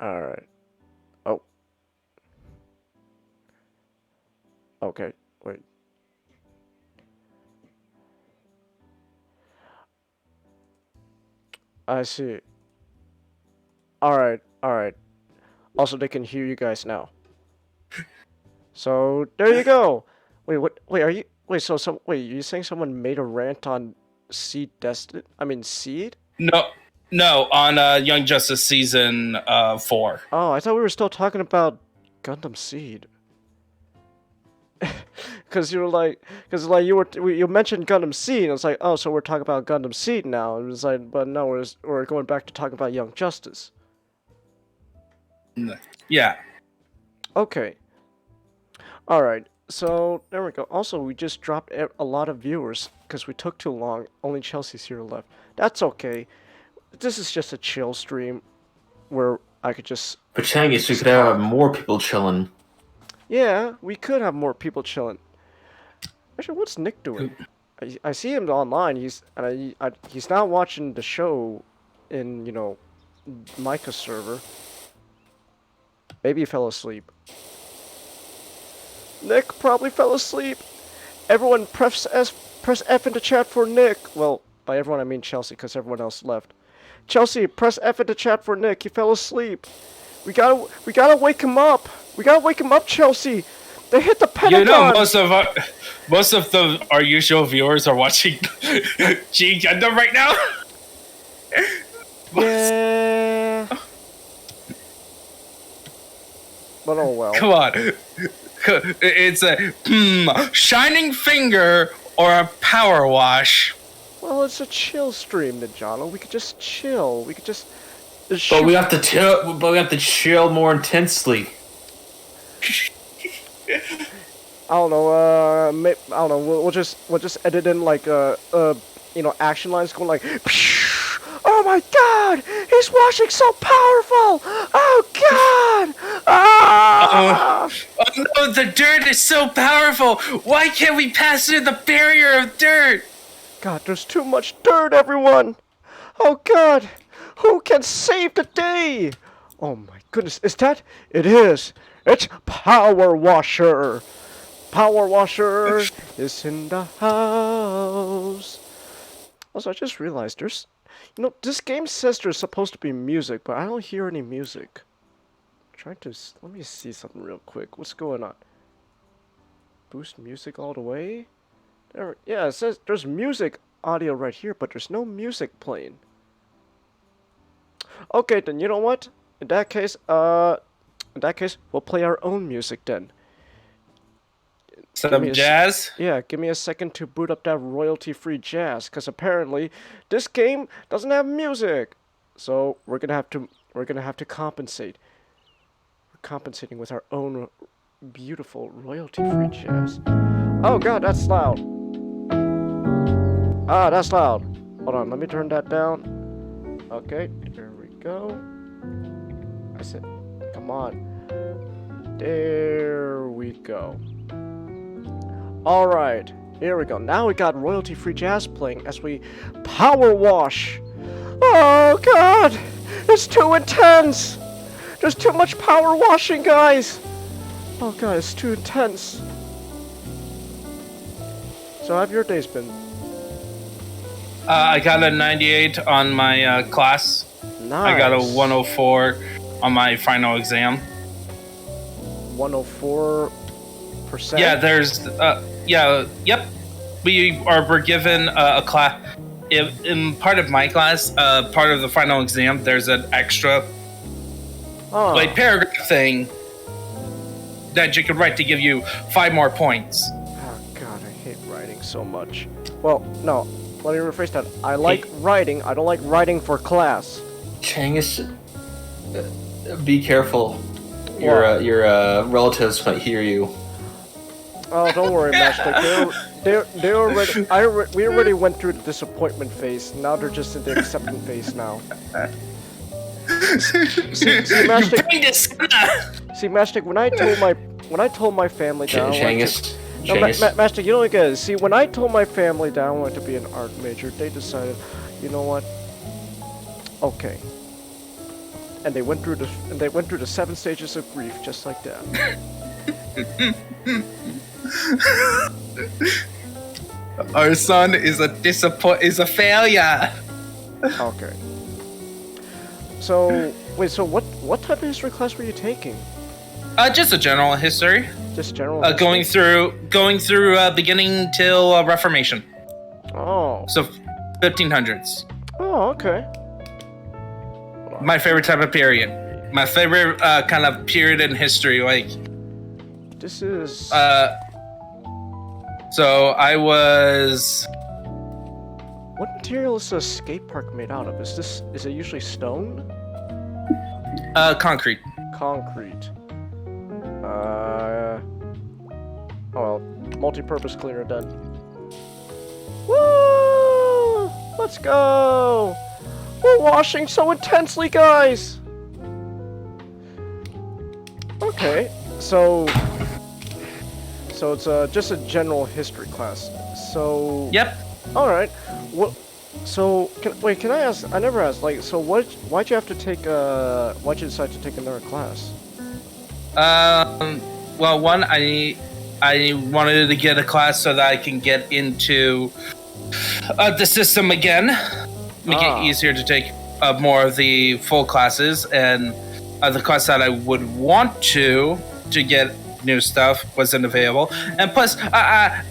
Alright. Oh. Okay. Wait. I see. Alright. Alright. Also, they can hear you guys now. So, there you go. Wait, what? Wait, are you... Wait, so wait, you saying someone made a rant on Seed Destiny? I mean, Seed? No, no, on Young Justice season 4. Oh, I thought we were still talking about Gundam Seed. Because you mentioned Gundam Seed, and it's like, oh, so we're talking about Gundam Seed now. And it's like, but no, we're going back to talking about Young Justice. Yeah. Okay. All right. So there we go. Also, we just dropped a lot of viewers because we took too long. Only Chelsea's here left. That's okay. This is just a chill stream where I could just. But Changus, we could have more people chilling. Yeah, we could have more people chilling. Actually, what's Nick doing? I see him online. He's not watching the show in Micah's server. Maybe he fell asleep. Nick probably fell asleep. Everyone press F in the chat for Nick. Well, by everyone I mean Chelsea, because everyone else left. Chelsea, press F in the chat for Nick. He fell asleep. We gotta wake him up. We gotta wake him up, Chelsea. They hit the Pentagon. You know, most of our usual viewers are watching G Gundam right now. Yeah. But oh well. Come on. It's a shining finger or a power wash. Well, it's a chill stream, Najano. We could just chill. We could just. But we have to chill. But we have to chill more intensely. I don't know. I don't know. We'll just edit in like action lines going like. Oh my God! He's washing so powerful! Oh God! Ah! Oh no, the dirt is so powerful! Why can't we pass through the barrier of dirt? God, there's too much dirt, everyone! Oh God! Who can save the day? Oh my goodness, is that? It is! It's Power Washer! Power Washer is in the house! Also, I just realized there's... this game says there's supposed to be music, but I don't hear any music. Let me see something real quick. What's going on? Boost music all the way? Yeah, it says there's music audio right here, but there's no music playing. Okay, then you know what? In that case, we'll play our own music then. Some jazz? Yeah, give me a second to boot up that royalty-free jazz, because apparently this game doesn't have music. So we're gonna have to compensate. We're compensating with our own beautiful royalty-free jazz. Oh God, that's loud. Ah, that's loud. Hold on, let me turn that down. Okay, there we go. I said, come on. There we go. Alright, here we go. Now we got royalty-free jazz playing as we power wash. Oh God! It's too intense! There's too much power washing, guys! Oh God, it's too intense. So how have your days been? I got a 98 on my class. Nice. I got a 104 on my final exam. 104%? Yeah, yep. We're given a class. In part of my class, part of the final exam, there's an extra paragraph thing that you can write to give you 5 more points. Oh God, I hate writing so much. Well, no, let me rephrase that. I like writing, I don't like writing for class. Changus, be careful. Your relatives might hear you. Oh, don't worry, Matchstick. We already went through the disappointment phase. Now they're just in the acceptance phase now. See, Matchstick. When I told my family that Matchstick, you don't get it. See, when I told my family that I wanted to be an art major, they decided, you know what? Okay. and they went through the 7 stages of grief just like that. Our son is a failure. Okay. So wait, so what type of history class were you taking? Just a general history. Just general. Going through beginning till Reformation. Oh. So 1500s. Oh, okay. My favorite type of period. My favorite kind of period in history. Like this is. So I was. What material is a skate park made out of? Is it usually stone? Concrete. Concrete. Oh well, multi-purpose cleaner done. Woo! Let's go! We're washing so intensely, guys! Okay, so it's just a general history class. So... Yep. Alright. So, can I ask, I never asked, like, so why'd you have to take, why'd you decide to take another class? Well, one, I wanted to get a class so that I can get into the system again. Make it easier to take more of the full classes, and the class that I would want to get new stuff wasn't available. And plus, last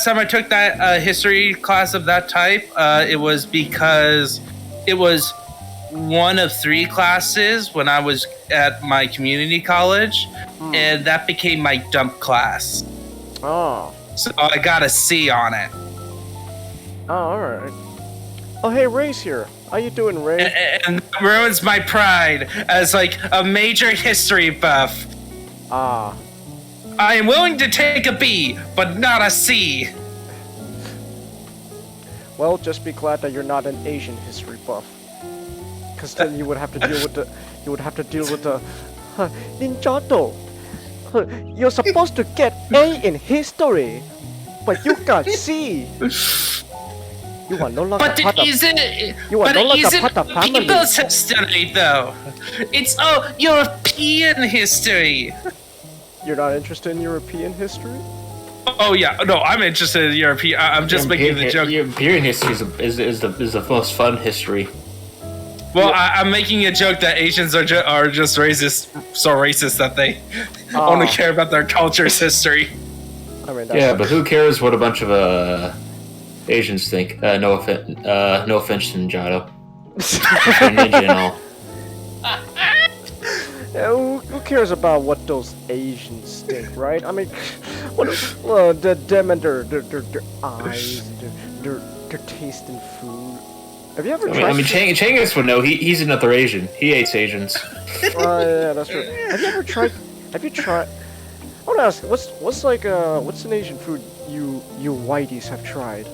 time I took that history class of that type, it was because it was one of 3 classes when I was at my community college, and that became my dump class. Oh. So I got a C on it. Oh, alright. Oh, hey, Ray's here. How you doing, Ray? And that ruins my pride as, like, a major history buff. Ah. I am willing to take a B, but not a C. Well, just be glad that you're not an Asian history buff. Because then you would have to deal with the... Ninjato! You're supposed to get A in history, but you got C! You are no longer But part of... isn't part of family. people's history, though. It's European history. You're not interested in European history? Oh yeah, no, I'm interested in European. I'm just making the joke. European history is the most fun history. Well, I'm making a joke that Asians are just racist, so racist that they only care about their culture's history. I mean, Yeah, but who cares what a bunch of Asians think? No offense to Ninjato. Ninja and all. Yeah, who cares about what those Asians think, right? I mean, them and their eyes, their taste in food. Have you ever tried? I mean, Changus would know. He's another Asian. He hates Asians. Yeah, that's true. Have you tried? I want to ask, what's an Asian food you whiteys have tried?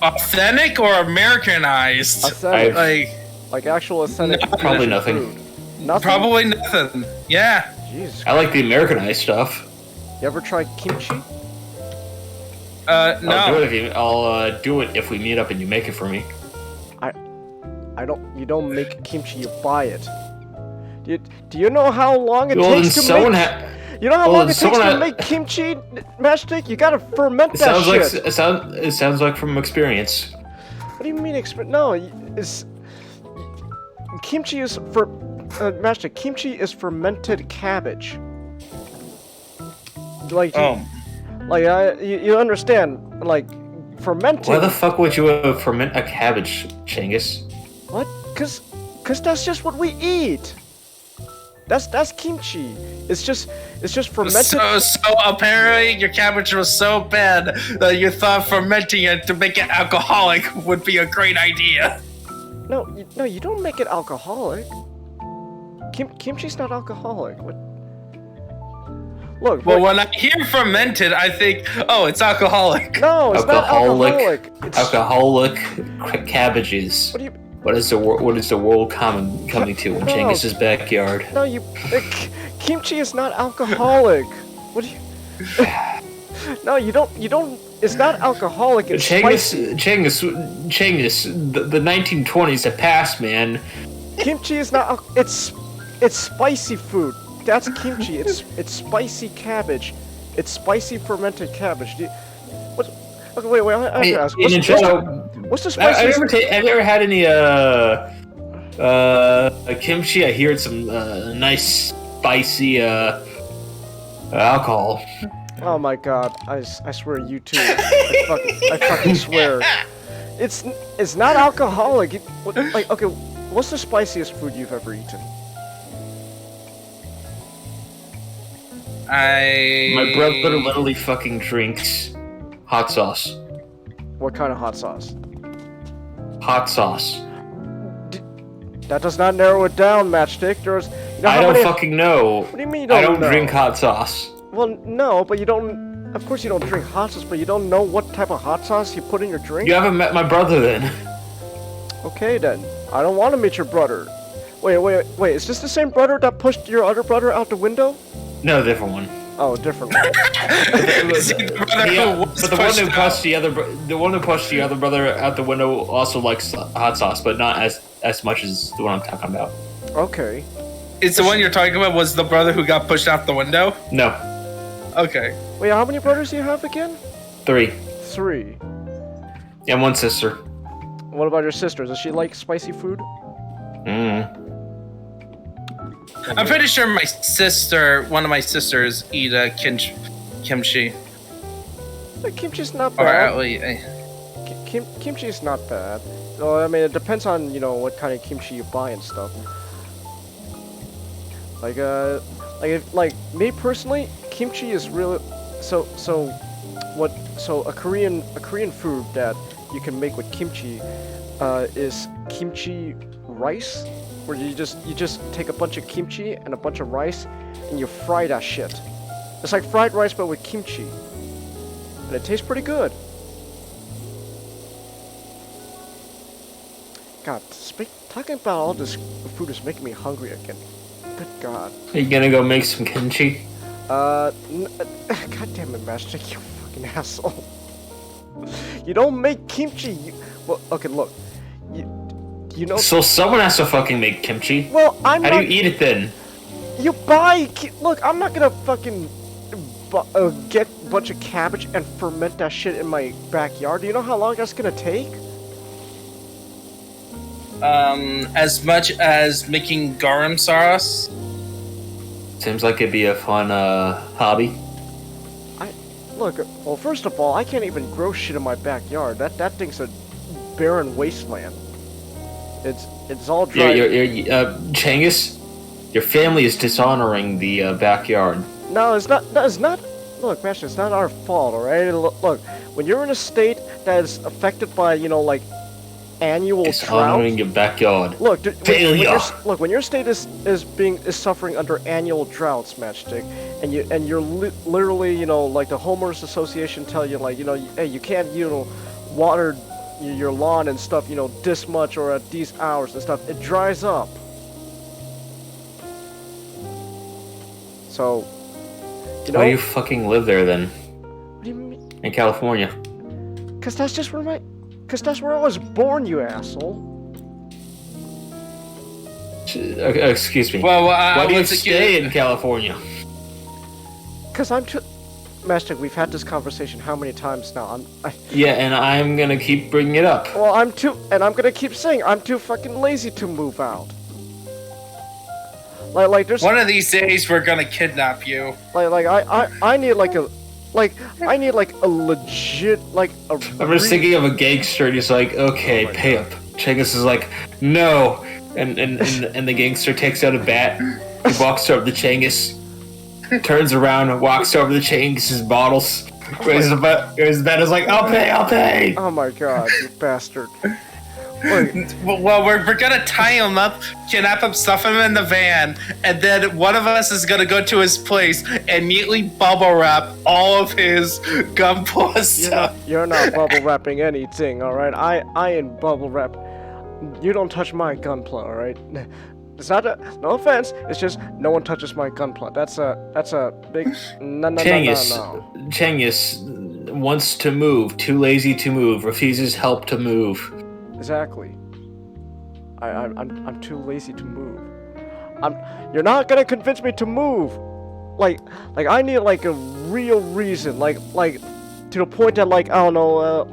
Authentic or Americanized? Authentic. Like actual authentic. Probably nothing. Food. Nothing. Probably nothing. Yeah. Jesus. I like the Americanized stuff. You ever tried kimchi? No. I'll do it if we meet up and you make it for me. You don't make kimchi, you buy it. Do you know how long it takes to make? You know how long it takes to make kimchi, Matchstick? You gotta ferment that shit. It sounds like from experience. What do you mean No, it's kimchi is Matchstick. Kimchi is fermented cabbage. You understand? Like fermenting. Why the fuck would you ferment a cabbage, Changus? What? Cause that's just what we eat. That's kimchi. It's just fermented. So apparently your cabbage was so bad that you thought fermenting it to make it alcoholic would be a great idea. No, you don't make it alcoholic. Kimchi's not alcoholic. What? Look. Well, when I hear fermented, I think, oh, it's alcoholic. No, it's not alcoholic. It's alcoholic cabbages. What do you? What is the world coming to in Changus's backyard? No, kimchi is not alcoholic. What do you? No, you don't. It's not alcoholic. It's spicy. Chengus, the 1920s have passed, man. Kimchi is not. It's spicy food. That's kimchi. It's spicy cabbage. It's spicy fermented cabbage. What? Okay, wait. I have to ask. What's the spiciest? Have you ever had any kimchi? I hear it's some nice spicy alcohol. Oh my god! I swear you too. I fucking swear. It's not alcoholic. Okay, what's the spiciest food you've ever eaten? My brother literally fucking drinks hot sauce. What kind of hot sauce? Hot sauce. That does not narrow it down, Matchstick. I don't fucking know. What do you mean you don't know? I don't drink hot sauce. Well, no, but you don't. Of course you don't drink hot sauce, but you don't know what type of hot sauce you put in your drink? You haven't met my brother then. Okay then. I don't want to meet your brother. Wait, is this the same brother that pushed your other brother out the window? No, different one. Oh, different one. But the one who pushed the other brother out the window also likes hot sauce, but not as much as the one I'm talking about. Okay. It's the one you're talking about was the brother who got pushed out the window? No. Okay. Wait, how many brothers do you have again? 3. 3. And 1 sister. What about your sister? Does she like spicy food? I'm pretty sure one of my sisters eat kimchi. Kimchi's not Or bad. at least, Kimchi's not bad. No, I mean it depends on what kind of kimchi you buy and stuff. Like me personally, kimchi is really so a Korean food that you can make with kimchi is kimchi rice, where you just take a bunch of kimchi and a bunch of rice and you fry that shit. It's like fried rice but with kimchi. And it tastes pretty good. God, talking about all this food is making me hungry again. Good God. Are you gonna go make some kimchi? God damn it, Master, you fucking asshole. You don't make kimchi. Well, okay, look. You know. So someone has to fucking make kimchi. Well, How do you eat it then? You buy. Look, I'm not gonna fucking get a bunch of cabbage and ferment that shit in my backyard. Do you know how long that's gonna take? As much as making garam sauce. Seems like it'd be a fun hobby. Look. Well, first of all, I can't even grow shit in my backyard. That thing's a barren wasteland. It's all dry. Chengus, your family is dishonoring the backyard. No, it's not. Look, Master, it's not our fault, all right? Look, when you're in a state that is affected by, like annual dishonoring drought. Your backyard. Look, failure. When your state is suffering under annual droughts, Matchstick, and you're literally, like the homeowners association tell you, like, hey, you can't, water your lawn and stuff, this much or at these hours and stuff. It dries up. So, why do you fucking live there then? What do you mean? In California. Cause that's where I was born, you asshole. Excuse me. Well, why do you stay in California? Cause I'm too. Master, we've had this conversation how many times now? Yeah, and I'm gonna keep bringing it up. Well, I'm gonna keep saying I'm too fucking lazy to move out. Like there's one of these days we're gonna kidnap you. I need a legit I'm just thinking of a gangster and he's like, okay, pay up. Chengus is like, no, and the gangster takes out a bat, he walks over to Chengus, turns around and walks over to Chengus's bottles, raises the bat, is like, I'll pay. Oh my god, you bastard. Well, we're gonna tie him up, kidnap him, stuff him in the van, and then one of us is gonna go to his place and neatly bubble wrap all of his gunpla stuff. You're not bubble wrapping anything, alright? I ain't bubble wrap. You don't touch my gunpla, alright? It's not a, no offense. It's just no one touches my gunpla. That's a big no. Changus wants to move, too lazy to move, refuses help to move. Exactly. I'm too lazy to move. You're not gonna convince me to move. Like I need like a real reason. Like to the point that like I don't know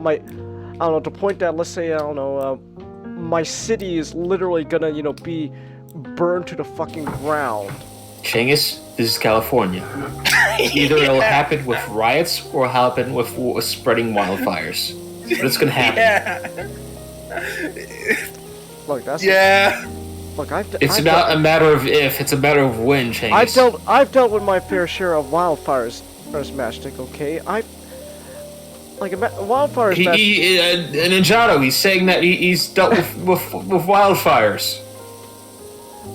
to the point that let's say I don't know my city is literally gonna be burned to the fucking ground. Changus, this is California. Either it'll happen with riots or happen with spreading wildfires. But it's gonna happen. Yeah. Look, that's Yeah. Look, It's not a matter of if; it's a matter of when, Changus. I've dealt with my fair share of wildfires, Mastic. Okay, wildfires. Ninjato, he's saying that he's dealt with wildfires.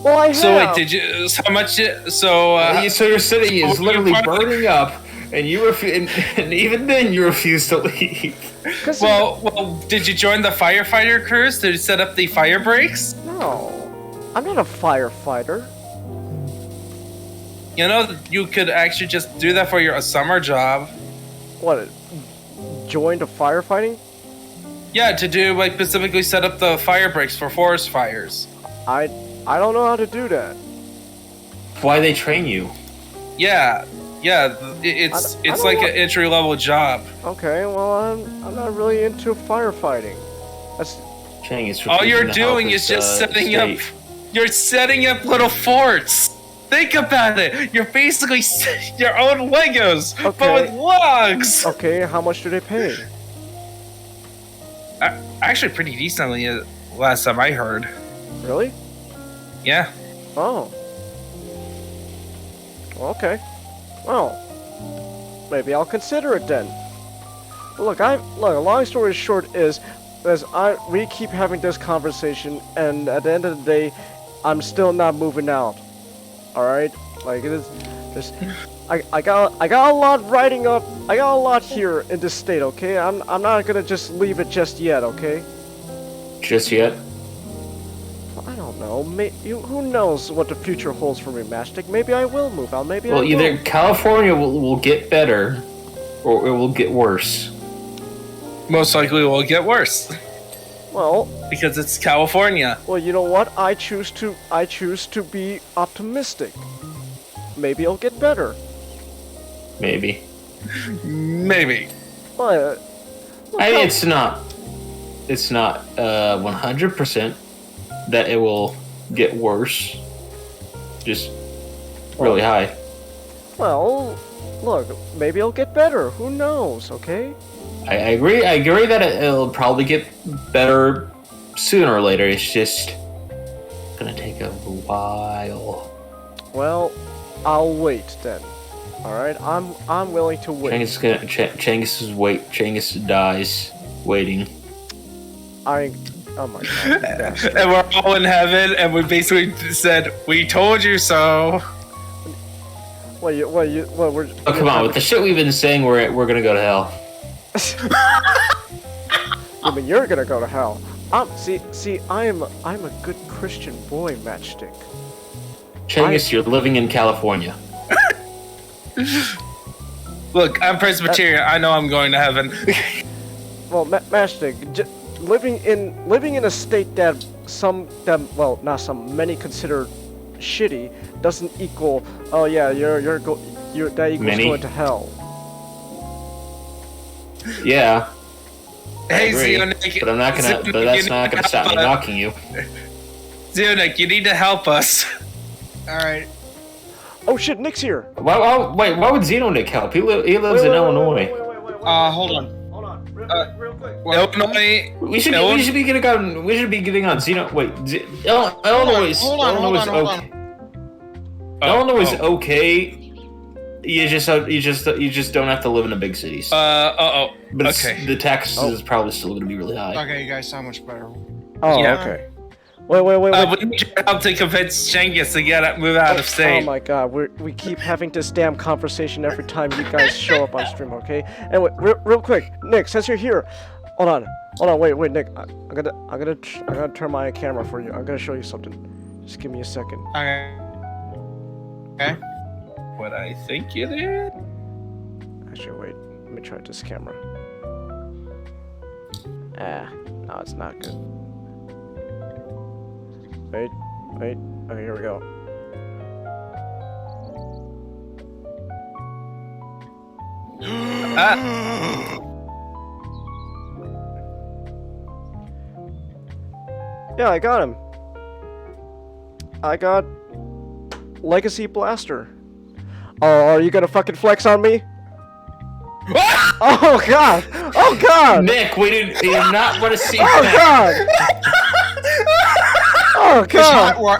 Well, I have. So wait, did you? How much? So your city is literally burning up, and you and even then you refuse to leave. Well, did you join the firefighter crews to set up the fire breaks? No, I'm not a firefighter. You know, you could actually just do that for your summer job. What? Join the firefighting? Yeah, to do like specifically set up the fire breaks for forest fires. I don't know how to do that. Why they train you? Yeah, it's like an entry level job. Okay, well I'm not really into firefighting. That's Changus, all you're doing is just setting up. You're setting up little forts. Think about it. You're basically your own Legos, but with logs. Okay, how much do they pay? Actually, pretty decently. Last time I heard. Really? Yeah. Oh. Okay. Well, maybe I'll consider it then. Look, a long story short is, we keep having this conversation, and at the end of the day, I'm still not moving out. All right, like it is. I got a lot writing up. I got a lot here in this state. Okay, I'm not gonna just leave it just yet. Okay. Just yet. I don't know. Who knows what the future holds for me, Mastic? Maybe I will move out. Maybe well, I either won't. California will get better, or it will get worse. Most likely, it will get worse. Well, because it's California. Well, you know what? I choose to be optimistic. Maybe it'll get better. Maybe. Well, I mean, it's not 100% that it will get worse. Just really high. Well, look, maybe it'll get better. Who knows? Okay. I agree. I agree that it'll probably get better sooner or later. It's just gonna take a while. Well, I'll wait then. All right, I'm willing to wait. Changus dies waiting. Oh my god. And we're all in heaven, and we basically said, "We told you so." Come on, with the shit we've been saying, we're gonna go to hell. I mean, you're gonna go to hell. See, I'm a good Christian boy, Matchstick. Changus, you're living in California. Look, I'm Presbyterian. I know I'm going to heaven. Well, Matchstick, living in a state that many consider shitty doesn't equal. Oh yeah, that equals many? Going to hell. Yeah. Hey, Xeonic, but that's not gonna stop me knocking you. Xeonic, you need to help us. Alright. Oh shit, Nick's here! Why would Xeonic help? He lives in Illinois. Hold on. Real quick. Illinois. We should be getting on Xeno. Wait, Illinois is okay. Illinois is okay. You just don't have to live in the big cities. But okay. The taxes is probably still going to be really high. Okay, you guys sound much better. Oh, yeah. Okay. Wait. We need your help to convince Changus to move out of state. Oh my god, we keep having this damn conversation every time you guys show up on stream, okay? Anyway, real quick, Nick, since you're here, hold on, wait, Nick, I'm gonna turn my camera for you. I'm gonna show you something. Just give me a second. Okay. Okay. What I think you did? Actually, wait. Let me try this camera. No, it's not good. Wait. Oh, here we go. Yeah, I got him. I got Legacy Blaster. Oh, are you gonna fucking flex on me? Oh god! Oh god! Nick, we did not want to see Oh that. god! Oh It's god! hot where,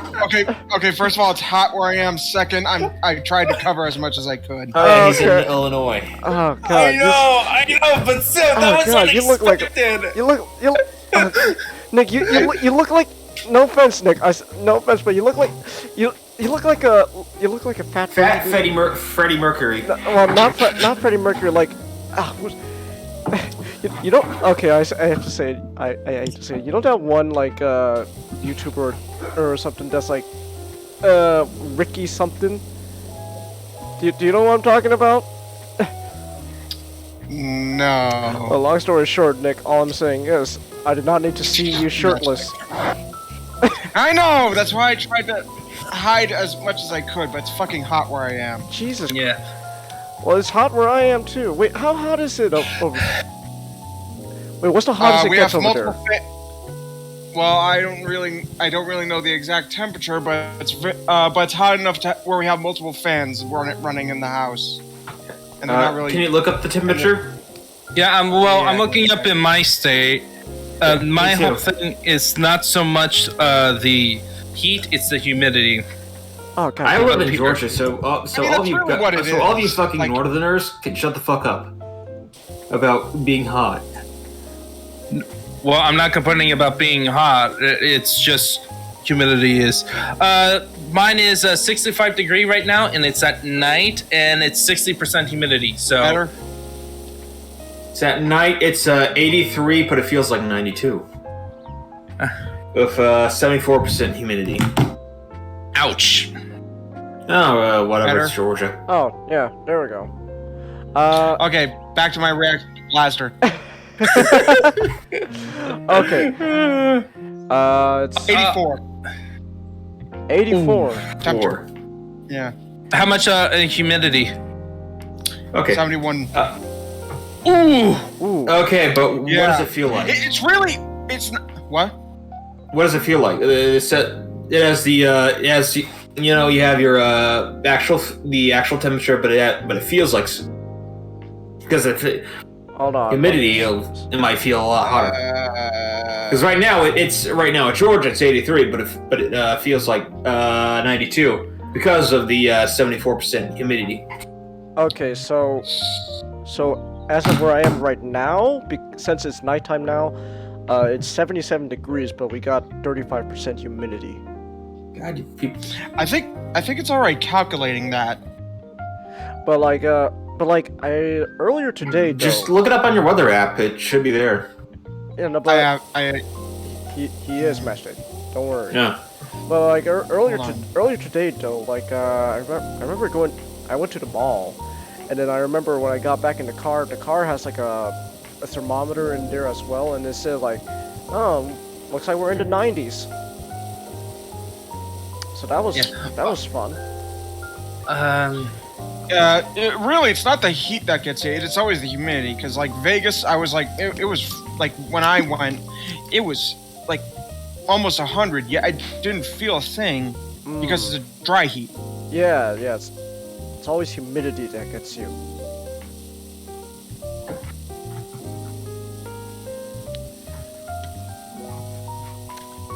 okay. First of all, it's hot where I am. Second, I tried to cover as much as I could. Oh, yeah, he's Okay. in Illinois. Oh god! I know, but still, that Oh was god! You look like unexpected. you look Nick. You look like. No offense, Nick. No offense, but you look like you look like a fat Freddie Mercury. Well, not Freddie Mercury. Like, you don't. Okay, I have to say it. I hate to say it. You don't have one like YouTuber or something that's like Ricky something. Do you know what I'm talking about? No. Well, long story short, Nick. All I'm saying is I did not need to see you shirtless. I know. That's why I tried to hide as much as I could, but it's fucking hot where I am. Jesus. Yeah. Well, it's hot where I am too. Wait, how hot is it over? Wait, what's the hottest it We gets have over there? multiple. Well, I don't really know the exact temperature, but it's hot enough where we have multiple fans running in the house, and they're not really. Can you look up the temperature? Yeah, I'm looking up in my state. My Me too. whole thing is not so much the heat; it's the humidity. Oh god. I live in Peter. Georgia, so I mean, all of that's you, really what it so all of you is. fucking Like- Northerners can shut the fuck up about being hot. Well, I'm not complaining about being hot. It's just humidity is. Mine is 65 degree right now, and it's at night, and it's 60% humidity. So Better. It's at night. It's 83, but it feels like 92. With 74% humidity. ouch. Oh, whatever. Better. It's Georgia. Oh yeah, there we go. Okay, back to my reaction blaster. Okay. It's 84. 84. Temperature. 4. Yeah. How much humidity? Okay. 71. Ooh. Ooh. Okay, but what Yeah. does it feel like? It's really. It's not, what? What does it feel like? It has the you know, you have your actual temperature, but it feels like because Hold on. humidity, it might feel a lot hotter. Because right now at Georgia it's 83, but it feels like 92 because of the 74% humidity. Okay, so as of where I am right now, since it's nighttime now, it's 77 degrees, but we got 35% humidity. God, you people. I think it's alright calculating that. But like earlier today, though, Just look it up on your weather app. It should be there. yeah, no, but I he is mashed it. Don't worry. Yeah. But like earlier Hold on. earlier today though, like I remember I went to the mall, and then I remember when I got back in the car has like a thermometer in there as well, and it said like, oh, looks like we're in the 90s. So that was fun. it's not the heat that gets you. It's always the humidity. Cause like Vegas, I was like, it was like when I went, it was like almost 100. Yeah, I didn't feel a thing because it's a dry heat. Yeah, it's always humidity that gets you.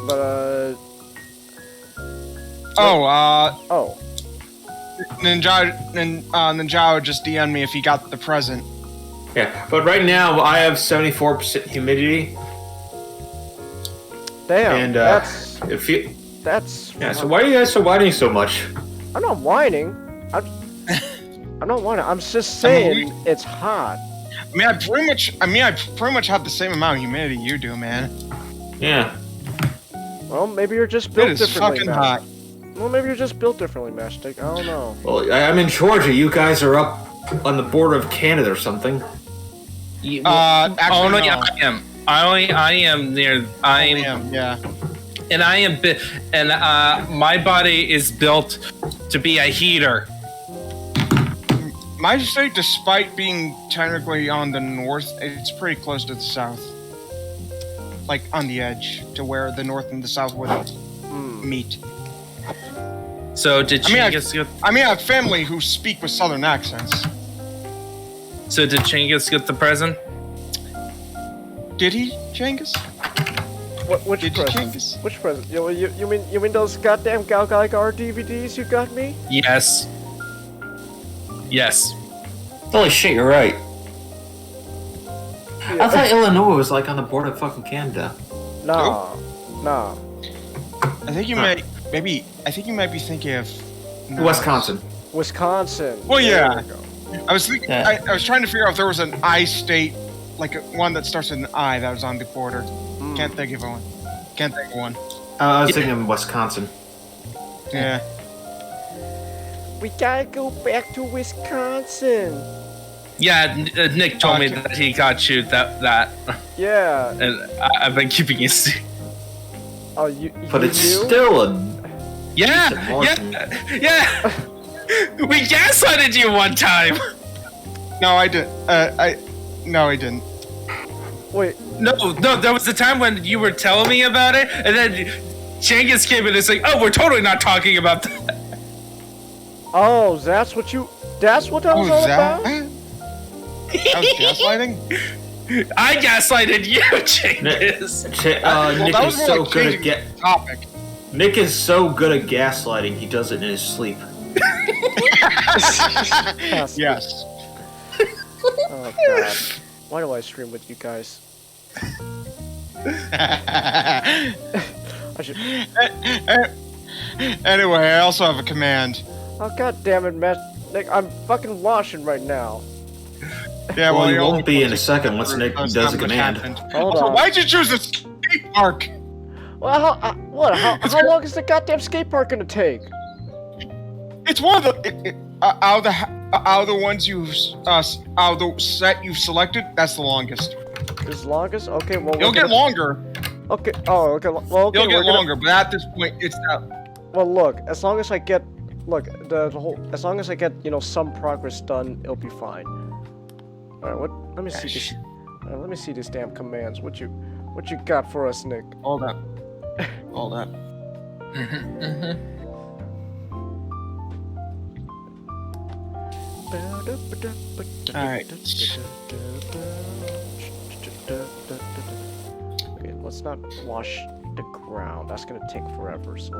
But Oh, Ninja just DM'd me if he got the present. Yeah. But right now I have 74% humidity, damn, and that's yeah. So why are you guys so whining so much? I'm not whining. I'm not whining. I'm just saying it's hot. I mean, I pretty much have the same amount of humidity you do, man. Yeah. Well, maybe you're just It built is differently, fucking man. hot. Well, maybe you're just built differently, Mastic. I don't know. Well, I'm in Georgia. You guys are up on the border of Canada or something. You- Actually, only no. I am. I am near. I'm. Yeah. And I am. My body is built to be a heater. My state, despite being technically on the north, it's pretty close to the south. Like on the edge to where the north and the south would meet. So did I mean, Chinggis get? I have family who speak with southern accents. So did Chinggis get the present? Did he, Genghis? Which Did you, present? Genghis? Which present? You mean those goddamn Galgaigar DVDs you got me? Yes. Yes. Holy shit, you're right. Yeah. I thought Illinois was like on the border of fucking Canada. Nah. I think you might be thinking of Wisconsin. Wisconsin. Well, There yeah. we go. I was thinking. Yeah. I was trying to figure out if there was an I state, like one that starts with an I that was on the border. Can't think of one. I was thinking Wisconsin. Yeah. We gotta go back to Wisconsin. Yeah. Nick told me that he got you that, Yeah. and I've been keeping it secret. Oh, you But you it's knew? still a Yeah. decent margin. Yeah. We gaslighted you one time. No, I didn't. No, I didn't. Wait. No, there was the time when you were telling me about it, and then Genghis came in and it's like, oh, we're totally not talking about that. Oh, that's what that was all about? That was gaslighting? I gaslighted you, Genghis. Nick that was is more so like good at changing topic. Nick is so good at gaslighting. He does it in his sleep. Yes. Oh god. Why do I stream with you guys? I should. Anyway, I also have a command. Oh god damn it, Matt. Nick, I'm fucking washing right now. Yeah, Well, you only won't be in a takes second once Nick that's does not a much command. happened. Hold Also, on. why'd you choose a skate park? Well, how long is the goddamn skate park gonna take? It's one of the out of the ones out of the set you've selected. That's the longest. As longest? Okay, well You'll get longer. Okay. Oh, okay. Well, okay. You'll get we're gonna- longer, but at this point, it's out. Well, look. As long as I get, as long as I get, some progress done, it'll be fine. All right. Let me see this. Let me see these damn commands. What you got for us, Nick? Hold up. Hold up. Alright. Okay, let's not wash the ground. That's gonna take forever. So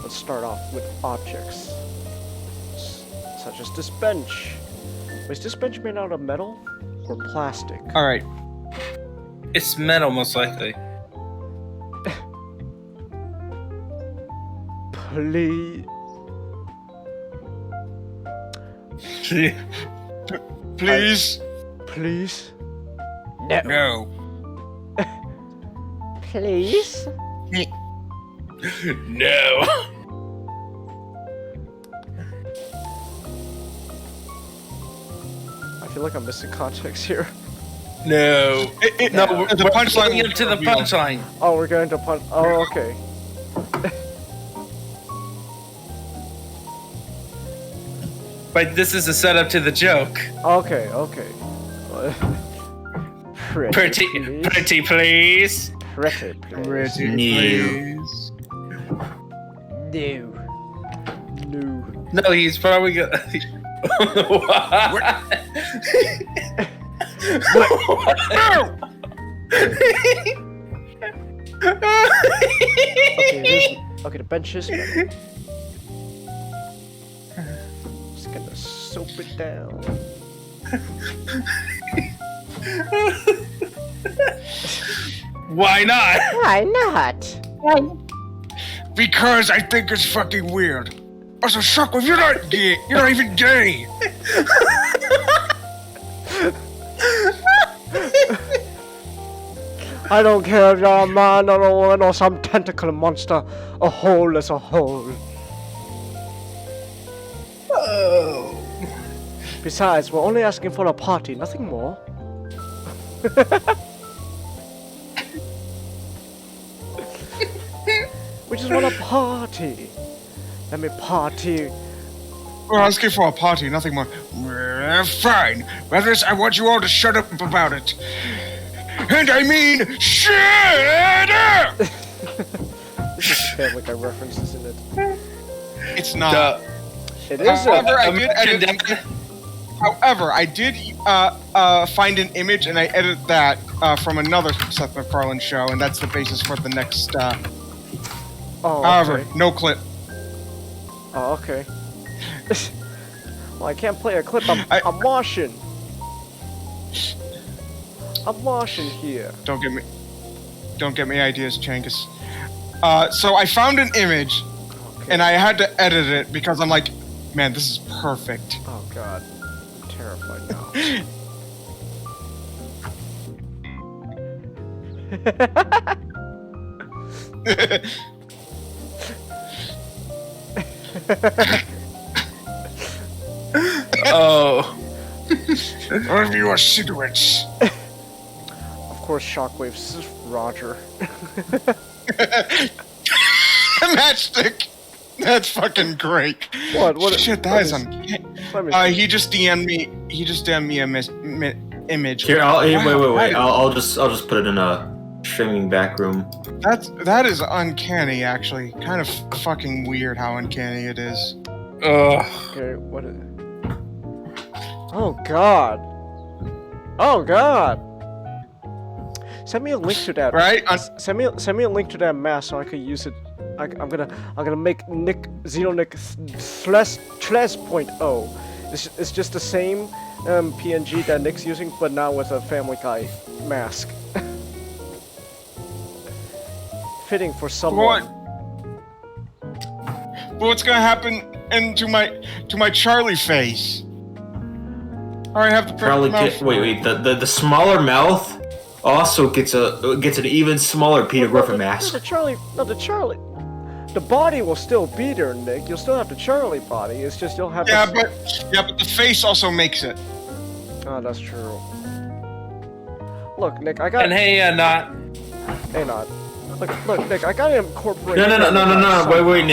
let's start off with objects, such as this bench. Is this bench made out of metal or plastic? All right. It's metal, most likely. Please. Please. Please. No. No. Please. No. I feel like I'm missing context here. No. No, the we're punchline getting will up to the reveal. punchline. Oh, we're going to punch. Oh, okay. But this is a setup to the joke. Okay. Pretty, Pretty please. Pretty, please. Pretty, No. please. No. No, he's probably gonna. What? Okay, the bench is metal. Just gonna soap it down. Why not? Why not? Because I think it's fucking weird. Also, Shockwave, you're not gay. You're not even gay. I don't care, man. I don't want some tentacle monster. A hole is a hole. Oh. Besides, we're only asking for a party, nothing more. We just want a party. Let me party. We're asking for a party, nothing more. Fine. Brothers, I want you all to shut up about it. And I mean, shut up! This is Family Guy reference, isn't it? It's not. It is. However, I did find an image and I edited that from another Seth MacFarlane show, and that's the basis for the next. Oh, however, okay. no clip. Oh, okay. Well, I can't play a clip. I'm washing. I'm washing here. Don't get me ideas, Changus. So I found an image, Okay. and I had to edit it because I'm like, man, this is perfect. Oh God, I'm terrified now. Oh. None of you are cigarettes. Of course, Shockwaves. This is Roger. Matchstick. That's fucking great. What? Shit, that is uncanny. He just DM'd me. He just DM'd me a image. Here, wait. Wow, I'll just put it in a streaming back room. That is uncanny, actually. Kind of fucking weird how uncanny it is. Ugh. Okay, what is it? Oh God. Oh God. Send me a link to that. Right? Send me a link to that mask so I could use it. I'm gonna make Xenonic /.0. It's just the same PNG that Nick's using, but now with a Family Guy mask. Fitting for someone. But what's gonna happen to my Charlie face? I already have the perfect Charlie, mouth. wait. The smaller mouth also gets an even smaller Peter Griffin mask. The Charlie. The body will still be there, Nick. You'll still have the Charlie body. It's just you'll have. Yeah, but the face also makes it. Oh, that's true. Look, Nick, I got. And hey, not. Hey, not. Look, Nick, I gotta incorporate. No. Wait,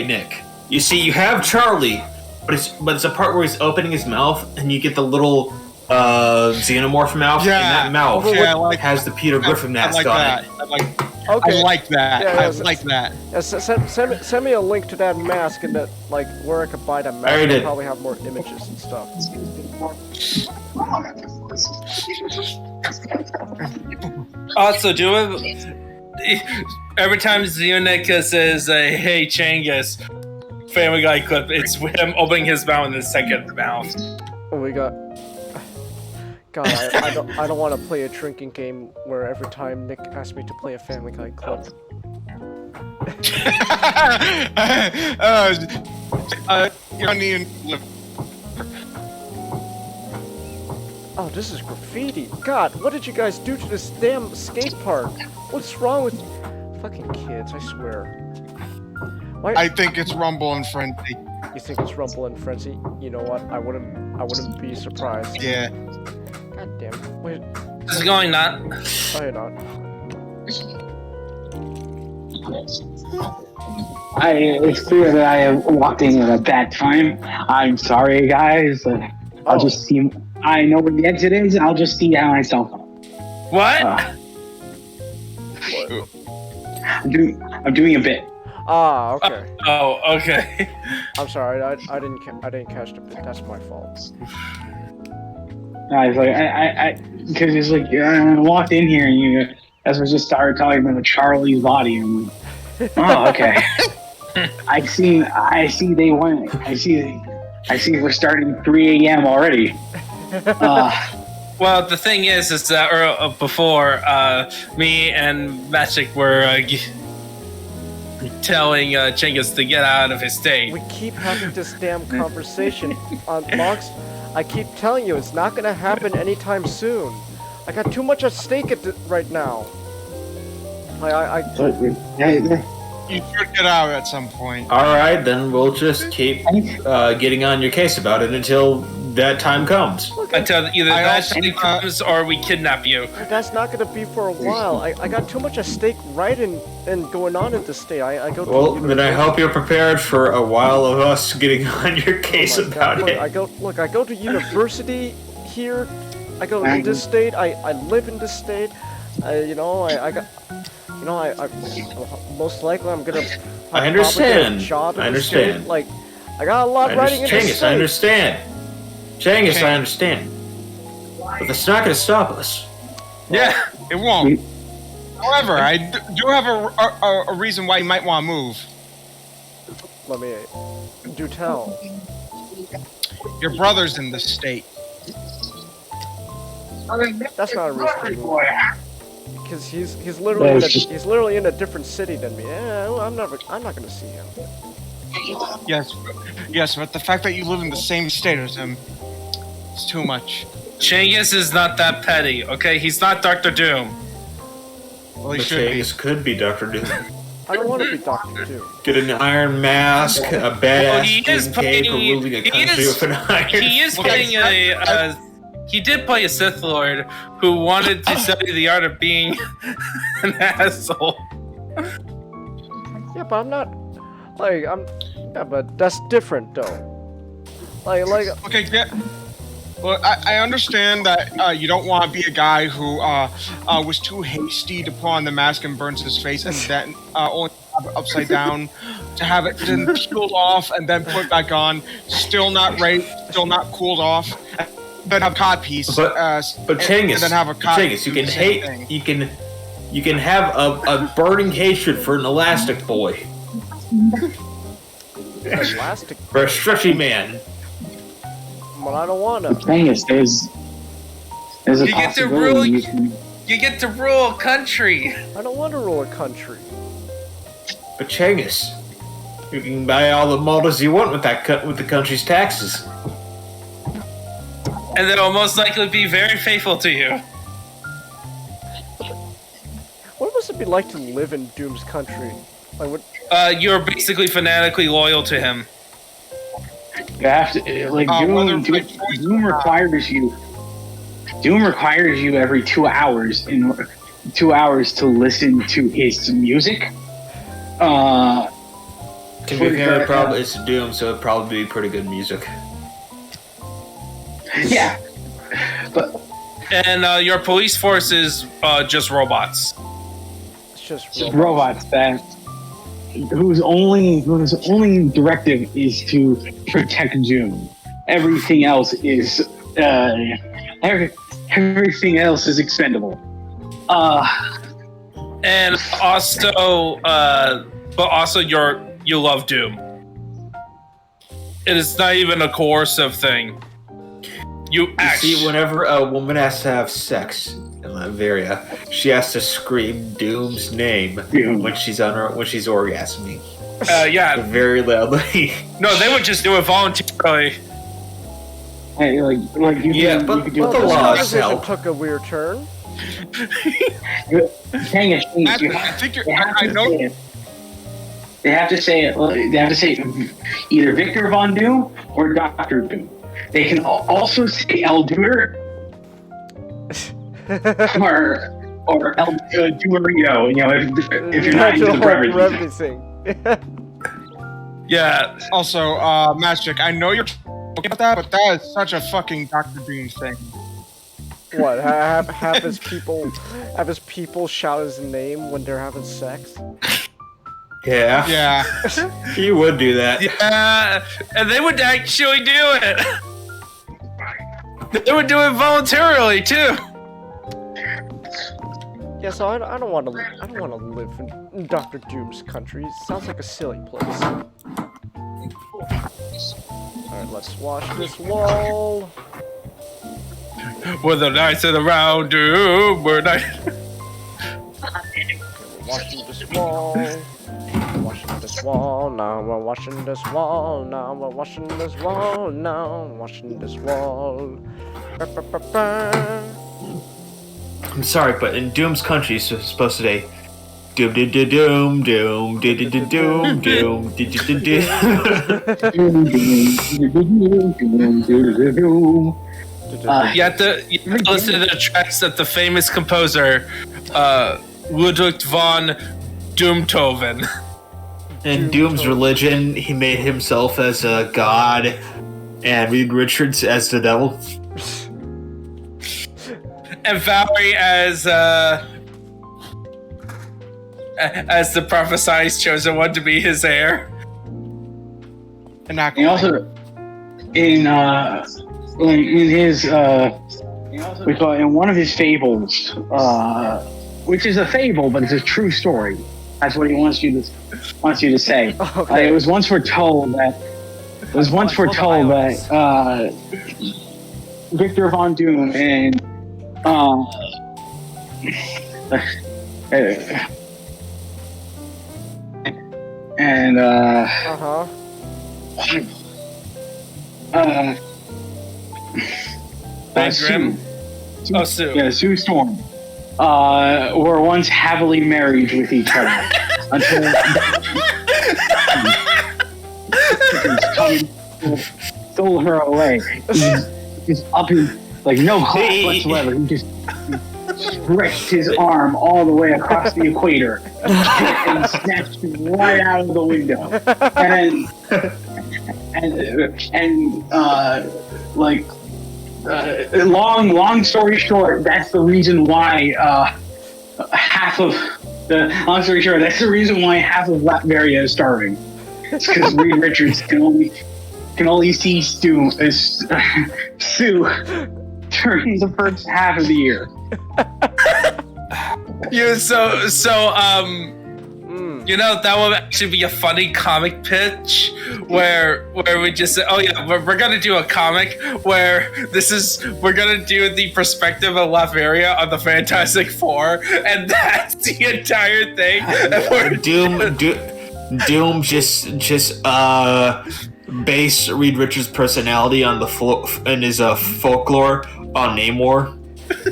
Nick. You see, you have Charlie, but it's a part where he's opening his mouth, and you get the little xenomorph mouth, and that mouth has the Peter Griffin mask on it. Okay. I like that. Yeah, I like that. Yeah, send me a link to that mask and that where I could buy that mask. I already I'll did. probably have more images and stuff. Also, do it. Every time Xeonic says, "Hey, Changus," Family Guy clip, it's him opening his mouth in his second mouth. Oh, we got. God, I don't want to play a drinking game where every time Nick asks me to play a Family Guy clip. You don't need to Oh, this is graffiti. God, what did you guys do to this damn skate park? What's wrong with fucking kids? I swear. Why? I think it's Rumble and Frenzy. You think it's Rumble and Frenzy? You know what? I wouldn't be surprised. Yeah. God damn it. Wait. This is going not. Oh, you're not. It's clear that I have walked in at a bad time. I'm sorry, guys. I'll just see. I know where the exit is. I'll just see how myself. What? I'm doing a bit. Ah, okay. Oh, okay. I'm sorry. I didn't catch the bit. That's my fault. I was like, because it's like I walked in here and you guys just started talking about Charlie's body. And I'm like, oh, okay. I see. They went. I see. We're starting 3 a.m. already. Well, the thing is that before me and Magic were telling Chingus to get out of his state. We keep having this damn conversation on logs. I keep telling you, it's not gonna happen anytime soon. I got too much at stake right now. You should get out at some point. All right, then we'll just keep getting on your case about it until that time comes. Until either I that also- time comes or we kidnap you. That's not gonna be for a while. I got too much at stake right in going on in the state. I go to Well, then I hope you're prepared for a while of us getting on your case about Look, it. I go to university here. I go to this state. I live in this state. I got. Most likely I'm gonna. I probably get a understand. job in I the state. understand. Like, I got a lot writing in this Changis, I state. understand. Changis, I understand. But that's not going to stop us. Yeah, it won't. However, I do have a reason why you might want to move. Let me do tell. Your brother's in the state. That's not a reason. Because he's literally in a different city than me. Yeah, I'm not gonna see him. Yes, but the fact that you live in the same state as him, it's too much. Changis is not that petty, okay? He's not Dr. Doom. Well, he But should be. Changis could be Dr. Doom. I don't want to be Doctor Doom. Get an iron mask, a Well, badass he is skin cape, playing- removing a he country is- with an iron. He is playing he did play a Sith Lord who wanted to study the art of being an asshole. Yeah, but I'm not. Yeah, but that's different though. Okay, well, I understand that you don't want to be a guy who was too hasty to put on the mask and burns his face and then only have it upside down to have it then peeled off and then put back on, still not ready, still not cooled off, and then have cod piece. But Changis, and then have a cod Changis, you do can the same hate, thing. you can have a burning hatred for an elastic boy, Elastic, for a stretchy man. but I don't want to. The thing is, there's a You get to possibility rule- you can. You get to rule a country. I don't want to rule a country. But Changis, you can buy all the models you want with the country's taxes. And they'll most likely be very faithful to you. What must it be like to live in Doom's country? Like, what? You're basically fanatically loyal to him. You have to Doom requires you. Doom requires you every 2 hours to listen to his music. To be fair, probably it's Doom, so it'd probably be pretty good music. Yeah, but And your police force is just robots. It's just robots that whose only directive is to protect Doom. Everything else is everything else is expendable. And also, but also you love Doom. It is not even a coercive thing. You See, whenever a woman has to have sex in Latveria, she has to scream Doom's name when she's orgasming. Yeah. Very loudly. No, they would just do it voluntarily. Hey, you Yeah, can, but you can do the it. law- conversation help. took a weird turn. Dang it, I think you're. I know. They have to say it. They have to say either Victor Von Doom or Doctor Doom. They can also say El Duer or El Duerio. You know, if you're not into the brevity. thing. Yeah. Also, Magic, I know you're talking about that, but that is such a fucking Dr. Doom thing. What? Have his people shout his name when they're having sex? Yeah. Yeah. You would do that. Yeah, and they would actually do it. They would do it voluntarily too. Yeah, so I don't want to live in Doctor Doom's country. It sounds like a silly place. Alright, let's wash this wall. We're the knights of the round Doom. We're We're washing this wall. We're washing this wall. Now we're washing this wall. Now we're washing this wall. Now we're washing this wall. Ba-ba-ba-ba. I'm sorry, but in Doom's country, it's supposed to say, Doom doom doom doom doom doom doom doom. You have to listen to the tracks that the famous composer, Ludwig von Doomtoven. In Doom's religion, he made himself as a god, and Reed Richards as the devil. And Valerie as the prophesied chosen one to be his heir. And not And also, in his we call it in one of his fables, which is a fable, but it's a true story. That's what he wants you to say. Okay. It was once foretold that Victor Von Doom and Ben Grimm? Oh, Sue. Yeah, Sue Storm. Were once happily married with each other until stole her away. He's up in like no class whatsoever. He just stretched his arm all the way across the equator and snatched him right out of the window. Long story short, that's the reason why half of Latveria is starving. It's because Reed Richards can only see Sue during the first half of the year. You know, that would actually be a funny comic pitch where we just say, oh yeah, we're gonna do a comic where we're gonna do the perspective of Latveria on the Fantastic Four, and that's the entire thing. Doom just base Reed Richards' personality on and his folklore on Namor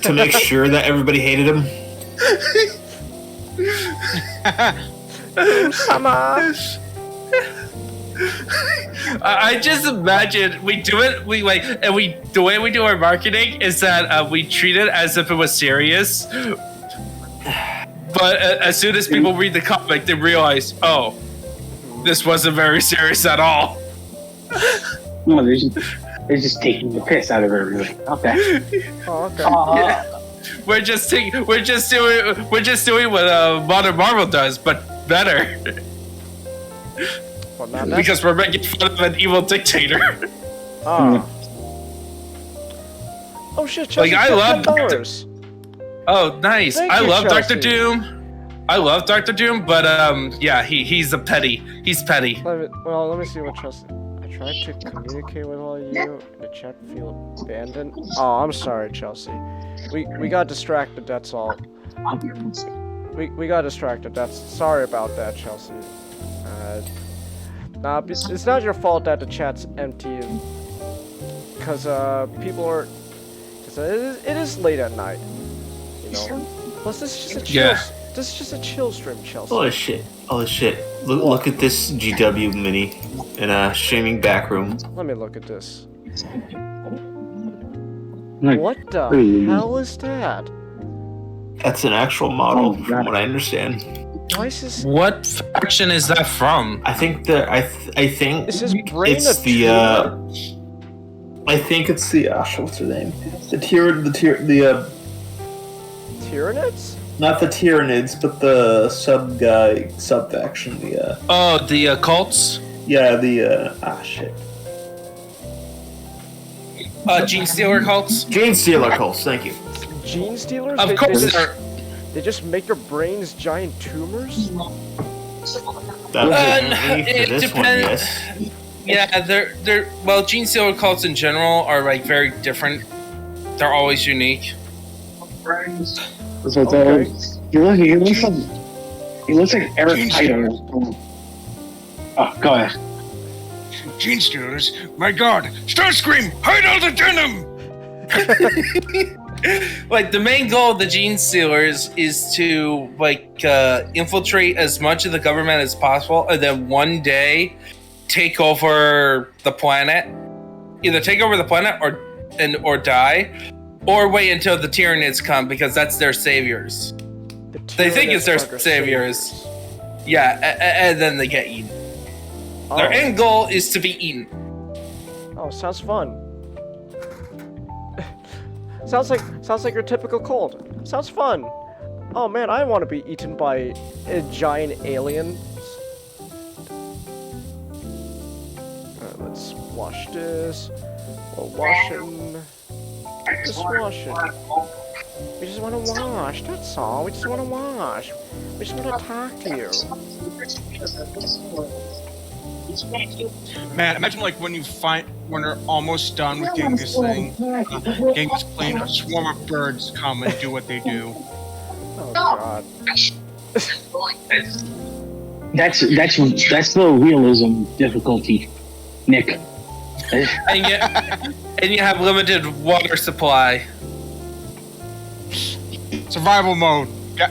to make sure that everybody hated him. I just imagine we do it. The way we do our marketing is that we treat it as if it was serious. But as soon as people read the comic, they realize, oh, this wasn't very serious at all. No, they're just taking the piss out of everything. Okay. Oh, okay. Yeah. We're just doing what modern Marvel does, but better. Well, now Because we're making fun of an evil dictator. Oh shit! Chelsea, Like, I love $10. Oh, nice. Thank I you, love Chelsea. Dr. Doom. I love Dr. Doom, but yeah, he's petty. He's petty. Let me see what Chelsea. I tried to communicate with all of you. The chat feel abandoned. Oh, I'm sorry, Chelsea. We got distracted. That's all. We got distracted. Sorry about that, Chelsea. It's not your fault that the chat's empty. Because people are. Cause it is late at night. You know. Plus, this is just a chill. Yeah. This is just a chill stream, Chelsea. Holy shit. Look at this GW mini in a streaming back room. Let me look at this. Like, What the hell is that? That's an actual model, from what I understand. Why is this? What faction is that from? I think I think Is his brain it's a the tumor? I think it's the what's her name? The Tyrannids? not the Tyranids, but the sub faction. The cults? Shit. Gene Stealer cults? Gene Stealer cults. Thank you. Gene stealers? Of course they're... They just make your brains giant tumors? That was for it this one, depends. yes. Yeah, they're well, Gene Stealer cults in general are like very different. They're always unique. So Okay. he looks like Eric Idle. Oh, go ahead. Gene Stealers, my god, Starscream, hide all the denim! Like the main goal of the gene stealers is to infiltrate as much of the government as possible, and then one day take over the planet. Either take over the planet or die, or wait until the Tyranids come because that's their saviors. They think it's their saviors. Yeah, and then they get eaten. Oh. Their end goal is to be eaten. Oh, sounds fun. sounds like your typical cult. Sounds fun. Oh man, I want to be eaten by a giant alien. Alright, let's wash this. We're washing. Just washing. We just want to wash. That's all. We just want to wash. We just want to talk to you. Man, imagine like when they're almost done with getting this thing, getting this plane, a swarm of birds come and do what they do. Oh god. That's the realism difficulty, Nick. And you have limited water supply. Survival mode.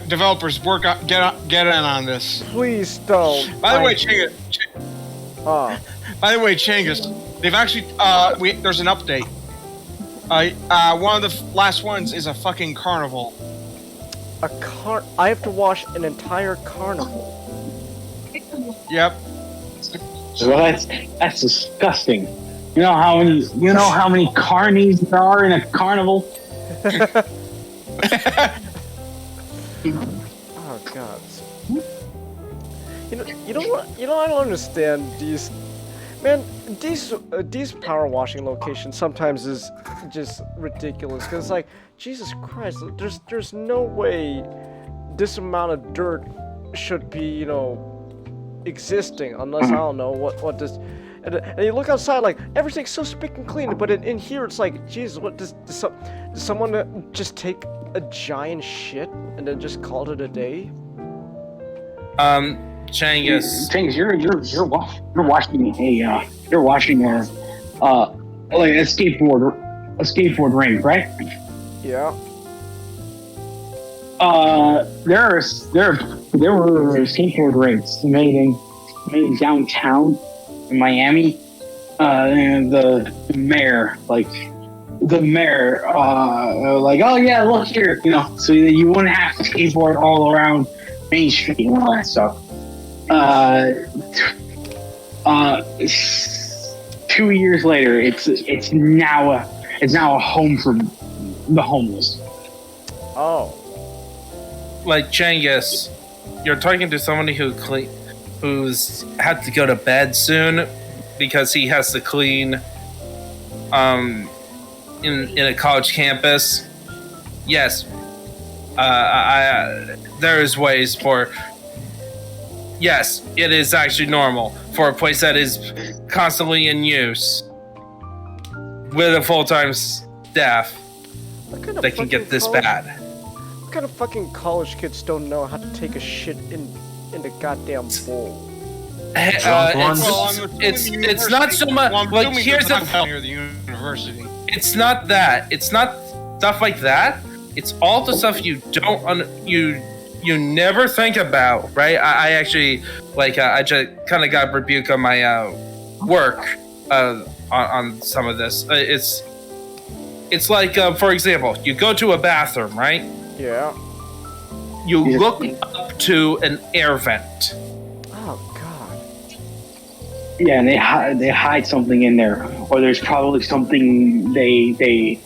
Developers, get in on this. Please don't. By the way, Chingus. Oh. By the way, Chingus, they've actually there's an update. One of the last ones is a fucking carnival. I have to wash an entire carnival. Yep. Well, that's disgusting. You know how many carnies there are in a carnival? Oh god. You know what? I don't understand these. Man, these power washing locations sometimes is just ridiculous. Cause like, Jesus Christ, there's no way this amount of dirt should be existing unless I don't know what this. And you look outside, like everything's so spick and clean, but in here it's like, Jesus, what does someone just take a giant shit and then just call it a day? Chingus, you're watching like a skateboard rink, right? Yeah. There were skateboard rinks made downtown in Miami. And the mayor, like, oh yeah, look here, so that you wouldn't have to skateboard all around Main Street and all that stuff. 2 years later, it's now a home for the homeless. Oh. Like Chingus, you're talking to somebody who's had to go to bed soon because he has to clean in a college campus. Yes, there's ways for. Yes, it is actually normal for a place that is constantly in use with a full-time staff that can get this bad. What kind of fucking college kids don't know how to take a shit in the goddamn bowl? It's not so much. Like, here's the university. It's not that. It's not stuff like that. It's all the stuff you don't you never think about, right? I actually I just kind of got rebuked on my work on some of this. It's like, for example, you go to a bathroom, right? Yeah. You look up to an air vent. Oh God. Yeah, and they hide something in there, or there's probably something they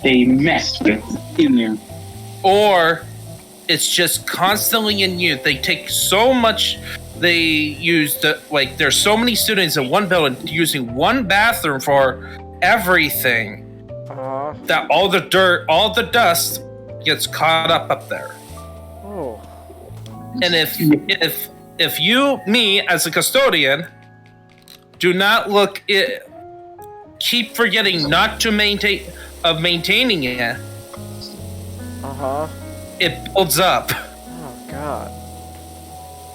messed with in there. Or it's just constantly in use. They take so much. They use there's so many students in one building using one bathroom for everything. That all the dirt, all the dust gets caught up there. Oh. And if me as a custodian do not keep forgetting not to maintaining it. It builds up. Oh God.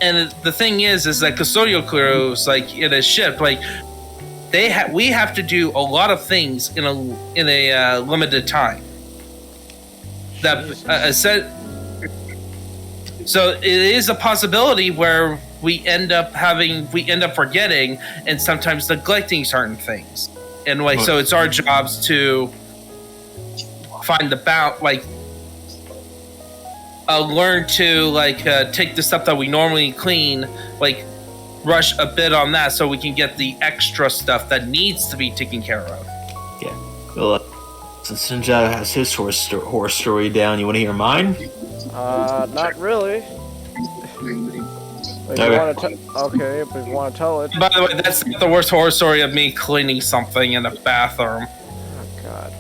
And the thing is that custodial crews, like in a ship, like we have to do a lot of things in a limited time. That said, so it is a possibility where we end up forgetting and sometimes neglecting certain things, and like so, it's our jobs to find the learn to take the stuff that we normally clean, rush a bit on that so we can get the extra stuff that needs to be taken care of. Yeah. Well, since Ninja has his horror story down, you want to hear mine? Not really. If you wanna okay, but if you want to tell it. By the way, that's the worst horror story of me cleaning something in the bathroom. Oh, God.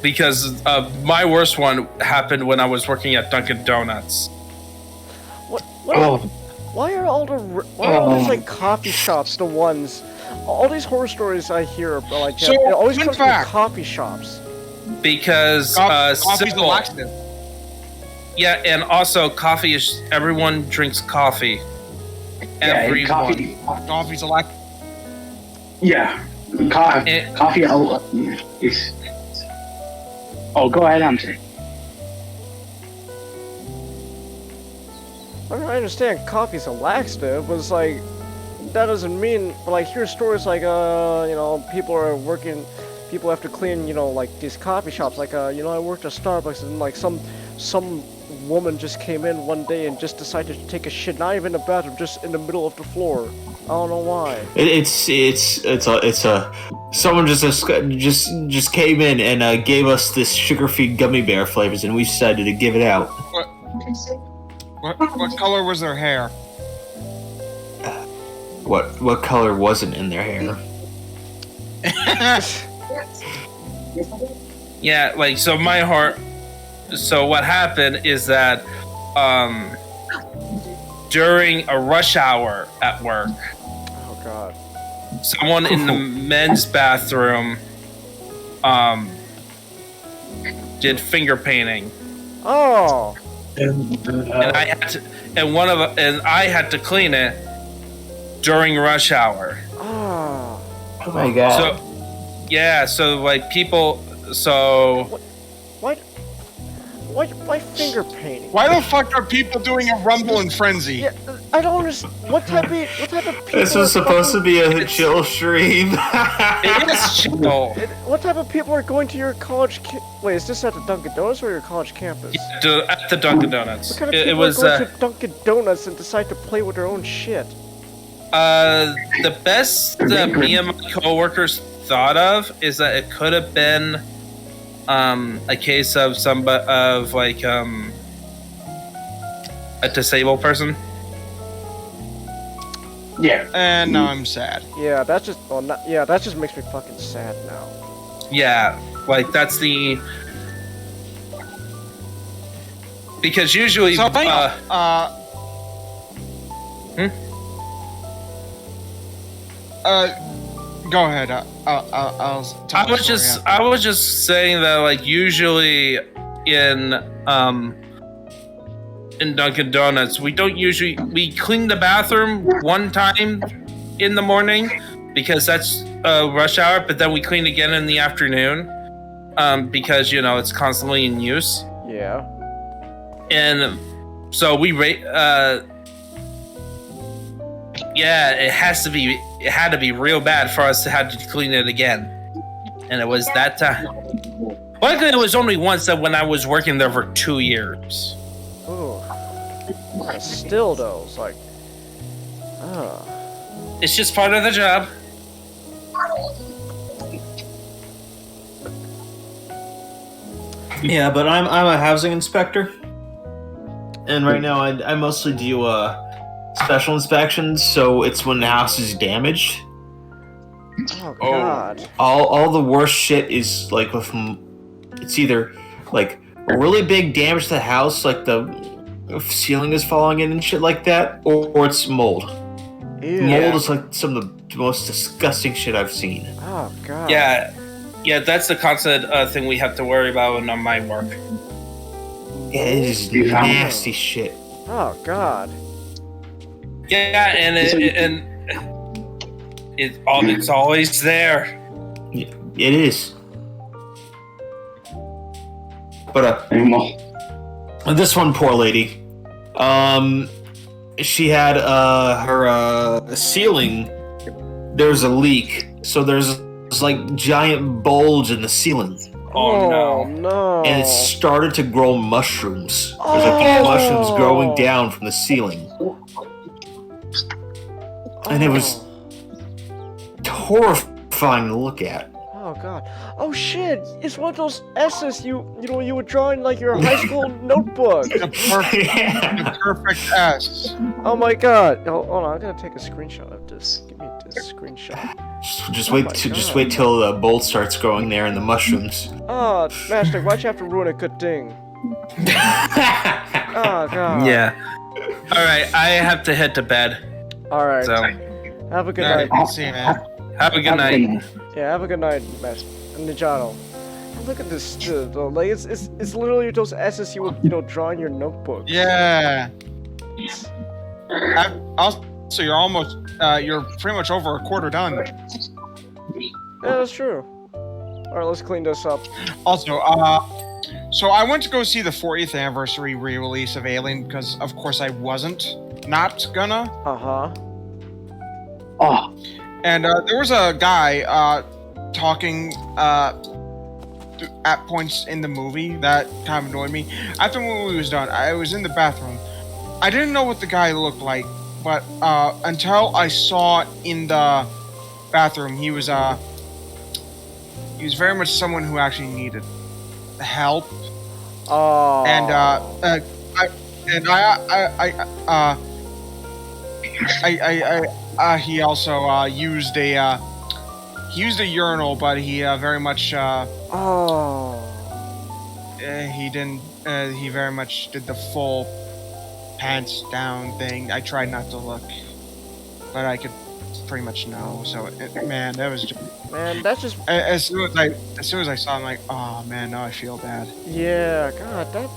Because my worst one happened when I was working at Dunkin' Donuts. Why are all these coffee shops the ones? All these horror stories I hear are like So, it always fun comes fact. from coffee shops. Because Coffee's a simple. laxative. Yeah, and also coffee is everyone drinks coffee. Everyone. Coffee's a laxative. Yeah, And- coffee. Oh, go ahead, I'm saying. I mean, I understand coffee's a laxative, but it's like that doesn't mean. But like, hear stories like people are working, people have to clean, these coffee shops. Like, I worked at Starbucks, and like some woman just came in one day and just decided to take a shit, not even in the bathroom, just in the middle of the floor. I don't know why. It's a someone just came in and gave us this sugar-free gummy bear flavors, and we decided to give it out. What color was their hair? What color wasn't in their hair? Yeah, so what happened is that during a rush hour at work, Oh God. someone in the men's bathroom did finger painting. Oh. And I had to clean it during rush hour. Oh. Oh my god. So yeah, so Why finger painting? Why the fuck are people doing a rumble and frenzy? Yeah, I don't understand. What type of people? This was supposed to be a chill stream. it is chill. What type of people are going to your college? Wait, is this at the Dunkin' Donuts or your college campus? At the Dunkin' Donuts. What kind of It people was are going to Dunkin' Donuts and decide to play with their own shit? the best that me and my coworkers thought of is that it could have been a case of a disabled person. Yeah. And now I'm sad. Yeah, that just makes me fucking sad now. Yeah, that's the because usually So, go ahead. I'll tell I was just saying that usually in Dunkin' Donuts we clean the bathroom one time in the morning because that's rush hour, but then we clean again in the afternoon because it's constantly in use. Yeah. And so we it had to be real bad for us to have to clean it again. And it was that time. Luckily, it was only once that when I was working there for 2 years. Ooh. Still though, it's like, It's just part of the job. Yeah, but I'm a housing inspector, and right now I mostly do special inspections. So it's when the house is damaged. oh God. All the worst shit is it's either really big damage to the house, like the ceiling is falling in and shit like that, or it's mold. Ew. Mold is some of the most disgusting shit I've seen. Oh God. Yeah, that's the constant thing we have to worry about on my work. Yeah, it is nasty shit. Oh God. Yeah, and It's always there. It is. But this one poor lady, she had her ceiling. There's a leak, so there's this like giant bulge in the ceiling, Oh, no. no! and it started to grow mushrooms. There's like mushrooms growing down from the ceiling, and it was horrifying to look at. Oh god! Oh shit! It's one of those S's you would draw in like your high school notebook. The perfect S. Oh my god! Hold on, I'm gonna take a screenshot of this. Give me this screenshot. Just Oh wait, my just God. wait till the bolt starts growing there and the mushrooms. Oh, Master, why'd you have to ruin a good thing? Oh god. Yeah. All right, I have to head to bed. All right. So Have a good Alright, night. see you, man. have a good night. Yeah, have a good night, Master. Ninjato. Look at this. Like it's literally those S's you would draw in your notebook. Yeah. Also, you're pretty much over a quarter done. Yeah, that's true. All right, let's clean this up. Also, so I went to go see the 40th anniversary re-release of Alien because, of course, I wasn't not gonna. Uh-huh. Oh, And there was a guy talking at points in the movie that kind of annoyed me. After the movie was done, I was in the bathroom. I didn't know what the guy looked like, but until I saw in the bathroom, he was very much someone who actually needed help. Oh. He also used a urinal, but he very much Oh. he didn't he very much did the full pants down thing. I tried not to look, but I could pretty much know. So man, that was just, Man, that's just. as soon as I saw him, like, oh man, now I feel bad. Yeah, God, that.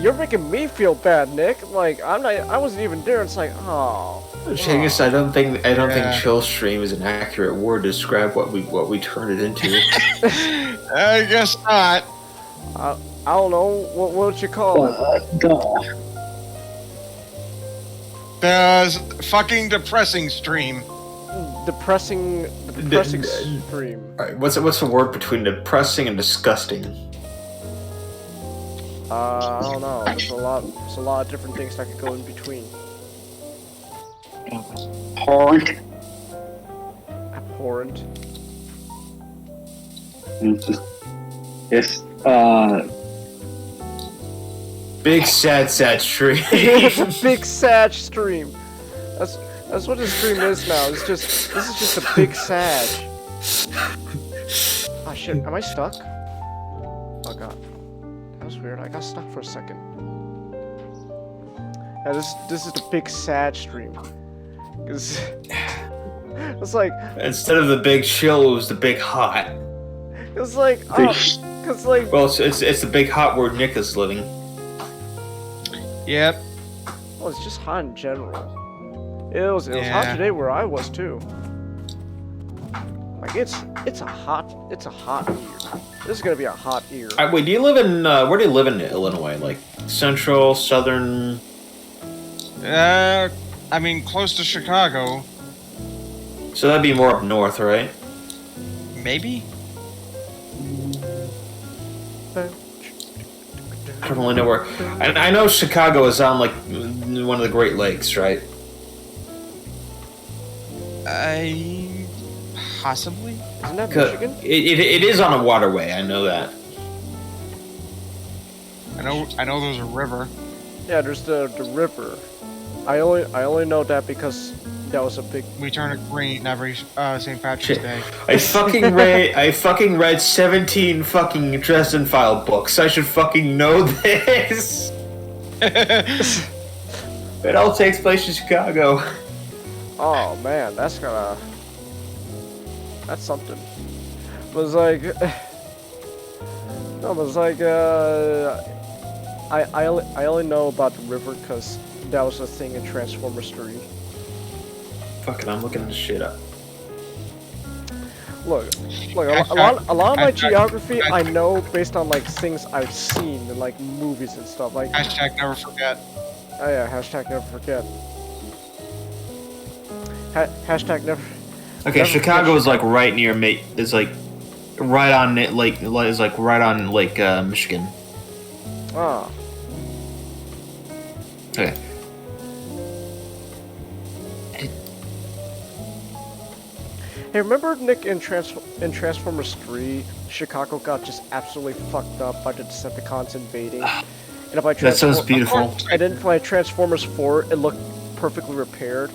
You're making me feel bad, Nick. Like I wasn't even there. It's like, oh. Changis, I don't think Yeah. chill stream is an accurate word to describe what we turned it into. I guess not. I don't know. What would you call it? The fucking depressing stream. Depressing stream. All right, what's the word between depressing and disgusting? I don't know. There's a lot of different things that could go in between. horrent. Abhorrent. Yes. Big sad stream. Big sad stream. That's what the stream is now. This is just a big sad. Ah shit, am I stuck? Oh god. That was weird. I got stuck for a second. Yeah, this is the big sad stream. Cause it's like Instead of the big chill, it was the big hot. it's like cause like Well, it's the big hot where Nick is living. Yep. well, it's just hot in general. It was hot Yeah. today where I was too. Like it's a hot year. This is gonna be a hot year. Wait, do you live in where do you live in Illinois? Like central, southern? I mean, close to Chicago, So that'd be more up north, right? maybe. I don't really know where. I know Chicago is on like one of the Great Lakes, right? Possibly. Isn't that 'Cause Michigan? It is on a waterway. I know that. I know there's a river. Yeah, there's the river. I only know that because that was a big. We turn it green every St. Patrick's Shit. Day. I fucking read 17 fucking Dresden File books. I should fucking know this. It all takes place in Chicago. Oh man, that's something. But it's like, no, but it's like I only know about the river because that was a thing in Transformers 3. Fuck it, I'm looking this shit up. Look, a lot of my geography I know based on like things I've seen in like movies and stuff. Like Hashtag never forget. oh yeah, hashtag never forget. Hashtag never. Okay, Never Chicago forget is like right near is like right on it, like is like right on Lake Michigan. Ah, Okay. hey, remember Nick in Transformers 3? Chicago got just absolutely fucked up by the Decepticons invading. And if I That sounds beautiful. And then by Transformers 4, it looked perfectly repaired.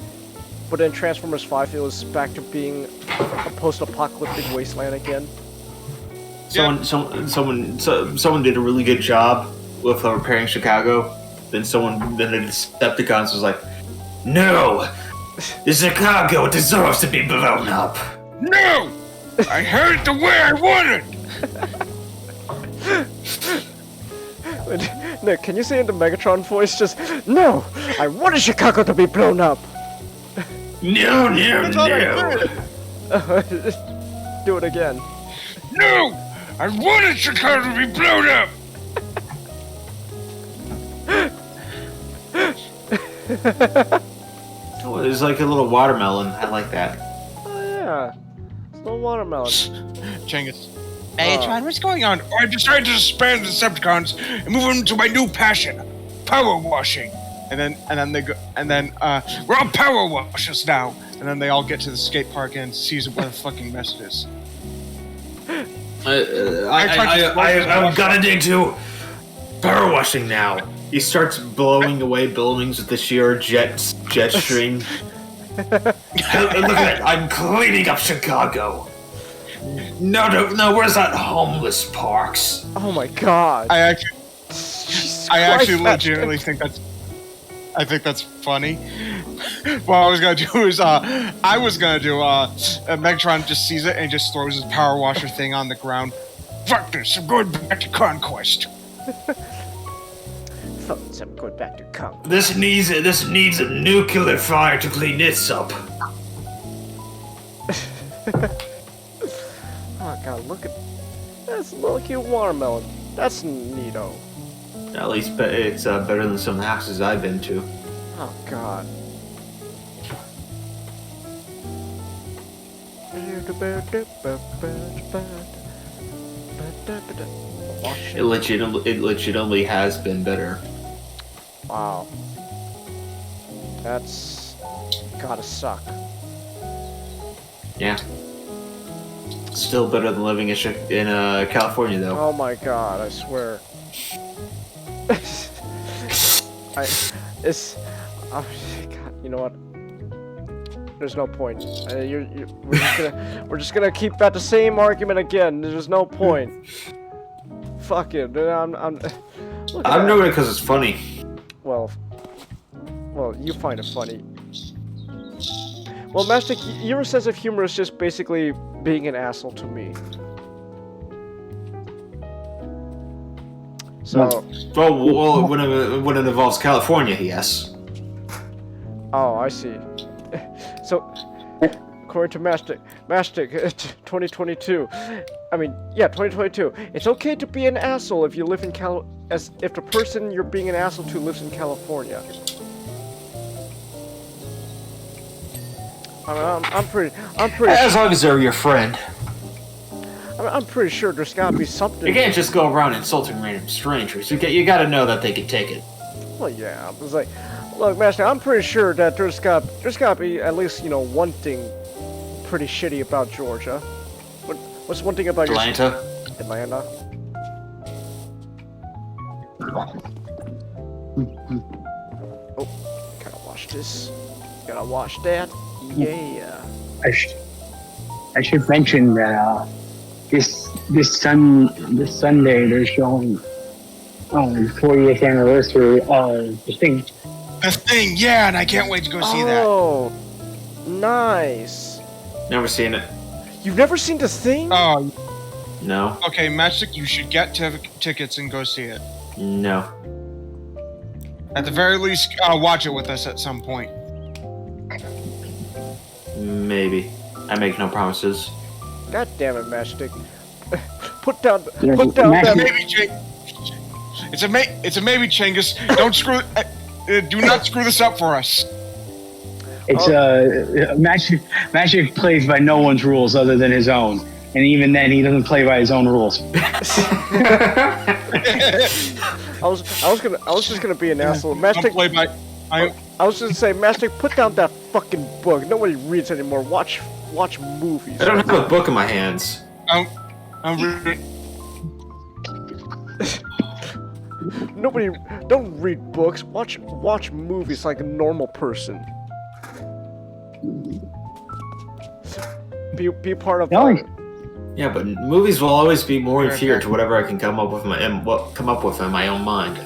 But in Transformers 5, it was back to being a post-apocalyptic wasteland again. Someone did a really good job with repairing Chicago. Then the Decepticons was like, no, Chicago deserves to be blown up. No! I had it the way I wanted! Nick, can you say in the Megatron voice just, no, I wanted Chicago to be blown up. No. Do it again. No! I wanted Chicago to be blown up! Oh, there's like a little watermelon. I like that. Oh yeah, it's a little watermelon. Chengus. Hey, Tron, what's going on? I decided to disband the Decepticons and move them to my new passion, power washing. And then we're all power washers now. And then they all get to the skate park and sees what the fucking mess it is. I'm gonna dig to power washing now. He starts blowing away buildings with the sheer jet stream. Look at that! I'm cleaning up Chicago. No, where's that homeless parks? Oh my god. I actually Christ, legitimately think that's funny. What I was gonna do is Megatron just sees it and just throws his power washer thing on the ground. Fuck this! I'm going back to Conquest. I'm going back to Conquest. This needs a nuclear fire to clean this up. Oh god, look at that's a little cute watermelon. That's neato. At least it's better than some houses I've been to. Oh god. It legitimately has been better. Wow. That's gotta suck. Yeah. Still better than living in California, though. Oh my god, I swear. Oh, god, you know what? There's no point. We're just gonna keep at the same argument again. There's no point. Fuck it. I'm doing it because it's funny. Well, you find it funny. Well, Master, your sense of humor is just basically being an asshole to me. So. Well, when it involves California, yes. Oh, I see. So, according to Mastic, 2022. I mean, yeah, 2022. It's okay to be an asshole if you live in if the person you're being an asshole to lives in California. I'm pretty. As long as they're your friend. I'm pretty sure there's gotta be something. You can't just go around insulting random strangers. You gotta know that they can take it. Well, yeah. I was like, look, Master, I'm pretty sure that there's gotta be at least one thing pretty shitty about Georgia. What's one thing about Atlanta? Atlanta. Oh, gotta wash this. Gotta wash that. Yeah. I should mention that this Sunday they're showing 40th anniversary of the thing. The Thing, yeah, and I can't wait to go see that. Oh, nice. Never seen it. You've never seen The Thing? Oh, No. okay, Matchstick, you should get tickets and go see it. No. At the very least, watch it with us at some point. Maybe. I make no promises. God damn it, Matchstick. Put down Yeah, that. Maybe it's a maybe, Chengus. Don't screw. Do not screw this up for us. It's Magic plays by no one's rules other than his own, and even then, he doesn't play by his own rules. I was just gonna be an asshole. Matchstick. I was just gonna say, Matchstick, put down that fucking book. Nobody reads anymore. Watch movies. I don't have a book in my hands. I'm reading. Don't read books. Watch movies like a normal person. Be part of. Yeah, but movies will always be more inferior to whatever I can come up with in my own mind.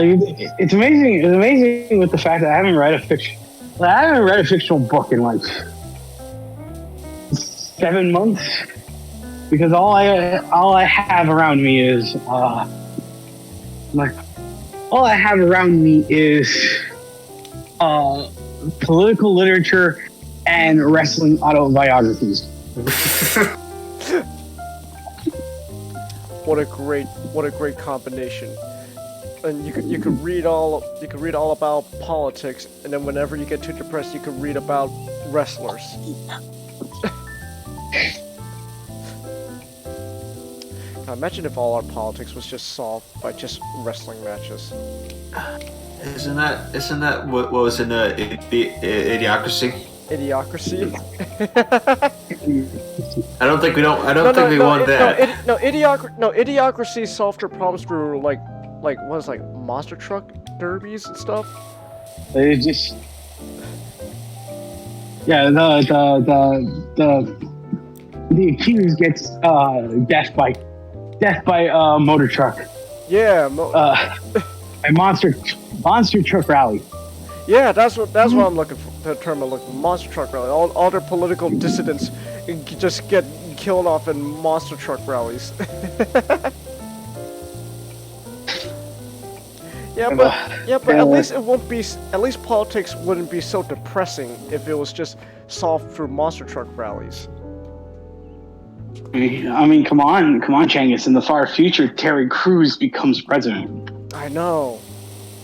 It's amazing. It's amazing with the fact that I haven't read a fictional book in like 7 months, because all I have around me is political literature and wrestling autobiographies. What a great combination. And you could read all about politics, and then whenever you get too depressed, you could read about wrestlers. Now, imagine if all our politics was just solved by just wrestling matches. Isn't that what was in Idiocracy? Idiocracy. I don't think we want that. Idiocracy solved their problems through like monster truck derbies and stuff. It just the accused gets death by motor truck. Yeah. A monster truck rally. Yeah, that's what I'm looking for. The term I'm looking for. Monster truck rally. All their political dissidents just get killed off in monster truck rallies. but at least it won't be. At least politics wouldn't be so depressing if it was just solved through monster truck rallies. I mean, come on, Changus. In the far future, Terry Crews becomes president. I know.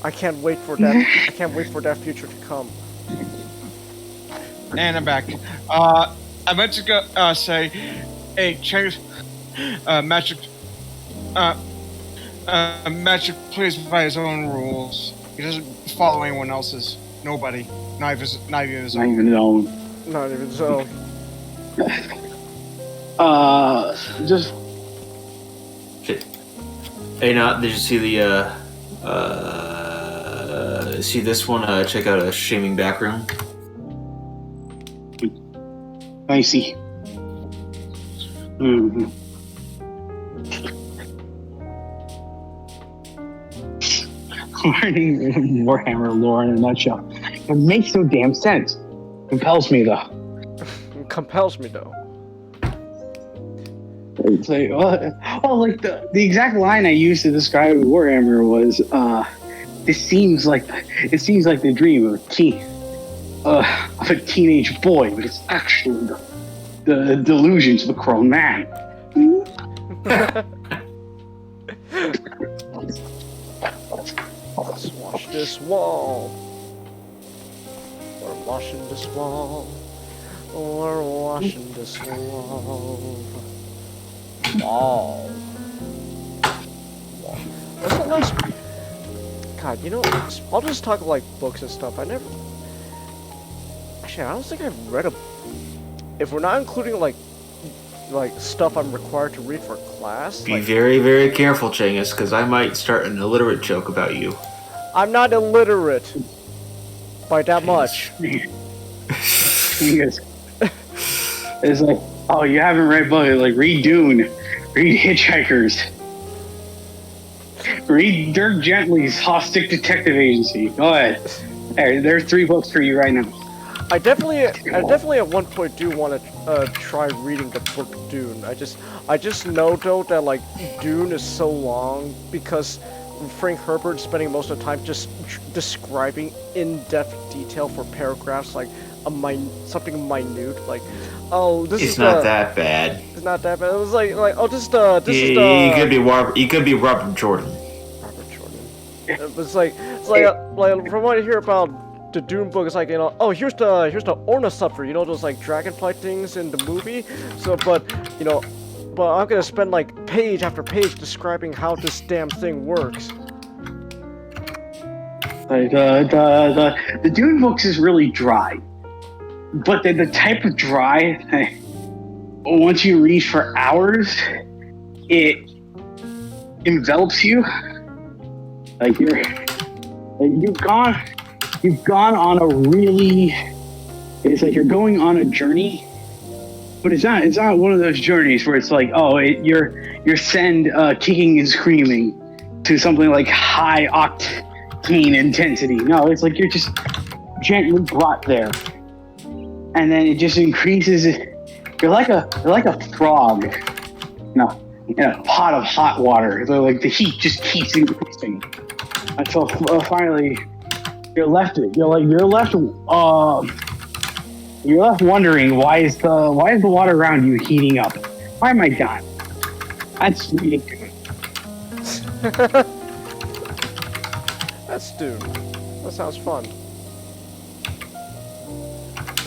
I can't wait for that. I can't wait for that future to come. And I'm back. I meant to go say, hey, Changus, Magic plays by his own rules. He doesn't follow anyone else's. Nobody. Not even his own. Not even his own. Just. Shit. Hey, did you see the see this one? Check out a shaming back room. I see. Mm-hmm. Learning Warhammer lore in a nutshell. It makes no damn sense. Compels me though. It's like, like the exact line I used to describe Warhammer was, it seems like the dream of a teenage boy, but it's actually the delusions of a grown man. Let's wash this wall. We're washing this wall. We're washing this wall. Wall. What's the last? God, I'll just talk like books and stuff. Actually, I don't think I've read a. If we're not including like stuff I'm required to read for class. Be very, very careful, Changus, because I might start an illiterate joke about you. I'm not illiterate by that much. It's like, oh, you haven't read books, like read Dune, read Hitchhikers, read Dirk Gently's Hostic Detective Agency. Go ahead. There's 3 books for you right now. I definitely at one point do want to try reading the book Dune. I just know though that like Dune is so long because Frank Herbert's spending most of the time just describing in-depth detail for paragraphs, like something minute, like, oh, this is It's not that bad. It's not that bad. It was like oh, this He is the. He could be Robert Jordan. Robert Jordan. It's like from what I hear about the Dune book, it's like, you know, oh, here's the Ornithopter, you know, those like dragonfly things in the movie. So, but I'm gonna spend like page after page describing how this damn thing works. Like the Dune books is really dry, but the type of dry once you read for hours, it envelops you. Like you've gone on a really. It's like you're going on a journey, but it's not one of those journeys where it's like, oh, you're send kicking and screaming to something like high octane intensity. No, it's like you're just gently brought there, and then it just increases. You're like a frog, in a pot of hot water. So like the heat just keeps increasing until finally you're left wondering why is the water around you heating up? Why am I dying? That's ridiculous. That's Dune. That sounds fun.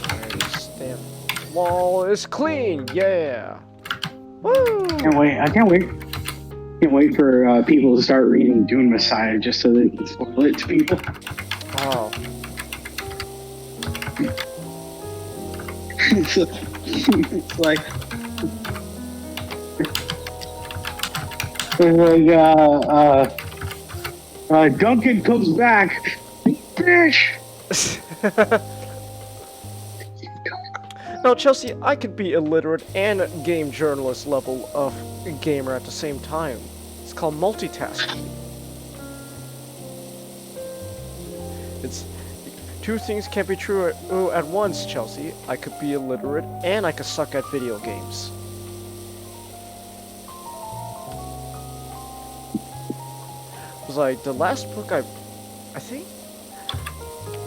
Alright, stamp. Wall is clean, yeah. Woo! I can't wait for people to start reading Dune Messiah just so they can spoil it to people. Oh. It's like Duncan comes back. Fish. Now, Chelsea, I could be illiterate and game journalist level of gamer at the same time. It's called multitasking. It's two things can't be true at once, Chelsea. I could be illiterate and I could suck at video games. It was like the last book I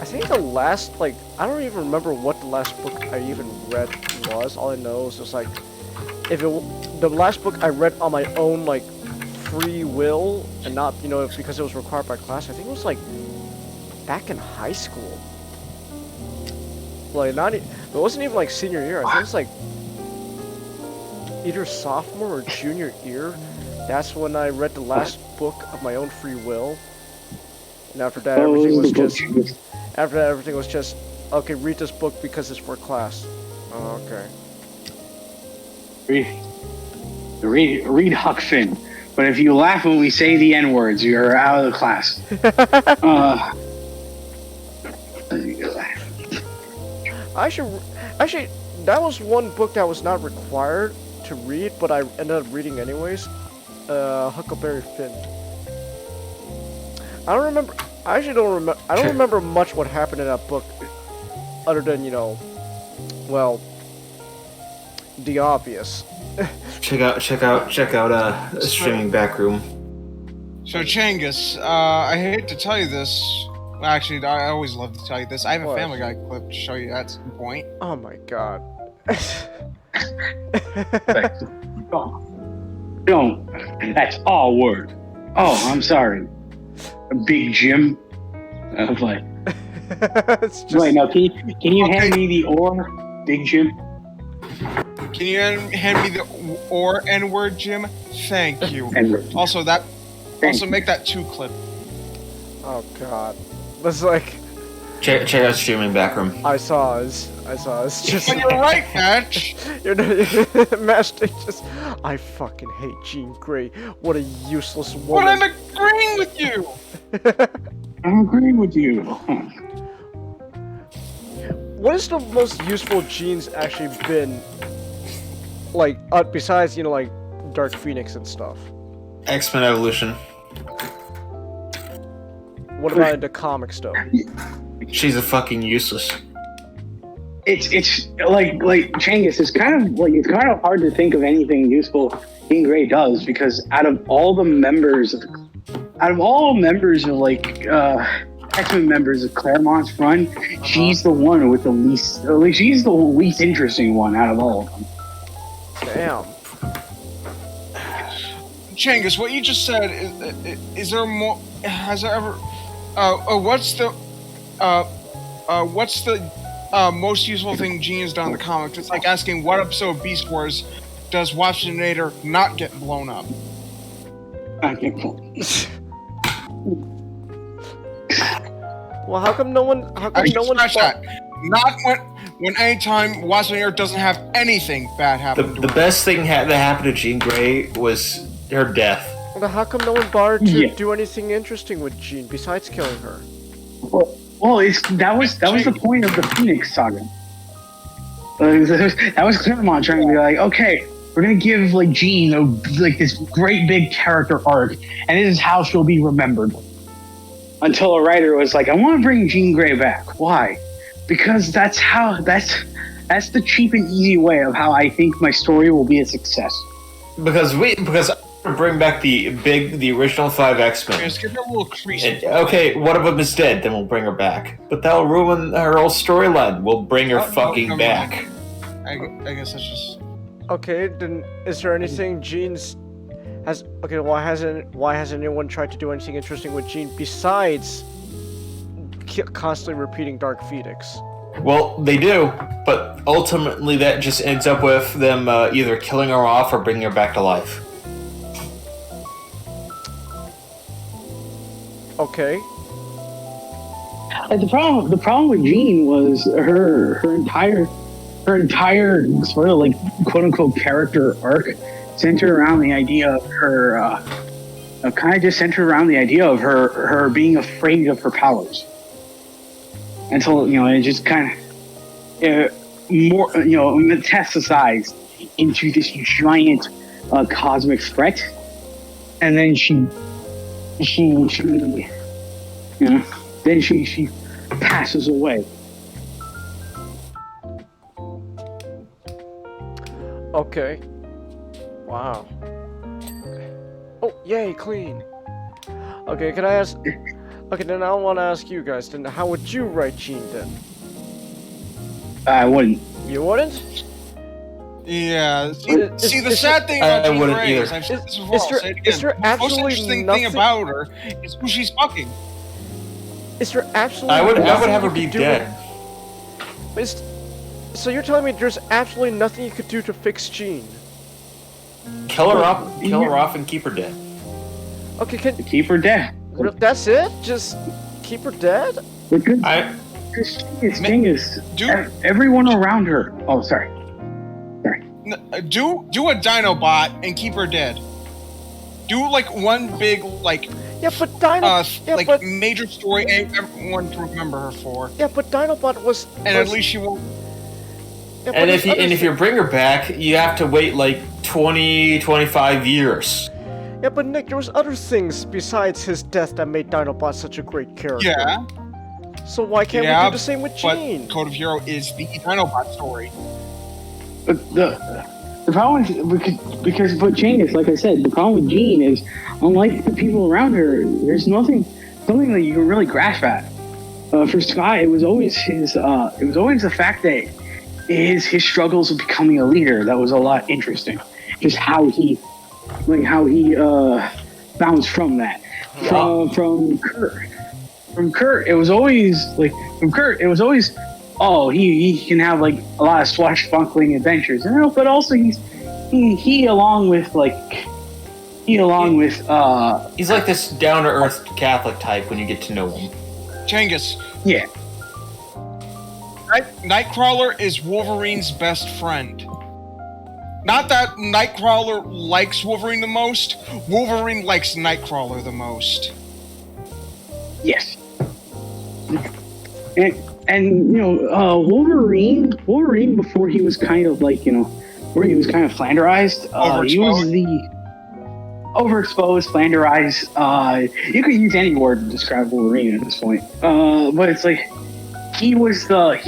think the last, like, I don't even remember what the last book I even read was. All I know is just like, the last book I read on my own, like, free will, and not, because it was required by class, I think it was, like, back in high school. Like, it wasn't even, like, senior year. I think it was, like, either sophomore or junior year. That's when I read the last book of my own free will. And after that, everything was just, okay, read this book because it's for class. Oh, okay. Read Huck Finn. But if you laugh when we say the N-words, you're out of the class. Actually, that was one book that was not required to read, but I ended up reading anyways. Huckleberry Finn. I don't remember much what happened in that book, other than, well, the obvious. Check out streaming back room. So Changus, I hate to tell you this. Actually, I always love to tell you this. I have a What? Family Guy clip to show you at some point. Oh my god. No, that's all word. Oh, I'm sorry. Big Jim. I was like, It's just, wait, no, can you hand me the or, Big Jim? Can you hand me the or N-word, Jim? Thank you. N-word. Also, make that 2 clip. oh god. It's like, Check out streaming back room. I saw it's just, But you're right, Match. Master just, I fucking hate Jean Grey. What a useless But woman. I'm agreeing with you. I'm agreeing with you. What is the most useful genes actually been, like, besides, like, Dark Phoenix and stuff? X-Men Evolution. What about in the comics, though? She's a fucking useless. it's like Changus. It's kind of hard to think of anything useful Jean Grey does, because out of all members of like X-Men members of Claremont's run, she's the one with the least. She's the least interesting one out of all of them. Damn. Changus, what you just said is there more? Has there ever? What's the most useful thing Jean has done in the comics? It's like asking what episode of Beast Wars does Watchinator not get blown up? Not get blown. Well, how come no one? Scratch that. Not when anytime Watchinator doesn't have anything bad happen to The her. best thing that happened to Jean Grey was her death. Well, how come no one bothered to do anything interesting with Jean besides killing her? Well, that was the point of the Phoenix saga. That was Claremont trying to be like, okay, we're gonna give like Jean this great big character arc, and this is how she'll be remembered. Until a writer was like, I want to bring Jean Grey back. Why? Because that's the cheap and easy way of how I think my story will be a success. Because I bring back the original 5 X-Men. Just give her a little crease. Okay, one of them is dead, then we'll bring her back. But that'll ruin her whole storyline. We'll bring her fucking back. I guess that's just. Okay, then is there anything Jean's has? Okay, why hasn't anyone tried to do anything interesting with Jean besides constantly repeating Dark Phoenix? Well, they do, but ultimately that just ends up with them either killing her off or bringing her back to life. Okay. Like the problem with Jean was her entire sort of like quote unquote character arc centered around the idea of her her being afraid of her powers, until it just kind of more metastasized into this giant cosmic threat, and then she passes away. Okay. Wow. Oh, yay, clean. Okay, can I ask? Okay, then I want to ask you guys. Then, how would you write Jean then? I wouldn't. You wouldn't? Yeah. See, the sad thing about Jean Grey is, I've said this before, I'll say it again. Is there The most actually interesting nothing? thing about her is who she's fucking. Is there actually? I would nothing have her you be could do dead. So you're telling me there's absolutely nothing you could do to fix Jean? Kill her off, and keep her dead. Okay, Keep her dead. that's it? Just keep her dead? Because thing is, everyone around her. Oh, sorry. Do a Dinobot and keep her dead. Do like one big Yeah, but major story everyone to remember her for. Yeah, but Dinobot was. And at least she won't. Yeah, And if you bring her back, you have to wait like 20-25 years. Yeah, but Nick, there was other things besides his death that made Dinobot such a great character. Yeah. So why can't we do the same with Jean? But Code of Hero is the Dinobot story. But the problem is because Changus, like I said, the problem with Jean is, unlike the people around her, there's something that you can really grasp at. For Sky, it was always the fact that his struggles of becoming a leader that was a lot interesting. Just how he bounced from that. From Kurt, it was always he can have like a lot of swashbuckling adventures, but also he's like this down-to-earth Catholic type when you get to know him. Changus. Yeah. Nightcrawler is Wolverine's best friend. Not that Nightcrawler likes Wolverine the most. Wolverine likes Nightcrawler the most. Yes. And Wolverine before he was kind of like, where he was kind of flanderized. He was the overexposed, flanderized. You could use any word to describe Wolverine at this point. But it's like he was the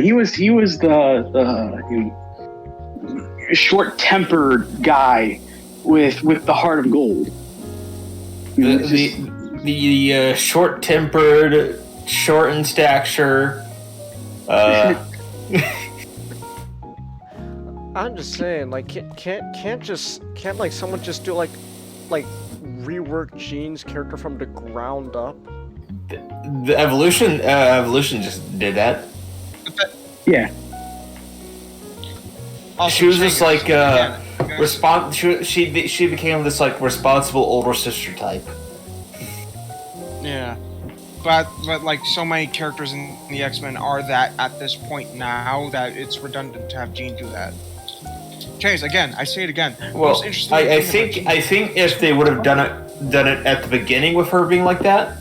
he was the short-tempered guy with the heart of gold. The short-tempered, short in stature. I'm just saying, like, can't like someone just do like rework Jean's character from the ground up? The evolution just did that. Yeah. Also, She was just like again, She became this like responsible older sister type. yeah. But like so many characters in the X-Men are that at this point now that it's redundant to have Jean do that. Chase, again, I say it again. Well, Most interesting I thing think about I think if they would have done it at the beginning with her being like that,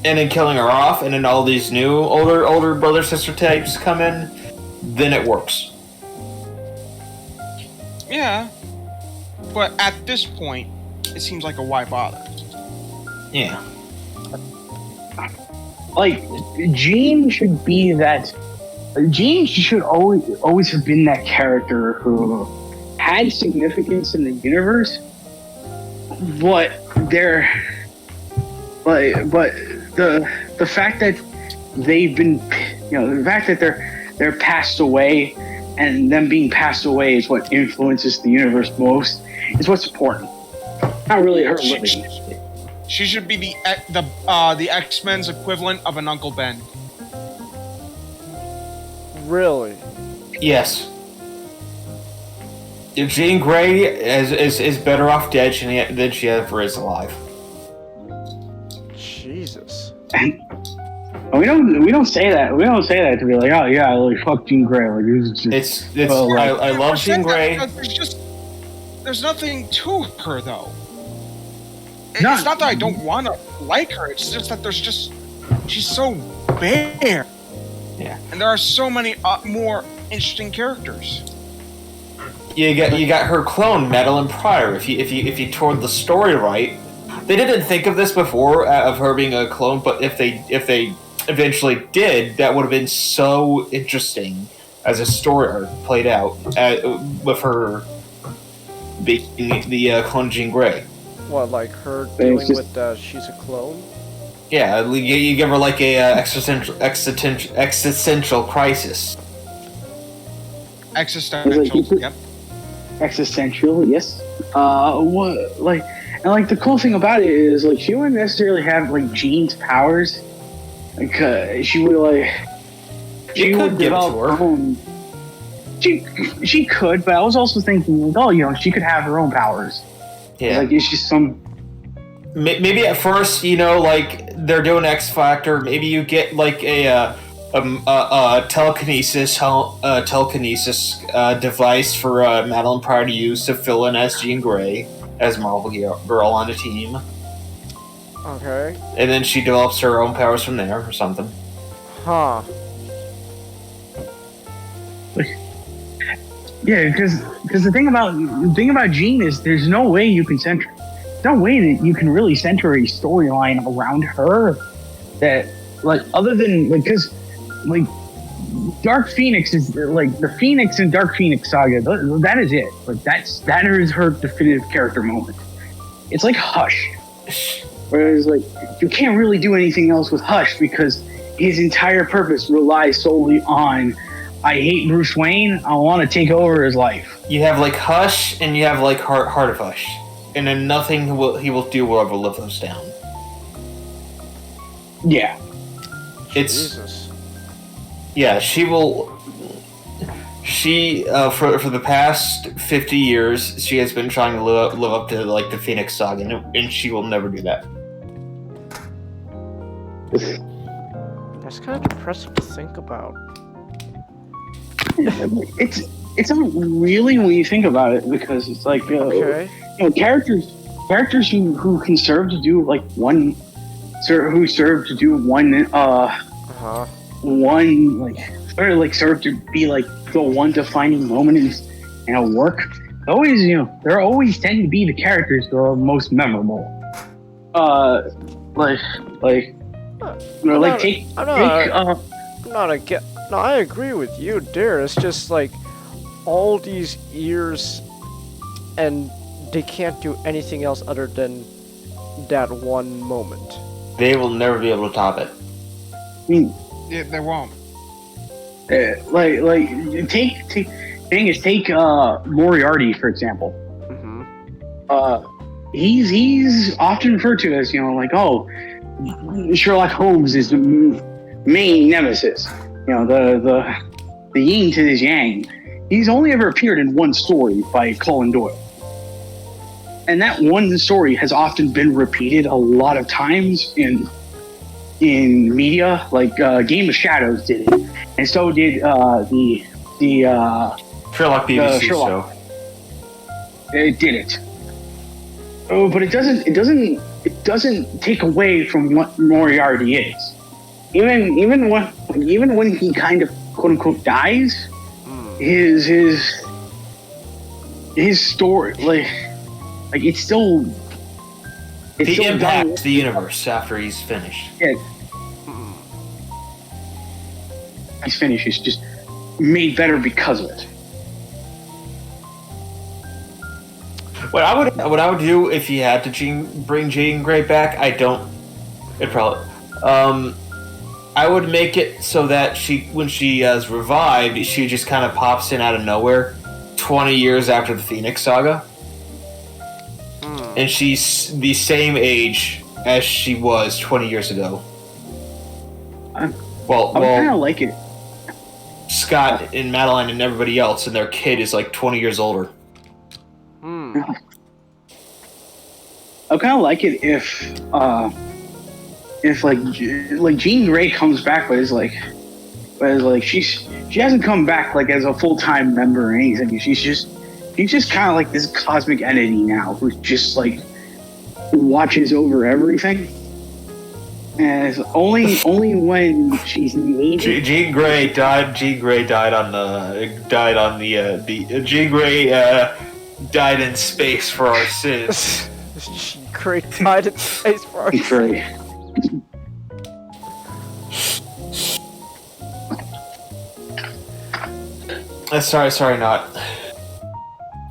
and then killing her off, and then all these new older brother sister types come in, then it works. Yeah, but at this point, it seems like a why bother. Yeah. Like, Jean should be that. Jean should always have been that character who had significance in the universe, but the fact that they've been, the fact that they're passed away, and them being passed away is what influences the universe most. Is what's important. Not really her living. She should be the X-Men's equivalent of an Uncle Ben. Really? Yes. If Jean Grey is better off dead than she ever is alive. Jesus. And we don't say that. We don't say that to be like, oh yeah, like fuck Jean Grey. Like It's I love Jean Grey. There's nothing to her though. No. It's not that I don't want to like her. It's just that she's so bare. Yeah. And there are so many more interesting characters. You got her clone Madeline Pryor. If you toured the story right, they didn't think of this before of her being a clone, but if they eventually did, that would have been so interesting as a story arc played out with her being the clone Jean Grey. What, like her dealing with she's a clone? Yeah, you give her like a existential crisis. Existential. Yep. Existential, yes. The cool thing about it is like she wouldn't necessarily have like Jean's powers. Like she would could give it to her. her own. She could, but I was also thinking, she could have her own powers. Yeah. Like it's just some. Maybe at first, like they're doing X Factor. Maybe you get like a telekinesis device for Madeline Pryor to use to fill in as Jean Grey, as Marvel Girl on the team. Okay. And then she develops her own powers from there, or something. Huh. Yeah, because the thing about Jean is there's no way you can center. No way that you can really center a storyline around her that, like, other than, like, because, like, Dark Phoenix is, like, the Phoenix and Dark Phoenix saga, that is it. Like, that is her definitive character moment. It's like Hush. Whereas, like, you can't really do anything else with Hush because his entire purpose relies solely on, I hate Bruce Wayne, I want to take over his life. You have, like, Hush, and you have, like, Heart of Hush. And then nothing he will do will ever live those down. Yeah. Jesus. Yeah, she will. She for the past 50 years, she has been trying to live up to like the Phoenix Saga, and she will never do that. That's kind of depressing to think about. It's not really when you think about it because it's like Okay. characters who can serve to do like one serve to do one one like serve to be like the one defining moment in a work. Always there always tend to be the characters that are most memorable. Or like take I'm not against. No, I agree with you, dear. It's just like all these years, and they can't do anything else other than that one moment. They will never be able to top it. I mean, Yeah, they won't. take Moriarty for example. Mm-hmm. He's often referred to as Sherlock Holmes is the main nemesis. The yin to his yang. He's only ever appeared in one story by Conan Doyle. And that one story has often been repeated a lot of times in media, like Game of Shadows did it, and so did the Sherlock BBC Sherlock. show. It did it. Oh, but it doesn't take away from what Moriarty is. Even when he kind of quote unquote dies, his story like it's still He impacts done. the universe after he's finished. Yeah. His finish is just made better because of it. What I would do if he had to bring Jean Grey back, I would make it so that when she is revived, she just kind of pops in out of nowhere, 20 years after the Phoenix Saga, and she's the same age as she was 20 years ago. I kind of like it. Scott and Madeline and everybody else, and their kid is like 20 years older. I kind of like it if like Jean Grey comes back, but she hasn't come back like as a full-time member or anything. She's just kind of like this cosmic entity now who just like watches over everything. And it's only when she's needed. Jean Grey died. Jean Grey died in space for our sins. She died in space for our Right. Sorry, not.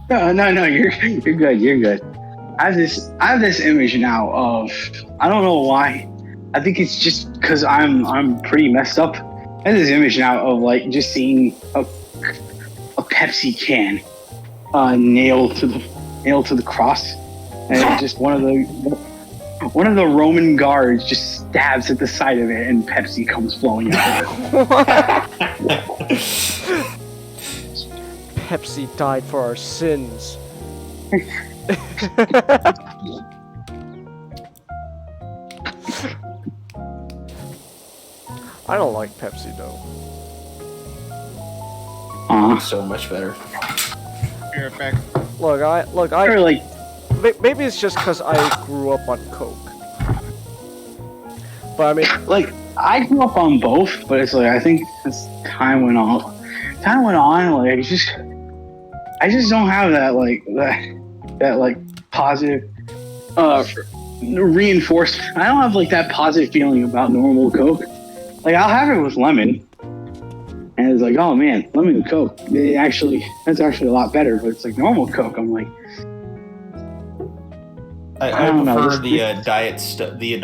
No, you're good. You're good. I have this image now of, I don't know why. I think it's just because I'm pretty messed up. I have this image now of like just seeing a Pepsi can nailed to the cross, and just one of the Roman guards just stabs at the side of it, and Pepsi comes flowing out of it. Pepsi died for our sins. I don't like Pepsi though. So much better. Be right back. Look, I Or like, maybe it's just because I grew up on Coke. But I mean, like I grew up on both, but it's like I think as time went on, like I just don't have that positive reinforced. I don't have like that positive feeling about normal Coke. Like I'll have it with lemon, and it's like, oh man, lemon Coke. That's actually a lot better. But it's like normal Coke. I'm like, I prefer the diet stuff, the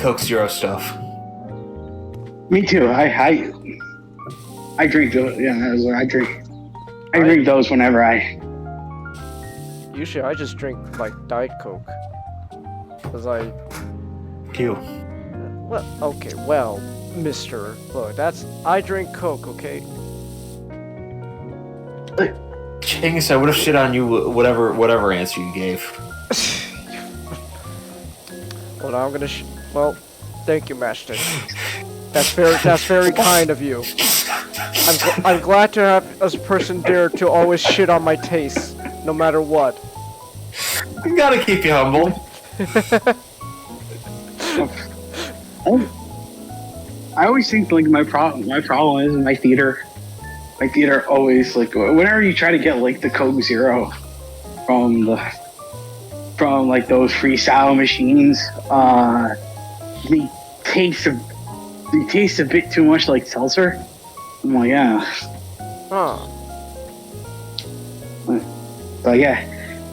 Coke Zero stuff. me too. I drink those. Yeah, I drink those whenever I. usually I just drink like Diet Coke. Cause Ew. well, Mister, look, I drink Coke, okay? Ching, I would have shit on you whatever answer you gave. Well, now I'm gonna. Well, thank you, Master. That's very kind of you. I'm glad to have a person there to always shit on my taste, no matter what. You gotta keep you humble. I always think like my problem is in my theater always like whenever you try to get like the Coke Zero from like those freestyle machines, the tastes a bit too much like seltzer. I'm like, yeah. Huh. But yeah,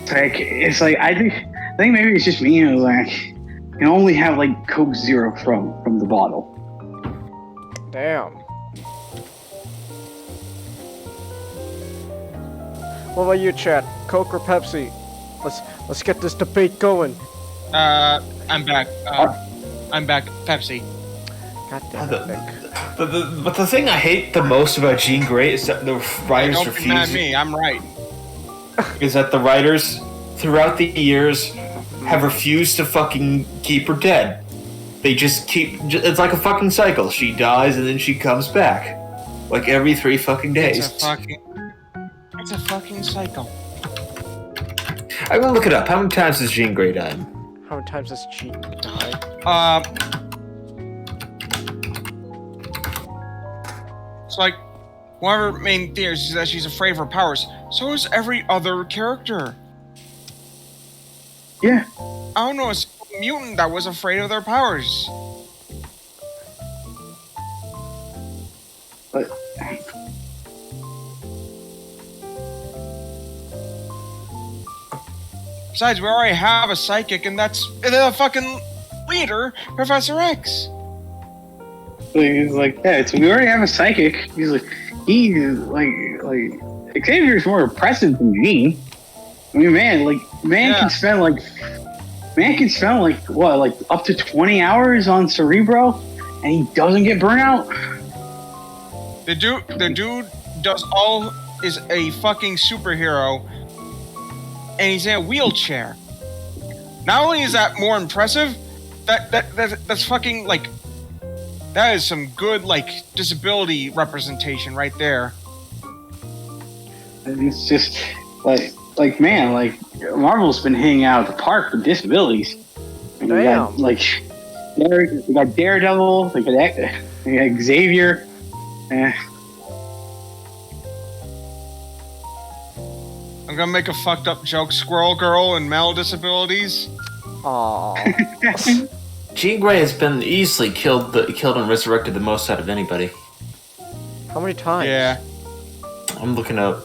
it's like I think maybe it's just me. You know, like you can only have like Coke Zero from the bottle. Damn. What about you, Chad? Coke or Pepsi? Let's get this debate going. I'm back. I'm back. Pepsi. God damn it, Nick. But the thing I hate the most about Jean Grey is that the writers Don't be mad at refuse. me. I'm right. Is that the writers throughout the years have refused to fucking keep her dead. They just keep. It's like a fucking cycle. She dies and then she comes back, like every 3 fucking days. It's a fucking cycle. I'm gonna look it up. How many times has Jean Grey died? How many times has Jean died? It's like one of her main theories is that she's afraid of her powers. So is every other character. Yeah. I don't know a single mutant that was afraid of their powers. But Besides, we already have a psychic, and that's the fucking leader, Professor X. he's like, yeah, we already have a psychic. He's like Xavier's more impressive than Jean. I mean, man can spend what, like up to 20 hours on Cerebro, and he doesn't get burnout. The dude is a fucking superhero, and he's in a wheelchair. Not only is that more impressive, that's fucking like, that is some good like disability representation right there. And it's just like man, like Marvel's been hanging out at the park for disabilities. And we Damn. got, we got Daredevil, we got Xavier. I'm gonna make a fucked up joke. Squirrel Girl and mental disabilities. Aww. Jean Grey has been easily killed and resurrected the most out of anybody. How many times? Yeah. I'm looking up.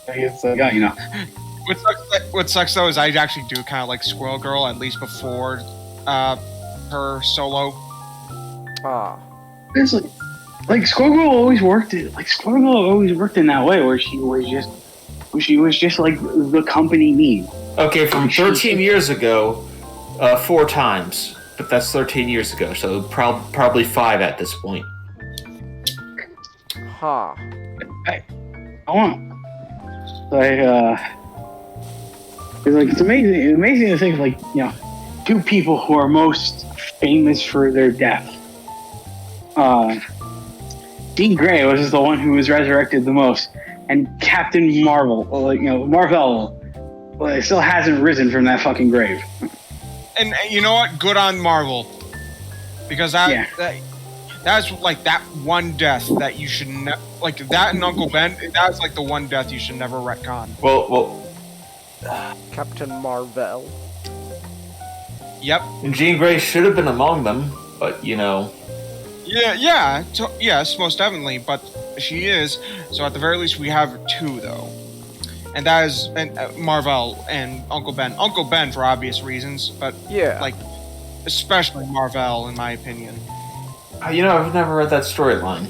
It's like, you know, What sucks though is I actually do kind of like Squirrel Girl, at least before her solo. Ah. it's like Squirrel Girl always worked. Squirrel Girl always worked in that way, where she was just like the company need. Okay, from 13 years ago, 4 times, but that's 13 years ago, so probably 5 at this point. Ha. I want. It's amazing to think of, like, you know, 2 people who are most famous for their death. Jean Grey was the one who was resurrected the most, and Captain Marvel, Marvel, still hasn't risen from that fucking grave. And you know what? Good on Marvel, because that's like that one death that you should like that and Uncle Ben. That's like the one death you should never retcon. Well, Captain Marvel. Yep. and Jean Grey should have been among them, but you know. Yes, most definitely. But she is. So at the very least, we have 2 though, and that is Marvel and Uncle Ben. Uncle Ben for obvious reasons, but Yeah. like especially Marvel in my opinion. You know, I've never read that storyline.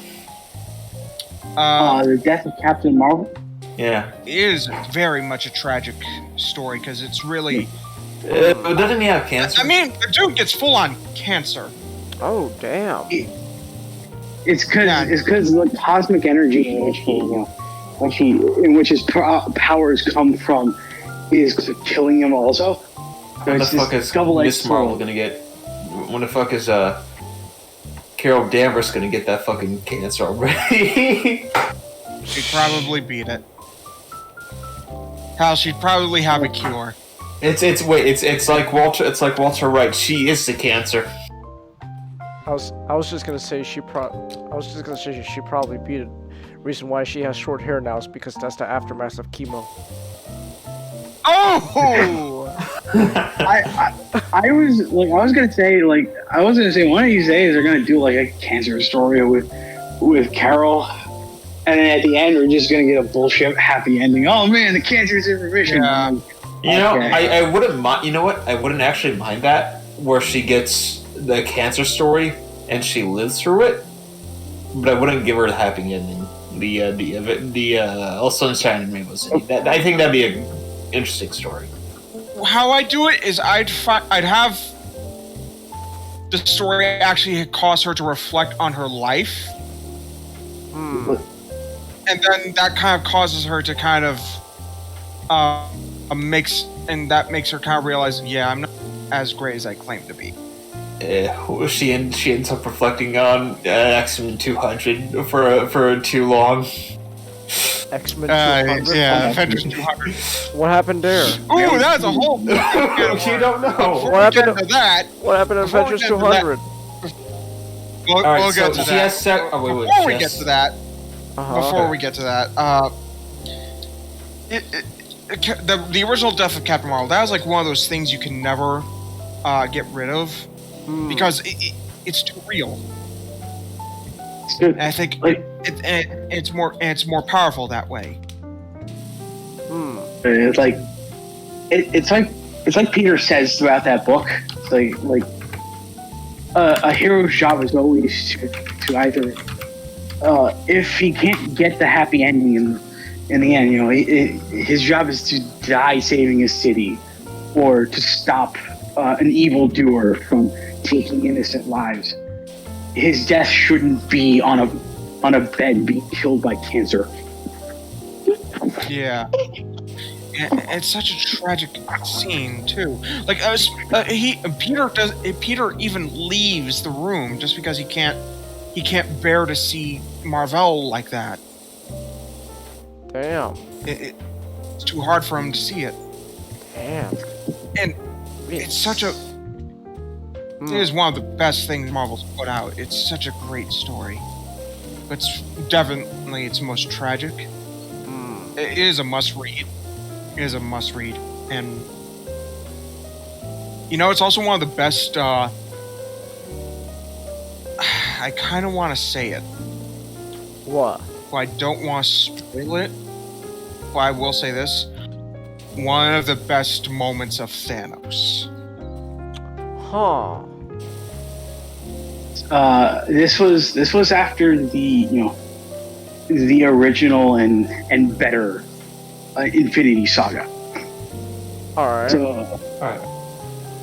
The death of Captain Marvel. Yeah. It is very much a tragic story because it's really. But didn't he have cancer? I mean, the dude gets full on cancer. Oh damn. It's because the cosmic energy in which his powers come from is killing him also. When the fuck is Miss Marvel gonna get? When the fuck is Carol Danvers gonna get that fucking cancer already? She'd probably beat it. Hell, she'd probably have a cure. It's like Walter White. She is the cancer. I was just gonna say she probably beat it. Reason why she has short hair now is because that's the aftermath of chemo. Oh! I was gonna say one of these days they're gonna do like a cancer story with Carol, and then at the end we're just gonna get a bullshit happy ending. Oh man, the cancer's in remission. Yeah. You know, Okay. I wouldn't mind. You know what? I wouldn't actually mind that where she gets the cancer story and she lives through it, but I wouldn't give her the happy ending. The All Sunshine and Rainbows. I think that'd be an interesting story. How I do it is I'd have the story actually cause her to reflect on her life, and then that kind of causes her to kind of makes her kind of realize, yeah, I'm not as great as I claim to be. She ends up reflecting on X-Men 200 for too long. X-Men 200? Yeah, Avengers 200. What happened there? Ooh, that's a whole. You don't know. Before What we get happened to that, What happened to Before we Avengers get to that- 200? we'll, All right, we'll so get to she that. has Before we get to that, Uh-huh. we get to that, the original Death of Captain Marvel, that was like one of those things you can never get rid of because it's too real. And I think it's more powerful that way. It's like Peter says throughout that book. It's like a hero's job is always to either if he can't get the happy ending in the end, you know, his job is to die saving his city, or to stop an evildoer from taking innocent lives. His death shouldn't be on a bed being killed by cancer. Yeah. And it's such a tragic scene too. Like Peter even leaves the room just because he can't bear to see Marvel like that. Damn. It's too hard for him to see it. Damn. And it's such a. It is one of the best things Marvel's put out. It's such a great story. It's definitely its most tragic. It is a must read. It is a must read, and you know, it's also one of the best. I kind of want to say it. What? Well, I don't want to spoil it, but I will say this: one of the best moments of Thanos. Huh. This was after the original and better Infinity Saga. All right. So, Alright.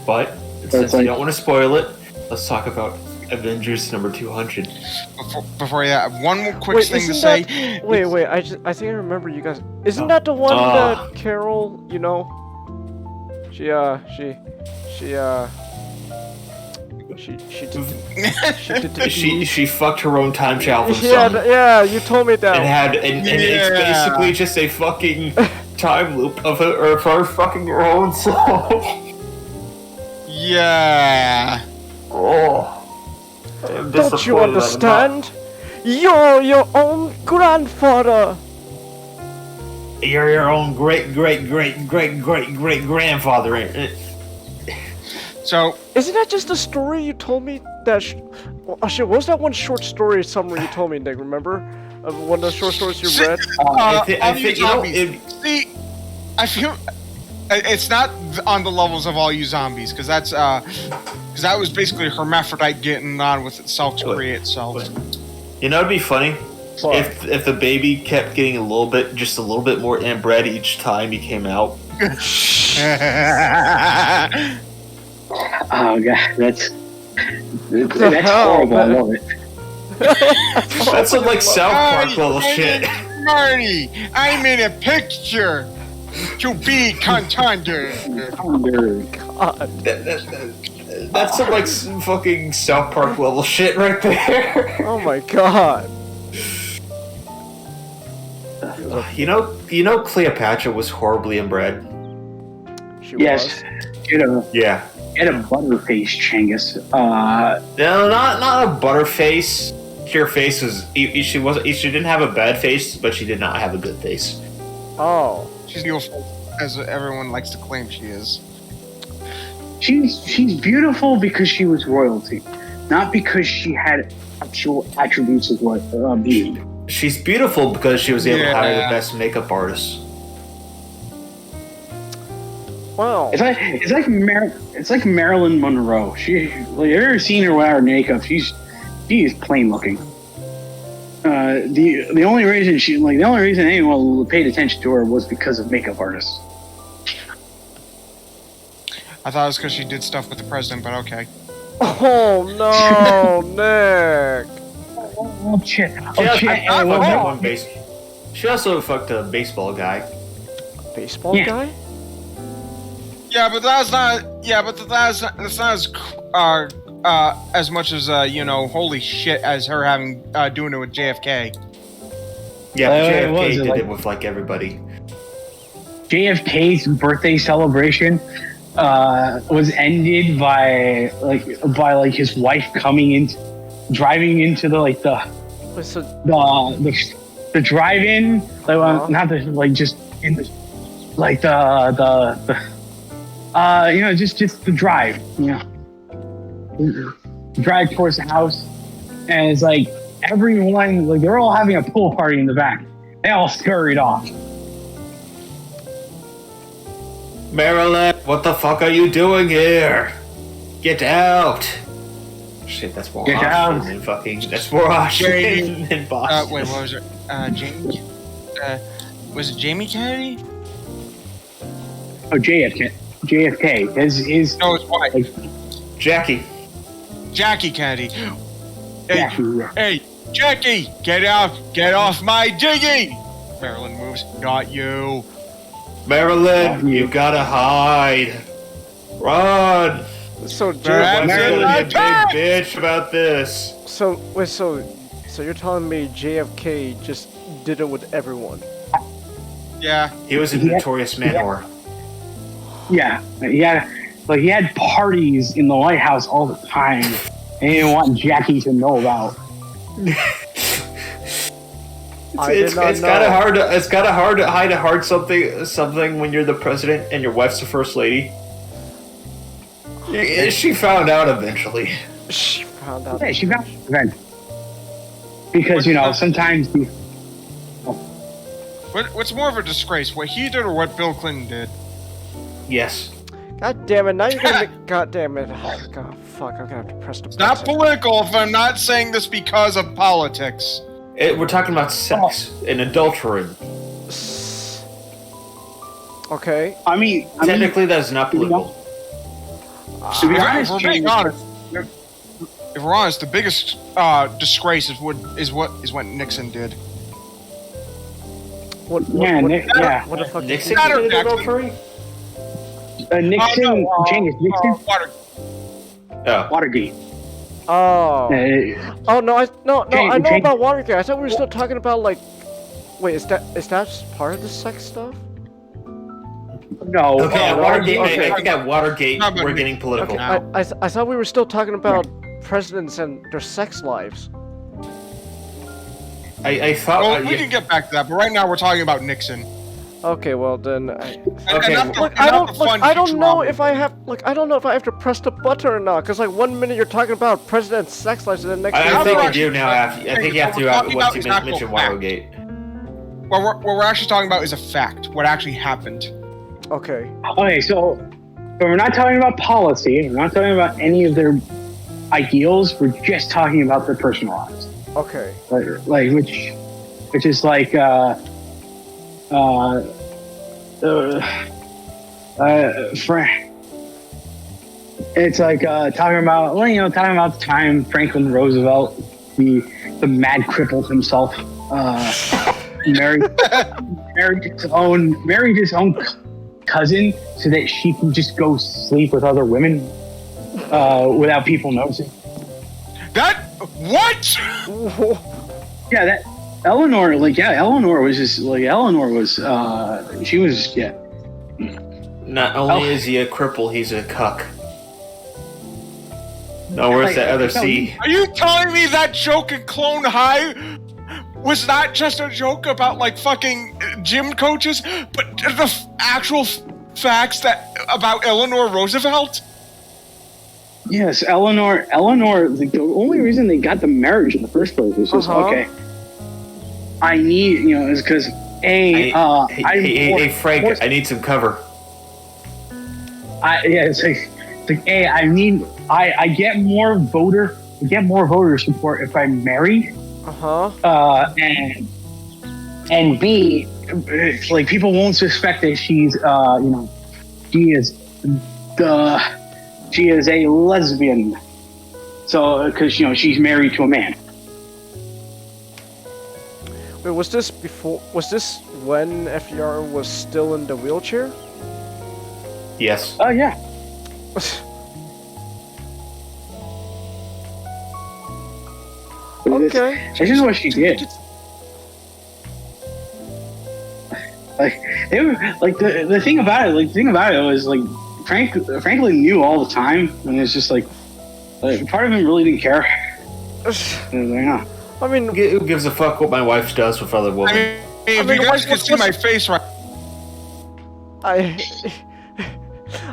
But, since you don't want to spoil it, let's talk about Avengers number 200. Before that, one more quick thing to say. Wait. I think I remember you guys. Isn't that the one that Carol? You know, she She fucked her own time traveling Yeah, son. yeah. You told me that. And it's basically just a fucking time loop of her fucking her own soul. Yeah. Oh. Don't you understand? You're your own grandfather. You're your own great grandfather. So Isn't that just the story you told me that? What was that one short story summary you told me, Nick? Remember, of one of the short stories you read? I think you know. See, I feel it's not on the levels of All You Zombies, because that was basically hermaphrodite getting on with itself to create itself. You know, it'd be funny if the baby kept getting a little bit more inbred each time he came out. Oh god, that's hell, horrible. man? I love it. That's some like South Park level shit. Marty, I'm in a picture to be contender. God. That's some like some fucking South Park level shit right there. Oh my God. You know, Cleopatra was horribly inbred. She Yes, get a Yeah. butterface, Changus. No, not a butterface. Her face was. She didn't have a bad face, but she did not have a good face. Oh. She's beautiful, as everyone likes to claim she is. she's beautiful because she was royalty, not because she had actual attributes of what beauty. She's beautiful because she was able to hire Yeah. the best makeup artists. Wow. It's like Marilyn Monroe. She, like, you ever seen her without her makeup? She is plain looking. The only reason anyone paid attention to her was because of makeup artists. I thought it was because she did stuff with the president, but okay. Oh no, Nick. Oh shit! She also fucked a baseball guy. Baseball Yeah. guy? Yeah, but that's not. Yeah, but that's not as much as holy shit, as her having doing it with JFK. Yeah, but it JFK was, did like- it with like everybody. JFK's birthday celebration was ended by his wife driving into the Wait, so the drive-in, not the just in the just the drive, drive towards the house, and it's like everyone, like, they're all having a pool party in the back. They all scurried off. Marilyn, what the fuck are you doing here? Get out! Shit, that's more Get Washington out. than fucking. That's more Washington than Boston. Wait, what was it? Jamie? Was it Jamie Kennedy? Oh, JFK. His No, his wife. Jackie. Jackie Kennedy. Hey, Jackie. hey, Jackie, get off my dinghy! Marilyn moves. Got you. Marilyn, you gotta hide. Run! so That's Why's it, gonna be a I big passed! bitch about this? so you're telling me JFK just did it with everyone? Yeah. He was a Yeah. notorious man whore. Yeah, he had parties in the White House all the time. And he didn't want Jackie to know about. It's kind of hard to hide something when you're the president and your wife's the first lady. She found out eventually. She found out. Yeah, she got event. Because sometimes What's more of a disgrace, what he did or what Bill Clinton did? Yes. God damn it! Now you're gonna make. God damn it! Oh god, fuck! I'm gonna have to press the. It's not button. political if I'm not saying this because of politics. We're talking about sex and adultery. Okay. I mean, Technically, that is not political. to be If honest, we're being honest, if we're honest, the biggest disgrace is what Nixon did. What? Yeah, What the fuck? Nixon Not did exactly. adultery? Nixon, James Nixon, Oh. Watergate. Oh. Uh, Oh no! I know Jane- about Watergate. I thought we were still talking about like. Wait, is that part of the sex stuff? no. Okay, Watergate. okay. I think at Watergate, Not about we're me. getting political. Okay. I thought we were still talking about presidents and their sex lives. I thought. Well, we can get back to that, but right now we're talking about Nixon. Okay, well then. Okay, I don't know if I have to press the button or not. Cause like 1 minute you're talking about president's sex lives, and the next I minute. think we're you do now. I think you have to talking once about you is actual mention fact. Watergate. What we're actually talking about is a fact. What actually happened. Okay. Okay, so we're not talking about policy. We're not talking about any of their ideals. We're just talking about their personal lives. Okay. Which is like it's like talking about the time Franklin Roosevelt, the mad cripple himself, married his own cousin so that she can just go sleep with other women without people noticing. That what? Yeah, that Eleanor was she was Not only is he a cripple, he's a cuck. No, where's that other C? Are you telling me that joke in Clone High was not just a joke about like fucking gym coaches, but the actual facts about Eleanor Roosevelt? Yes, Eleanor. Like, the only reason they got the marriage in the first place was just okay. I need, is because Hey, Frank, I need some cover. It's like, A, I get more voter support if I'm married. And B, it's like people won't suspect that she's, she is a lesbian. So, because she's married to a man. Wait, was this when FDR was still in the wheelchair? Yes. Oh yeah. Okay. This is what she did. Like it was like the thing about it. Was like Franklin knew all the time, and it's just like part of him really didn't care. I mean, who gives a fuck what my wife does with other women? If you guys could see my face right.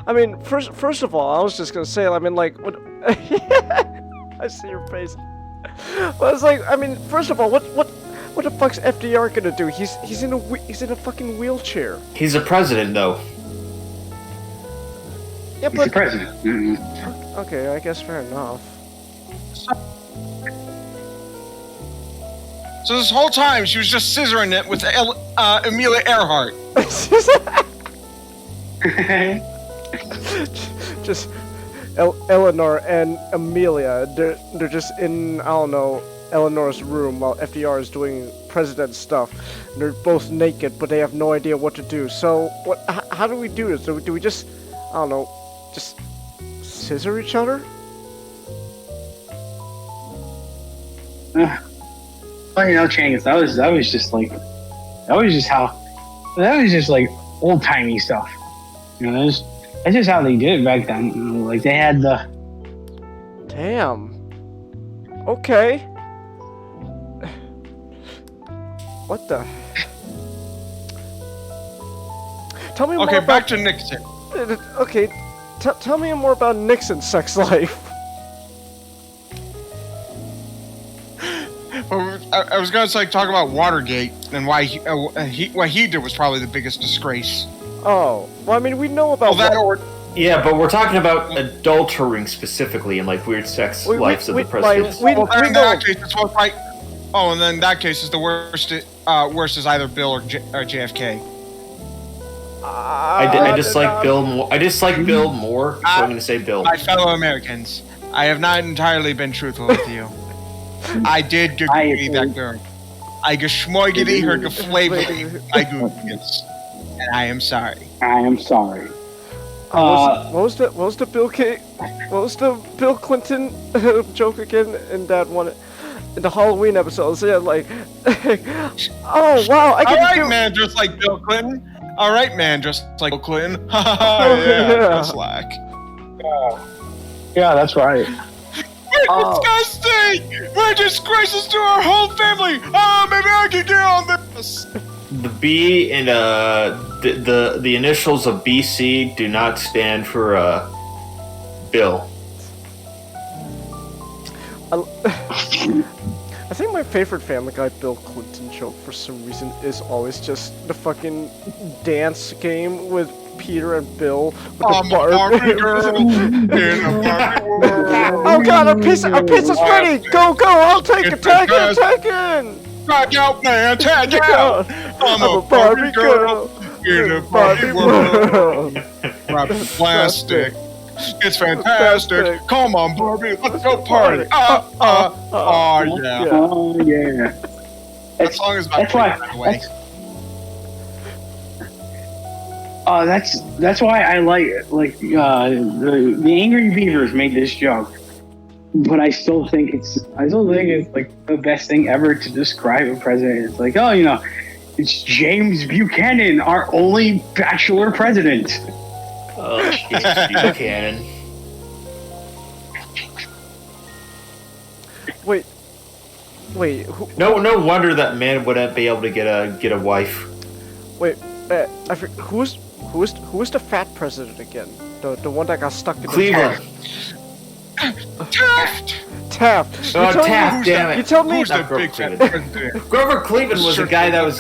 I mean, first of all, I was just gonna say, I mean, like, what? I see your face. Well, it's like, I mean, first of all, what the fuck's FDR gonna do? He's in a fucking wheelchair. He's a president, though. Yeah, He's the president. Mm-hmm. Okay, I guess fair enough. So this whole time she was just scissoring it with Amelia Earhart. Just Eleanor and Amelia. They're just in, I don't know, Eleanor's room while FDR is doing president stuff. They're both naked, but they have no idea what to do. So what? How do we do this? Do we just, I don't know, just scissor each other? Well, Chang, that was just like old timey stuff. That's just how they did it back then. Like they had the. Damn. Okay. What the? Tell me more Okay, about. back to Nixon. Okay, tell me more about Nixon's sex life. I was gonna talk about Watergate and why what he did was probably the biggest disgrace. Oh, well, I mean, we know about Yeah, but we're talking about adultering specifically and like weird sex lives of the presidents. We know. That case, it's most like, and then in that case, is the worst. Worst is either Bill or JFK. I dislike Bill more. I dislike Bill more, so I'm going to say Bill. My fellow Americans, I have not entirely been truthful with you. I did agree that girl. I geschmoigity her geflavor my goodness, and I am sorry. I am sorry. What was the Bill Clinton joke again in that one? In the Halloween episode, so yeah, like, oh wow, I can do. Man, just like Bill Clinton. All right, man, just like Bill Clinton. Yeah, slack. Yeah, that's right. We're disgusting. We're disgraces to our whole family. Oh, maybe I can get on this. The B and the initials of BC do not stand for Bill. I think my favorite Family Guy Bill Clinton joke for some reason is always just the fucking dance game with Peter and Bill with the Barbie girl in a Barbie world. Oh god, our pizza's ready! Go, I'll take it, take it! Tag out, man, tag out! I'm a Barbie girl in a Barbie world. Wrapped in plastic. It's fantastic. Come on, Barbie, let's go party. Yeah. Yeah. Oh yeah. That song is about by the way. That's why I like the Angry Beavers made this joke, but I still think it's like the best thing ever to describe a president. It's like, it's James Buchanan, our only bachelor president. Oh, Jesus, Buchanan. Wait. No wonder that man wouldn't be able to get a wife. Wait, I forget, who was the fat president again? The one that got stuck in Cleveland. Taft. Taft. Oh, You told Taft, me- damn it. You told me Who's the Not Grover big fat Cleveland. president? Grover Cleveland was a guy that was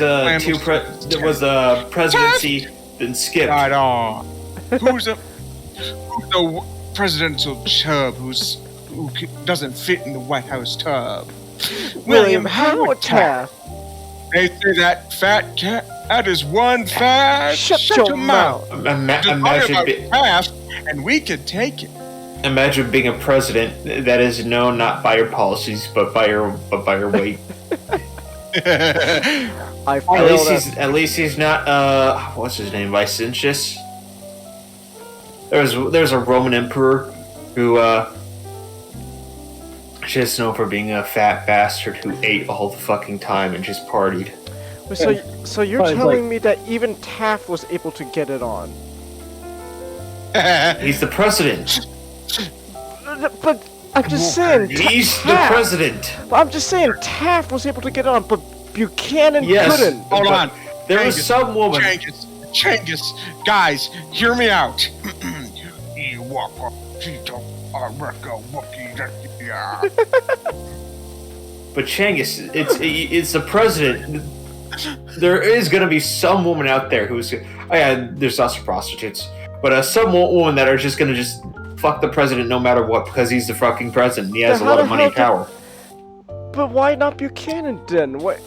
presidency, then skipped. Right on. Who's the presidential chub who doesn't fit in the White House tub? William Howard Taft. They say that fat cat. That is one fat. Shut your mouth. Just talk Imagine, about Taft, and we could take it. imagine being a president that is known not by your policies, but by your weight. I feel At least he's not what's his name, Vicentius. There's a Roman emperor who just known for being a fat bastard who ate all the fucking time and just partied. So you're But it's telling me that even Taft was able to get it on? He's the president. But I'm just saying. He's the Taft. president. I'm just saying Taft was able to get it on, but Buchanan Yes. couldn't. Hold But on. There was some woman. Changus, guys, hear me out. You walk up, But Changus, it's the president. There is gonna be some woman out there who's there's also prostitutes, but some woman that are just gonna just fuck the president no matter what because he's the fucking president. He has a Then how lot of the money and hell power. But why not Buchanan then? What?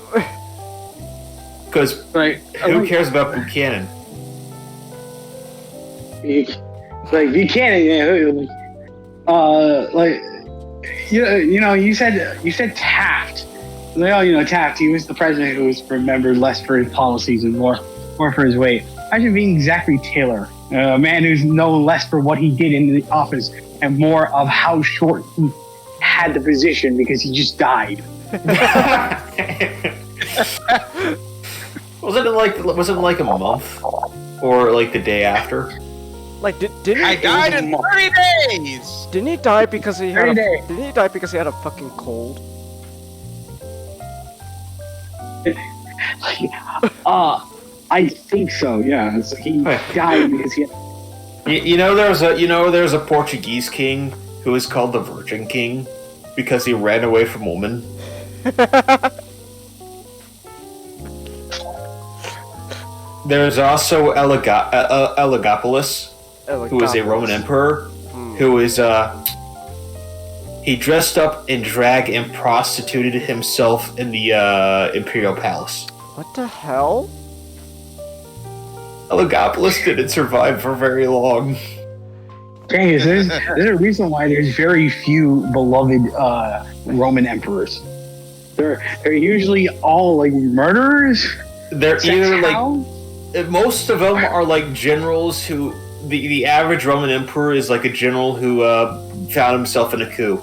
Because who cares about Buchanan? Like Buchanan, you said Taft. Like, Taft. He was the president who was remembered less for his policies and more for his weight. Imagine being Zachary Taylor, a man who's known less for what he did in the office and more of how short he had the position because he just died. Was it like a month or like the day after? Like didn't I he? died in 30 days. Didn't he die because he had? 30 days. Didn't he die because he had a fucking cold? I think so. Yeah, he died because he. There's a Portuguese king who is called the Virgin King because he ran away from women. There's also Elagabalus, who is a Roman emperor, who is he dressed up in drag and prostituted himself in the imperial palace. What the hell? Elagabalus didn't survive for very long. Dang, there's a reason why there's very few beloved Roman emperors. They're usually all like murderers. They're Sex either hounds? like most of them are like generals who the average Roman emperor is like a general who found himself in a coup.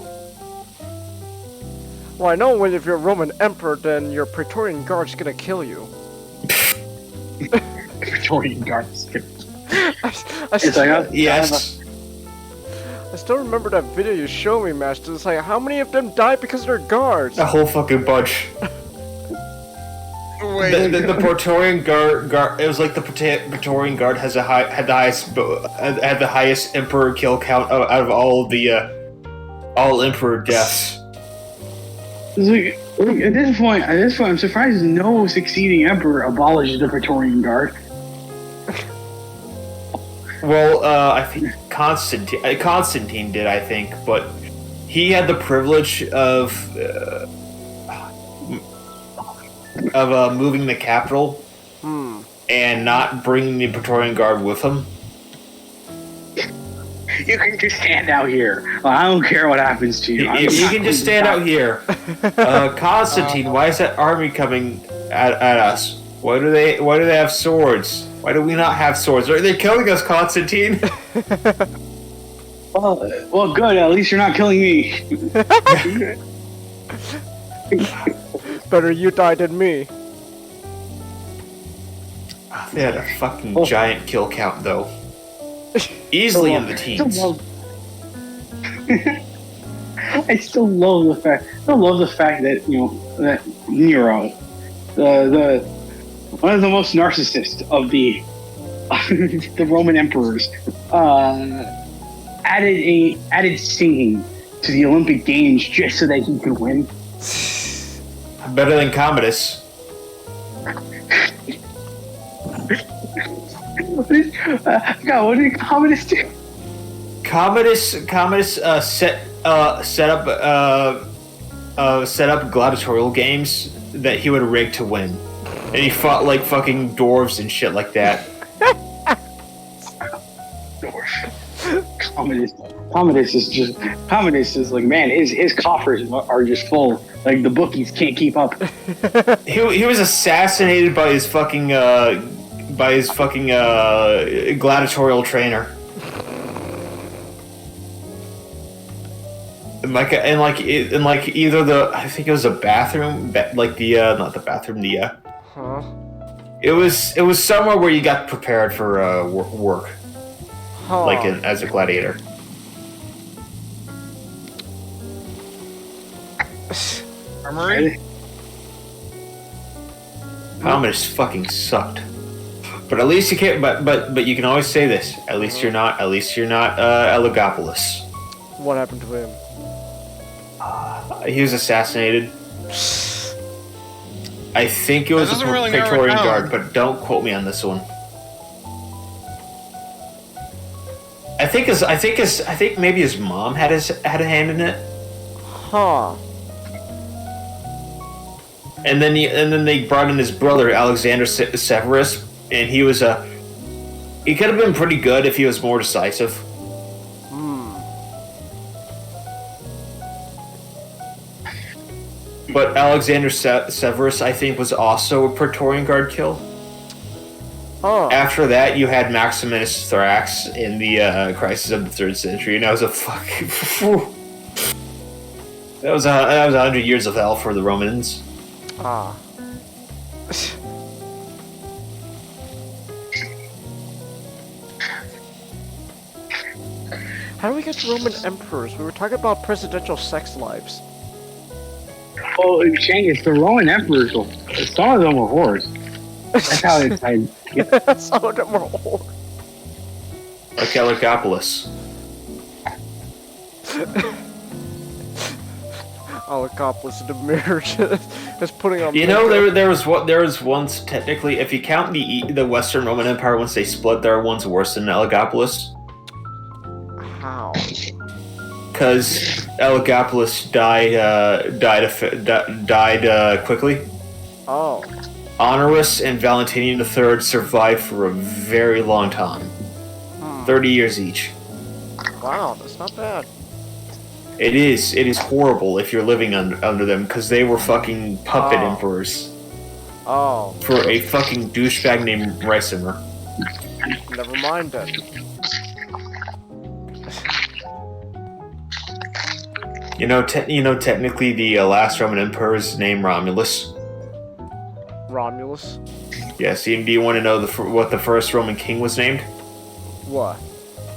Well, I know if you're a Roman emperor, then your Praetorian Guard's gonna kill you. Praetorian guards. Yes. I still remember that video you showed me, Master. It's like, how many of them died because they're guards? A whole fucking bunch. Wait. The Praetorian Guard. It was like the Praetorian Guard had the highest emperor kill count out of all all emperor deaths. At this point, I'm surprised no succeeding emperor abolished the Praetorian Guard. Well, I think Constantine did, I think, but he had the privilege of moving the capital and not bringing the Praetorian Guard with him. You can just stand out here. I don't care what happens to you. You can just stand out here. Constantine, why is that army coming at us? Why do they have swords? Why do we not have swords? Are they killing us, Constantine? Well, good. At least you're not killing me. Better you die than me. They had a fucking giant kill count, though. Easily in the teens. I still love the fact that that Nero, the one of the most narcissist of the the Roman emperors, added singing to the Olympic Games just so that he could win? Better than Commodus. God, what did Commodus do? Commodus set up gladiatorial games that he would rig to win, and he fought like fucking dwarves and shit like that. Commodus is like, man, his coffers are just full. Like the bookies can't keep up. He was assassinated by his fucking gladiatorial trainer. And either the, I think it was a bathroom, like the not the bathroom, the it was somewhere where you got prepared for work, like as a gladiator. Armory? Commodus fucking sucked. But at least you can't. But you can always say this. At least you're not Elagabalus. What happened to him? He was assassinated. I think it was That a doesn't really narrow it Praetorian down. Guard, but don't quote me on this one. I think maybe his mom had a hand in it. Huh. And then they brought in his brother Alexander Severus, and he could have been pretty good if he was more decisive. But Alexander Severus, I think, was also a Praetorian Guard kill. Oh. After that, you had Maximinus Thrax in the Crisis of the Third Century, and that was a fucking. that was 100 years of hell for the Romans. Ah. How do we get to Roman emperors? We were talking about presidential sex lives. Oh, Chang, the Roman emperors. Some of them were whores. That's how it's. Some of them were old. Like Elagabalus. Allocopolis in the mirror, just putting on. You know, there was once technically, if you count the Western Roman Empire, once they split, there are ones worse than Elagabalus. How? Because Elagabalus died quickly. Oh. Honorius and Valentinian III survived for a very long time. 30 years each. Wow, that's not bad. It is horrible if you're living under them, because they were fucking puppet emperors. Oh. For a fucking douchebag named Ricimer. Never mind then. Technically the last Roman emperor is named Romulus. Romulus? Yes, do you want to know what the first Roman king was named? What?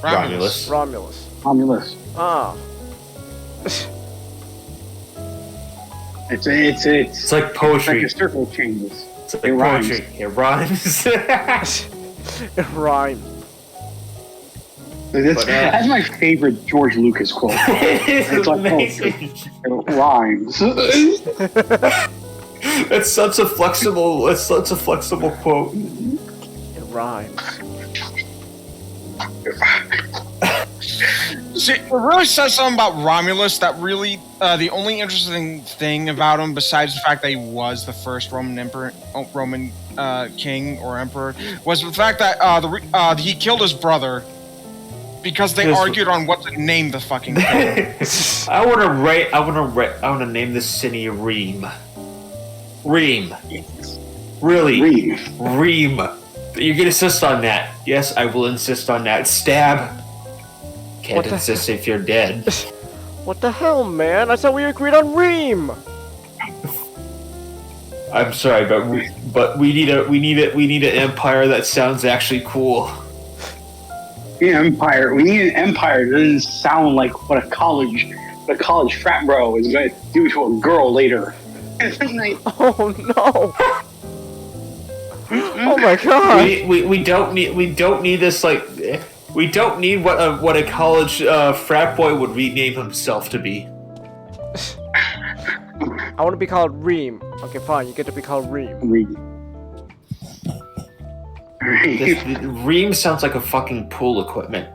Romulus. Romulus. Ah. It's like poetry. It's like a circle changes. It's like It rhymes. poetry. It rhymes. It rhymes. That's my favorite George Lucas quote. It's like amazing. It rhymes. It's such a flexible quote. It rhymes. See, it really says something about Romulus that really, the only interesting thing about him, besides the fact that he was the first Roman king or emperor, was the fact that he killed his brother because they argued on what to name the fucking thing. I want to name this city Ream. Ream. Really? Ream. You can insist on that. Yes, I will insist on that. Stab. Can't insist if you're dead. What the hell, man? I thought we agreed on Ream. I'm sorry, but we need an empire that sounds actually cool. We need an empire that doesn't sound like what a college frat bro is going to do to a girl later. Oh no! Oh my god! We don't need this like. We don't need what a college frat boy would rename himself to be. I want to be called Reem. Okay, fine. You get to be called Reem. Reem. Reem sounds like a fucking pool equipment.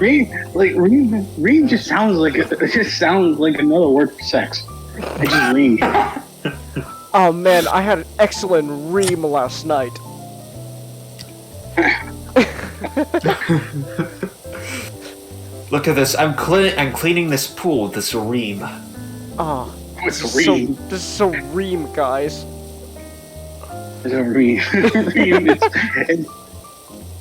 Reem just sounds like another word for sex. I just Reem. Oh man, I had an excellent Reem last night. Look at this. I'm cleaning this pool with this Reem. Oh, What's this Reem? is so Reem, guys. It's a Reem. Reem is,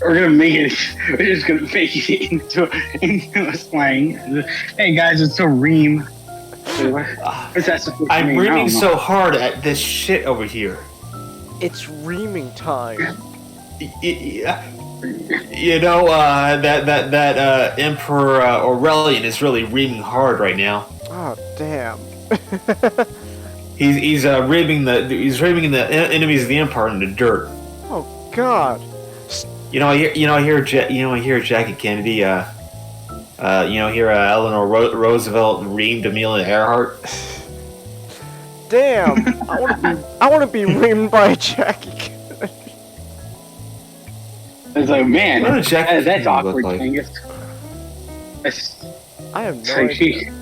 we're gonna make it. We're just gonna make it into a slang. Hey guys, it's a Reem. What's that supposed to I'm mean? I reaming don't know. so hard at this shit over here. It's Reeming time. You know, that Emperor Aurelian is really reaming hard right now. Oh damn. He's reaming the enemies of the Empire in the dirt. Oh god. I hear Jackie Kennedy. Eleanor Roosevelt reamed Amelia Earhart. Damn. I want to be reamed by Jackie Kennedy. It's like, man, What does Jackie that's Kennedy awkward, look like? Angus. That's I have no like idea.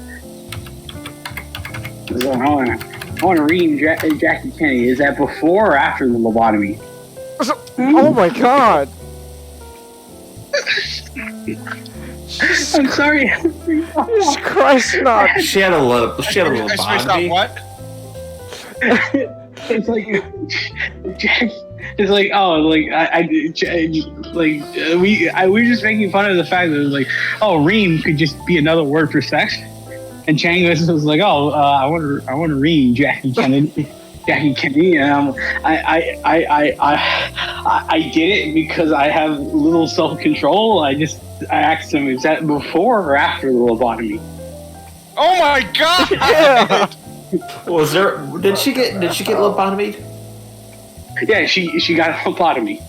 I want to read Jackie Kennedy. Is that before or after the lobotomy? Oh my god. I'm sorry. Jesus Christ, not. She had a little I spaced out lobotomy. what? It's like Jack. It's like we were just making fun of the fact that it was like, oh, ream could just be another word for sex, and Changos was like, oh, I want to ream Jackie Kennedy. Jackie Kennedy, and I get it because I have little self-control. I asked him, is that before or after the lobotomy? Oh my god! Yeah. Was there? Did she get lobotomied? Yeah, she got a lobotomy.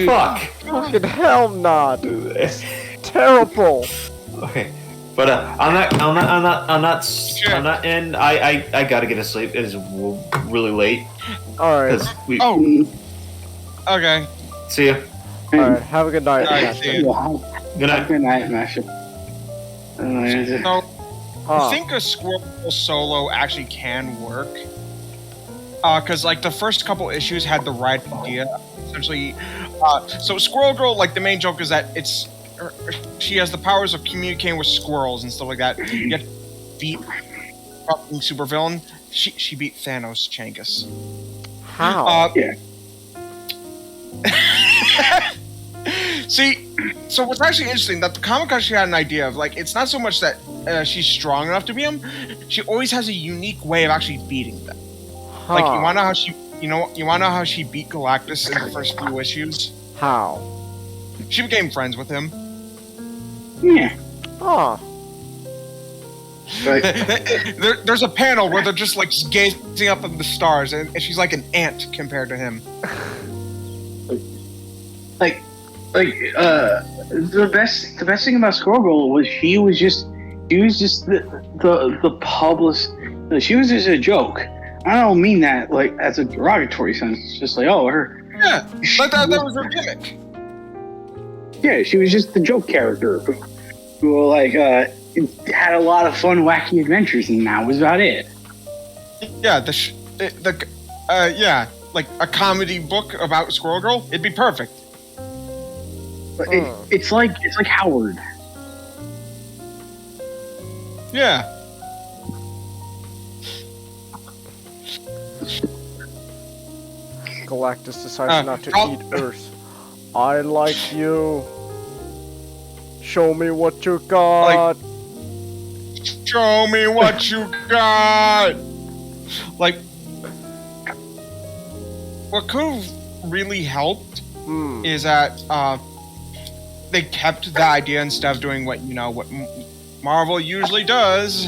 Fuck. Fucking hell not. Terrible. Okay, but on that end, I gotta get to sleep. It is really late. Alright. 'Cause we Oh, okay. see ya. Alright, have a good night. Alright, Master. see ya. Good night. Good night, Master. So, I Huh. think a Squirrel solo actually can work. Because, like, the first couple issues had the right idea. Essentially, so Squirrel Girl, like, the main joke is that she has the powers of communicating with squirrels and stuff like that. Yet, beat fucking supervillain. She beat Thanos, Changus. How? Yeah. See, so what's actually interesting that the comic actually had an idea of, like, it's not so much that she's strong enough to beat him. She always has a unique way of actually beating them. Huh. Like, you wanna know how she beat Galactus in the first few issues? How? She became friends with him. Yeah. Huh. Right. There's a panel where they're just like gazing up at the stars, and she's like an ant compared to him. The best thing about Squirrel Girl was she was just the publicist. She was just a joke. I don't mean that like as a derogatory sense. It's just like, oh, her. Yeah, but that was her gimmick. Yeah, she was just the joke character who like had a lot of fun, wacky adventures, and that was about it. Yeah, like a comedy book about Squirrel Girl, it'd be perfect. But it's like Howard. Yeah. Galactus decides not to I'll- eat Earth. I like you. Show me what you got. Show me what you got. Like, what could have really helped is that they kept the idea instead of doing what Marvel usually does.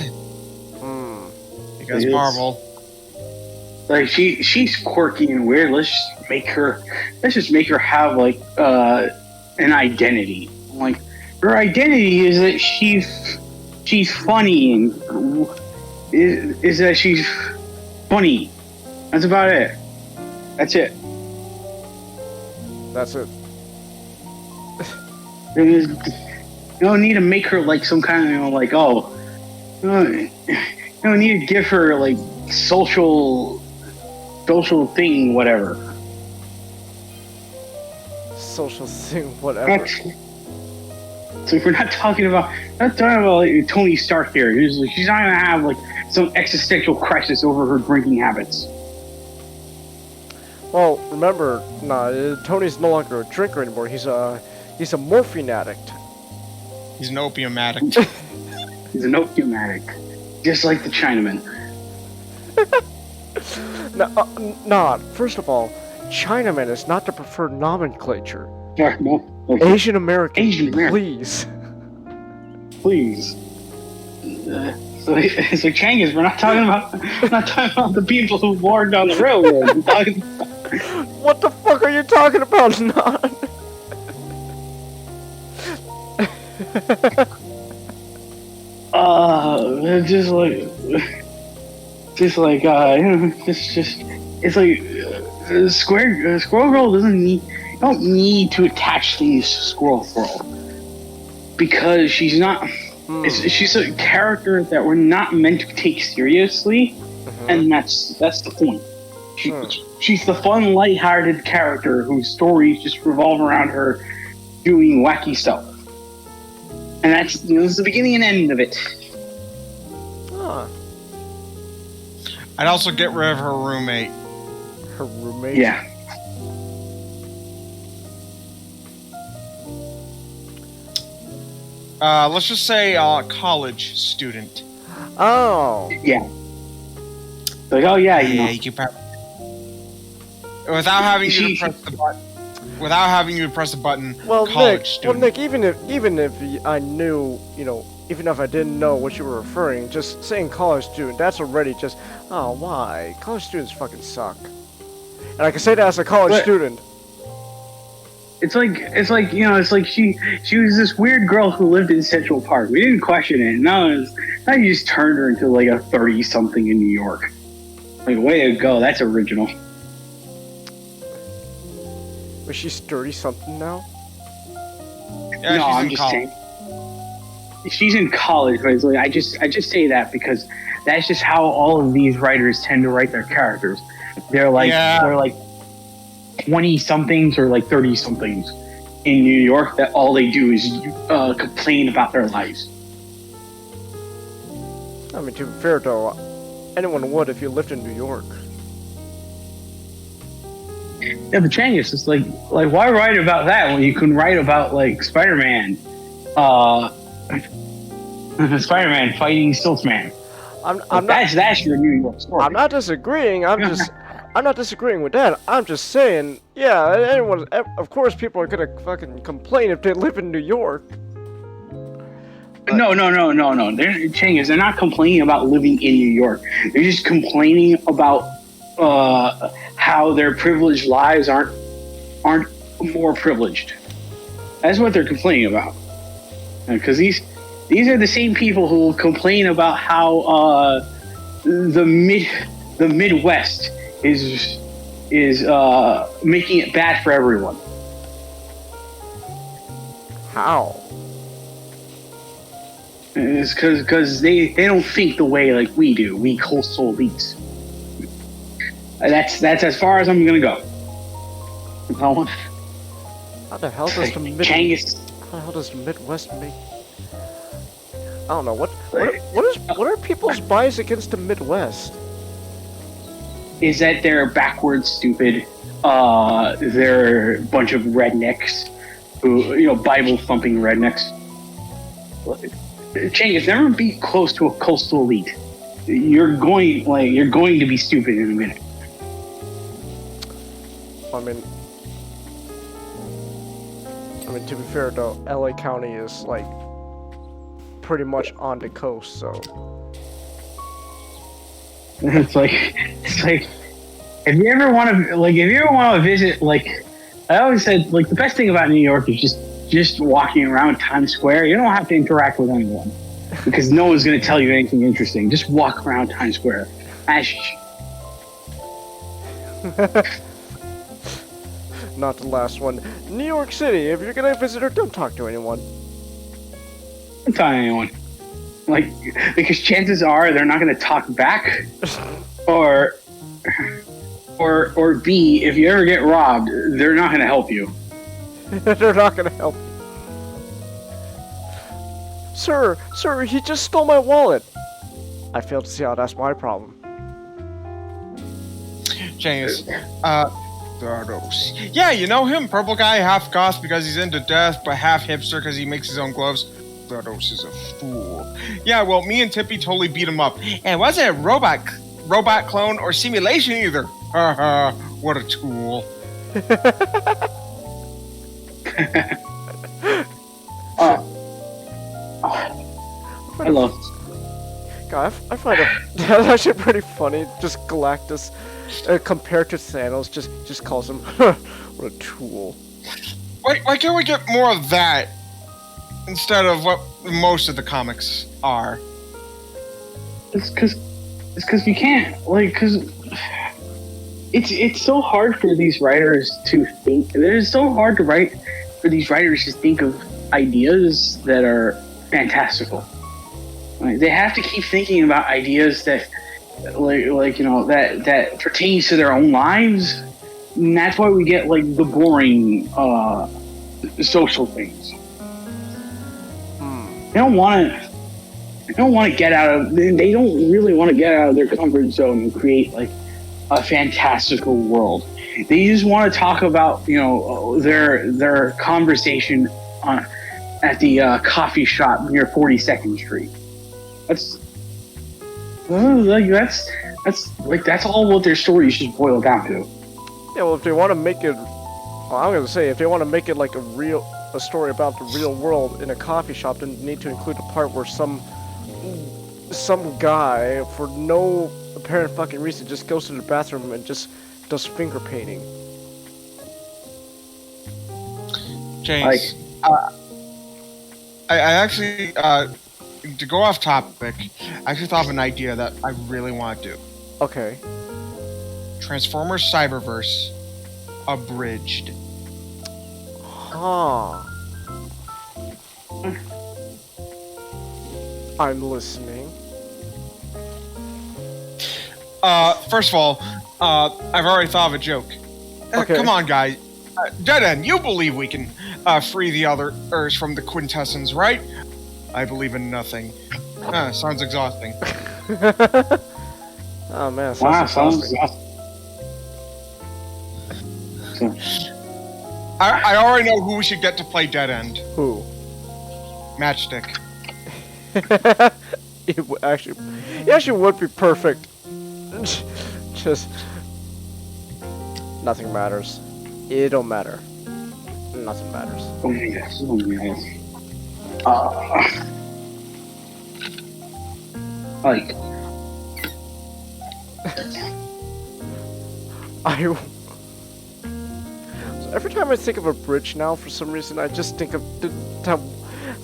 Because Yes. Marvel. Like she's quirky and weird. Let's just make her have like an identity. I'm like, her identity is that she's funny and is that she's funny. That's about it. That's it. That's it. You don't need to make her like some kind of, like, oh, you don't need to give her like social thing, whatever. Social thing, whatever. So if we're not talking about like Tony Stark here, she's not gonna have like some existential crisis over her drinking habits. Well, remember, Tony's no longer a drinker anymore. He's a morphine addict. He's an opium addict. He's an opium addict, just like the Chinaman. First of all, Chinaman is not the preferred nomenclature. No. Okay. Asian American, please. Please. So Changus, we're not talking about the people who board down the railroad. We're talking What the fuck are you talking about, Not? It's like Squirrel Girl don't need to attach things to Squirrel Girl because she's not. She's a character that we're not meant to take seriously, and that's the point. She's the fun, lighthearted character whose stories just revolve around her doing wacky stuff, and that's it's the beginning and end of it. Huh. I'd also get rid of her roommate. Her roommate? Yeah. Let's just say college student. Oh. Yeah. Like, oh yeah, you know. you can probably, without having you to press the button. Without having you to press the button. Well, college student. Nick, even if I knew, even if I didn't know what you were referring, just saying college student, that's already just, oh, why? College students fucking suck. And I can say that as a college student. It's like she was this weird girl who lived in Central Park. We didn't question it. Now you just turned her into like a 30-something in New York. Like, way to go. That's original. Was she 30-something now? Yeah, no, I'm just saying. She's in college, but it's like, I just say that because that's just how all of these writers tend to write their characters. They're like 20-somethings or like 30-somethings in New York that all they do is complain about their lives. I mean, to be fair though, anyone would if you lived in New York. Yeah, but Changus, it's like why write about that when you can write about like Spider-Man, Spider-Man fighting Stiltsman? That's your New York story. I'm not disagreeing. I'm not disagreeing with that. I'm just saying, yeah, anyone. Of course, people are gonna fucking complain if they live in New York. No. Changus, they're not complaining about living in New York. They're just complaining about how their privileged lives aren't more privileged. That's what they're complaining about. Because these are the same people who will complain about how the Midwest is making it bad for everyone. How? It's because they don't think the way like we do. We coastal elites. That's as far as I'm gonna go. How the hell does the Midwest make? I don't know what are people's bias against the Midwest? Is that they're backwards, stupid. They're a bunch of rednecks who, Bible thumping rednecks. Changus, never be close to a coastal elite. You're going to be stupid in a minute. I mean, to be fair though, LA County is like pretty much on the coast, so. It's like if you ever want to visit, like I always said, like the best thing about New York is just just walking around Times Square. You don't have to interact with anyone because no one's going to tell you anything interesting. Just walk around Times Square. Not the last one. New York City. If you're gonna visit her, don't talk to anyone. Don't tell anyone. Like, because chances are they're not going to talk back, or B, if you ever get robbed, they're not going to help you. They're not gonna help. Sir, he just stole my wallet. I failed to see how that's my problem. Genghis. Thrados. Yeah, you know him? Purple guy, half goth because he's into death, but half hipster because he makes his own gloves. Thrados is a fool. Yeah, well, me and Tippy totally beat him up. And it wasn't a robot clone or simulation either. Haha, what a tool. I love. God, I find it that's actually pretty funny. Just Galactus, compared to Thanos, just calls him what a tool. Why can't we get more of that instead of what most of the comics are? It's because we can't, like, because it's so hard for these writers to think. It's so hard to write for these writers to think of ideas that are fantastical. Like, they have to keep thinking about ideas that, like you know, that pertains to their own lives. And that's why we get like the boring social things. They don't want to get out of. They don't really want to get out of their comfort zone and create like a fantastical world. They just want to talk about, you know, their conversation at the coffee shop near 42nd Street. That's all what their stories should boil down to. Yeah, well, if they want to make it, well, I'm gonna say if they want to make it like a story about the real world in a coffee shop, then they need to include a part where some guy, for no apparent fucking reason, just goes to the bathroom and just does finger painting. James, I actually, to go off topic, I actually thought of an idea that I really want to do. Okay. Transformers Cyberverse abridged. Huh. I'm listening. First of all, I've already thought of a joke. Okay. Come on, guys. Dead End, you believe we can free the other Earths from the quintessence, right? I believe in nothing. Sounds exhausting. Oh man, Wow, sounds sounds exhausting. I already know who we should get to play Dead End. Who? Matchstick. It actually would be perfect. Just nothing matters. It don't matter. Nothing matters. Oh yes. Like, So every time I think of a bridge now, for some reason, I just think of that.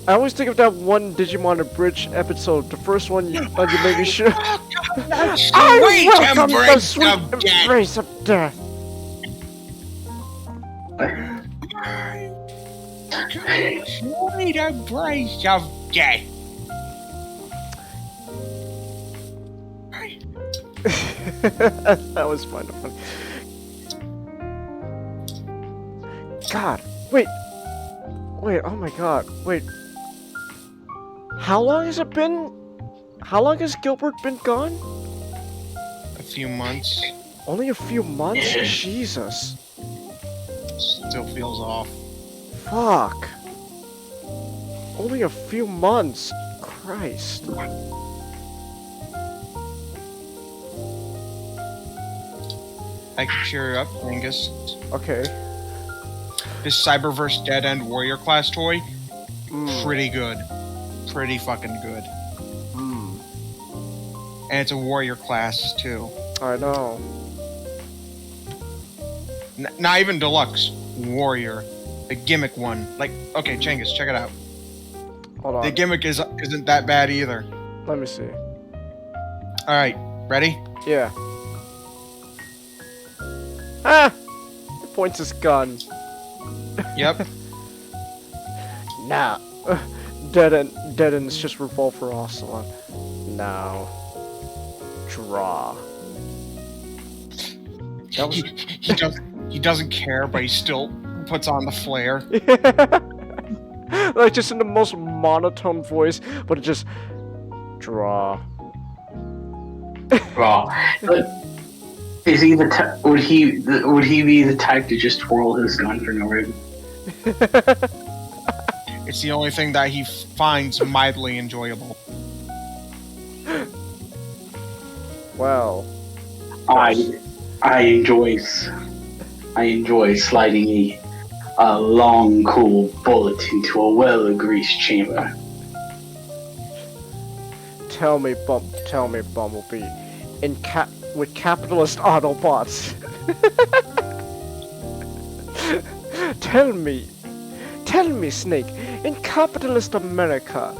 I always think of that one Digimon Abridged episode, the first one you made me sure. I welcome the sweet embrace of death. Sweet embrace of death. That was kind of funny. God, wait, oh my god, wait. How long has it been? How long has Gilbert been gone? A few months. Only a few months? Jesus. Still feels off. Fuck. Only a few months. Christ. I can cheer you up, Angus. Okay. This Cyberverse Dead End Warrior class toy, pretty good. Pretty fucking good. And it's a warrior class, too. I know. Not even deluxe. Warrior. the gimmick one. Like, okay, Chengiz, check it out. Hold on. The gimmick isn't that bad either. Let me see. All right, ready? Yeah. Ah! He points his gun. Yep. Nah. Dead end's just revolver Ocelot. Now. Draw. That was... he doesn't care, but he still puts on the flare. Like just in the most monotone voice, but it just draw. Well, is he would he be the type to just twirl his gun for no reason? It's the only thing that he finds mildly enjoyable. Well, I enjoy sliding a long, cool bullet into a well-greased chamber. tell me, Bumblebee, with capitalist Autobots. Tell me, Snake, in capitalist America,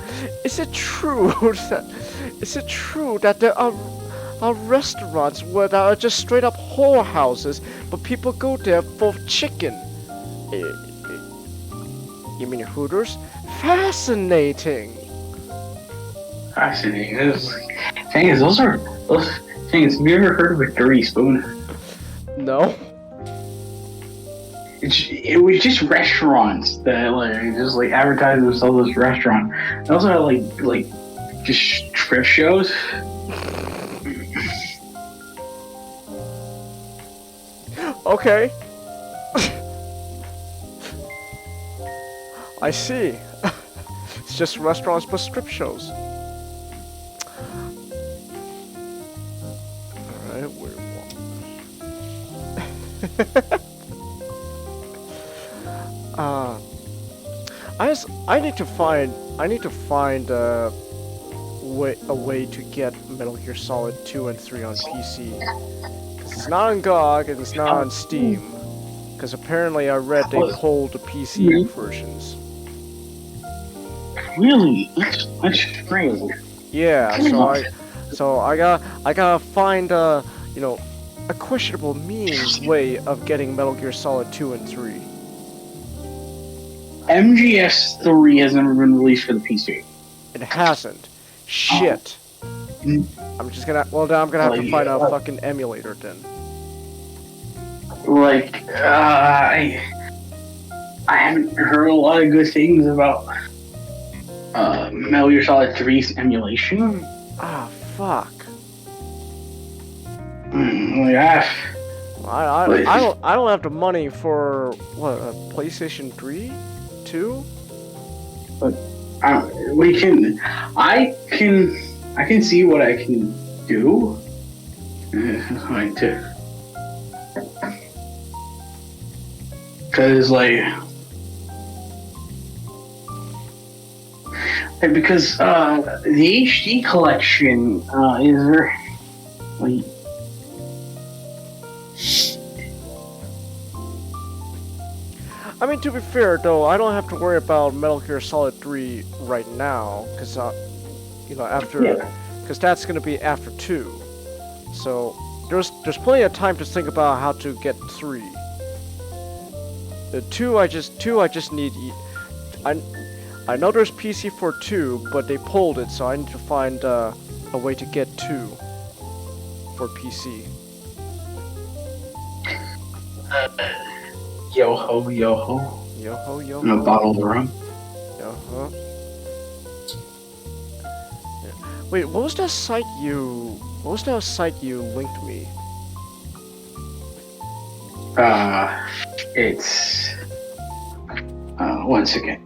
is it true that there are restaurants where there are just straight up whorehouses, but people go there for chicken? You mean Hooters? Fascinating. Fascinating. Those things. Have you ever heard of a dirty spoon? No. It was just restaurants that just advertise themselves as restaurant. Those are like just strip shows. Okay. I see. It's just restaurants but strip shows. Alright, where I need to find a way to get Metal Gear Solid 2 and 3 on PC. Cause it's not on GOG and it's not on Steam. Because apparently I read they pulled the PC versions. Really? That's crazy. Yeah, so I gotta find a questionable way of getting Metal Gear Solid 2 and 3. MGS3 has never been released for the PC. It hasn't. Shit. I'm gonna have to find a fucking emulator then. I haven't heard a lot of good things about Metal Gear Solid 3's emulation. Ah, fuck. I don't have the money for what, a PlayStation 3, 2. But I can see what I can do. Because because the HD collection is very I mean, to be fair though, I don't have to worry about Metal Gear Solid 3 right now, because because that's gonna be after 2. So there's plenty of time to think about how to get 3. The 2 I just need. I know there's PC for 2, but they pulled it, so I need to find a way to get 2 for PC. Yo ho. Yo ho. And a bottle of rum. Yo ho. Yeah. Wait, what was that site you linked me? It's 1 second.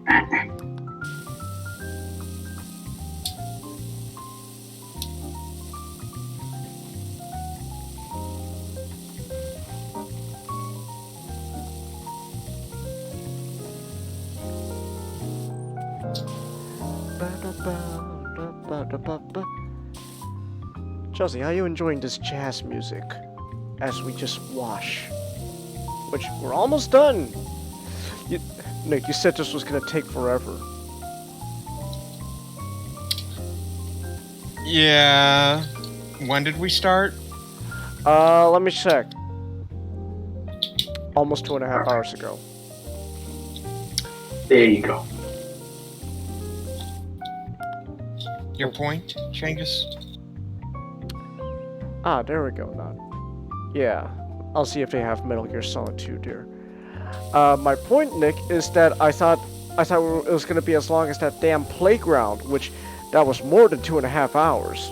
Chelsea, how are you enjoying this jazz music as we just wash? Which we're almost done. Nick, you said this was gonna take forever. Yeah. When did we start? Let me check. Almost 2.5 hours ago. There you go. Your point, Changus? Ah, there we go, not. Yeah, I'll see if they have Metal Gear Solid 2 there. My point, Nick, is that I thought it was gonna be as long as that damn playground, which that was more than 2.5 hours.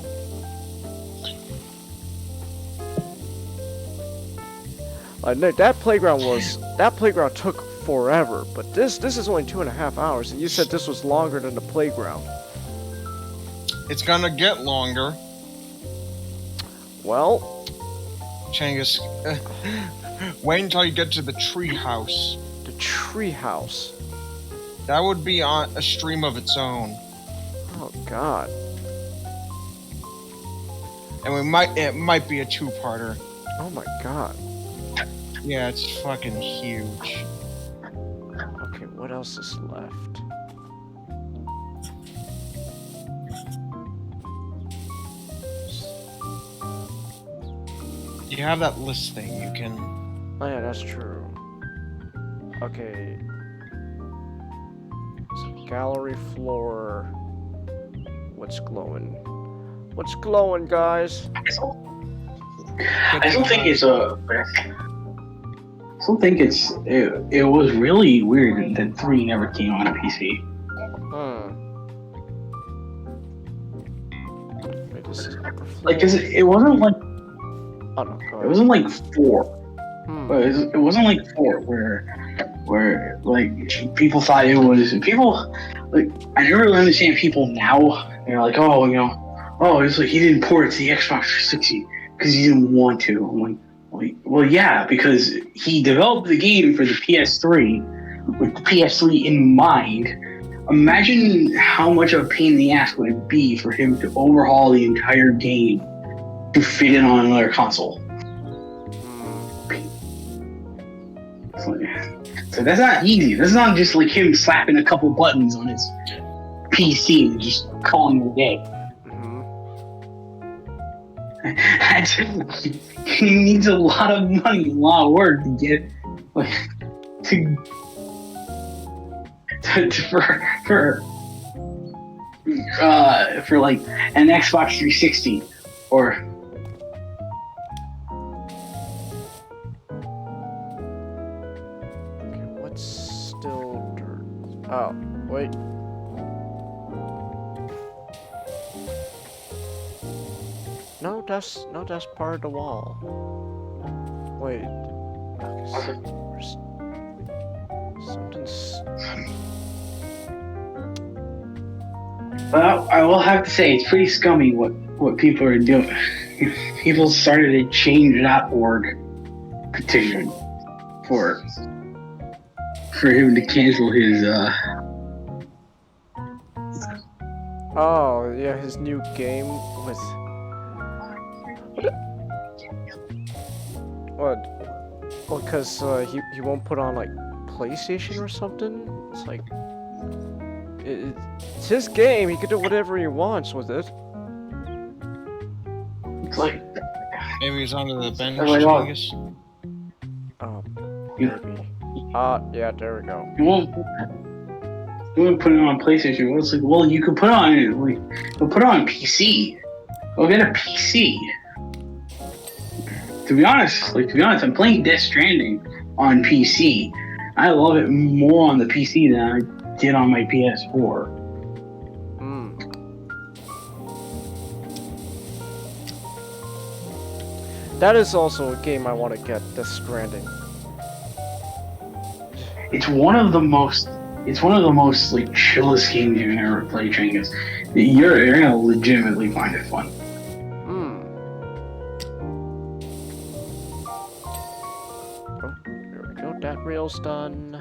Nick, that playground took forever, but this is only 2.5 hours, and you said this was longer than the playground. It's gonna get longer. Well, Changus, wait until you get to the tree house. the tree house. That would be on a stream of its own. Oh God. And it might be a two-parter. Oh my God. Yeah, it's fucking huge. Okay, what else is left? You have that list thing, you can... Oh yeah, that's true. Okay. So gallery floor. What's glowing? What's glowing, guys? I don't think it's a. I don't think it's. It was really weird that 3 never came on PC. Wait, this is upper floor. Like, 'cause it wasn't like. Oh no, go It wasn't like 4. Hmm. It wasn't like 4 where like people thought it was. People like I never really understand people now. They're like, oh, you know, oh, it's like he didn't port it to the Xbox 360 because he didn't want to. I'm like, well, yeah, because he developed the game for the PS3 with the PS3 in mind. Imagine how much of a pain in the ass would it be for him to overhaul the entire game to fit it on another console. So that's not easy. That's not just like him slapping a couple buttons on his PC and just calling it a day. He needs a lot of money, a lot of work to get like for like an Xbox 360 or Okay, what's still dirt? Oh, wait. No, that's part of the wall. Wait. Something's. Well, I will have to say it's pretty scummy what people are doing. People started a change.org petition for him to cancel his Oh, yeah, his new game with. What? Well, because he won't put on like PlayStation or something. It's like it's his game. He can do whatever he wants with it. it's like Maybe he's under the bench, Oh my God. Changus. Maybe. Yeah, there we go. he won't put it on PlayStation. Well, it's like, well, you could put it on put it on PC. Go get a PC. To be honest, I'm playing Death Stranding on PC. I love it more on the PC than I did on my PS4. That is also a game I want to get, Death Stranding. It's one of the most like chillest games you can ever play, Changus. You're gonna legitimately find it fun. Oh, there we go. That rail's done.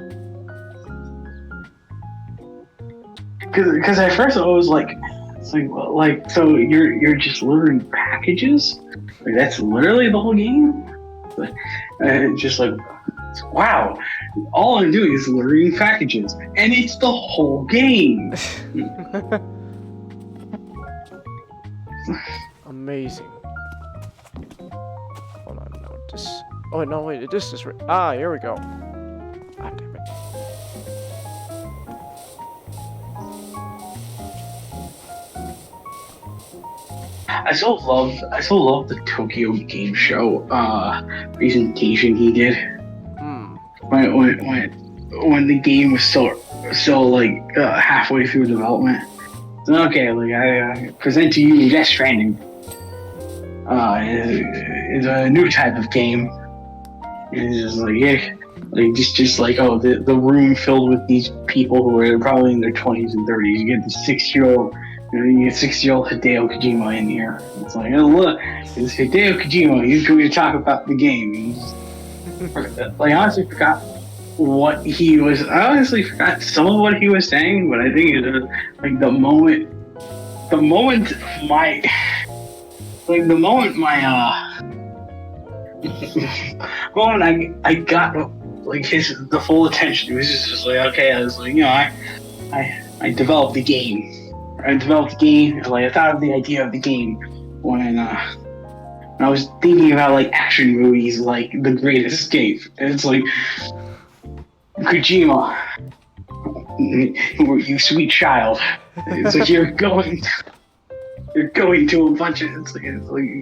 Because at first I was like, it's like, well, like, so you're just delivering packages? Like that's literally the whole game? Just like, wow, all I'm doing is littering packages, and it's the whole game. Amazing. Hold on, no, this. Oh no, wait, this is. Ah, here we go. Ah, damn it. I so love the Tokyo Game Show presentation he did Hmm. when the game was still like halfway through development. So, okay, like I present to you Death Stranding. It's a new type of game. It's just like just like the room filled with these people who are probably in their 20s and 30s. You get the 6-year-old. You get 6-year-old Hideo Kojima in here. It's like, oh look, it's Hideo Kojima. He's going to talk about the game. Like, I honestly forgot what he was. I honestly forgot some of what he was saying, but I think it was like the moment my moment I got like the full attention. It was just like, okay, I was like, I developed the game. I developed the game. Like, I thought of the idea of the game when I was thinking about like action movies, like The Great Escape. And it's like, Kojima, you sweet child. It's like you're going to a bunch of. It's like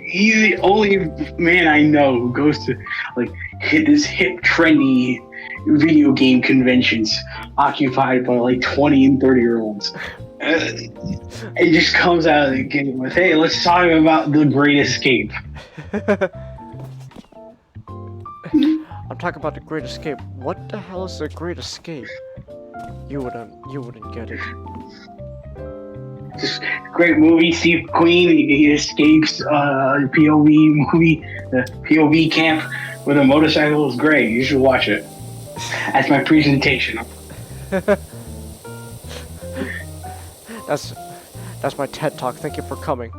he's the only man I know who goes to like this hip, trendy video game conventions occupied by like 20 and 30-year-olds. It just comes out of the game with, hey, let's talk about The Great Escape. I'm talking about The Great Escape. What the hell is The Great Escape? You wouldn't get it. This great movie, Steve McQueen, he escapes POV movie, the POV camp with a motorcycle. Is great. You should watch it. That's my presentation. That's my TED Talk. Thank you for coming.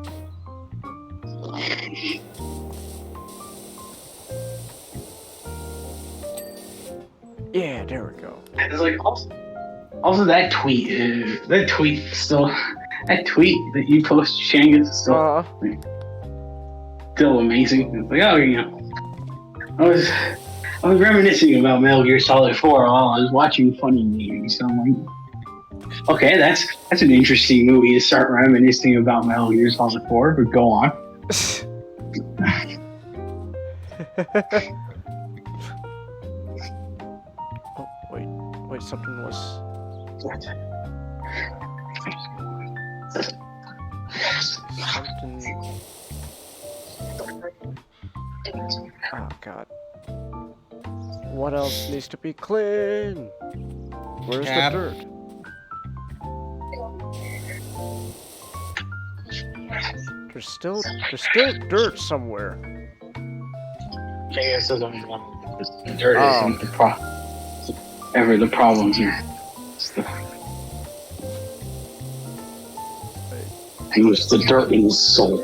Yeah, there we go. It's like also that tweet that tweet that you posted, Shangus, is still amazing. It's like, I was reminiscing about Metal Gear Solid 4 while I was watching funny movies. So I'm like, okay, that's an interesting movie to start reminiscing about Metal Gear Solid 4, but go on. Oh, wait, something was... Something... Oh, God. What else needs to be clean? Where's the dirt? There's still dirt somewhere. Okay, so the dirt isn't the problem here. It was the dirt in his soul.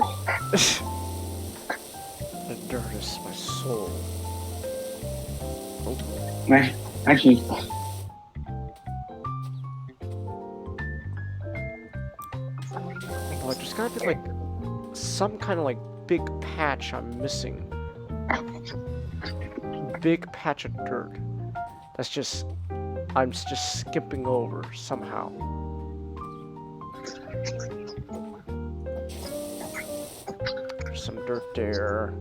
The dirt is my soul. Oh. Actually, oh, there's gotta be like some kind of like big patch I'm missing. Big patch of dirt. That's just I'm just skipping over somehow. There's some dirt there.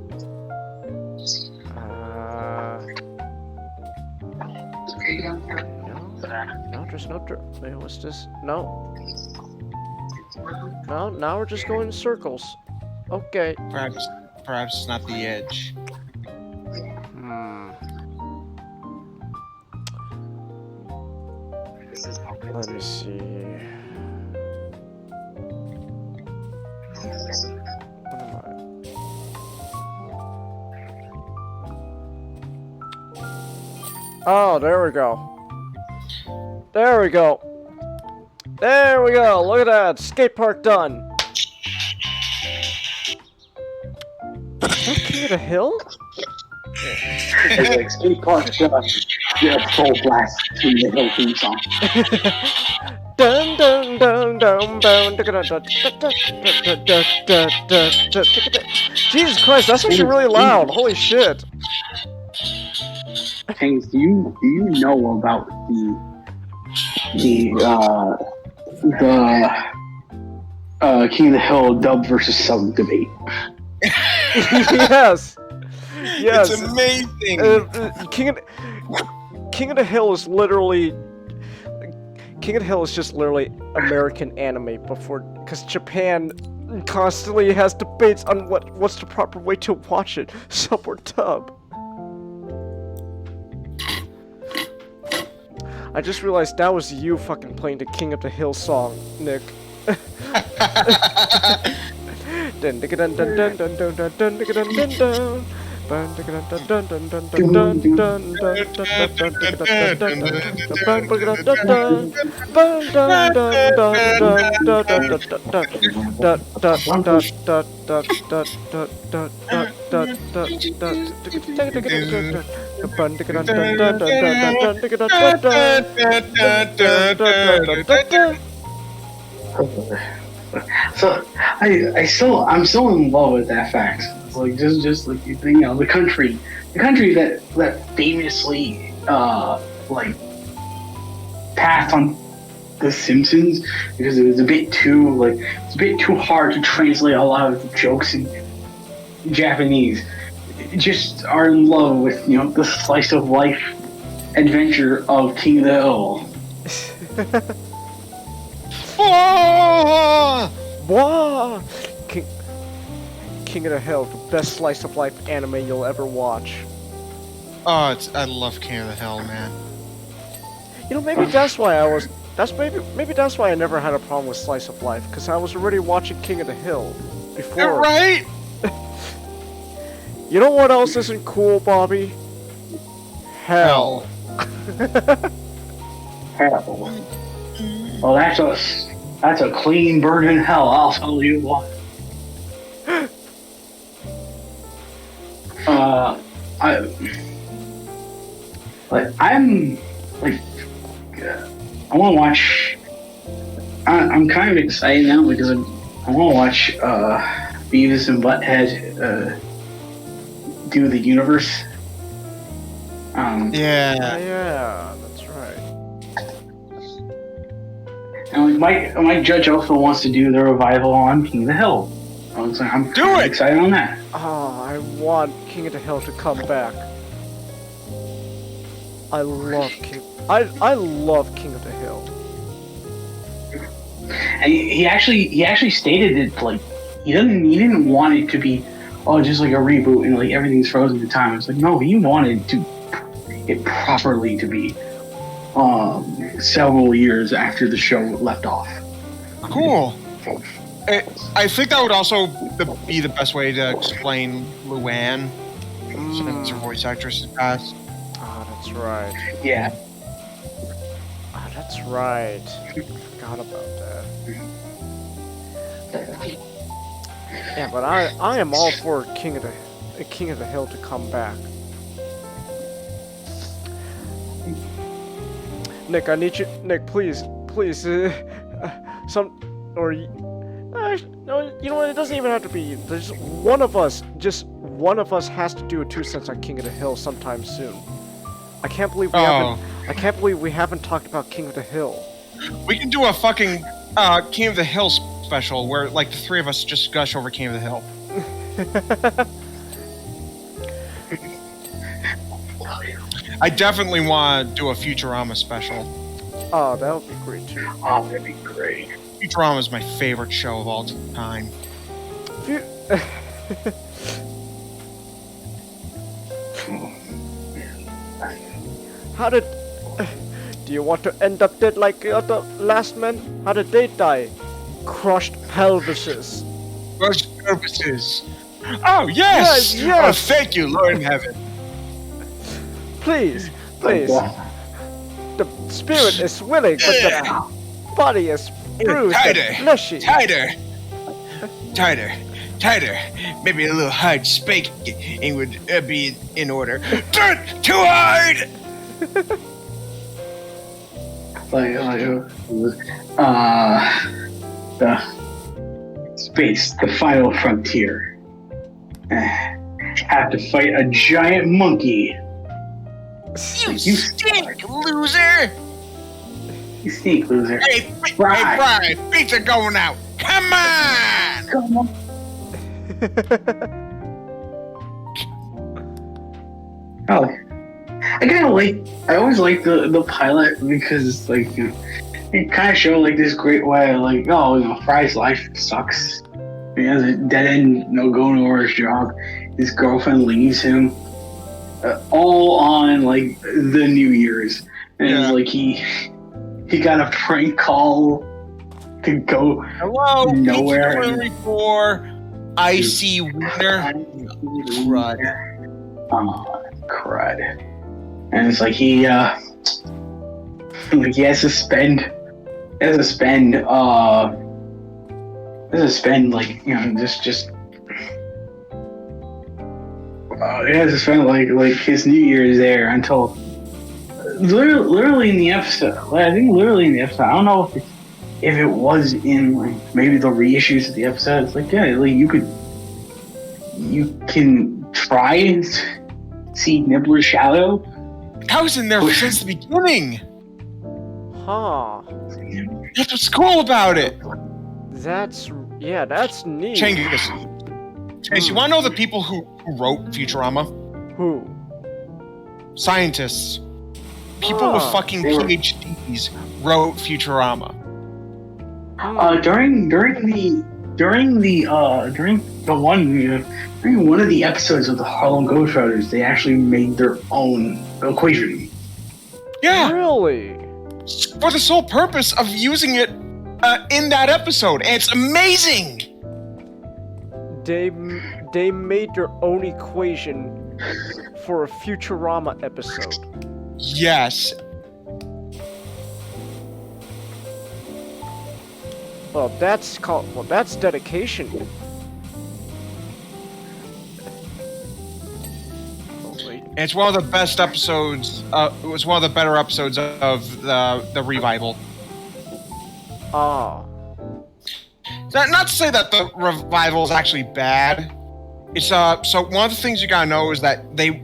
No, there's no dirt. Wait, what's this? No. No, now we're just going in circles. Okay. Perhaps it's not the edge. Let me see. What am I? Oh, there we go. There we go. There we go. Look at that. Skate park done. Okay, the hill? like skate park done. full blast to the Hill theme song. Dun dun dun dun dun Jesus Christ, that's actually really loud. Holy shit. James, do you know about the King of the Hill dub versus sub debate? Yes. Yes. It's amazing. King of the Hill is literally King of the Hill is just literally American anime because Japan constantly has debates on what's the proper way to watch it, sub or dub. I just realized that was you fucking playing the King of the Hill song, Nick. Dun dun dun dun dun dun dun dun dun dun dun dun. So I'm so in love with that fact. It's like just like you know the country that famously like passed on The Simpsons because it was a bit too hard to translate a lot of the jokes in Japanese. Just are in love with the slice of life adventure of King of the Hill. Whoa! King of the Hill, the best slice of life anime you'll ever watch. Oh, I love King of the Hill, man. Maybe that's why maybe that's why I never had a problem with slice of life, because I was already watching King of the Hill before. You're right. You know what else isn't cool, Bobby? Hell. Hell. Well, that's a clean burning hell. I'll tell you what. I want to watch. I'm kind of excited now because I want to watch Beavis and Butthead do the universe. Yeah. Yeah, that's right. And Mike Judge also wants to do the revival on King of the Hill. I'm Do it! excited on that. Oh, I want King of the Hill to come back. I love King of the Hill. And he actually stated that like he didn't want it to be just like a reboot and like everything's frozen in time. It's like no, he wanted it properly to be several years after the show left off. Cool. I think that would also be the best way to explain Luann, since her voice actress has passed. Oh, that's right. Yeah. Oh, that's right. I forgot about that. Yeah, but I am all for King of the Hill to come back. Nick, I need you. Nick, please, no, you know what? It doesn't even have to be. There's one of us. Just one of us has to do a 2 cents on King of the Hill sometime soon. I can't believe we haven't. I can't believe we haven't talked about King of the Hill. We can do a fucking King of the Hill special where like the three of us just gush over King of the Hill. I definitely want to do a Futurama special. Oh, that would be great too. Oh, that'd be great. Futurama is my favorite show of all time. How did? Do you want to end up dead like the other last men? How did they die? Crushed pelvises. Crushed purposes. Oh yes! Yes! Oh, thank you, Lord in heaven. Please. The spirit is willing, but the body is bruised and fleshy. Tighter. Maybe a little hard spanking would be in order. Too hard! The space, the final frontier. Have to fight a giant monkey. You stink, loser! You stink, loser. Hey, Brian, pizza going out. Come on! Come on. Oh, I always like the pilot because it's like, you know, it kind of showed like this great way of like, oh, you know, Fry's life sucks. He has a dead end, no going over his job. His girlfriend leaves him, all on like the New Year's, and it's like he got a prank call to go nowhere. Hello, 4 icy wiener. Crud. Crud. And it's like he has to spend like, you know, just he has to spend like his New Year's there until literally in the episode. I think literally in the episode. I don't know if it was in like maybe the reissues of the episode. It's like, yeah, like you can try and see Nibbler's shadow. That was in there since the beginning. Huh. That's what's cool about it. That's neat. Chase, you want to know the people who wrote Futurama? Who? Scientists. People with fucking PhDs wrote Futurama. During one of the episodes of the Harlem Globetrotters, they actually made their own equation. Yeah. Really? For the sole purpose of using it in that episode, and it's amazing. They made their own equation for a Futurama episode. Yes. Well, that's dedication. And it's one of the best episodes. It was one of the better episodes of the revival. Ah. Not to say that the revival is actually bad. It's so one of the things you gotta know is that they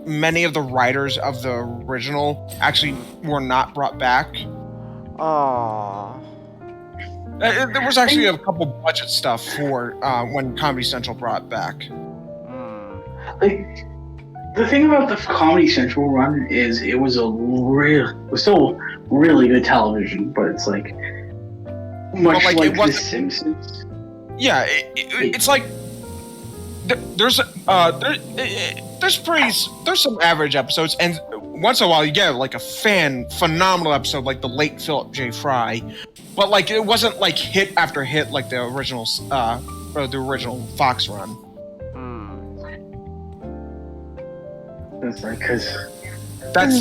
many of the writers of the original actually were not brought back. Ah. There was actually a couple budget stuff for when Comedy Central brought it back. Like, the thing about the Comedy Central run is it was still really good television, but it's like much like The Simpsons. Yeah, it's like there's some average episodes, and once in a while you get like a phenomenal episode like the late Philip J. Fry, but like it wasn't like hit after hit like the original Fox run. It's like, because that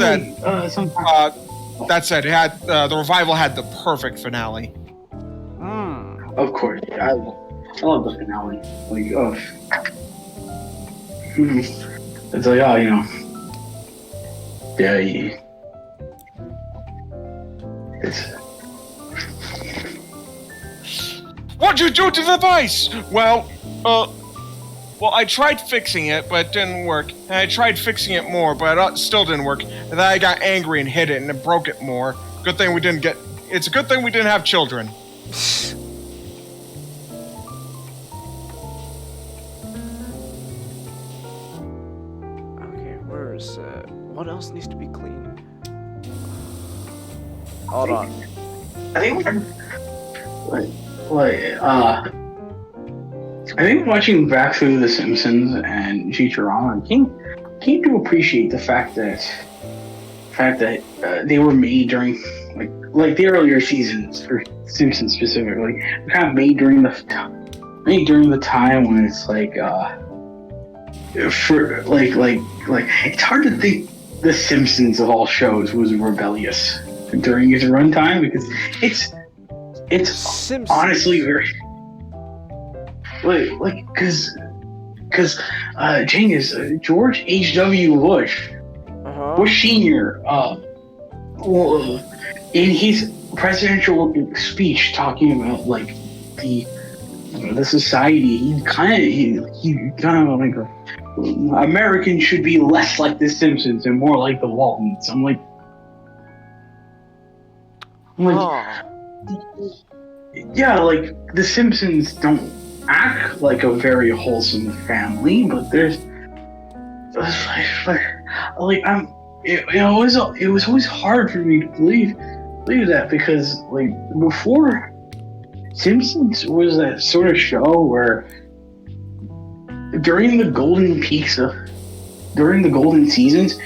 said, it had the revival had the perfect finale. Of course, yeah, I love the finale. Like, oh, it's like, oh, you know, yeah, it's. What'd you do to the device? Well, I tried fixing it, but it didn't work. And I tried fixing it more, but it still didn't work. And then I got angry and hit it, and it broke it more. It's a good thing we didn't have children. Okay, where is it? What else needs to be cleaned? Hold on. I think I think watching back through The Simpsons and Futurama, I came to appreciate the fact that they were made during like the earlier seasons for Simpsons specifically, kind of made during the time when it's like for like it's hard to think The Simpsons of all shows was rebellious during its runtime, because it's honestly very because George H.W. Bush Bush Senior, in his presidential speech, talking about like the society, he kind of like Americans should be less like the Simpsons and more like the Waltons. I'm like, yeah, like the Simpsons don't act like a very wholesome family, but there's like it was always hard for me to believe that, because like before Simpsons was that sort of show where during the golden seasons,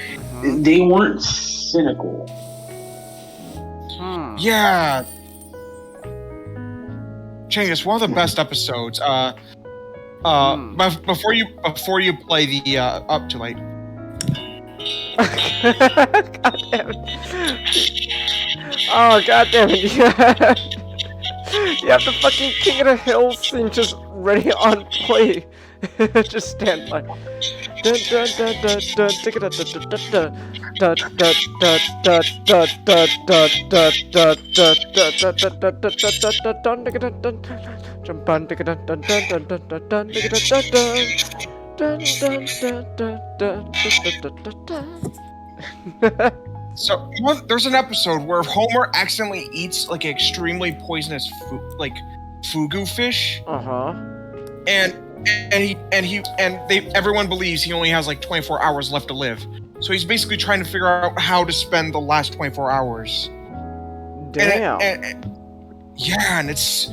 they weren't cynical. Yeah. Changus, one of the best episodes. Before you play the up too late. God damn it. Oh, god damn it. You have the fucking King of the Hill scene just ready on play. Just stand by. So there's an episode where Homer accidentally eats like an extremely poisonous fugu fish. And everyone believes he only has like 24 hours left to live. So he's basically trying to figure out how to spend the last 24 hours. Damn. And it's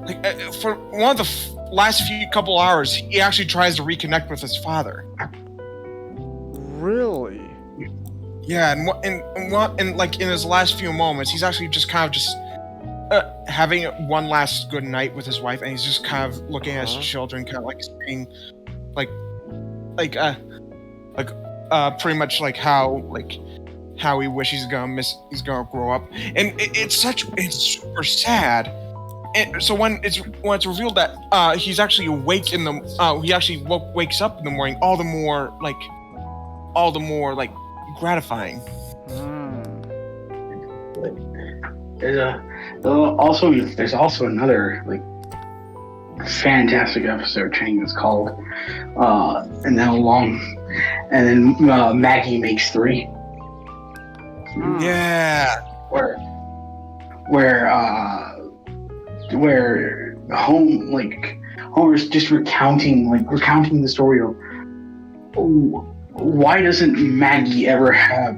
like for one of the last couple hours, he actually tries to reconnect with his father. Really? Yeah, and like in his last few moments, he's actually just kind of just having one last good night with his wife, and he's just kind of looking at his children, kind of like saying, pretty much like how he wishes he's gonna grow up, and it's super sad. And so when it's revealed that he's actually awake wakes up in the morning, all the more gratifying. There's also another like fantastic episode Chang is called and then Maggie Makes 3. Yeah. Where Homer's just recounting the story of why doesn't Maggie ever have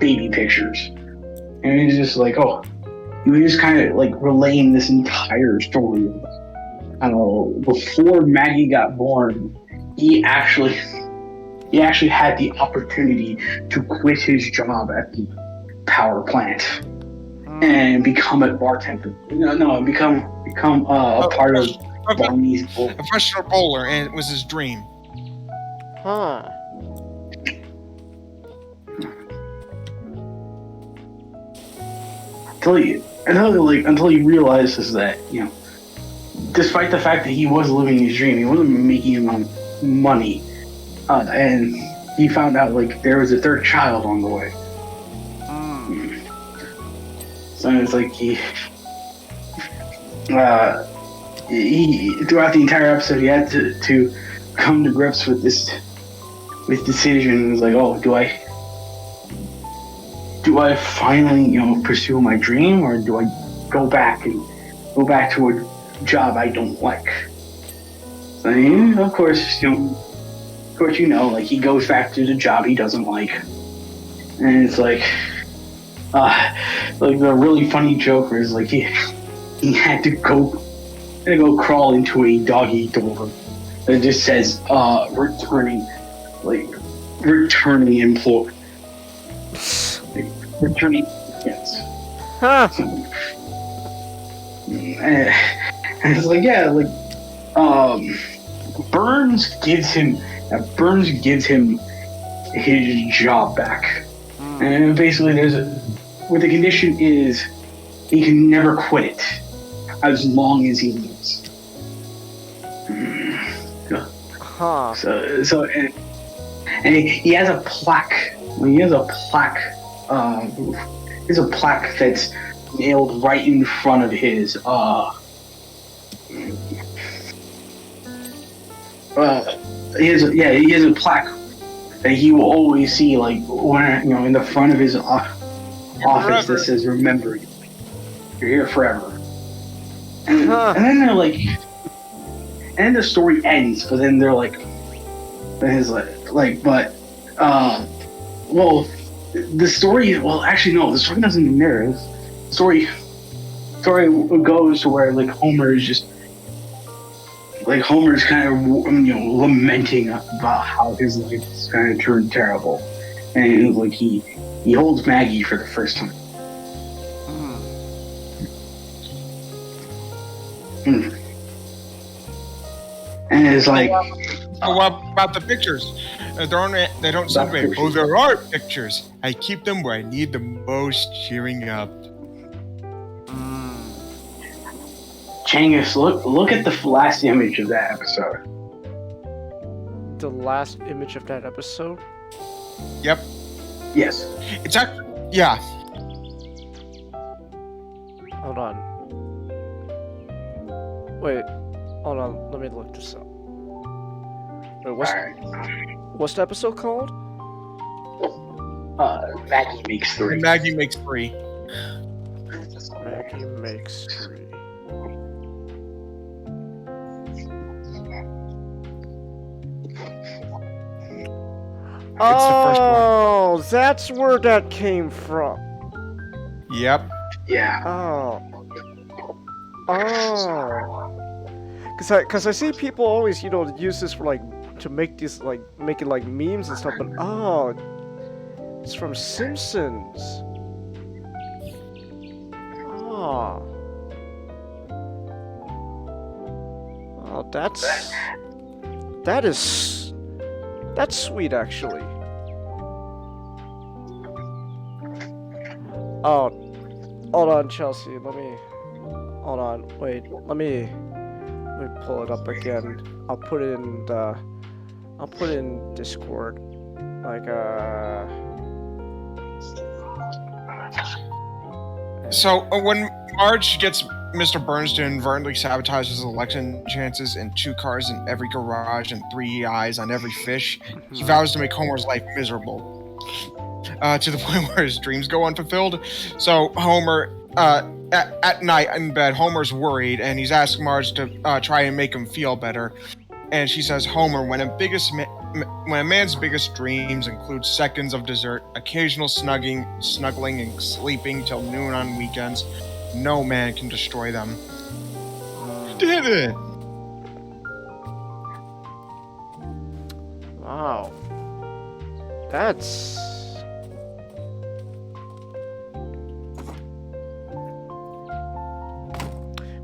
baby pictures? And he's just like, he was just kind of like relaying this entire story. I don't know, before Maggie got born, he actually had the opportunity to quit his job at the power plant and become a bartender. Become a part of Barney's bowl. A professional bowler, and it was his dream. Until he realizes that, despite the fact that he was living his dream, he wasn't making money, and he found out there was a third child on the way. So it's like he throughout the entire episode he had to come to grips with this decision. It was like, do I finally pursue my dream, or do I go back to a job I don't like? So of course he goes back to the job he doesn't like, and it's like the really funny joke is he had to go crawl into a doggy door that just says returning employee. Returning, yes. And it's Burns gives him his job back, and basically the condition is he can never quit it as long as he lives. So and he has a plaque he has a plaque. There's a plaque that's nailed right in front of his. He has a plaque that he will always see, like when in the front of his office that says "Remember, you're here forever." And then they're like, and then the story ends, but then they're like, well, the story. Well, actually, no, the story doesn't end there. The story goes to where like Homer's kind of lamenting about how his life is kind of turned terrible, and like he holds Maggie for the first time. And it's like, what about the pictures? They don't seem great. Oh, there are pictures. I keep them where I need the most cheering up. Changus, look at the last image of that episode. The last image of that episode? Yep. Yes. It's actually, yeah. Hold on. Wait, hold on. Let me look this up. Wait, what's the episode called? Maggie Makes Three. Maggie Makes Three. Maggie Makes Three. It's the first one. Oh, that's where that came from. Yep. Yeah. Oh. Cause I see people always, use this for to make this make it like memes and stuff, but it's from Simpsons. Oh. Oh, that's sweet actually. Oh, hold on, Chelsea. Hold on. Wait. Let me pull it up again. I'll put it in Discord. So when Marge gets Mr. Burns to inadvertently sabotage his election chances in 2 cars in every garage and 3 eyes on every fish, he vows to make Homer's life miserable. To the point where his dreams go unfulfilled. So Homer, at night in bed, Homer's worried and he's asking Marge to try and make him feel better. And she says, Homer, when a man's biggest dreams include seconds of dessert, occasional snuggling and sleeping till noon on weekends, no man can destroy them. Did it? Wow. That's...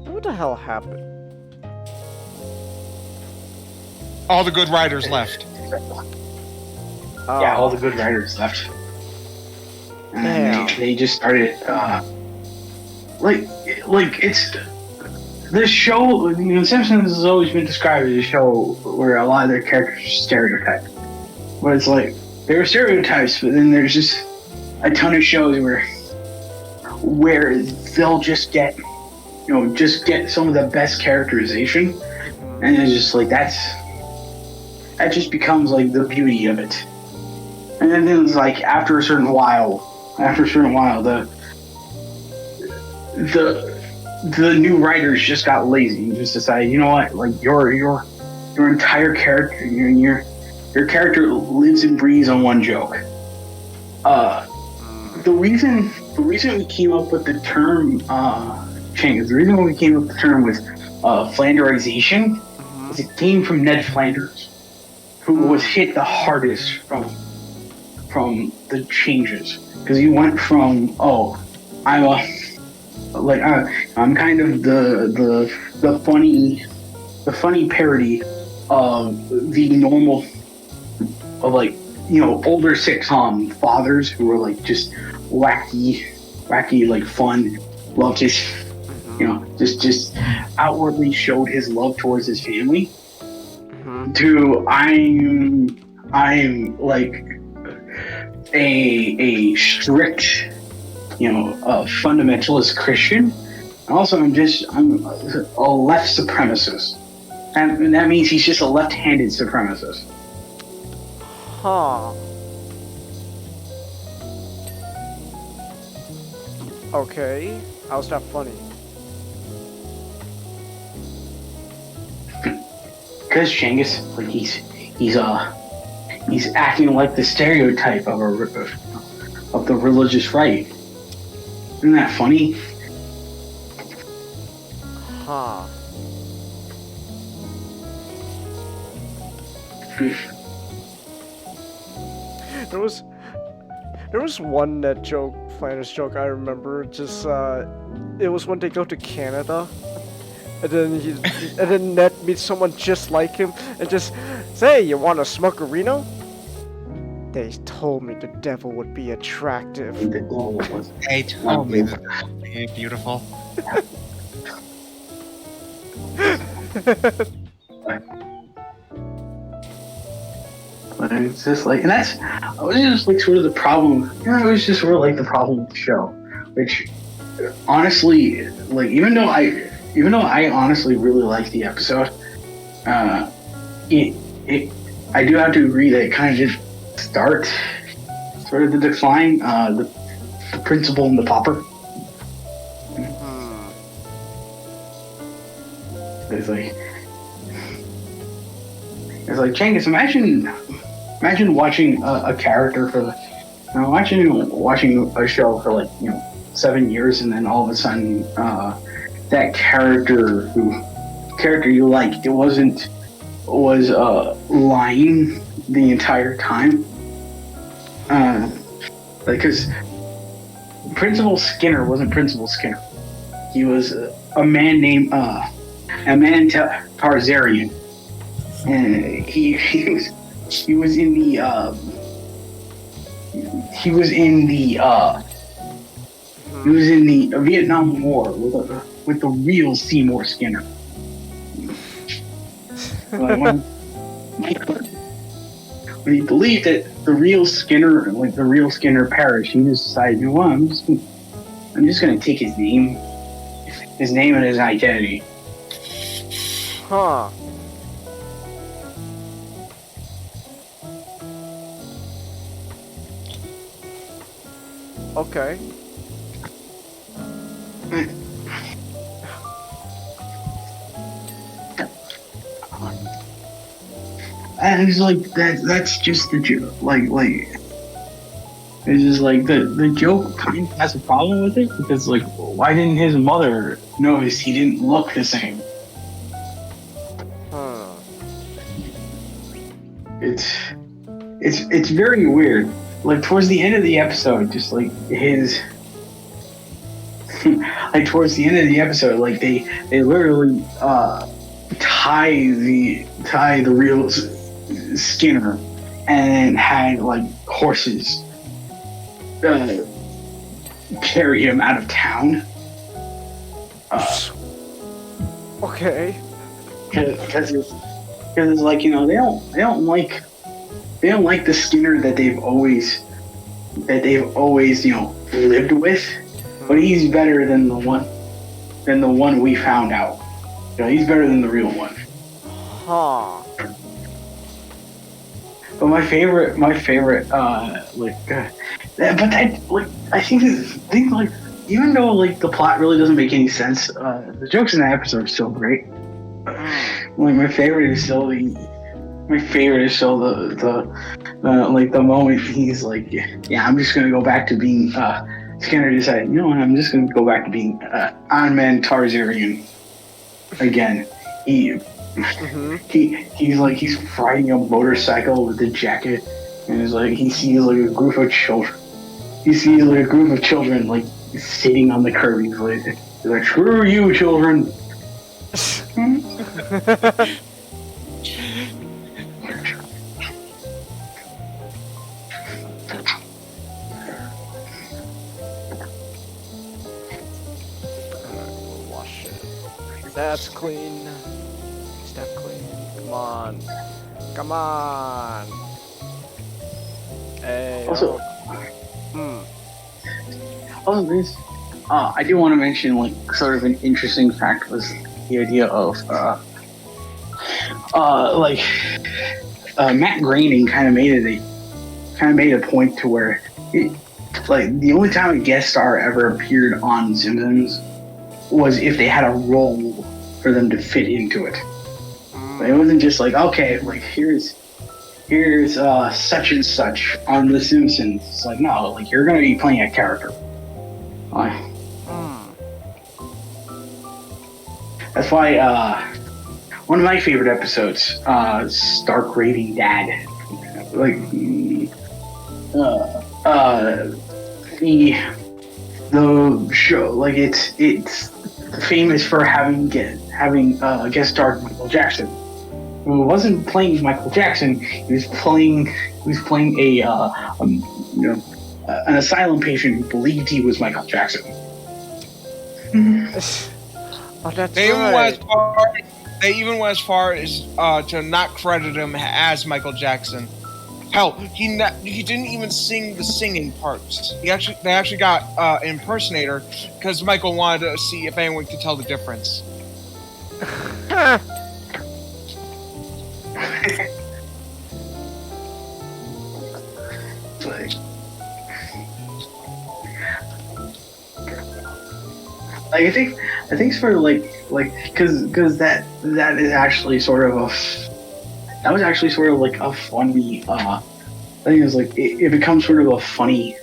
What the hell happened? All the good writers left. Yeah, all the good writers left. And they just started, it's... This show, Simpsons has always been described as a show where a lot of their characters are stereotyped. But it's like, there are stereotypes, but then there's just a ton of shows where they'll just get some of the best characterization, and it's just like that just becomes like the beauty of it. And then it's like after a certain while, the new writers just got lazy and just decided, you know what, like your entire character, your character lives and breathes on one joke. The reason we came up with the term the reason we came up with the term was Flanderization is it came from Ned Flanders, who was hit the hardest from the changes, because he went from I'm kind of the funny parody of the normal of older sitcom fathers who were like just wacky like fun, loved his just outwardly showed his love towards his family. To I'm like a strict, a fundamentalist Christian. Also, I'm a left supremacist, and that means he's just a left-handed supremacist. Huh. Okay. How's that funny? Because Genghis, like he's acting like the stereotype of the religious right. Isn't that funny? Huh. There was one Flanders joke I remember. Just it was when they go to Canada, and then Ned meets someone just like him, and just say, "You want a smokerino?" They told me the devil would be attractive. They told me that it would be beautiful. But it's just like, and it was just like sort of the problem. It was just sort of like the problem with the show, which honestly, like even though I honestly really liked the episode, I do have to agree that it kind of did start sort of the decline, the principal and the pauper. It's like Genghis, imagine watching a character for watching a show for 7 years, and then all of a sudden that character you liked was lying the entire time. Because Principal Skinner wasn't Principal Skinner. He was a man named Tarzarian, and he was in the Vietnam War with the real Seymour Skinner. When he believed that the real Skinner perished, he just decided, you know what, I'm just gonna take his name and his identity. Huh. Okay. And it's like that's just the joke. It's just like the joke kind of has a problem with it, because why didn't his mother notice he didn't look the same? Huh. It's very weird. Towards the end of the episode, just his towards the end of the episode, they literally tie the real Skinner and had horses carry him out of town. Okay. Because it's they don't like the Skinner that they've always lived with, but he's better than the one we found out. He's better than the real one. Huh. But my favorite, I think even though the plot really doesn't make any sense, the jokes in that episode are still great. My favorite is still the moment he's I'm just gonna go back to being Skinner decided, I'm just gonna go back to being on-man Tarzarian again. He's riding a motorcycle with a jacket, and he sees a group of children. He sees a group of children sitting on the curb. He's like, screw you, children. Wash it. That's clean. Step clean. Come on. Come on. Hey. Also, Hmm. Oh, this. I do want to mention, like, sort of an interesting fact was the idea of, Matt Groening kind of made a point to where, like, the only time a guest star ever appeared on Simpsons was if they had a role for them to fit into it. It wasn't just like, okay, like here's such and such on The Simpsons. It's like, no, like you're gonna be playing a character. That's why one of my favorite episodes, Stark Raving Dad, like the show, like it's famous for having guest starred Michael Jackson, who wasn't playing Michael Jackson. He was playing an asylum patient who believed he was Michael Jackson. Oh, that's They even right. went as far as to not credit him as Michael Jackson. Hell, he didn't even sing the singing parts. They actually got an impersonator because Michael wanted to see if anyone could tell the difference. Like I think sort of like because that is actually sort of that was actually sort of like a funny I think it was like it becomes sort of a funny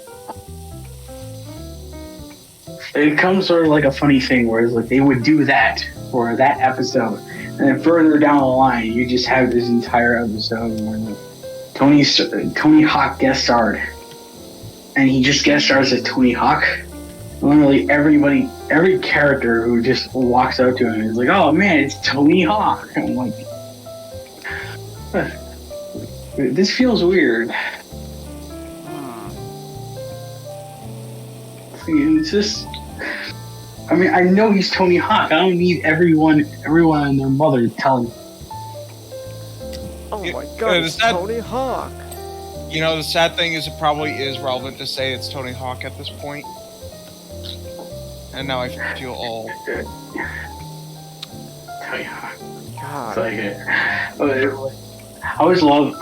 it becomes sort of like a funny thing where it's like they would do that for that episode, and then further down the line you just have this entire episode where like, Tony Hawk guest starred, and he just guest stars as Tony Hawk. Literally every character who just walks up to him is like, "Oh man, it's Tony Hawk." I'm like, this feels weird. It's just, I mean, I know he's Tony Hawk. I don't need everyone and their mother telling. Oh my god, it's Tony Hawk. You know, the sad thing is it probably is relevant to say it's Tony Hawk at this point. And now I feel old. Tony Hawk. God. It's like, I always love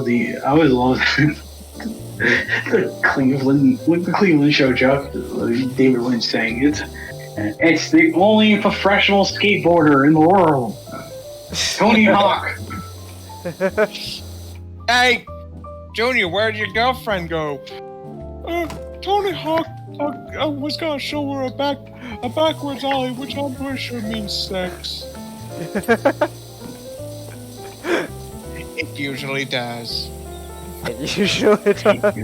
the Cleveland show joke. David Lynch saying it's the only professional skateboarder in the world, Tony Hawk. Hey, Junior, where'd your girlfriend go? Tony Hawk I was gonna show her a backwards ollie, which I'm pretty sure means sex. It usually does. It usually does.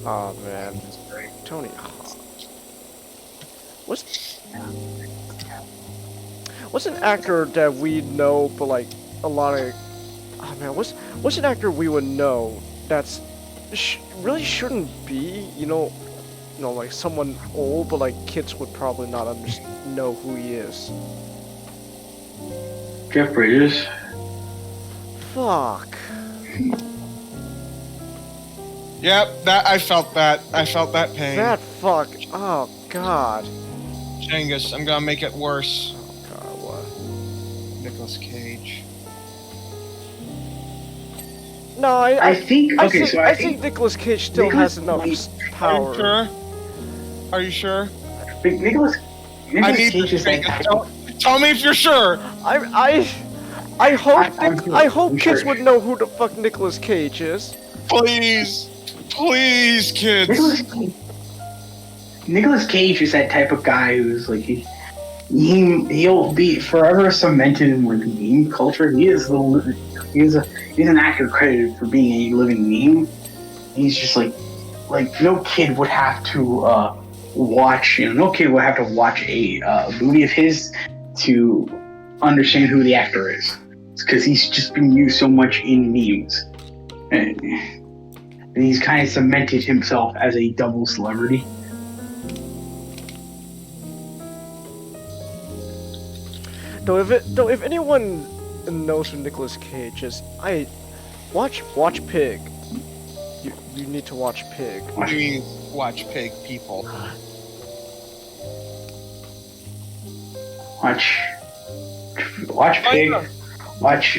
Oh man, Tony Hawk. What's an actor that we know, but like a lot of, oh man, what's an actor we would know that's really shouldn't be, like someone old, but like kids would probably not know who he is. Jeff Bridges. Fuck. Yep, I felt that pain. That fuck. Oh god. Genghis, I'm gonna make it worse. Oh god, what? Nicolas Cage. No, I think Nicolas Cage still has enough power. Are you sure? Nicolas Cage is like, tell me if you're sure. I hope kids would know who the fuck Nicolas Cage is. Please, kids. Nicolas Cage is that type of guy who's like he'll be forever cemented in like meme culture. He's an actor credited for being a living meme. He's just like no kid would have to watch. No kid would have to watch a movie of his to understand who the actor is. It's because he's just been used so much in memes, and he's kind of cemented himself as a double celebrity. Though if anyone nose of Nicolas Cage is watch Pig. You need to watch Pig. What do you mean, watch pig people? Watch Pig. Watch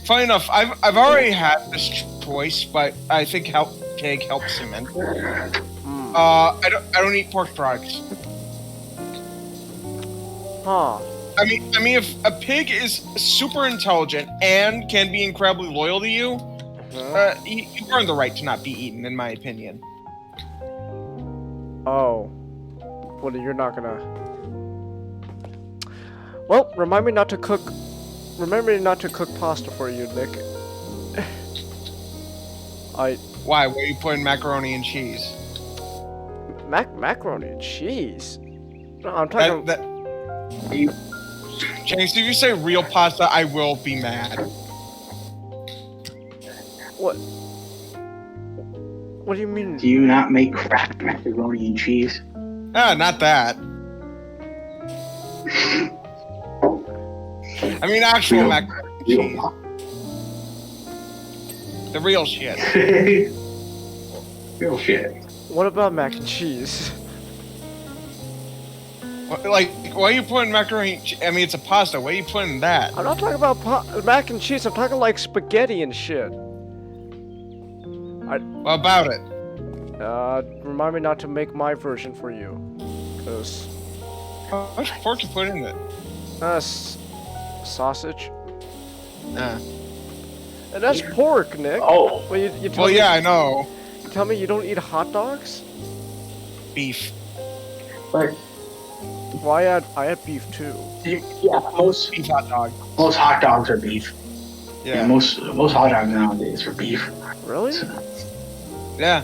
Funny enough, I've already had this choice, but I think pig helps him enter. I don't eat pork products. Huh. I mean, if a pig is super intelligent and can be incredibly loyal to you, you earn the right to not be eaten, in my opinion. Oh. Well, you're not gonna. Well, remind me not to cook. Remember not to cook pasta for you, Nick. Why? Where you putting macaroni and cheese? Macaroni and cheese. No, I'm talking. James, if you say real pasta, I will be mad. What? What do you mean? Do you not make Kraft macaroni and cheese? Not that. I mean, actual macaroni and cheese. The real shit. Real shit. What about mac and cheese? Like, why are you putting macaroni? I mean, it's a pasta. Why are you putting that? I'm not talking about mac and cheese. I'm talking like spaghetti and shit. What about it? Remind me not to make my version for you, cause. How much pork you put in it? Sausage. Nah. And that's pork, Nick. Oh. Well, you tell Well, me, yeah, I know. You tell me you don't eat hot dogs? Beef. But Well, I had beef too. yeah, most Beef hot dog. hot dogs are beef. Yeah. Yeah, most hot dogs nowadays are beef. Really? Yeah.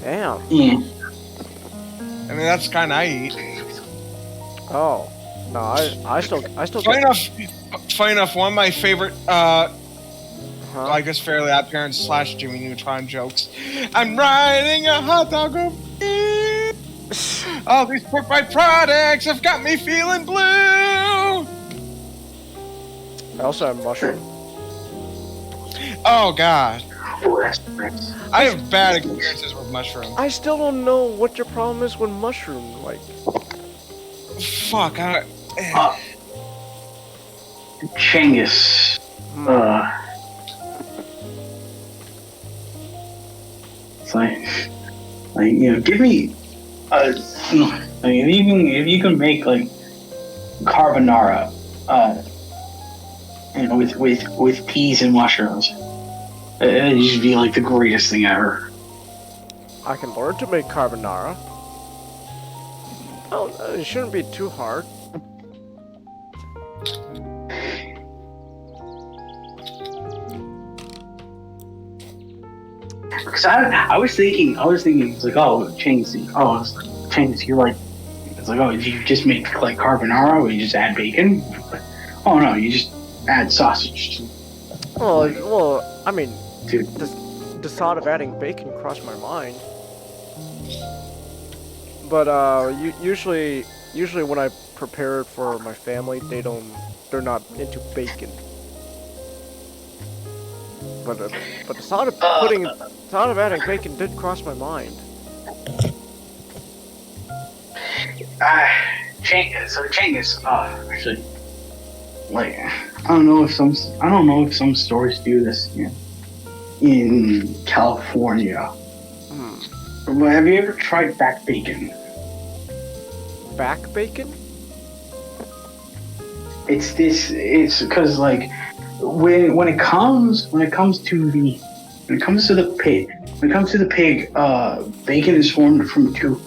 Damn. Yeah. I mean, that's kind I eat. Oh. No, I still Funny get. enough, one of my favorite, Huh? I guess Fairly Odd Parents / Jimmy Neutron jokes. I'm riding a hot dog of beef. All these pork products have got me feeling blue. I also have mushroom. Oh God, Oh, that's nice. I have bad experiences with mushrooms. I still don't know what your problem is with mushroom. Like, Fuck. Chinggis. It's like give me if you can make like carbonara, with peas and mushrooms, it'd just be like the greatest thing ever. I can learn to make carbonara. Oh, it shouldn't be too hard. Because I was thinking, it's like, oh, Chinggis, you're like, it's like, oh, you just make like carbonara where you just add bacon? Oh no, you just add sausage. Well, I mean, Dude. the thought of adding bacon crossed my mind. But usually when I prepare it for my family, they're not into bacon. But the thought of adding bacon did cross my mind. Chinggis, actually, like, I don't know if some stores do this in California. But have you ever tried back bacon? Back bacon? It's because like when it comes to the pig, bacon is formed from two.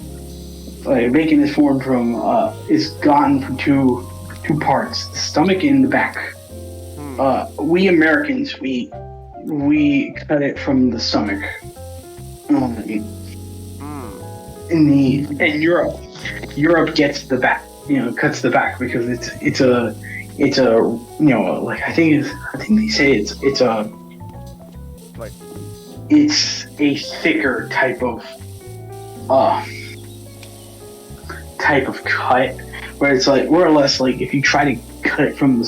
Is gotten from two parts: the stomach and the back. We Americans, we cut it from the stomach. In Europe gets the back. Cuts the back because it's a like I think they say it's a thicker type of cut, where it's like more or less like if you try to cut it from the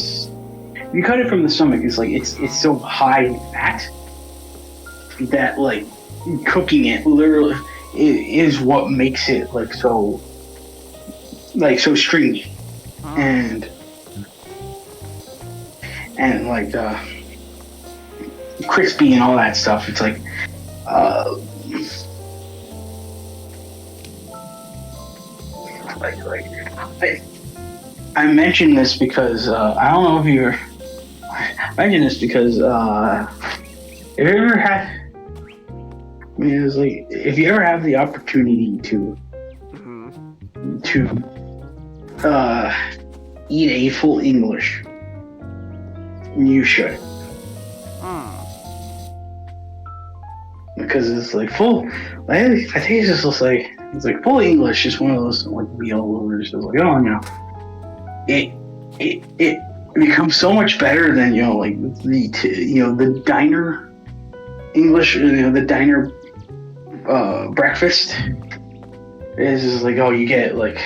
you cut it from the stomach, it's like it's so high in fat that like cooking it literally is what makes it like so stringy and like crispy and all that stuff. It's like I mentioned this because I don't know if you're. I mentioned this because if you ever had, I mean, it was like if you ever have the opportunity to eat a full English, you should. Because it's like full. I think it's just like full English is one of those like meals where it's just like, oh no, it becomes so much better than like the diner English, the diner breakfast is just like, oh, you get like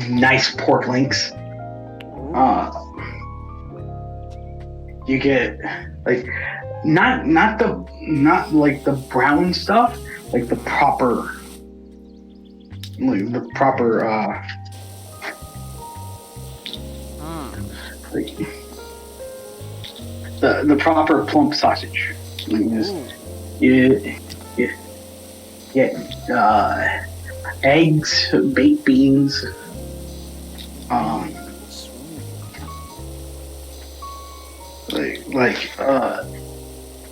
nice pork links. You get like not like the brown stuff, like the proper like the proper plump sausage. Like this, you get eggs, baked beans,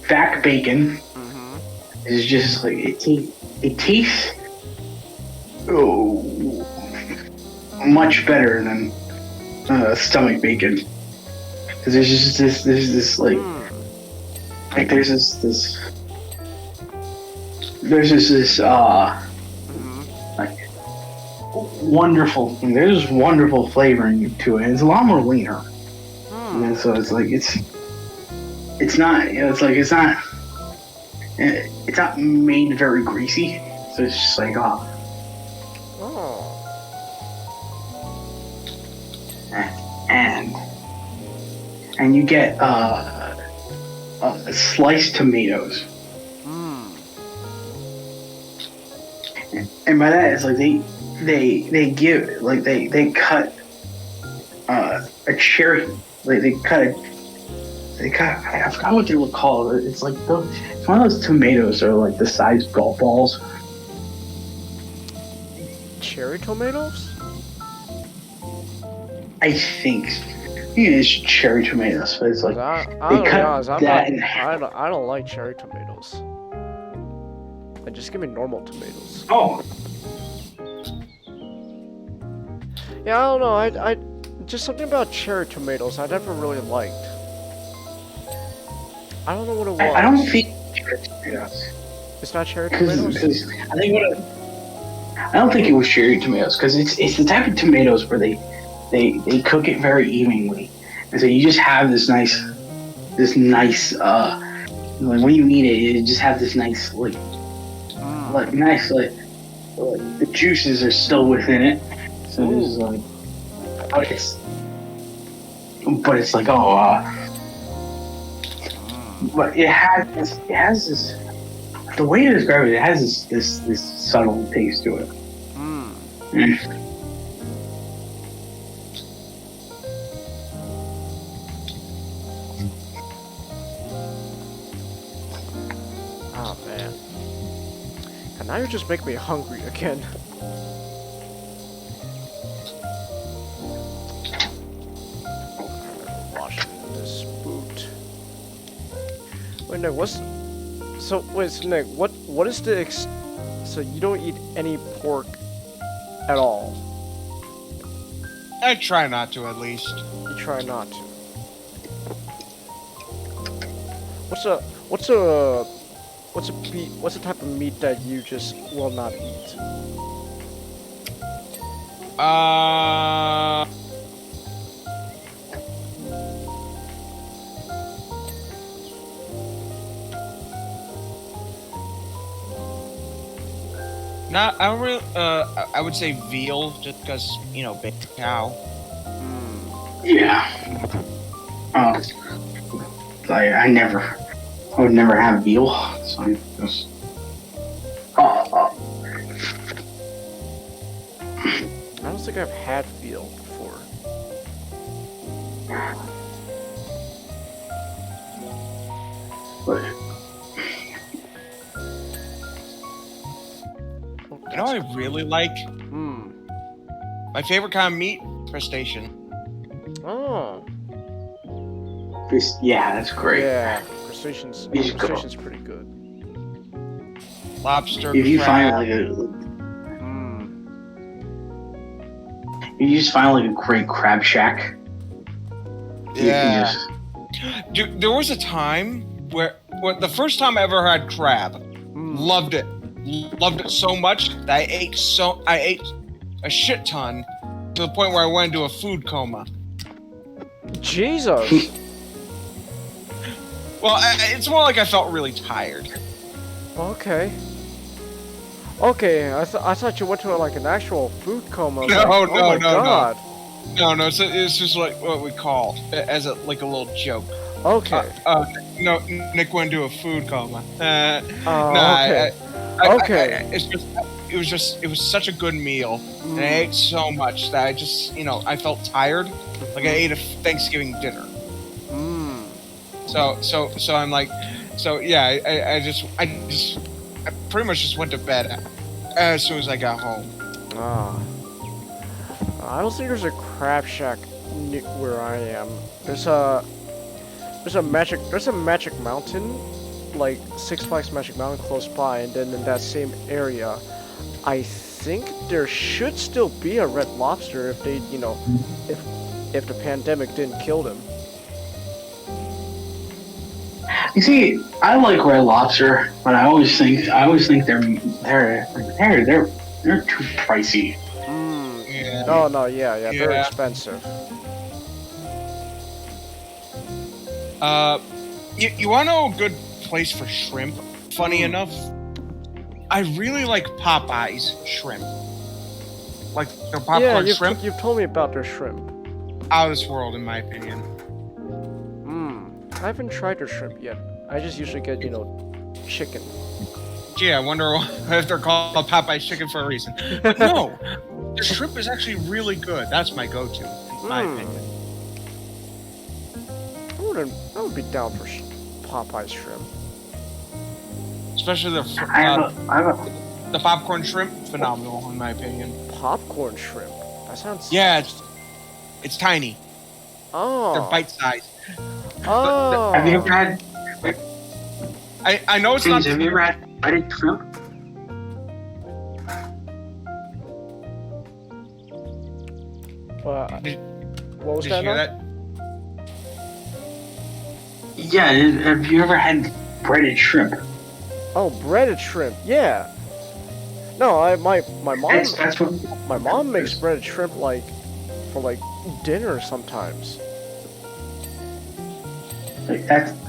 back bacon is just like it tastes much better than stomach bacon, because there's just this like there's this like wonderful thing. There's wonderful flavoring to it. It's a lot more leaner. And so it's like it's not it's not made very greasy, so it's just like and you get sliced tomatoes, and by that it's like they give like they cut a cherry. Like they cut. I forgot what they were called. It's like it's one of those tomatoes that are like the size of golf balls. Cherry tomatoes? I think it's cherry tomatoes, but it's like I don't like cherry tomatoes. Like, just give me normal tomatoes. Oh. Yeah, I don't know. I just something about cherry tomatoes I never really liked. I don't know what it was. I don't think cherry tomatoes. It's not cherry tomatoes? Because I think I don't think it was cherry tomatoes, because it's the type of tomatoes where they cook it very evenly, and so you just have this nice like when you eat it, you just have this nice the juices are still within it, so it's like. But it's like but it has this. The way to describe it, it has this subtle taste to it. Oh man! And now you just make me hungry again. Wait, Nick, so Nick, what is the so you don't eat any pork at all? I try not to, at least. You try not to. What's a type of meat that you just will not eat? Not, I don't really, I would say veal, just because, you know, big cow. Yeah. I would never have veal. So I just. Oh. I don't think I've had veal before. But You know what I really like? My favorite kind of meat? Crustacean. Oh. yeah, that's great. Yeah, crustaceans pretty good. Lobster, If you crab. find like you just find like a great crab shack. You can Yeah. just- Dude, there was a time where the first time I ever had crab, loved it so much that I ate a shit ton to the point where I went into a food coma. Jesus. Well, it's more like I felt really tired. Okay. Okay, I thought you went to like an actual food coma. I was No, like, oh no, my no, no. God. No, it's just like what we call as a little joke. Okay. No, Nick went into a food coma. Okay. Okay. It was such a good meal, and I ate so much that I just, I felt tired, like I ate a Thanksgiving dinner. So I'm like, yeah, I pretty much just went to bed as soon as I got home. I don't think there's a crab shack where I am. There's a magic mountain, like Six Flags Magic Mountain close by, and then in that same area, I think there should still be a Red Lobster if they, if the pandemic didn't kill them. You see, I like Red Lobster, but I always think they're too pricey. Yeah. Oh no, yeah, very Yeah. expensive. You want to know a good place for shrimp? Funny enough, I really like Popeye's shrimp. Like the popcorn shrimp, you've told me about their shrimp. out of this world, in my opinion. I haven't tried their shrimp yet. I just usually get, chicken. Gee, I wonder if they're called Popeye's chicken for a reason. But no, the shrimp is actually really good. That's my go-to, in my opinion. I would be down for Popeye's shrimp. Especially I have a the popcorn shrimp, phenomenal, in my opinion. Popcorn shrimp. That sounds. Yeah, it's tiny. Oh. They're bite-sized. Oh. Have you ever had? I know it's not. Have you ever had breaded shrimp? What was Did that? you hear now? that? Yeah. Have you ever had breaded shrimp? Oh, breaded shrimp. Yeah. No, my mom That's what. my mom makes breaded shrimp for dinner sometimes. Like,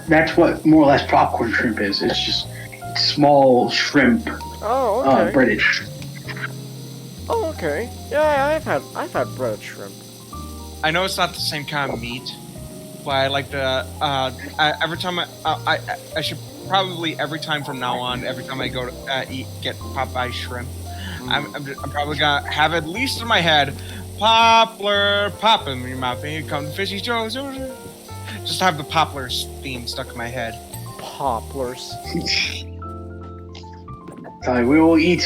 that's what more or less popcorn shrimp is. It's just small shrimp, Oh, okay. breaded shrimp. Oh, okay. Yeah, I've had breaded shrimp. I know it's not the same kind of meat, but I like the. Every time I should probably every time from now on, every time I go to get Popeye shrimp, I'm probably gonna have at least in my head, Poplar, pop in your mouth, and here come the fishy Joe's. Just have the Poplars theme stuck in my head. Poplars. We will eat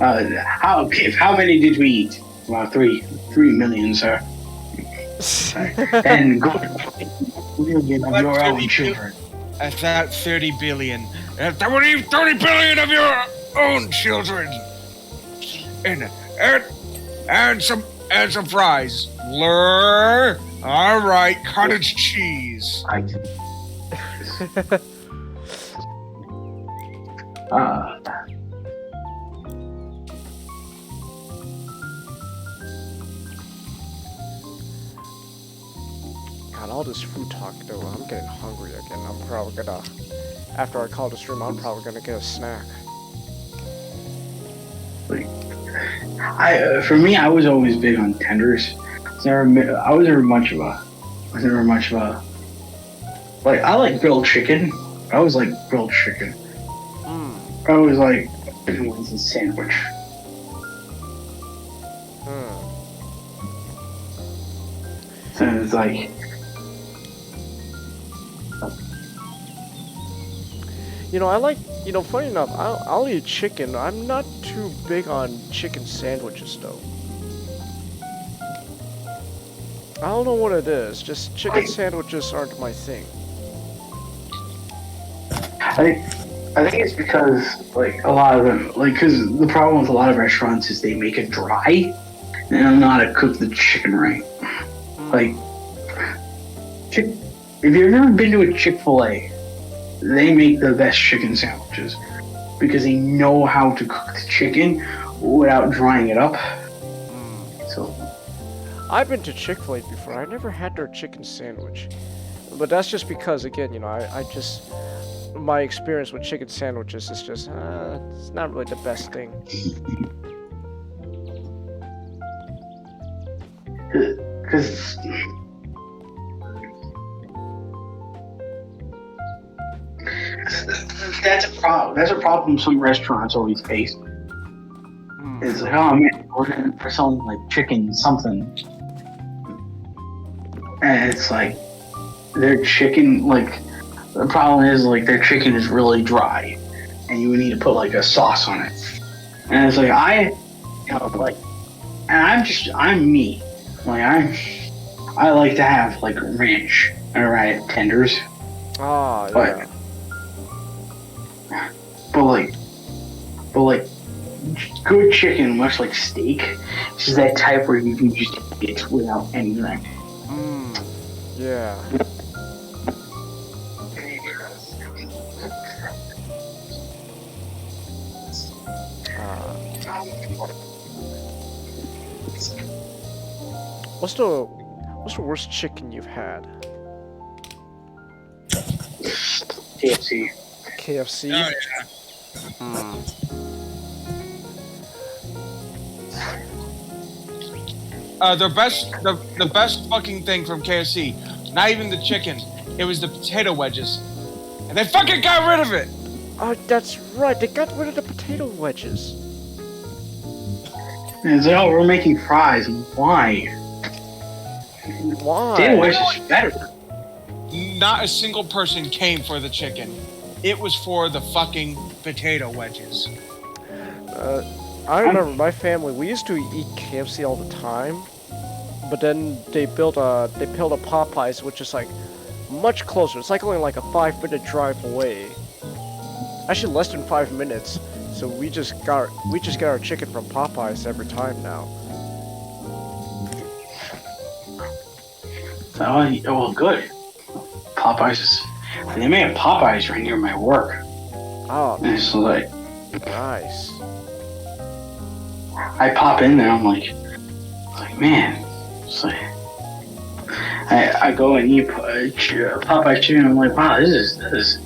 how many did we eat? Well, 3 million, sir. And good million of your own children. At that 30 billion, that would eat 30 billion of your own children. And some fries. Lure. All right, cottage cheese. God, all this food talk though, I'm getting hungry again. I'm probably gonna, after I call the stream, I'm probably gonna get a snack. Like, for me, I was always big on tenders. I was never much of a. Like, I like grilled chicken. I always like grilled chicken. I always like chicken wings and sandwich. And it's like, You know, I like, you know, funny enough, I'll eat chicken. I'm not too big on chicken sandwiches, though. I don't know what it is. Just chicken sandwiches aren't my thing. I think it's because, like, a lot of them, like, because the problem with a lot of restaurants is they make it dry and they don't know how to cook the chicken right. Like, if you've ever been to a Chick-fil-A, they make the best chicken sandwiches because they know how to cook the chicken without drying it up. So, I've been to Chick-fil-A before. I never had their chicken sandwich. But that's just because, again, you know, I just... My experience with chicken sandwiches is just, it's not really the best thing. because that's a problem. That's a problem some restaurants always face. It's like, oh man, we're ordering for something like chicken something, and it's like their chicken, like, the problem is, like, their chicken is really dry, and you would need to put, like, a sauce on it. And it's like, I'm me. Like, I like to have, like, ranch and tenders. Ah, yeah. But like, good chicken, much like steak, it's just that type where you can just eat it without anything. Yeah. What's the worst chicken you've had? KFC. KFC? Oh, yeah. The best fucking thing from KFC, not even the chicken, it was the potato wedges, and they fucking got rid of it. Oh, that's right. They got rid of the potato wedges. And it's like, oh, we're making fries. Why? Why? Potato wedges is better. Not a single person came for the chicken. It was for the fucking potato wedges. I remember my family. We used to eat KFC all the time, but then they built a Popeyes, which is like much closer. It's like only like a 5-minute drive away. Actually, less than 5 minutes. So we just get our chicken from Popeyes every time now. Oh, well, good. Popeyes is. They made a Popeyes right near my work. Oh, And it's like, nice. I pop in there, I'm like man, it's like, I go and eat Popeye chicken. I'm like, wow, this is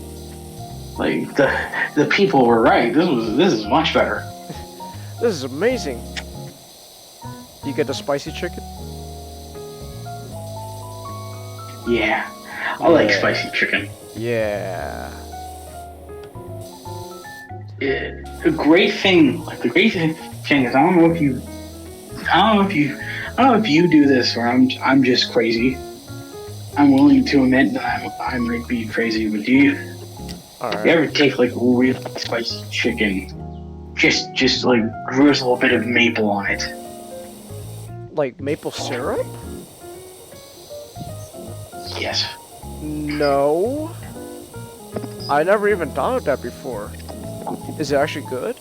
like the people were right. This is much better. This is amazing. You get the spicy chicken? Yeah, I like spicy chicken. Yeah. The great thing is, I don't know if you do this, or I'm just crazy. I'm willing to admit that I might be crazy, but do you Alright. ever take like really spicy chicken, just like drizzle a bit of maple on it? Like maple syrup? Yes. No. I never even thought of that before. Is it actually good?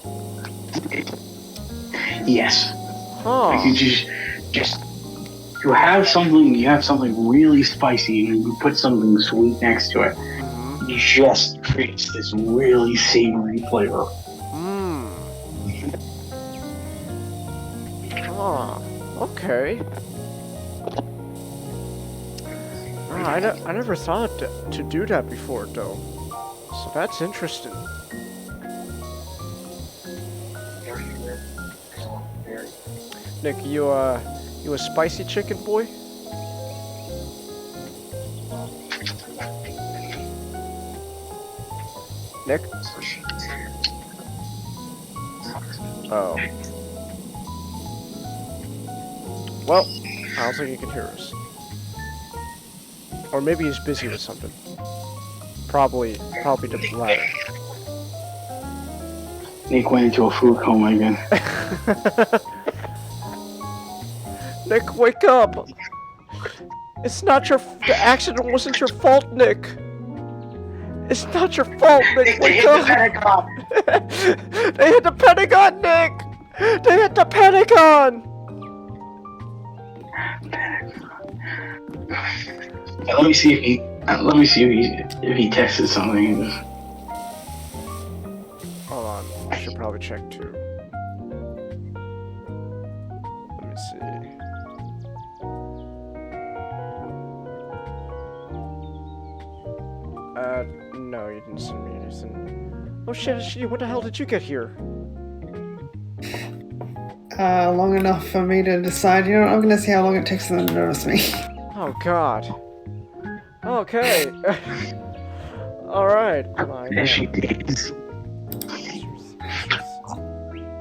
Yes. Huh. Like you have something really spicy, and you put something sweet next to it. Mhm. It just creates this really savory flavor. Huh. Okay. I never thought to do that before, though. So that's interesting. Nick, you a spicy chicken boy? Nick? Oh. Well, I don't think he can hear us. Or maybe he's busy with something. Probably the latter. Nick went into a food coma again. Nick, wake up! It's not your. The accident wasn't your fault, Nick. It's not your fault, Nick. Wake up! They hit the Pentagon, Nick. They hit the Pentagon. Let me see if he. If he texted something. Hold on. I should probably check too. Let me see. No, you didn't send me anything. Oh shit, what the hell did you get here? Long enough for me to decide, you know, I'm gonna see how long it takes them to notice me. Oh god. Okay. Alright. There she is.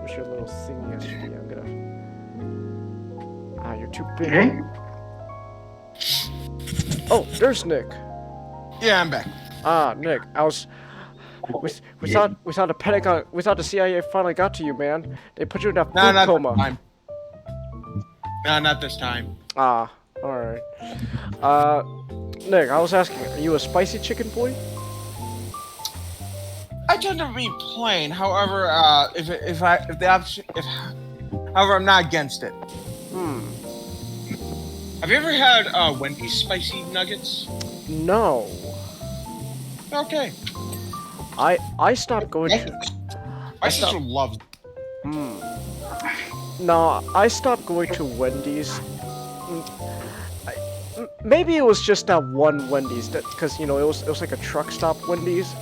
What's your little thingy SUV? I'm gonna. Ah, you're too big. Okay. Oh, there's Nick. Yeah, I'm back. Ah, Nick, we thought the Pentagon, we thought the CIA finally got to you, man. They put you in a food Not coma. this time. No, not this time. Ah, alright. Nick, I was asking, are you a spicy chicken boy? I tend to be plain. However, however, I'm not against it. Have you ever had Wendy's spicy nuggets? No. Okay. I stopped going to. My sister loves. No, I stopped going to Wendy's. Maybe it was just that one Wendy's, because you know it was like a truck stop Wendy's,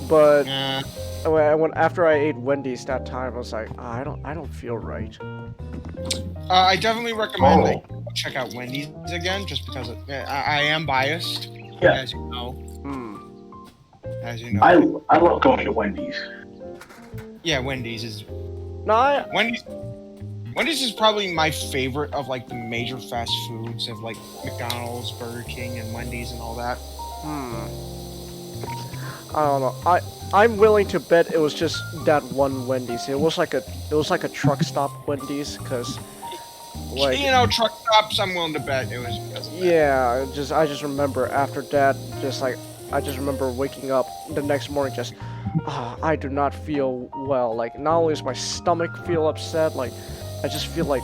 but after I ate Wendy's that time, I was like, I don't feel right. I definitely recommend that you check out Wendy's again, just because I am biased, as you know. As you know. I love going to Wendy's. Yeah, Wendy's is. No, Wendy's is probably my favorite of like the major fast foods of like McDonald's, Burger King, and Wendy's and all that. I don't know. I'm willing to bet it was just that one Wendy's. It was like a truck stop Wendy's, cause like You know, truck stops. I'm willing to bet it was because of that. yeah. I just remember after that, I just remember waking up the next morning just I do not feel well. Like not only does my stomach feel upset, like I just feel like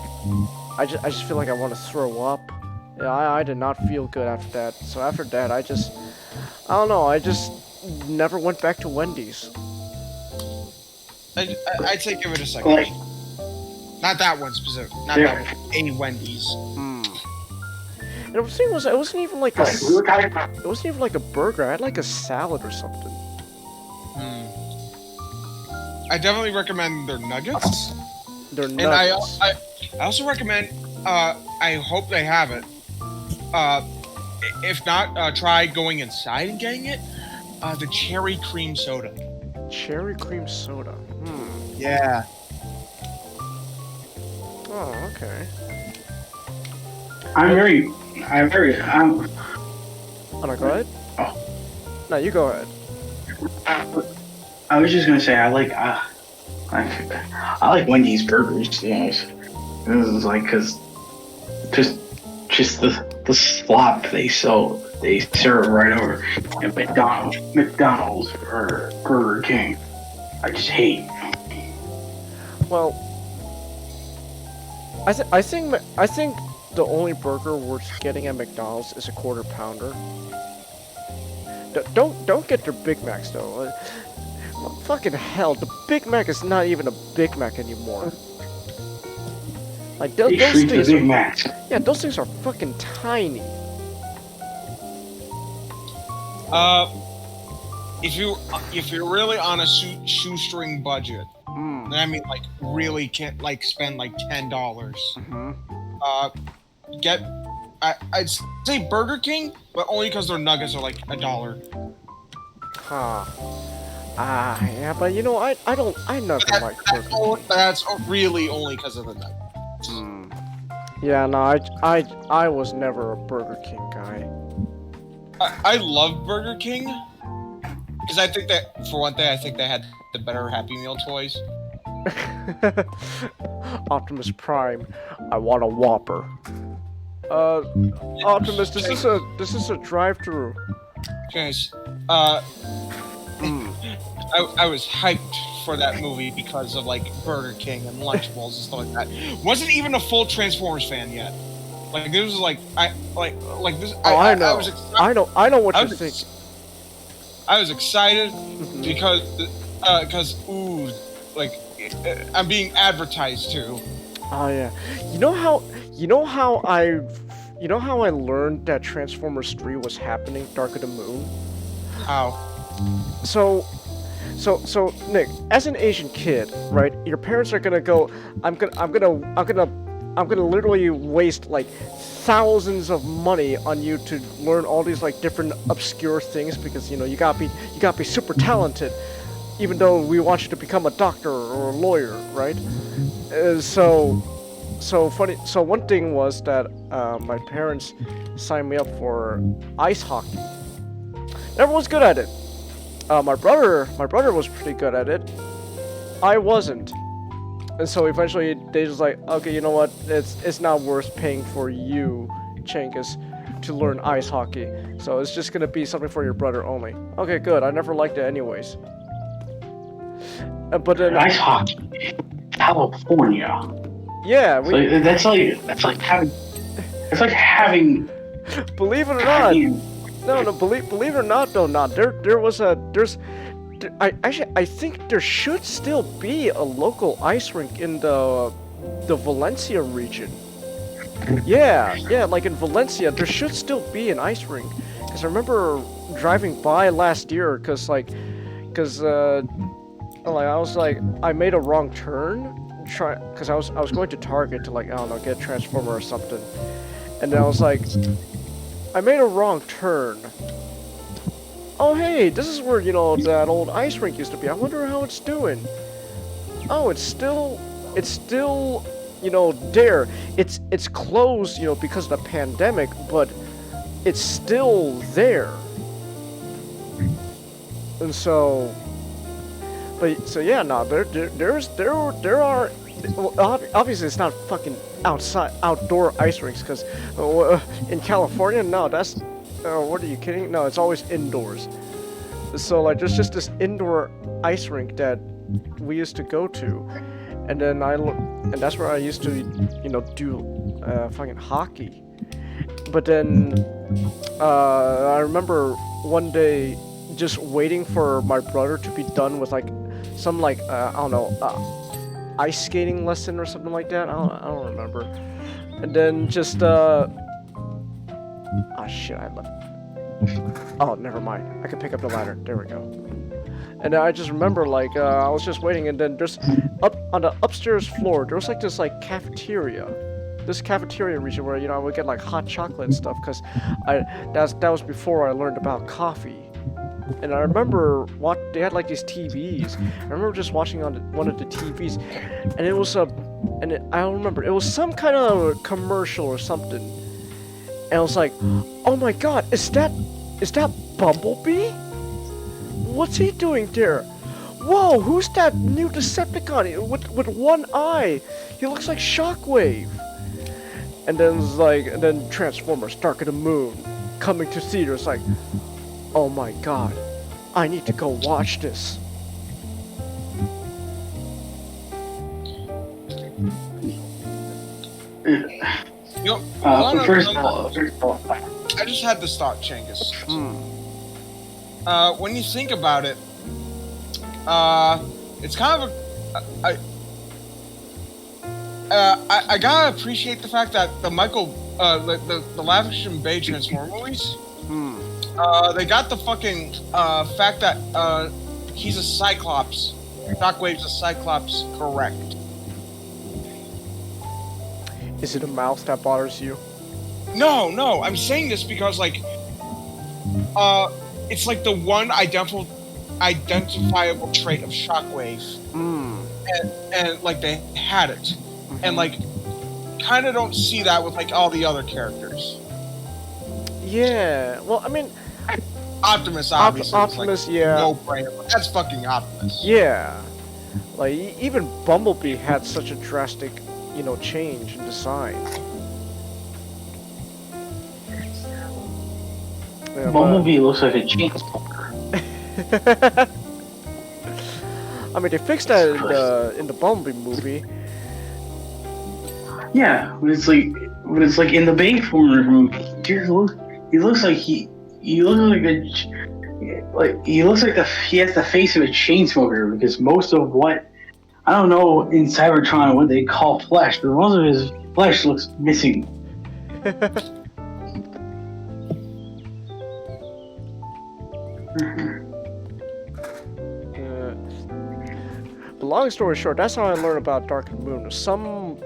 I feel like I want to throw up. Yeah, I did not feel good after that. So after that, I don't know. I just never went back to Wendy's. I'd say give it a second. Like, Not that one specific. Not that one. A Wendy's. And the thing was, it wasn't even like we were talking about. it wasn't even like a burger. I had like a salad or something. I definitely recommend their nuggets. They're And nuggets. I also recommend. I hope they have it. If not, try going inside and getting it. The cherry cream soda. Cherry cream soda. Yeah. Oh, okay. Oh no, go ahead. Oh. No, you go ahead. I was just gonna say I like Wendy's burgers. You know, this is like because just the slop they serve right over at McDonald's or Burger King. I just hate. Well, I think the only burger worth getting at McDonald's is a quarter pounder. Don't get their Big Macs though. Fucking hell, the Big Mac is not even a Big Mac anymore. Like those things Big Macs. Yeah, those things are fucking tiny. if you're really on a shoestring budget, Mm. then I mean like really can't like spend like $10. Hmm. Get I'd say Burger King, but only because their nuggets are like $1. Huh. Ah, yeah, but you know, I never liked Burger King. That's really only because of the nuggets. Mm. Yeah, no, I was never a Burger King guy. I love Burger King because I think that for one thing, I think they had the better Happy Meal toys. Optimus Prime, I want a Whopper. Optimus, this is a drive-through. Guys, Mm. I was hyped for that movie because of like Burger King and Lunchables and stuff like that. Wasn't even a full Transformers fan yet. Like this was like this. Oh, I know. I was excited. I know what I you was think. I was excited Mhm. because like I'm being advertised to. Oh yeah. You know how I learned that Transformers 3 was happening, Dark of the Moon? How? So Nick, as an Asian kid, right? Your parents are gonna go. I'm gonna literally waste like thousands of money on you to learn all these like different obscure things because you gotta be super talented, even though we want you to become a doctor or a lawyer, right? So funny. So one thing was that my parents signed me up for ice hockey. Never was good at it. My brother was pretty good at it. I wasn't. And so eventually they just like, okay, you know what? It's not worth paying for you, Changus, to learn ice hockey. So it's just gonna be something for your brother only. Okay, good. I never liked it anyways. But then Ice hockey, California. yeah, So that's like having. believe it or not. No, believe it or not, though, I think there should still be a local ice rink in the Valencia region. Yeah, like in Valencia, there should still be an ice rink. Cause I remember driving by last year, I made a wrong turn, cause I was going to Target to like, I don't know, get a Transformer or something, and then I was like, I made a wrong turn. Oh hey, this is where, that old ice rink used to be. I wonder how it's doing. Oh, it's still, there. It's closed, because of the pandemic, but it's still there. And so, there are, well, obviously it's not fucking outdoor ice rinks, because in California, no, that's, what are you kidding? No, it's always indoors. So like there's just this indoor ice rink that we used to go to, and then and that's where I used to, do fucking hockey. But then I remember one day just waiting for my brother to be done with like some like I don't know, ice skating lesson or something like that. I don't remember. And then just ah shit, I left. Oh, never mind. I can pick up the ladder. There we go. And I just remember like I was just waiting, and then there's up on the upstairs floor there was like this like cafeteria. This cafeteria region where I would get like hot chocolate and stuff, because that was before I learned about coffee. And I remember they had like these TVs. I remember just watching on one of the TVs, and it was I don't remember. It was some kind of commercial or something. And I was like, oh my god, is that Bumblebee? What's he doing there? Whoa, who's that new Decepticon with one eye? He looks like Shockwave. And then Transformers, Dark of the Moon, coming to theaters. Like, oh my god, I need to go watch this. First of all, I just had this thought, Changus. When you think about it, it's kind of I gotta appreciate the fact that the live action Bay Transformer movies, They got the fucking fact that he's a Cyclops. Shockwave's a Cyclops, correct? Is it a mouse that bothers you? No. I'm saying this because like, it's like the one identifiable trait of Shockwave, and like they had it, and like, kind of don't see that with like all the other characters. Yeah. Well, I mean, Optimus, obviously. Optimus, like, yeah. No brainer. That's fucking Optimus. Yeah. Like even Bumblebee had such a drastic, change in design. Yeah, Bumblebee looks like a chain smoker. I mean, they fixed that in the Bumblebee movie. Yeah, but it's like in the Bayformer movie. Dear, he looks like he has the face of a chain smoker, because most of what, I don't know in Cybertron what they call flesh, but most of his flesh looks missing. But long story short, that's how I learned about Dark and Moon. Some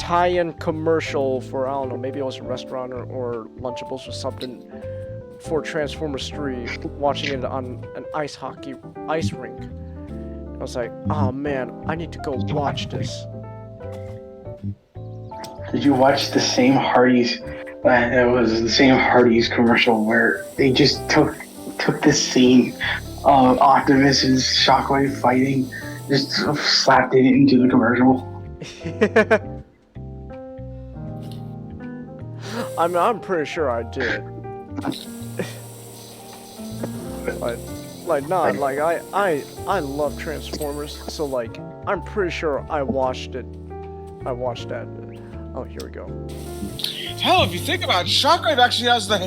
tie-in commercial for, I don't know, maybe it was a restaurant or Lunchables or something for Transformers 3, watching it on an ice rink. I was like, oh man, I need to go watch this. Did you watch the same Hardee's? It was the same Hardee's commercial where they just took the scene of Optimus and Shockwave fighting, just slapped it into the commercial. I'm pretty sure I did. I love Transformers, so like I'm pretty sure I watched it. I watched that. Oh, here we go. Hell, if you think about it, Shockwave actually has the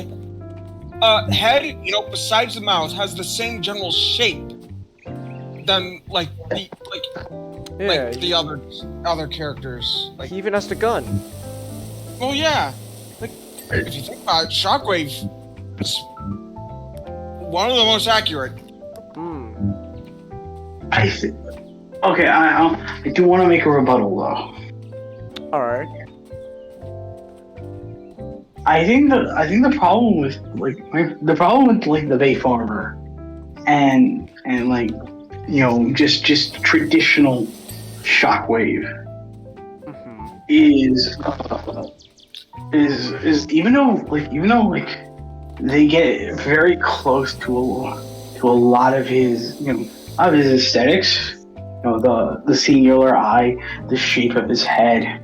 head, besides the mouth, has the same general shape than the other characters. Like, He even has the gun. well, yeah. Like, if you think about it, Shockwave is one of the most accurate. Okay, I do want to make a rebuttal though. All right. I think the problem with the Bayformer and just traditional Shockwave is even though they get very close to a lot of his of his aesthetics, the singular eye, the shape of his head,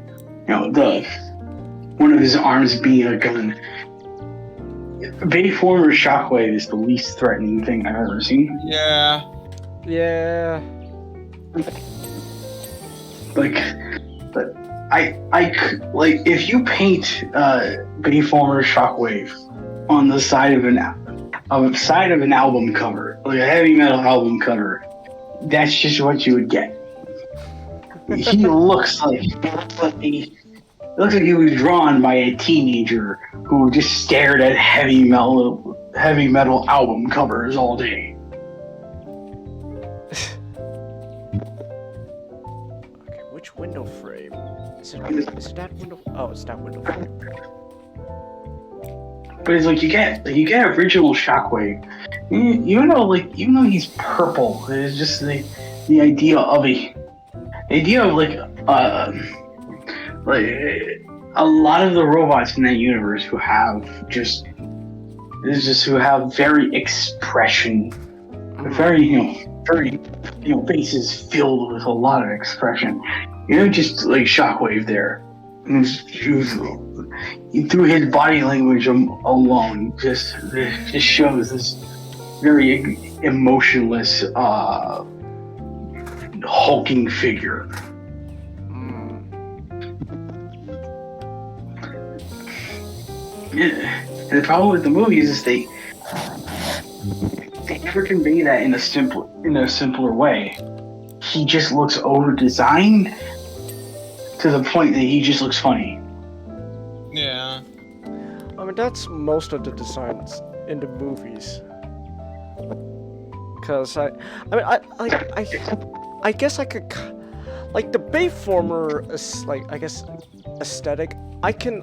one of his arms being a gun. Bayformer Shockwave is the least threatening thing I've ever seen. Yeah. Yeah. If you paint Bayformer Shockwave on the side of an album cover, like a heavy metal album cover, that's just what you would get. He looks like he was drawn by a teenager who just stared at heavy metal album covers all day. Okay, which window frame? Is it that window? Oh, it's that window frame. But it's like you get original Shockwave, even though he's purple. It's just the idea of a lot of the robots in that universe who have very expression, very faces filled with a lot of expression. Just like Shockwave there. Through his body language alone, just shows this very emotionless, hulking figure. Yeah. And the problem with the movies is they never convey that in a simpler way. He just looks over-designed to the point that he just looks funny. Yeah. I mean, that's most of the designs in the movies. Cause I guess I could, like the Bayformer is like I guess aesthetic. I can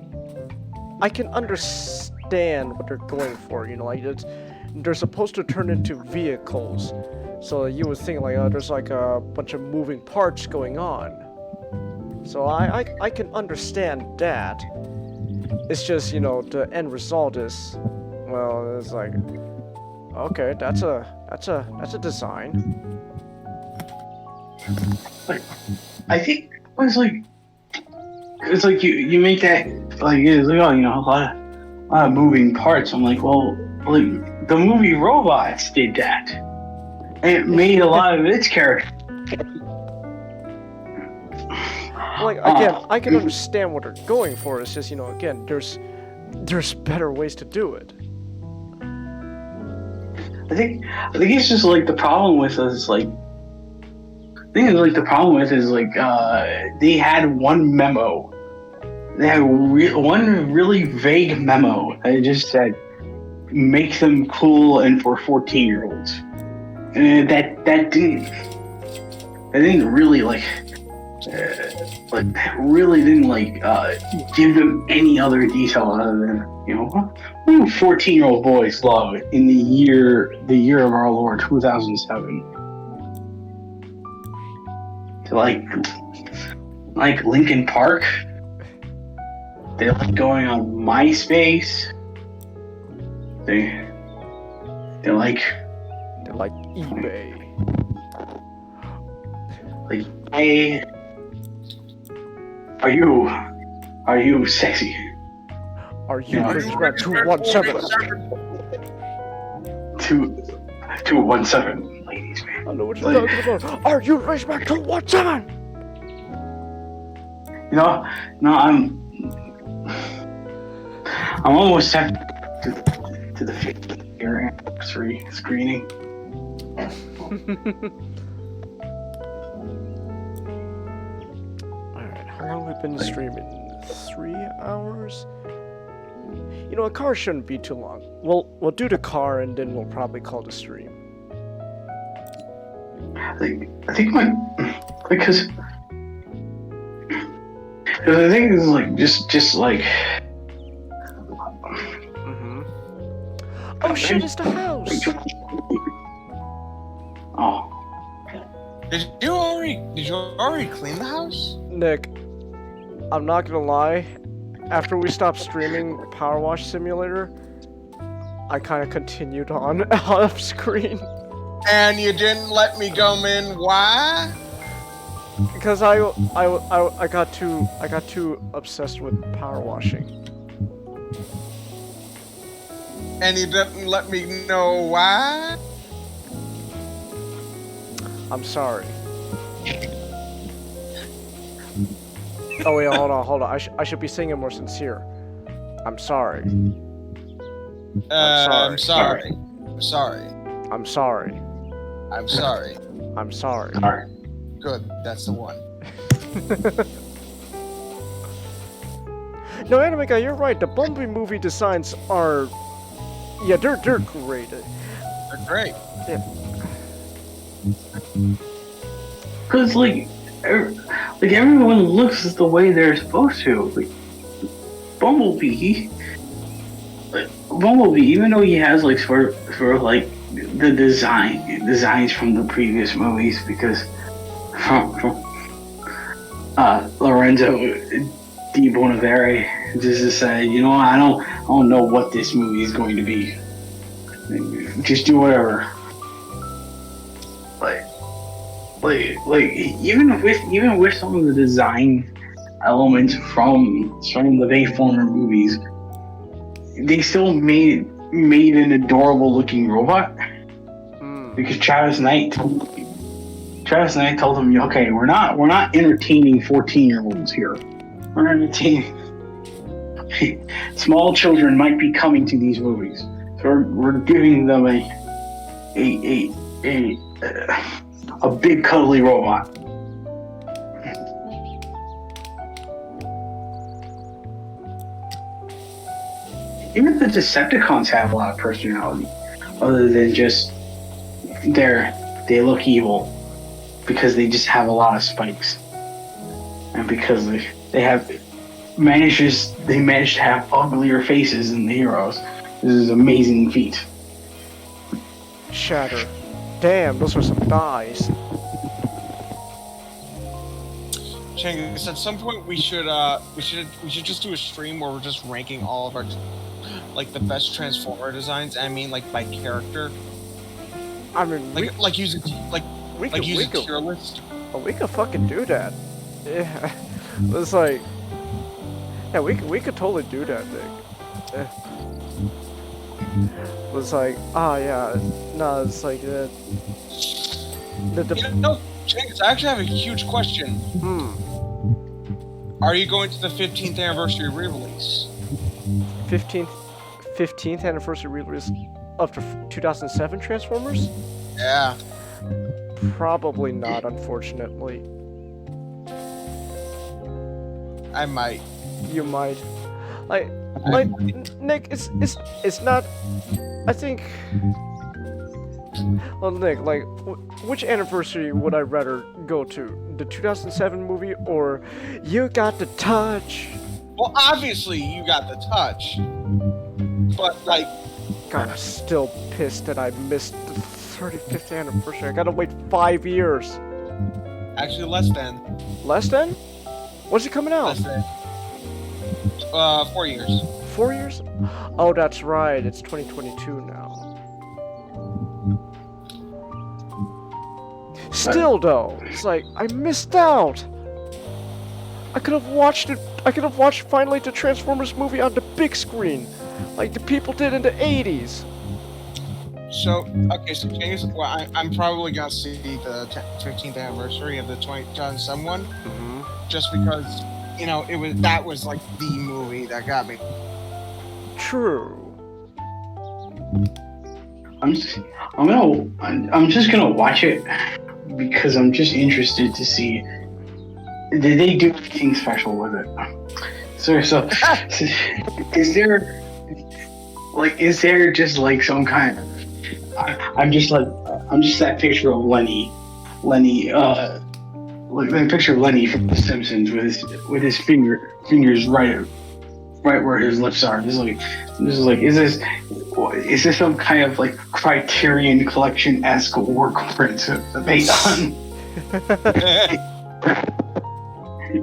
understand what they're going for. You know, like they're supposed to turn into vehicles, so you would think like there's like a bunch of moving parts going on. So I can understand that. It's just, you know, the end result is, well, it's like, okay, that's a design. Like, I think it's like you make that like it's like, oh, you know, a lot of moving parts. I'm like, well, like the movie Robots did that, and it made a lot of its characters. Like again, I can understand what they're going for. It's just, you know, again, there's better ways to do it. I think it's just like the problem with is like. I think it's like the problem with is like they had one memo. They had one really vague memo that just said make them cool and for 14-year-olds, and that didn't really really didn't give them any other detail other than, you know, what do 14-year-old boys love in the year of our Lord 2007. Like Linkin Park. They like going on MySpace. They like eBay. Like, hey, are you sexy? Are you Rebrand 217? 217, ladies, man. I know what you're talking about. Are you Rebrand 217? You know, no, I'm almost set to the 50th year anniversary screening. Alright, how long have we been streaming? 3 hours? You know, a car shouldn't be too long. We'll do the car and then we'll probably call the stream. I think because the thing is like just like. Oh shit! It's the house. Oh. Did you already clean the house? Nick, I'm not gonna lie. After we stopped streaming PowerWash Simulator, I kind of continued on off screen. And you didn't let me come in. Why? Because I got too obsessed with power washing. And you didn't let me know why? I'm sorry. Oh wait, hold on. I should be singing more sincere. I'm sorry. I'm sorry. I'm sorry. I'm sorry. I'm sorry. I'm sorry. Sorry. Good, that's the one. No, Anime Guy, you're right. The Bumblebee movie designs are, yeah, they're great. They're great. Yeah. Cause like everyone looks the way they're supposed to. Like Bumblebee, even though he has like sort of like the designs from the previous movies, because from Lorenzo Di Bonavere just said, you know, I don't know what this movie is going to be. Just do whatever. Like even with some of the design elements from the Bayformer movies, they still made an adorable looking robot. Because Travis Knight told him, okay, we're not entertaining 14-year-olds here. We're entertaining small children might be coming to these movies. So we're giving them a big cuddly robot. even the Decepticons have a lot of personality, other than just they look evil because they just have a lot of spikes, and because they managed to have uglier faces than the heroes. This is an amazing feat. Shatter. Damn, those were some thighs. Chang, at some point we should just do a stream where we're just ranking all of our like the best Transformer designs. I mean, like by character. I mean, Like using tier list. Oh, we could fucking do that. Yeah, it's like, yeah, we could totally do that thing. Was like, yeah, no, it's like the Chang, I actually have a huge question. Are you going to the 15th anniversary re-release? 15th anniversary release of the 2007 Transformers? Yeah. Probably not, unfortunately. I might. You might. Like Nick, it's not. I think. Well, Nick, like, which anniversary would I rather go to? The 2007 movie or You Got the Touch? Well, obviously you got the touch, but like, God, I'm still pissed that I missed the 35th anniversary. I gotta wait 5 years. actually less than. Less than? When's it coming out? Less than. 4 years. 4 years? Oh, that's right. It's 2022 now. Still, though, it's like I missed out. I could have watched it. I could have watched finally the Transformers movie on the big screen, like the people did in the 80s. So, okay, so James, well, I'm probably gonna see the 15th anniversary of the 2007 one, just because, you know, that was like the movie that got me. True. I'm just gonna watch it because I'm just interested to see, did they do anything special with it? So is there just like some kind of, I'm just that picture of Lenny, like that picture of Lenny from The Simpsons with his fingers right where his lips are. Is this some kind of like Criterion Collection-esque work print that they done?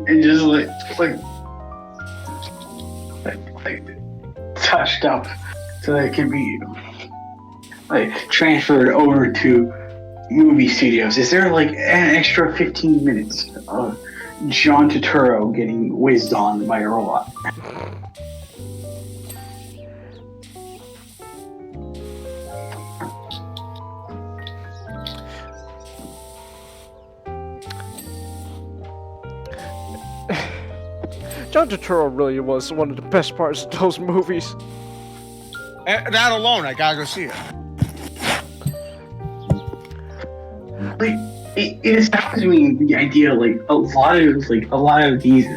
And just like touched up so that it can be like transferred over to movie studios. Is there like an extra 15 minutes of John Turturro getting whizzed on by a robot? John Turturro really was one of the best parts of those movies. That alone, I gotta go see it. Like it astounds me, the idea, like a lot of these,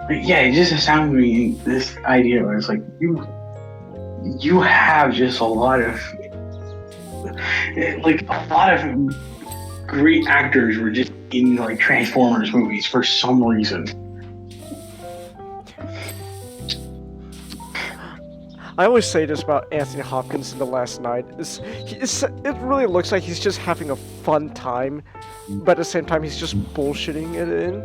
like, yeah, it just astounds me, this idea where it's like you have just a lot of great actors were just in like Transformers movies for some reason. I always say this about Anthony Hopkins in The Last Night. It really looks like he's just having a fun time, but at the same time he's just bullshitting it in.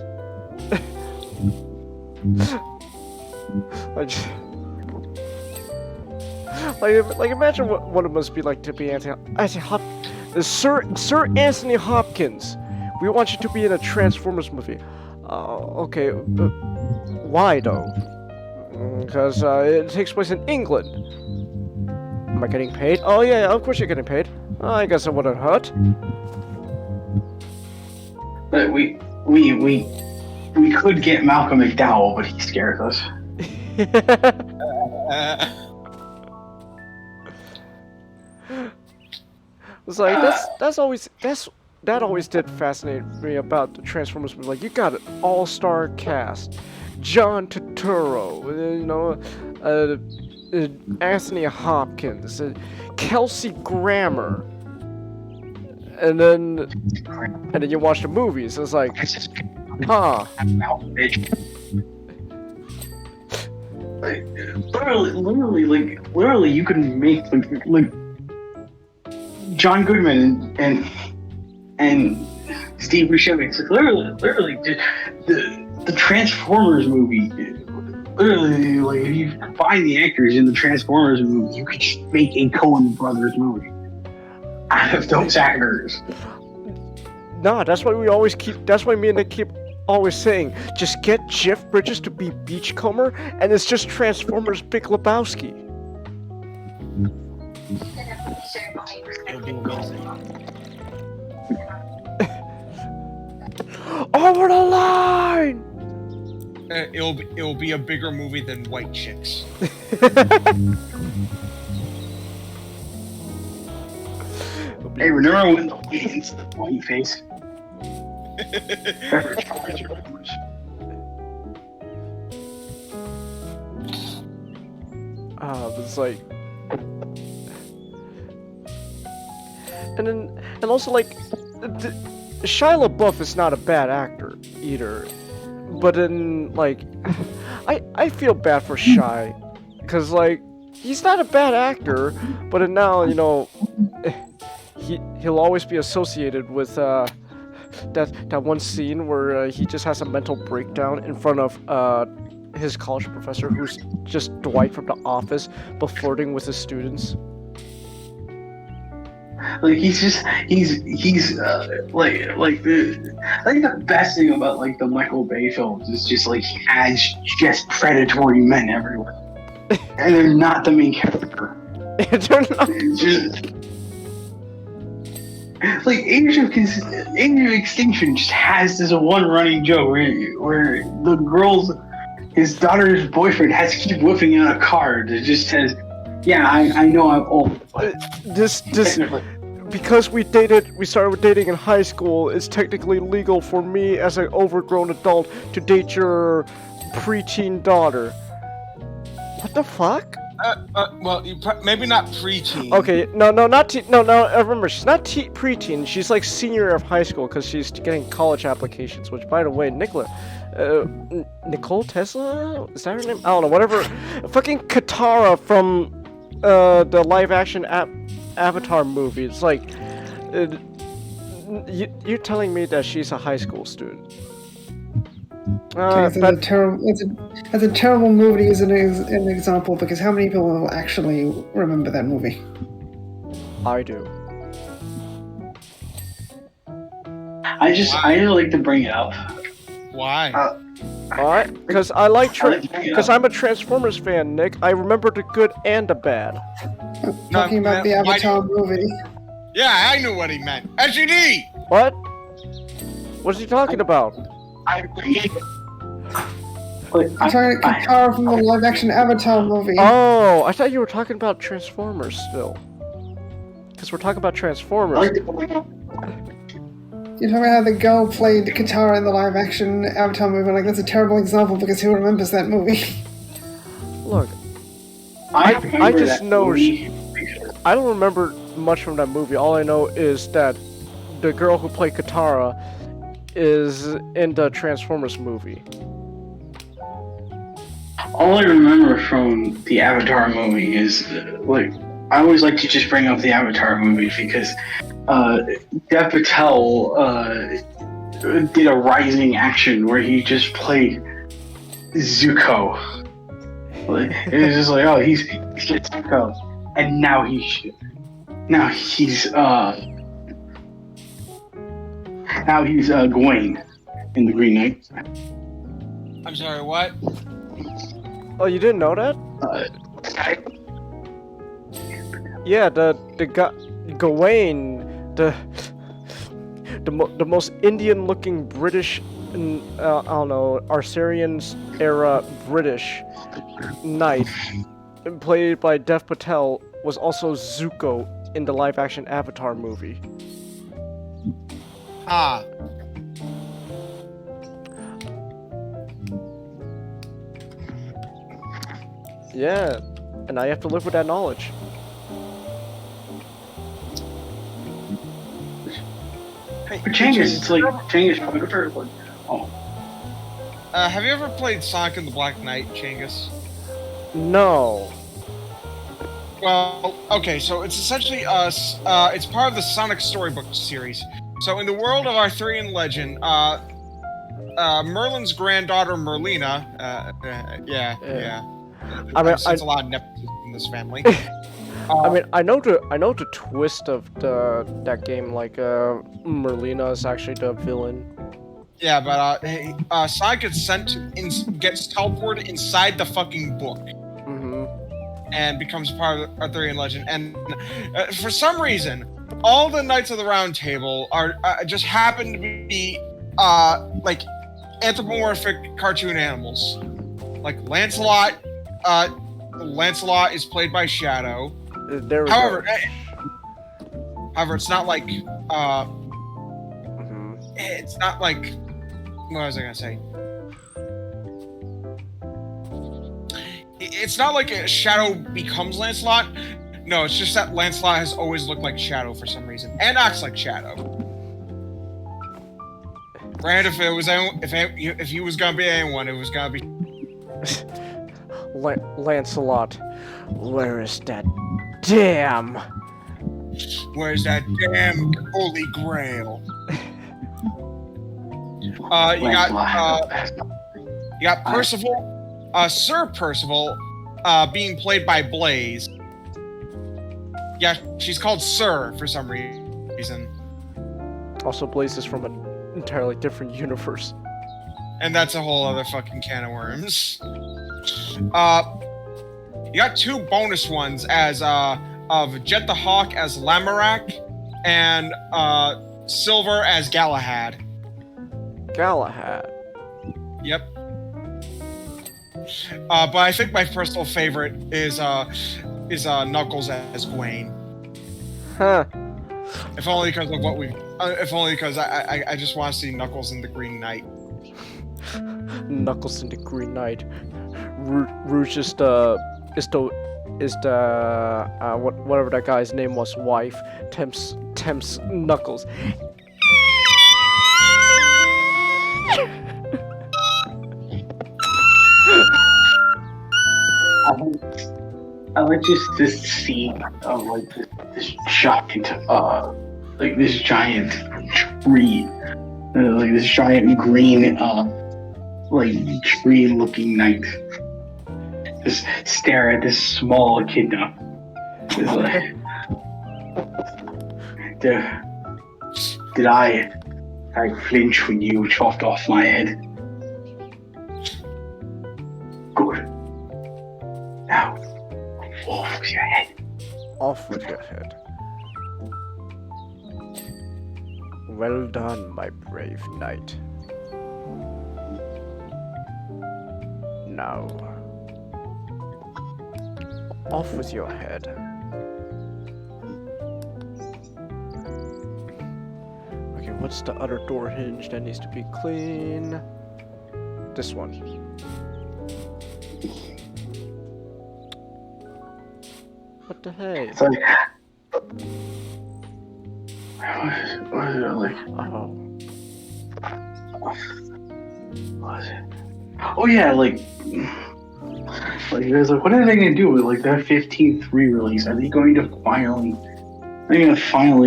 like imagine what it must be like to be Sir Anthony Hopkins. We want you to be in a Transformers movie. Okay, why though? Because it takes place in England. Am I getting paid? Oh yeah, of course you're getting paid. I guess it wouldn't hurt. But we could get Malcolm McDowell, but he scares us. It's like that always did fascinate me about the Transformers movie. Like, you got an all-star cast. John Turturro, Anthony Hopkins, Kelsey Grammer, and then you watch the movies. It's like, huh? Like, literally, you can make like John Goodman and Steve Buscemi. It's like literally the Transformers movie. Literally, like if you find the actors in the Transformers movie, you could just make a Coen Brothers movie out of those actors. Nah, that's why we always keep. That's why me and Nick keep always saying, just get Jeff Bridges to be Beachcomber, and it's just Transformers Big Lebowski. Over the line! It'll be a bigger movie than White Chicks. Hey, remember when the white face? It's like, and also like, Shia LaBeouf is not a bad actor either, but then like, I feel bad for Shia, cause like he's not a bad actor, but then now you know, he'll always be associated with that one scene where he just has a mental breakdown in front of his college professor, who's just Dwight from The Office, but flirting with his students. Like he's like the best thing about like the Michael Bay films is just like he has just predatory men everywhere, and they're not the main character. They're not. It's just like Age of Extinction just has this one running joke where the girl's his daughter's boyfriend has to keep whipping out a card that just says, "Yeah, I know I'm old." But This because we started dating in high school, it's technically legal for me as an overgrown adult to date your preteen daughter. What the fuck? Well, maybe not preteen. Okay, no, remember, she's not preteen, she's like senior year of high school because she's getting college applications, which, by the way, Nicole Tesla? Is that her name? I don't know, whatever. Fucking Katara from the live-action Avatar movie. It's like, you're telling me that she's a high school student. That's a terrible movie to use an example, because how many people will actually remember that movie? I do. I just like to bring it up. Why? Alright, because because I'm a Transformers fan, Nick. I remember the good and the bad. Talking about the Avatar movie. Yeah, I knew what he meant. SUD! What? What is he talking about? I'm talking Katara from the live-action Avatar movie. Oh, I thought you were talking about Transformers still. Because we're talking about Transformers. You're talking about how the girl played Katara in the live-action Avatar movie. Like, that's a terrible example, because who remembers that movie? Look, I just know I don't remember much from that movie. All I know is that the girl who played Katara is in the Transformers movie. All I remember from the Avatar movie is like I always like to just bring up the Avatar movie because Dev Patel did a rising action where he just played Zuko. Like, it was just like, oh, he's just Zuko, and now he's Gawain in the Green Knight. I'm sorry, what? Oh, you didn't know that? Yeah, the Gawain, the most Indian-looking British, I don't know, Arthurian's era British knight, played by Dev Patel, was also Zuko in the live-action Avatar movie. Ah. Yeah, and I have to live with that knowledge. Hey, But Changus, it's like Changus Power. Like, oh, have you ever played Sonic and the Black Knight, Changus? No. Well, okay, so it's essentially it's part of the Sonic Storybook series. So in the world of Arthurian legend, Merlin's granddaughter Merlina, yeah. I mean, There's a lot of nepotism in this family. I mean, I know the twist of that game. Like, Merlina is actually the villain. Yeah, but Sonic gets gets teleported inside the fucking book. Mm-hmm. And becomes part of Arthurian legend. And for some reason, all the Knights of the Round Table are just happen to be like anthropomorphic cartoon animals. Like Lancelot. Lancelot is played by Shadow. There we However, go. it's not like Mhm. it's not like what was I gonna say? It's not like Shadow becomes Lancelot. No, it's just that Lancelot has always looked like Shadow for some reason and acts like Shadow. Brand, if he was gonna be anyone, it was gonna be. Lancelot, where is that damn? Where's that damn Holy Grail? You got Percival. Sir Percival, being played by Blaze. Yeah, she's called Sir for some reason. Also, Blaze is from an entirely different universe. And that's a whole other fucking can of worms. You got two bonus ones as, of Jet the Hawk as Lamorak and, Silver as Galahad. Galahad. Yep. But I think my personal favorite is Knuckles as Gwaine. Huh. If only because of what we. If only because I just want to see Knuckles in the Green Knight. Knuckles and the Green Knight. Rouge is the whatever that guy's name was, wife. Tempts Knuckles. I like just this scene of like this giant, like this giant tree, like this giant green, like tree-looking knight, just stare at this small echidna. It's like, did I flinch when you chopped off my head? Good. Now, off with your head. Off with your head. Well done, my brave knight. Now, off with your head. Okay, what's the other door hinge that needs to be clean? This one. What the heck? It's like, what is it like? Oh. What is it? Oh yeah, like you guys, like, what are they gonna do with like that 15th re-release? Are they going to finally?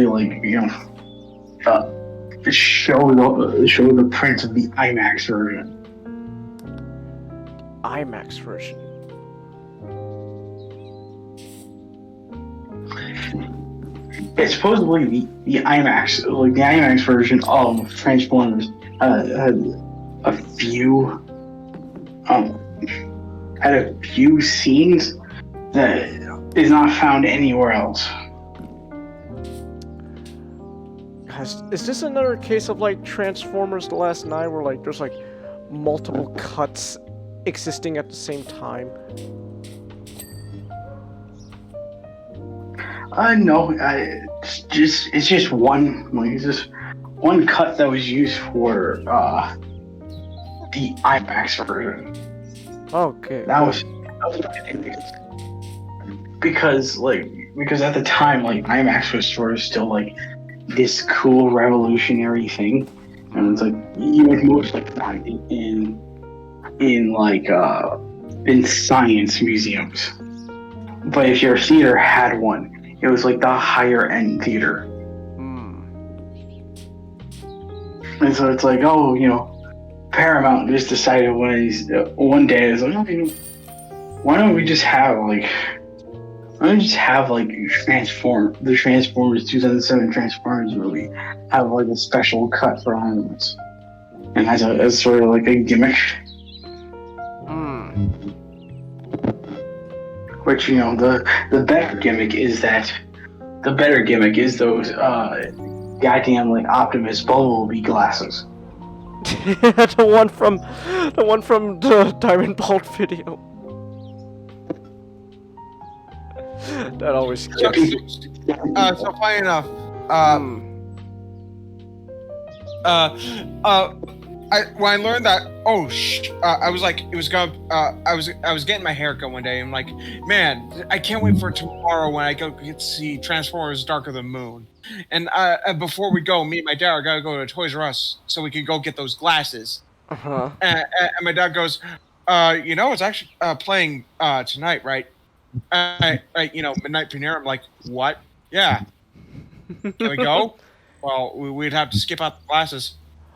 Like, you know, show the print of the IMAX version? IMAX version. It's supposedly the IMAX, like the IMAX version of Transformers had a few scenes that is not found anywhere else. Is this another case of like Transformers: The Last Night, where like there's like multiple cuts existing at the same time? No, it's just one, like, it's just one cut that was used for the IMAX version. Okay. That was because at the time, like, IMAX was sort of still like this cool revolutionary thing, and it's like you would most like that in science museums. But if your theater had one, it was like the higher end theater. And so it's like, oh, Paramount just decided one day, it's like, oh, why don't we just have the Transformers 2007 Transformers movie have like a special cut for IMAX, and as sort of like a gimmick. Which the better gimmick is those goddamn like Optimus Bumblebee glasses. the one from the Diamond Bolt video. That always So funny enough, when I learned that, I was like, I was getting my haircut one day, and I'm like, man, I can't wait for tomorrow when I get to see Transformers: Dark of the Moon. And before we go, me and my dad are gonna go to Toys R Us so we can go get those glasses. And my dad goes, it's actually playing tonight, right? Midnight premiere. I'm like, what? Yeah. Can we go? Well, we'd have to skip out the glasses.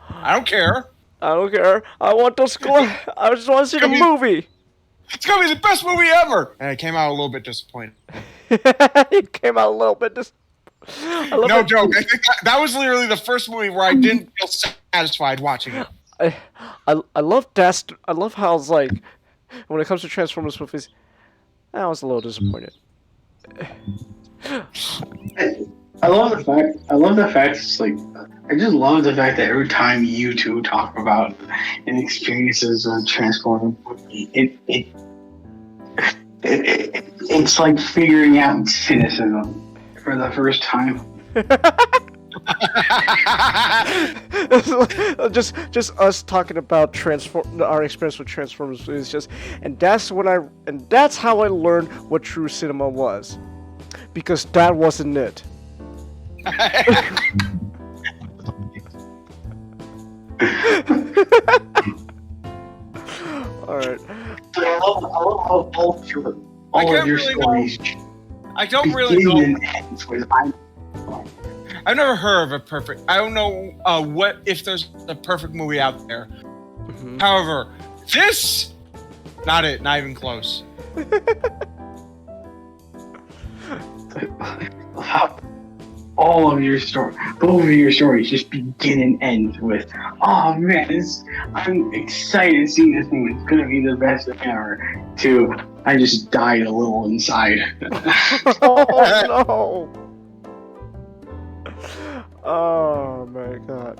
I don't care. I want those I just want to see the movie. It's gonna be the best movie ever. And I came out a little bit disappointed. You came out a little bit No joke. I think that was literally the first movie where I didn't feel satisfied watching it. I love that. I love how it's like when it comes to Transformers movies, I was a little disappointed. I love the fact it's like, I just love the fact that every time you two talk about an experiences of Transformers, it's like figuring out cynicism for the first time. just us talking about our experience with Transformers is and that's how I learned what true cinema was, because that wasn't it. All right. I love all of your stories. I don't really know. I've never heard of a perfect. I don't know what if there's a perfect movie out there. Mm-hmm. However, this, not even close. All of your stories, both of your stories, just begin and end with, "Oh man, I'm excited to see this thing. It's gonna be the best thing ever." To, I just died a little inside. Oh no! Oh my god!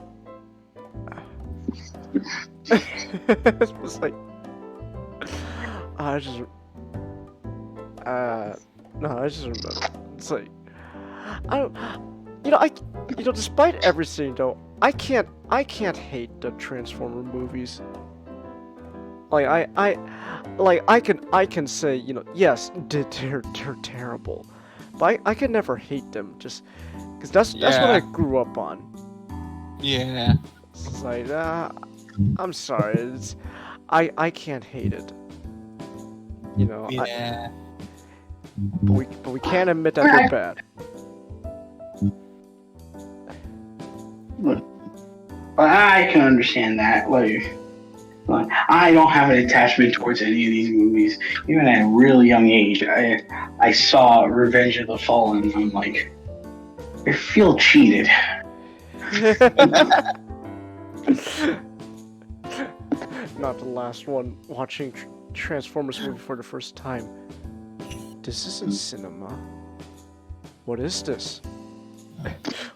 It was like, I just remember. It's like, despite everything though, I can't hate the Transformer movies. Like I can say, yes, they're terrible, but I can never hate them, just because that's what I grew up on. Yeah. It's like, I'm sorry, I can't hate it. Yeah. But we can't admit that they're bad. But I can understand that. Like, I don't have an attachment towards any of these movies. Even at a really young age, I saw Revenge of the Fallen, and I'm like, I feel cheated. Not the last one watching Transformers movie for the first time. This isn't cinema. What is this?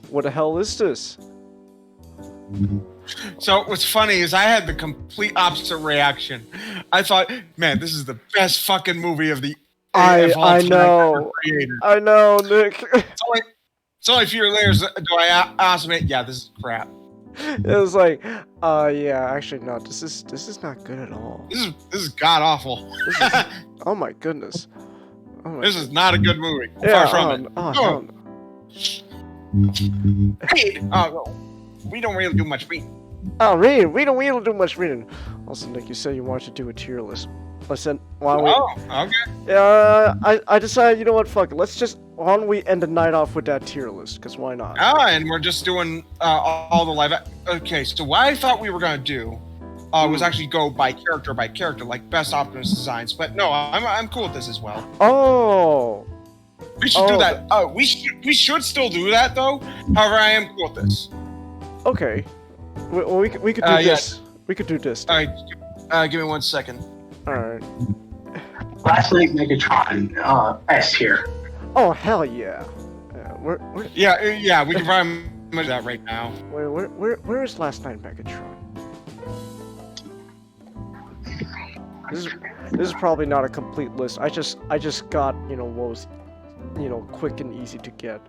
What the hell is this? So what's funny is I had the complete opposite reaction. I thought, man, this is the best fucking movie of I know, Nick. It's only a few years later do I admit, yeah, this is crap. It was like, yeah, actually no, this is not good at all. This is god awful. Oh my goodness. my This is not a good movie. Yeah, Far from it. hell no. Read. We don't really do much reading. Oh, read. We don't do much reading. Also, Nick, you said you wanted to do a tier list. Listen, why don't we? Oh, okay. I decided, you know what, fuck it. Why don't we end the night off with that tier list? Because why not? And we're just doing all the live. Okay, so what I thought we were gonna do was actually go by character, like best Optimus designs. But no, I'm cool with this as well. Oh. We should do that. We should still do that though. However, I am cool with this. Okay. We could do this. We could do this. All right, give me 1 second. All right. Last night Megatron S tier. Oh hell yeah. We're Yeah, we can probably do that right now. where is Last Night Megatron? This is probably not a complete list. I just got, what was, quick and easy to get.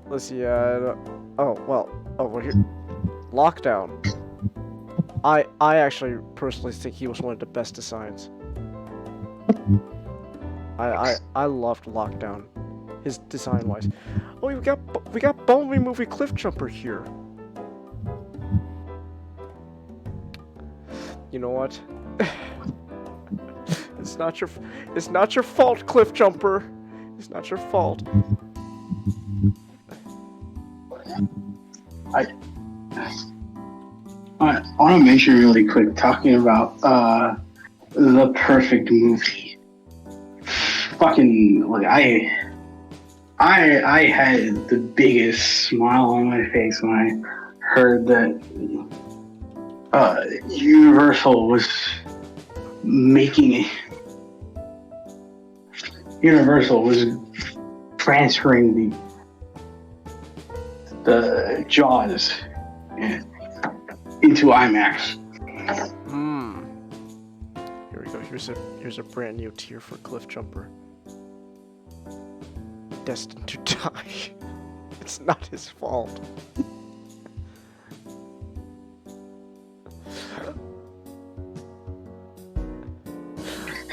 Let's see. We're here. Lockdown. I actually personally think he was one of the best designs. I loved Lockdown, his design wise. Oh, we got Bone Remover Cliff Jumper here. You know what? It's not your fault, Cliff Jumper. It's not your fault. I want to mention really quick, talking about the perfect movie. Fucking, like, I had the biggest smile on my face when I heard that Universal was transferring the Jaws into IMAX. Here we go. Here's a brand new tier for Cliff Jumper. Destined to die. It's not his fault.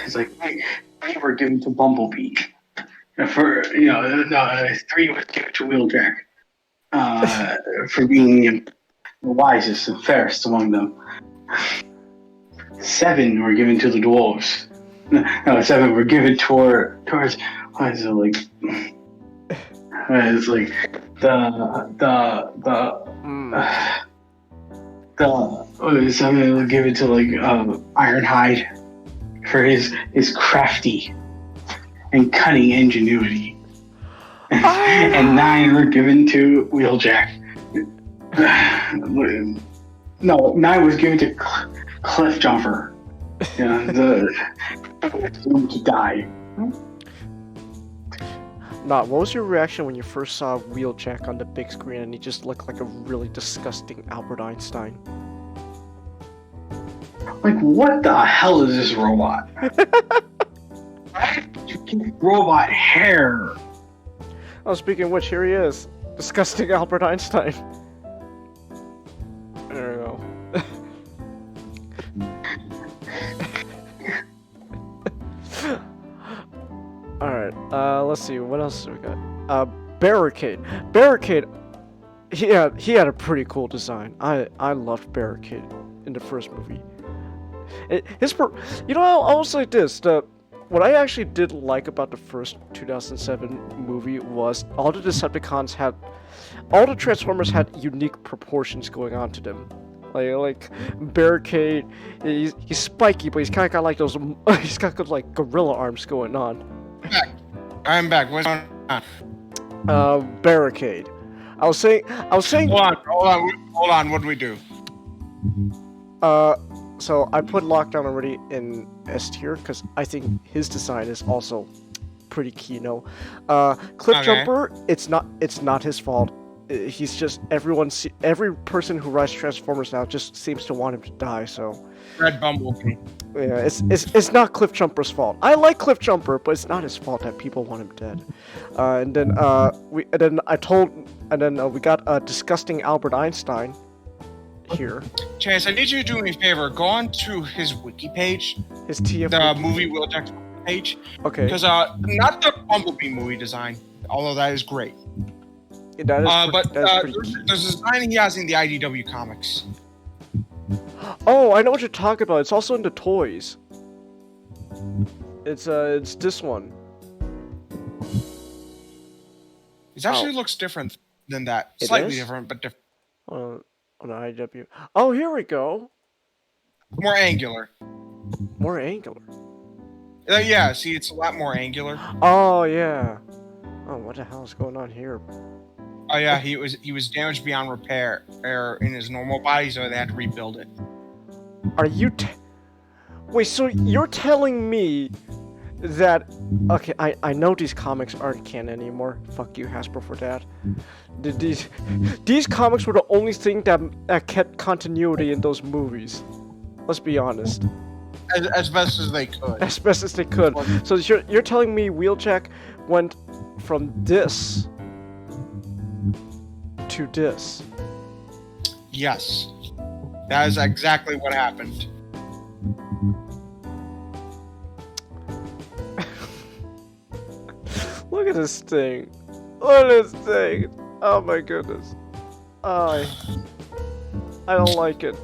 It's like three were given to Bumblebee. For 3 was given to Wheeljack. For being the wisest and fairest among them. 7 were given to the dwarves. No, 7 were given towards. What is it like? It's like some will give it to like Ironhide for his crafty and cunning ingenuity, and 9 were given to Wheeljack. No, 9 was given to Cliff Jumper. Doomed to die. What was your reaction when you first saw Wheeljack on the big screen and he just looked like a really disgusting Albert Einstein? Like, what the hell is this robot? Why did you give robot hair? Oh, speaking of which, here he is. Disgusting Albert Einstein. There we go. Alright, let's see, what else do we got? Barricade. Barricade, he had a pretty cool design. I loved Barricade in the first movie. I'll say this, what I actually did like about the first 2007 movie was all the Transformers had unique proportions going on to them. Like Barricade, he's spiky, but he's kind of got like those, he's got good like gorilla arms going on. I'm back. What's going on? Barricade. I was saying. Hold on. What do we do? So I put Lockdown already in S tier because I think his design is also pretty keynote. Cliff Jumper, it's not his fault. He's just every person who rides Transformers now just seems to want him to die. So. Red Bumblebee. Yeah, it's not Cliff Jumper's fault. I like Cliff Jumper, but it's not his fault that people want him dead. And then we got a disgusting Albert Einstein here. Chance, I need you to do me a favor. Go on to his wiki page. His TF. The movie Wheeljack. page. Okay. Because not the Bumblebee movie design, although that is great. That is But that is pretty key. there's a design he has in the IDW comics. Oh, I know what you're talking about. It's also in the toys. It's this one. It actually looks different than that. It Slightly is? different, but different. On the IW. Oh, here we go. More angular. More angular. Yeah, see, it's a lot more angular. Oh yeah. Oh, what the hell is going on here? Oh yeah, he was damaged beyond repair in his normal body, so they had to rebuild it. Are you? Wait, so you're telling me that? Okay, I know these comics aren't canon anymore. Fuck you, Hasbro, for that. These comics were the only thing that kept continuity in those movies. Let's be honest. As best as they could. As best as they could. So you're telling me Wheeljack went from this to this? Yes. That is exactly what happened. Look at this thing. Look at this thing. Oh my goodness. I don't like it.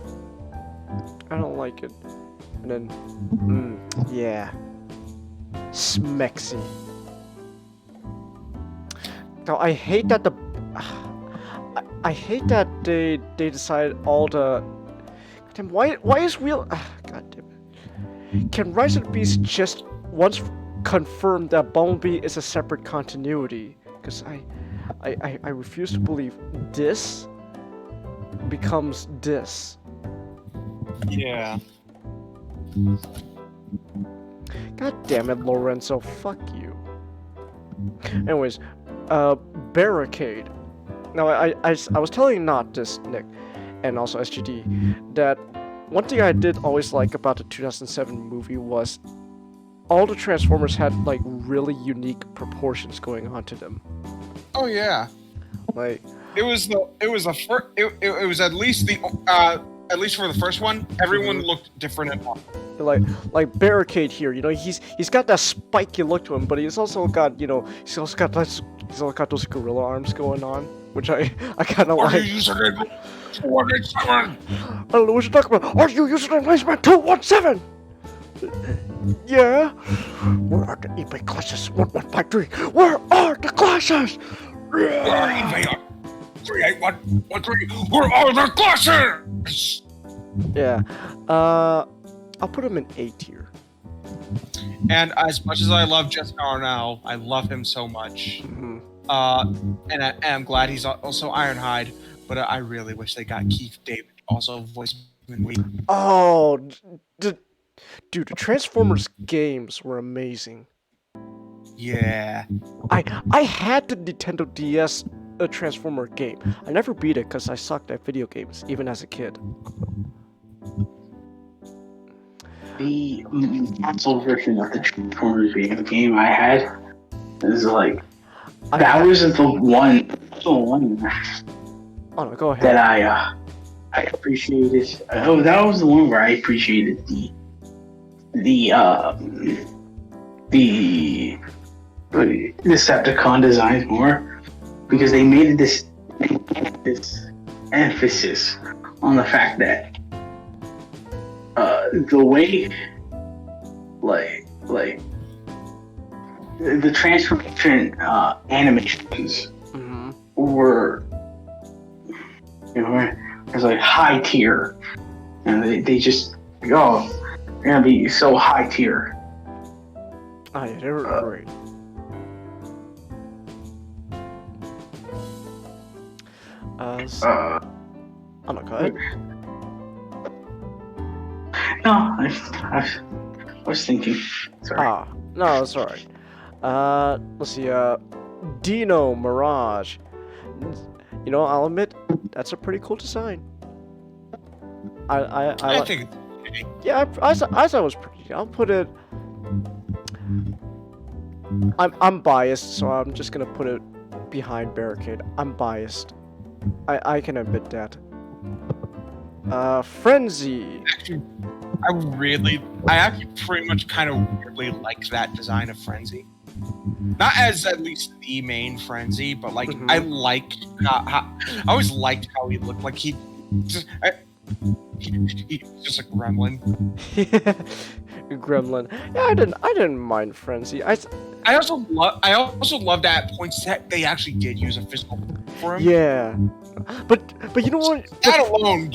I don't like it. And then, yeah. Smexy. Now I hate that I hate that they decided all the. Damn, why is God damn it. Can Rise of the Beast just once confirm that Bumblebee is a separate continuity? Because I refuse to believe this becomes this. Yeah. God damn it, Lorenzo, fuck you. Anyways, Barricade. Now, I was telling not this, Nick, and also SGD, that one thing I did always like about the 2007 movie was all the Transformers had, like, really unique proportions going on to them. Oh yeah. Like, it was at least at least for the first one, everyone looked different enough. like Barricade here, you know, he's got that spiky look to him, but he's also got, you know, he's also got those gorilla arms going on, which I kind of like. Are you using it? 217? I don't know what you're talking about. Are you using an Iceman 217? Yeah. Where are the eBay classes? 1153. Where are the classes? Where are eBay? 38113. Where are the classes? Yeah. I'll put him in A tier. And as much as I love Jessica Arnell, I love him so much. Mm-hmm. And I'm glad he's also Ironhide, but I really wish they got Keith David also voice him in Oh, dude, the Transformers games were amazing. Yeah. I had the Nintendo DS Transformer game. I never beat it because I sucked at video games, even as a kid. The console version of the Transformers video game I had is like that wasn't the one Oh no, go ahead. that I appreciated. Oh, that was the one where I appreciated the Decepticon designs more because they made this emphasis on the fact that the way like the transformation animations were, you know, it was like high tier, and they just they're gonna be so high tier. Oh yeah, they were great. Oh no, go ahead. No, I was thinking. Sorry. No, it's alright. Let's see, Dino Mirage. You know, I'll admit, that's a pretty cool design. I think. Yeah, I thought it was pretty. I'll put it. I'm biased, so I'm just gonna put it behind Barricade. I'm biased. I can admit that. Frenzy. Actually, I actually pretty much kind of weirdly like that design of Frenzy. Not as at least the main Frenzy, but like Mhm. I liked how I always liked how he looked. Like he's just a gremlin. Gremlin. Yeah, I didn't mind Frenzy. I also love that at points that they actually did use a physical for him. Yeah. But you know what? That alone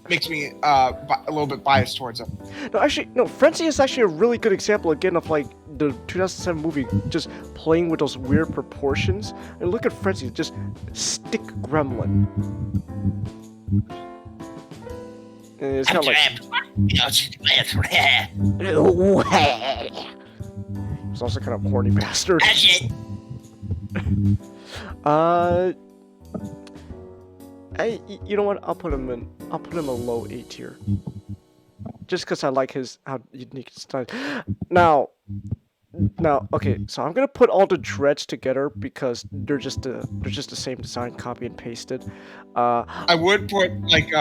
makes me a little bit biased towards him. No, Frenzy is actually a really good example again of like the 2007 movie just playing with those weird proportions. And look at Frenzy, just stick gremlin. And it's kind of like it's also kind of horny bastard. You know what? I'll put him a low A tier. Just because I like how unique his style. Now, okay. So I'm gonna put all the dreads together because they're just the same design, copy and pasted. I would put like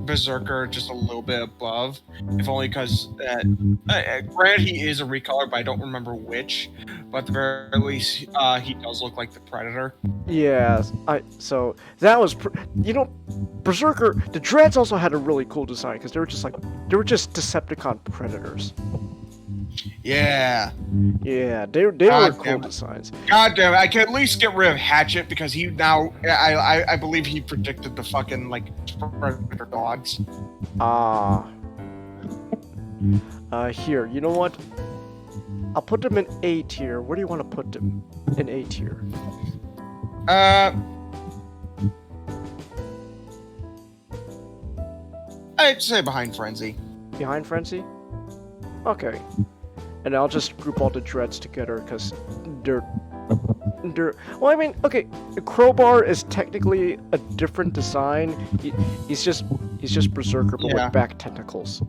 Berserker just a little bit above, if only because granted he is a recolor, but I don't remember which. But at the very least, he does look like the Predator. Yeah. So that was Berserker. The dreads also had a really cool design because they were just Decepticon Predators. Yeah. Yeah, they were cool designs. God damn it! I can at least get rid of Hatchet because he now I believe he predicted the fucking like Predator dogs. Here, you know what? I'll put them in A tier. Where do you want to put them? In A tier. I'd say behind Frenzy. Behind Frenzy? Okay. And I'll just group all the dreads together because they're well, I mean, okay, Crowbar is technically a different design. He's just Berserker but with back tentacles.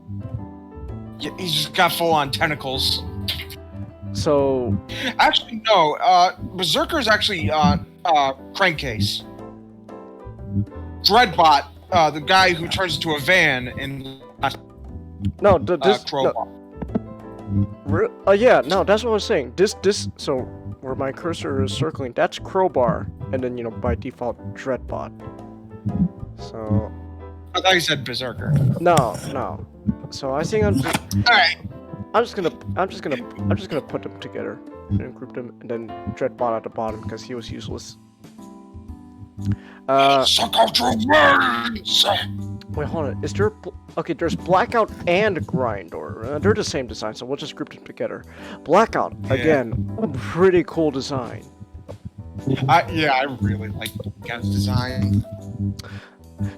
Yeah, he's just got full on tentacles. So actually no, Berserker's actually Crankcase. Dreadbot, the guy who turns into a van in Crowbar. Yeah, no, that's what I was saying. So where my cursor is circling, that's Crowbar, and then by default Dreadbot. So I thought you said Berserker. No. So I think all right. I'm just gonna put them together and group them, and then Dreadbot at the bottom because he was useless. Suck out your words! Wait, hold on. Is there... Okay, there's Blackout and Grindor. They're the same design, so we'll just group them together. Blackout, again, pretty cool design. I really like Blackout's design.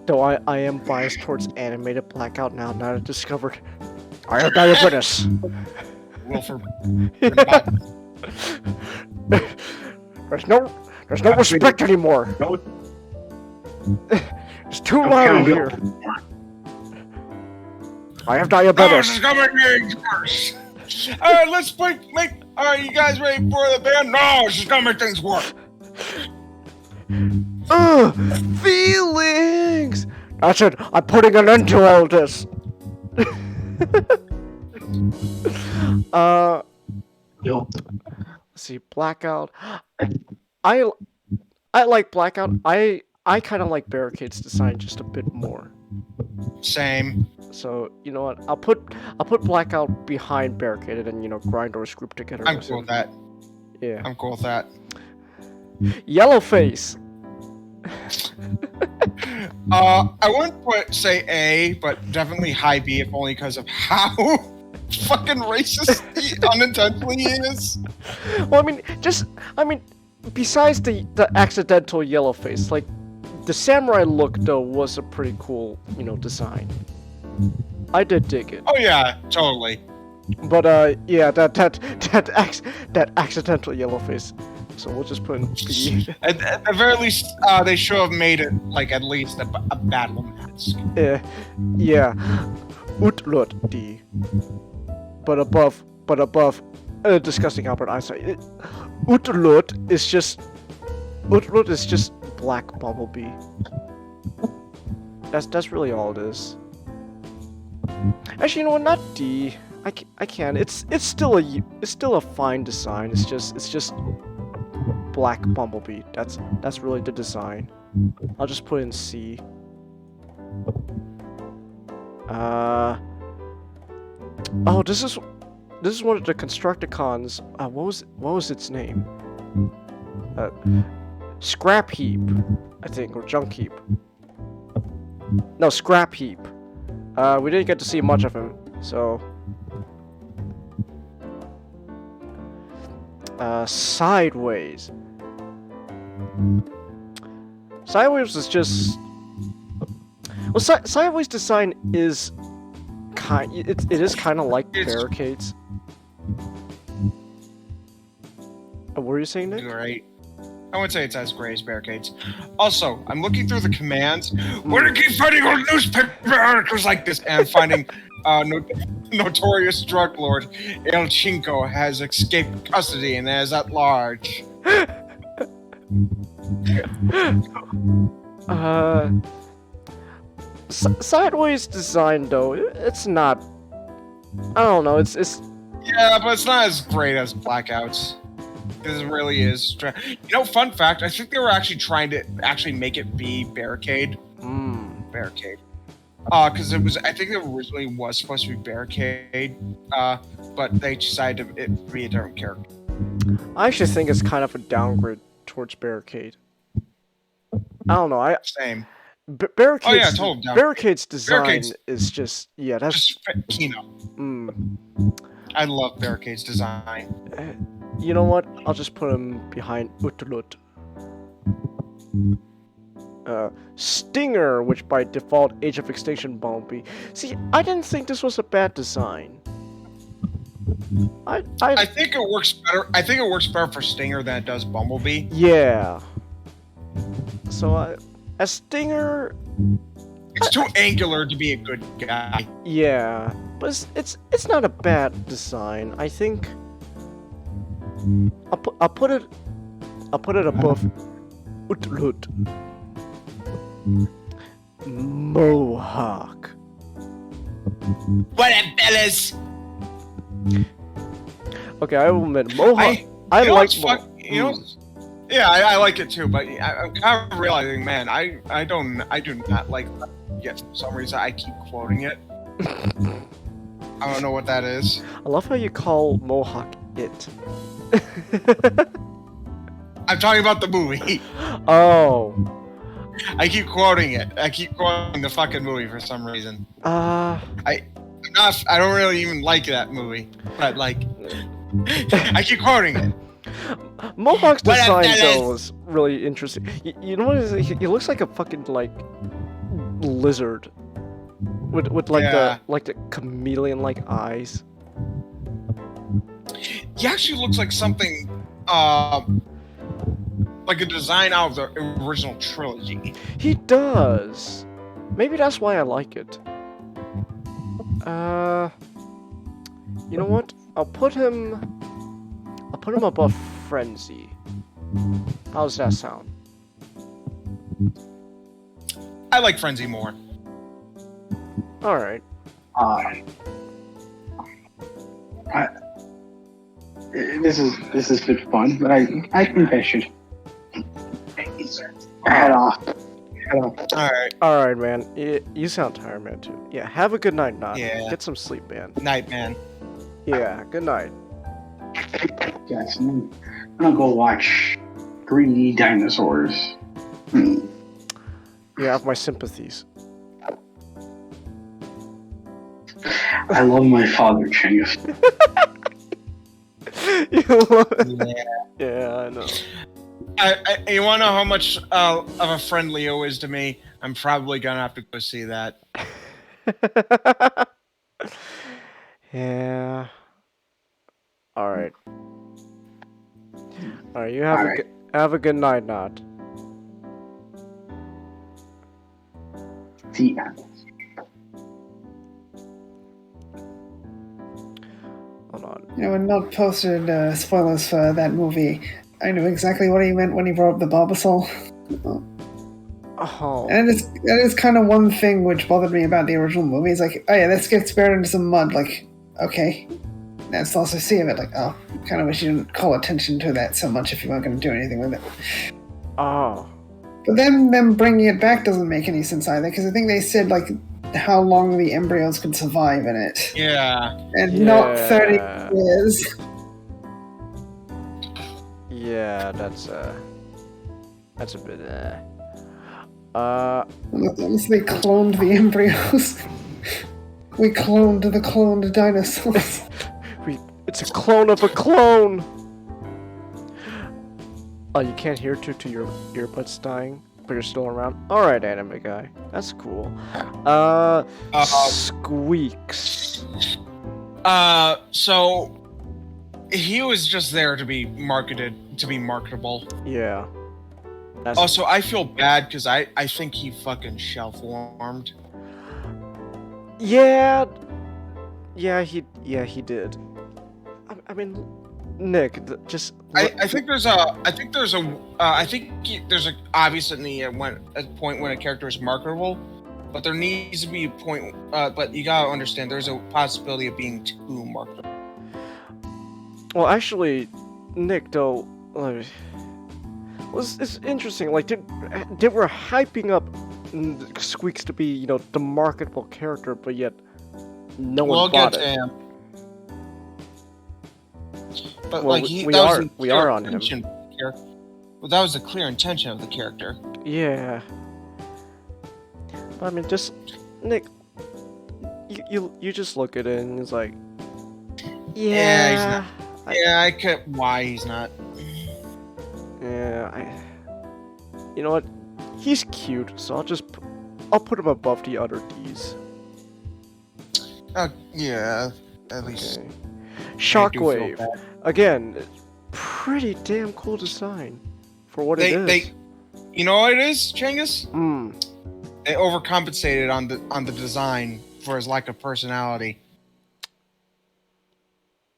Though I am biased towards animated Blackout now that I've discovered. I have diabetes. Wilford. There's no respect anymore. It's too loud here. I have diabetes. Oh, this is gonna make things worse. Alright, let's make. Alright, you guys ready for the band? No, this is gonna make things worse. Feelings! That's it. I'm putting an end to all this. Let's see, Blackout. I like Blackout. I kind of like Barricade's design just a bit more. Same. So you know what? I'll put Blackout behind Barricade, and then Grindor's grouped together. I'm cool with that. Yeah. I'm cool with that. Yellowface. I wouldn't say A, but definitely high B, if only because of how fucking racist he unintentionally is. Well, I mean, besides the accidental yellow face, like the samurai look though was a pretty cool, design. I did dig it. Oh yeah, totally. But yeah, that accidental yellow face. So we'll just put in B. At the very least, they should have made it like at least a battle mask. Yeah. Utlut D. But above, disgusting Albert Einstein. Utlut is just Black Bumblebee. That's really all it is. Actually, you know what? Not D. I can. It's still a fine design. It's just black Bumblebee. That's really the design. I'll just put in C. Oh, this is one of the Constructicons. What was its name? Scrap Heap, I think, or Junk Heap. No, Scrap Heap. We didn't get to see much of him, so. Sideways. Sideways is just. Well, Sideways design is it is kind of like barricades. What were you saying, Nick? Great. I wouldn't say it's as great as barricades. Also, I'm looking through the commands. We're gonna keep finding old newspaper articles like this, and I'm finding notorious drug lord El Chinko has escaped custody and is at large. Sideways design though, it's not. I don't know. It's. Yeah, but it's not as great as Blackouts. This really is. You know, fun fact. I think they were actually trying to make it be barricade. Barricade. Because it was. I think it originally was supposed to be barricade. But they decided to be a different character. I actually think it's kind of a downgrade towards barricade. I don't know. Same. Barricades. Oh yeah, total down. Barricade's design is just that's just Kino. I love Barricade's design. You know what? I'll just put him behind Utlut. Stinger, which by default Age of Extinction Bumblebee. See, I didn't think this was a bad design. I think it works better. I think it works better for Stinger than it does Bumblebee. Yeah. So as Stinger, it's too angular to be a good guy. Yeah, but it's not a bad design. I think I'll put it above Utlut. Mohawk. What up, fellas? Okay, I will admit Mohawk. I like Mohawk. Yeah, I like it too, but I'm kind of realizing, man, I do not like that yet. For some reason, I keep quoting it. I don't know what that is. I love how you call Mohawk it. I'm talking about the movie. Oh. I keep quoting it. I keep quoting the fucking movie for some reason. I don't really even like that movie, but like, I keep quoting it. Mohawk's design though is really interesting. You know what? He looks like a fucking like lizard with like the chameleon-like eyes. He actually looks like something like a design out of the original trilogy. He does. Maybe that's why I like it. You know what? I'll put him above Frenzy. How's that sound? I like Frenzy more. All right. This is good fun, but I think I should head off. All right, man. You sound tired, man, too. Yeah, have a good night, Nod. Yeah. Get some sleep, man. Night, man. Yeah, good night. Yes, I'm gonna go watch 3D dinosaurs. You have my sympathies. I love my father, Chingus. Yeah, I know. You want to know how much of a friend Leo is to me? I'm probably gonna have to go see that. Yeah. All right. All right. You have a good night, Nod. See ya. Hold on. You know, when Nod posted spoilers for that movie, I knew exactly what he meant when he brought up the Barbasol. Oh. And that is kind of one thing which bothered me about the original movie. It's like, oh yeah, let's get buried into some mud. Like, okay, let's also see of it. Like, oh, kind of wish you didn't call attention to that so much if you weren't going to do anything with it. Oh. But then them bringing it back doesn't make any sense either, because I think they said like how long the embryos could survive in it, Yeah. and not 30 years. Yeah, that's a bit. Unless they cloned the embryos. We cloned the cloned dinosaurs. It's a clone of a clone. Oh, you can't hear to your earbuds dying, but you're still around. All right, anime guy, that's cool. Squeaks. So he was just there to be marketed, to be marketable. Yeah. Also, I feel bad because I think he fucking shelf-warmed. Yeah. He did. I mean, Nick, just. I think there's obviously a point when a character is marketable, but there needs to be a point. But you gotta understand, there's a possibility of being too marketable. Well, actually, Nick, though, it's interesting. Like, they were hyping up Squeaks to be, the marketable character, but yet no one bought it. Him. But well, like we are on him. Well, that was the clear intention of the character. Yeah. But I mean, just Nick, you just look at it and it's like, yeah. He's not. I could. Why he's not? Yeah, you know what? He's cute, so I'll put him above the other D's. Yeah, at least. Okay. Shockwave. Again, pretty damn cool design for what it is. You know what it is, Chengus? They overcompensated on the design for his lack of personality.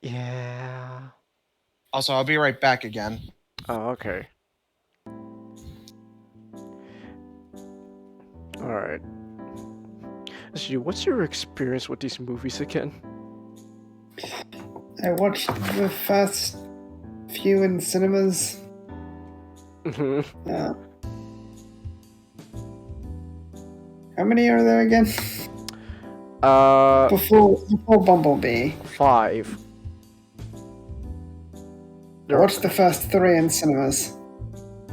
Yeah. Also, I'll be right back again. Oh, okay. Alright. What's your experience with these movies again? I watched the first few in cinemas. Mm-hmm. How many are there again? Before Bumblebee. 5. I watched the first 3 in cinemas,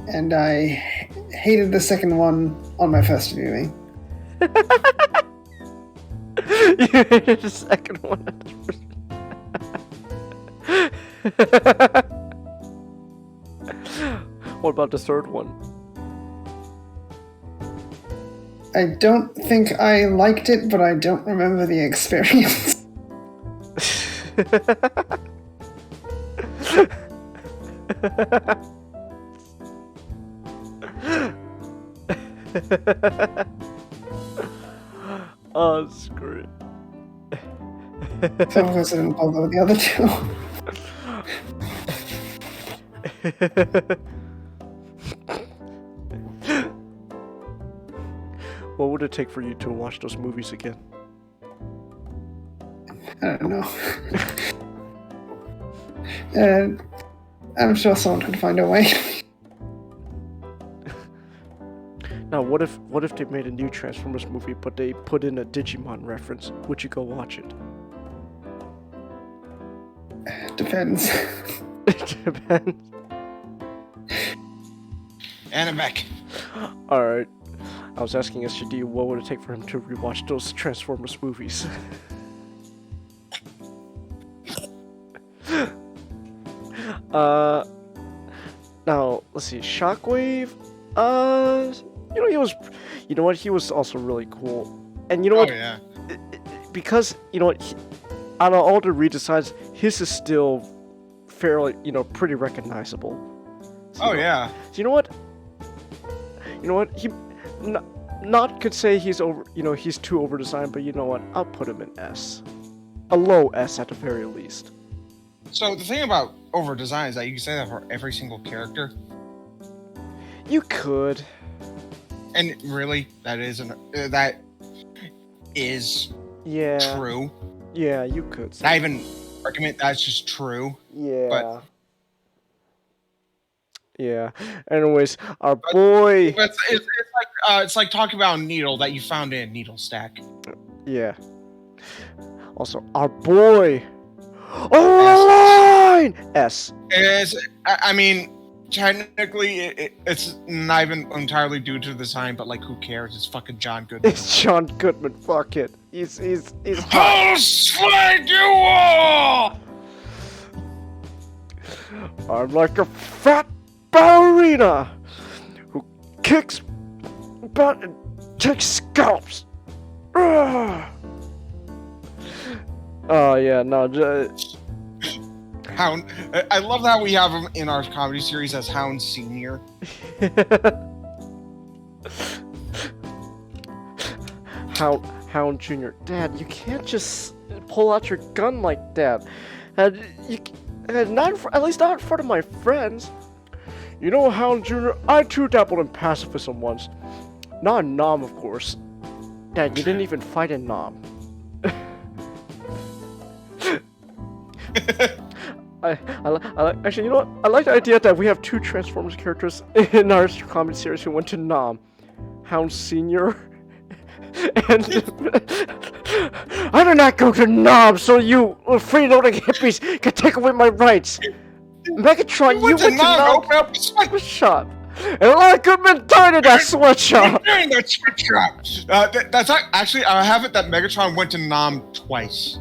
and I hated the second one on my first viewing. You hated the second one. What about the third one? I don't think I liked it, but I don't remember the experience. Oh, screw So I didn't bother with the other 2. What would it take for you to watch those movies again? I don't know. I'm sure someone could find a way. Now, what if they made a new Transformers movie, but they put in a Digimon reference? Would you go watch it? Depends. It depends. And I'm back. Alright. I was asking SGD what would it take for him to rewatch those Transformers movies. Now, let's see, Shockwave, he was also really cool. And you know what? Yeah. Because, out of all the redesigns, his is still fairly, pretty recognizable. So, yeah. So you know what? He not could say he's over, he's too over designed, but you know what? I'll put him in S. A low S at the very least. So the thing about over design is that you can say that for every single character. You could. And really, that is Yeah. true. Yeah, you could say. Not even recommend. That's just true. Yeah. Yeah. Anyways, our boy. But it's like talking about a needle that you found in a needle stack. Yeah. Also, our boy. Online! S. I mean, technically, it's not even entirely due to the design, but like, who cares? It's fucking John Goodman. It's John Goodman. Fuck it. He's hot. I'll slay you all! I'm like a fat ballerina who kicks butt and takes scalps. Oh yeah, no. Hound. I love how we have him in our comedy series as Hound Senior. Hound Junior. Dad, you can't just pull out your gun like that. At least not in front of my friends. You know, Hound Junior, I too dabbled in pacifism once. Not in Nam, of course. Dad, you didn't even fight in Nam. Actually, you know what? I like the idea that we have 2 Transformers characters in our comedy series who went to Nam. Hound Senior. And I did not go to Nam so you freeloading hippies can take away my rights. Megatron, you went to Nam, open up a sweatshop. And a lot of good men died in that sweatshop. During that sweatshop. That's actually, I have it that Megatron went to Nam twice.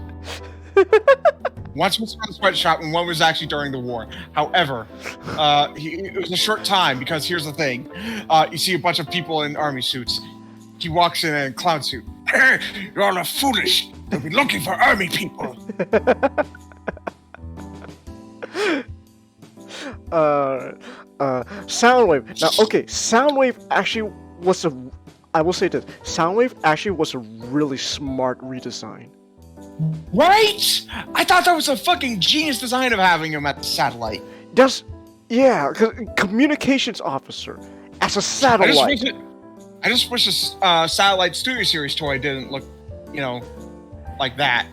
Once was in the sweatshop, and one was actually during the war. However, it was a short time because here's the thing: you see a bunch of people in army suits. He walks in a clown suit. Hey, you're all foolish. They'll be looking for army people. Soundwave. Now, okay, Soundwave actually was I will say this. Soundwave actually was a really smart redesign. Right? I thought that was a fucking genius design of having him at the satellite. Yeah, communications officer as a satellite. I just wish this satellite studio series toy didn't look, like that.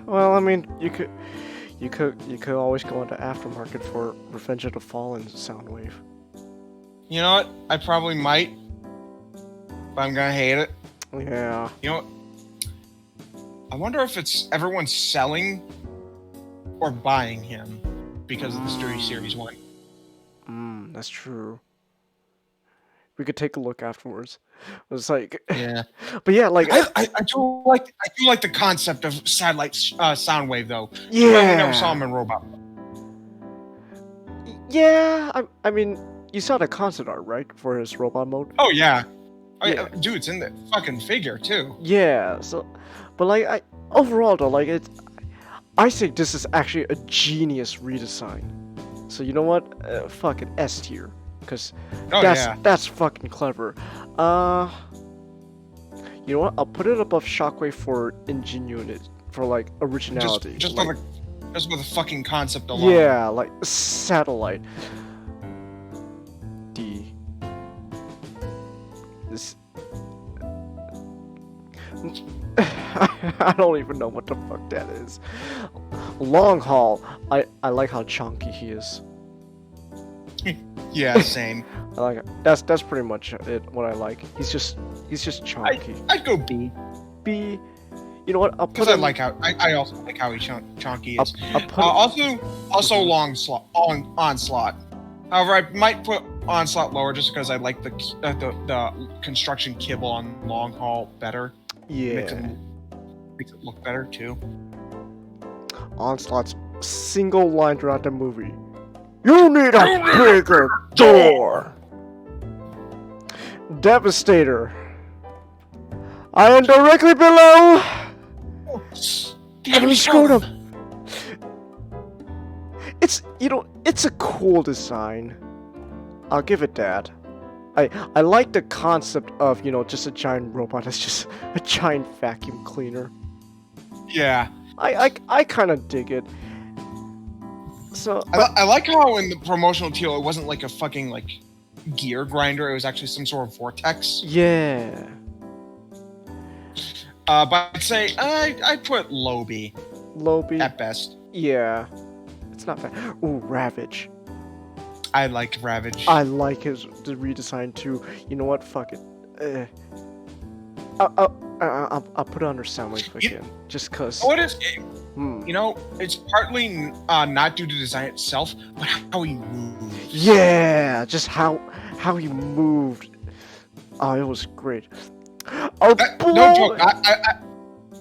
Well, I mean, you could always go into aftermarket for Revenge of the Fallen Soundwave. You know what? I probably might, but I'm gonna hate it. Yeah. You know what? I wonder if it's everyone's selling or buying him because of the studio series one. That's true. We could take a look afterwards. It's like, yeah, but yeah, like I do like the concept of satellite Soundwave though. Yeah, we never saw him in Robot. Yeah, I mean, you saw the concept art, right, for his robot mode? Oh yeah, Yeah. Dude, it's in the fucking figure too. Yeah, so, but like, overall though, like I think this is actually a genius redesign. So you know what? Fuck it, S tier. Because that's fucking clever. You know what? I'll put it above Shockwave for ingenuity, for like originality. Just like, with the fucking concept alone. Yeah, like satellite. D. This. I don't even know what the fuck that is. Long haul. I like how chunky he is. Yeah, same. I like it. That's pretty much it. What I like. He's just chunky. I'd go B. B. You know what? I'll put. Because I also like how he chunky is. I'll put also onslaught. However, I might put onslaught lower just because I like the construction kibble on long haul better. Yeah. Makes it look better too. Onslaught's single line throughout the movie. You need a bigger door! Devastator. I am directly below! The enemy scrotum! It's a cool design. I'll give it that. I like the concept of, just a giant robot that's just a giant vacuum cleaner. Yeah. I kind of dig it. So I like how in the promotional teal it wasn't like a fucking like gear grinder. It was actually some sort of vortex. Yeah. But I'd say I'd put Lobie Lobie. at best. Yeah. It's not bad. Ooh, Ravage. I liked Ravage. I like the redesign too. You know what? Fuck it. I'll put it under Soundwave again, just cause. What is? Hmm. You know, it's partly not due to design itself, but how he moves. Yeah, just how he moved. Oh, it was great. Oh, No joke.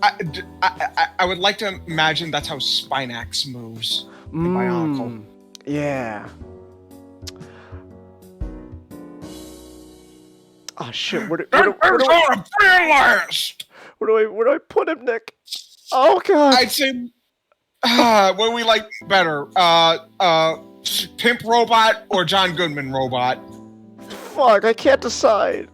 I would like to imagine that's how Spinax moves. Bionicle. Yeah. Oh shit! Where do I put him, Nick? Oh god! I'd say what we like better, Pimp Robot or John Goodman Robot. Fuck! I can't decide.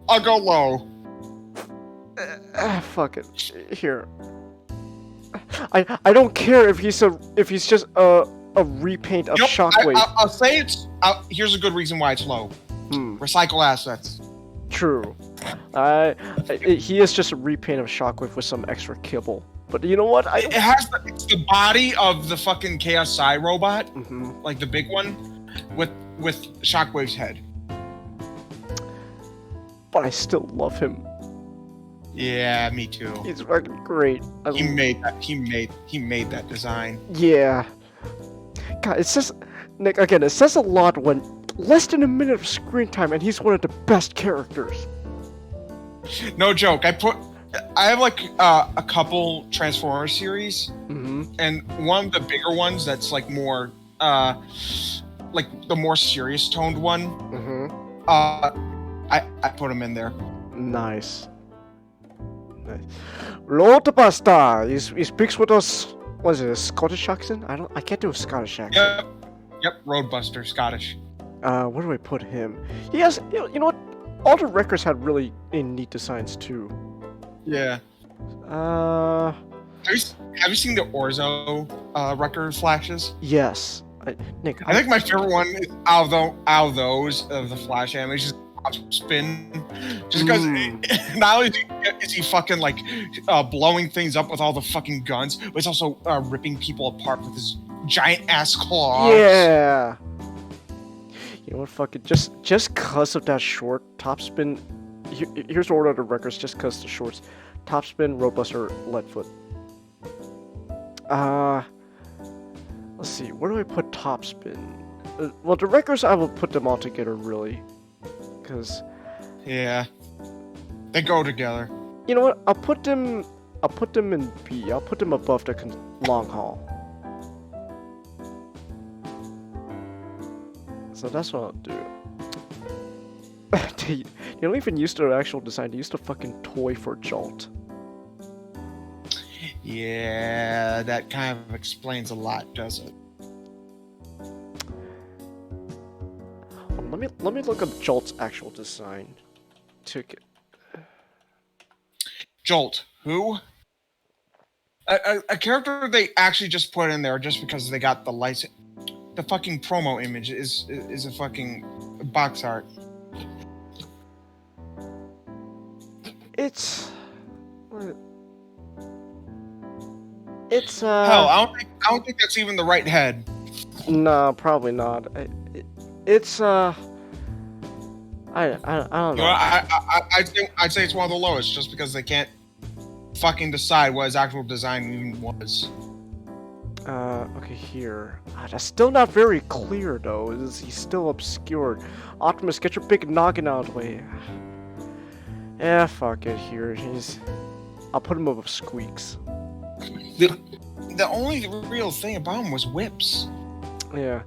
I'll go low. Fuck it. Here. I don't care if he's just a repaint of Shockwave. I'll say it's. Here's a good reason why it's low. Recycle assets. True. He is just a repaint of Shockwave with some extra kibble. But you know what? It has it's the body of the fucking Chaos Psy robot, Mhm. like the big one, with Shockwave's head. But I still love him. Yeah, me too. He's fucking great. He made that design. Yeah. God, it says, Nick, again, it says a lot when less than a minute of screen time and he's one of the best characters. No joke. I have like a couple Transformers series, and one of the bigger ones that's like more like the more serious toned one. I put him in there. Nice. Lord Basta, he speaks with us. What is it, a Scottish accent? I can't do a Scottish accent. Yep, Roadbuster, Scottish. Where do I put him? He has, you know what? All the records had really neat designs too. Yeah. Uh. Have you seen the Orzo record flashes? Yes. Nick. I think my favorite one is out of those of the Flash anime. Just spin, just because not only is he fucking like blowing things up with all the fucking guns, but he's also ripping people apart with his giant ass claws. Yeah. You know what? Fuck it. Just cause of that short top spin. Here's the order of the records. Just cause the shorts. Top spin, Roadbuster, Leadfoot. Let's see. Where do I put top spin? Well, the records I will put them all together really. Cause yeah, they go together. You know what? I'll put them in B. I'll put them above the long haul. So that's what I'll do. They don't even use the actual design. They use the fucking toy for Jolt. Yeah, that kind of explains a lot, does it? Let me look up Jolt's actual design. Ticket. Jolt, who? A character they actually just put in there just because they got the license. The fucking promo image is a fucking box art. It's hell, I don't think that's even the right head. No, probably not. It's I don't know. You know, I'd say it's one of the lowest just because they can't fucking decide what his actual design even was. Okay, here. That's still not very clear though. He's still obscured. Optimus, get your big noggin out of the way. Yeah, fuck it. Here, I'll put him above Squeaks. The only real thing about him was whips. Yeah.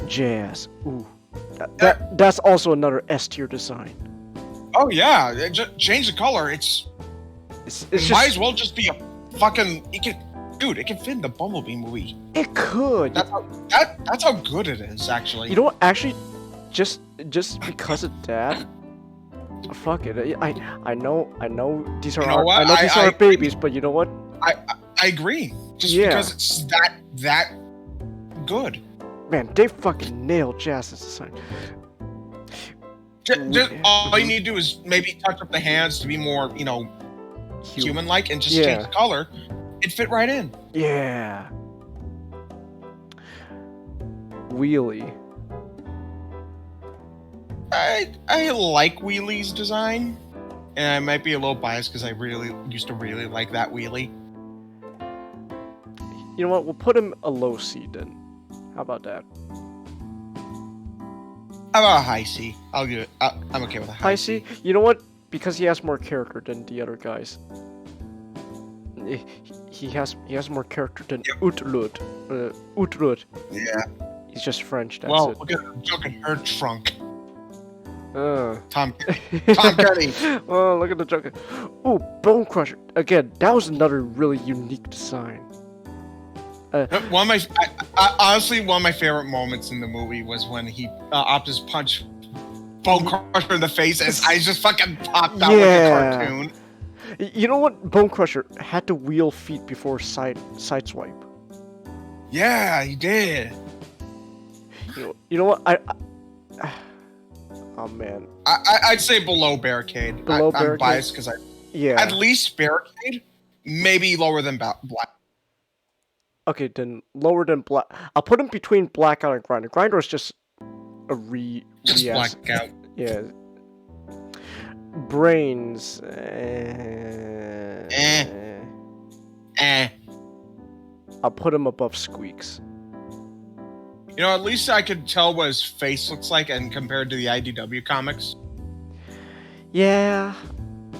Jazz. Ooh. That's also another S tier design. Oh yeah, change the color. It might as well just be a fucking. It can fit in the Bumblebee movie. It could. That's how good it is, actually. You know what? Actually, just because of that, fuck it. I know these are these are babies, but you know what? I agree. Just Yeah. because it's that good. Man, they fucking nailed Jazz's design. Just, all you need to do is maybe touch up the hands to be more, human-like, and just change the color. It fit right in. Yeah. Wheelie. I like Wheelie's design, and I might be a little biased because I really used to really like that Wheelie. You know what? We'll put him a low C then. How about that? How about a high C? I'll do it. I'm okay with a high C. You know what? Because he has more character than the other guys. He has more character than Utrud. Utrud. Yeah. He's just French. That's Well, it. look at the junk in her trunk. Tom Tom Petty. Oh, look at the junk. Ooh, Bone Crusher. Again, that was another really unique design. Honestly, one of my favorite moments in the movie was when he Optus punched Bone Crusher in the face and his eyes just fucking popped out like a cartoon. You know what? Bone Crusher had to wheel feet before sideswipe. Yeah, he did. You know what? Oh man. I'd say below Barricade. I'm biased because at least Barricade, maybe lower than Black. Okay, then lower than Black. I'll put him between Blackout and Grinder. Grinder is just a just Blackout. Yeah. Brains. I'll put him above Squeaks. At least I could tell what his face looks like and compared to the IDW comics. Yeah.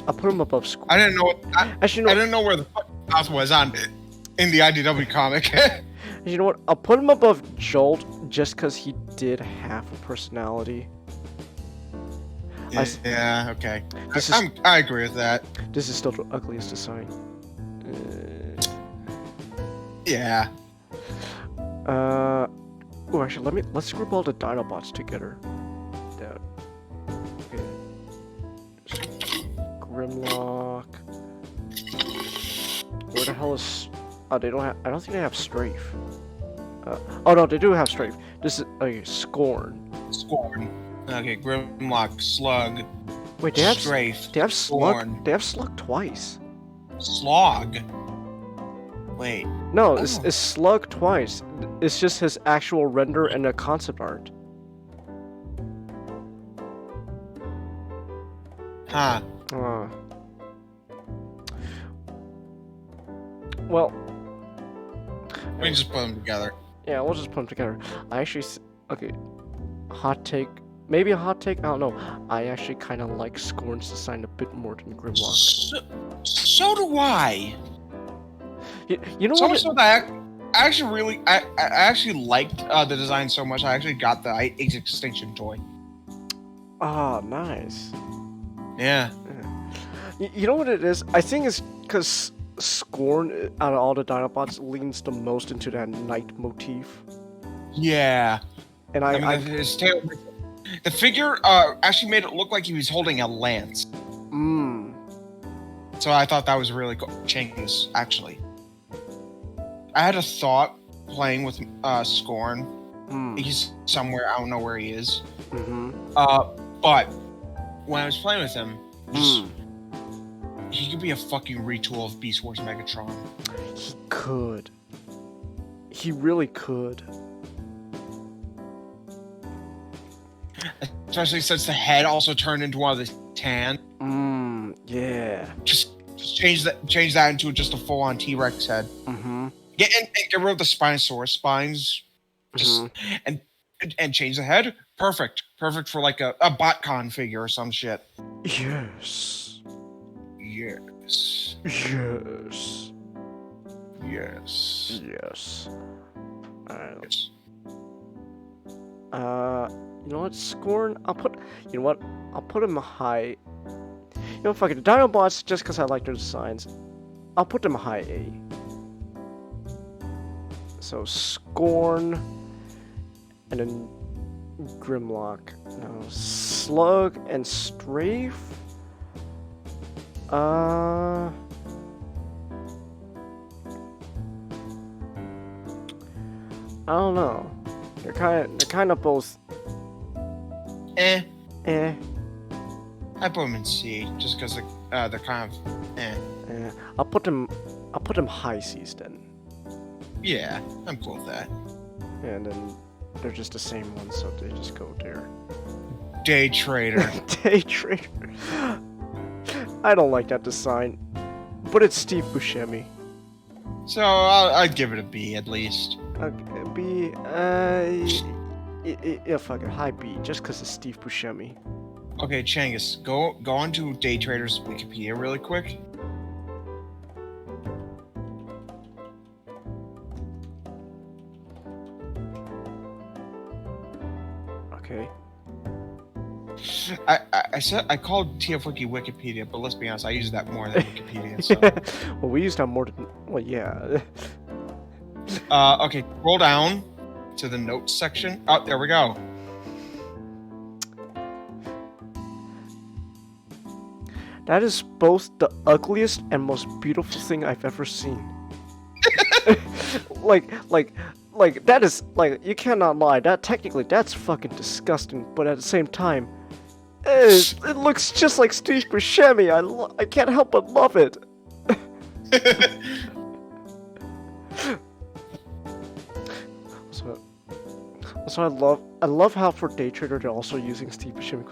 I'll put him above Squeaks. I didn't know. I didn't know where the mouth was in the IDW comic. You know what? I'll put him above Jolt just because he did have a personality. Yeah, okay. I agree with that. This is still the ugliest design. Yeah. Oh, actually, let's group all the Dinobots together. Okay. Grimlock. Where the hell is? Oh, they don't have. I don't think they have Strafe. Oh no, they do have Strafe. This is Scorn. Scorn. Okay, Grimlock, Slug. Wait, they have Strafe. They have Slug. Scorn. They have Slug twice. Slog. Wait. No, it's Slug twice. It's just his actual render and a concept art. Huh. Well. We can just put them together. Yeah, we'll just put them together. I actually... Okay. Hot take. Maybe a hot take? I don't know. I actually kind of like Scorn's design a bit more than Grimlock. So do I. You know so what? So that I actually liked the design so much. I actually got the Age Extinction toy. Ah, nice. Yeah. You know what it is? I think it's because Scorn, out of all the Dinobots, leans the most into that knight motif. Yeah. And I mean, his tail. The figure actually made it look like he was holding a lance. So I thought that was really cool. Changes, actually. I had a thought playing with Scorn. He's somewhere, I don't know where he is. But when I was playing with him, he could be a fucking retool of Beast Wars Megatron. He could. He really could. Especially since the head also turned into one of the tan. Yeah. Just change that into just a full-on T-Rex head. Yeah, and get rid of the Spinosaurus spines. And change the head. Perfect for like a BotCon figure or some shit. Yes. Yes. Yes. Yes. Yes. Yes. You know what, Scorn? I'll put him high. You know, fuck it, the Dinobots, just because I like their designs, I'll put them high A. So Scorn, and then Grimlock. No, Slug and Strafe. I don't know. They're kind of both. Eh. Eh. I put them in C just because they're kind of eh. I'll put them high C's then. Yeah, I'm cool with that. And then they're just the same ones, so they just go there. Day trader. Day trader. I don't like that design, but it's Steve Buscemi. So I'd give it a B at least. B. Yeah, fuck it, high B, just because it's Steve Buscemi. Okay, Changus, go on to Day Trader's Wikipedia really quick. Okay. I called TFWiki Wikipedia, but let's be honest, I use that more than Wikipedia. So. Well, we used that more than. Well, yeah. Okay, roll down to the notes section. Oh, there we go. That is both the ugliest and most beautiful thing I've ever seen. like that is like, you cannot lie. That technically that's fucking disgusting, but at the same time, it looks just like Steve Buscemi. I can't help but love it. So I love how for Day Trader they're also using Steve Buscemi.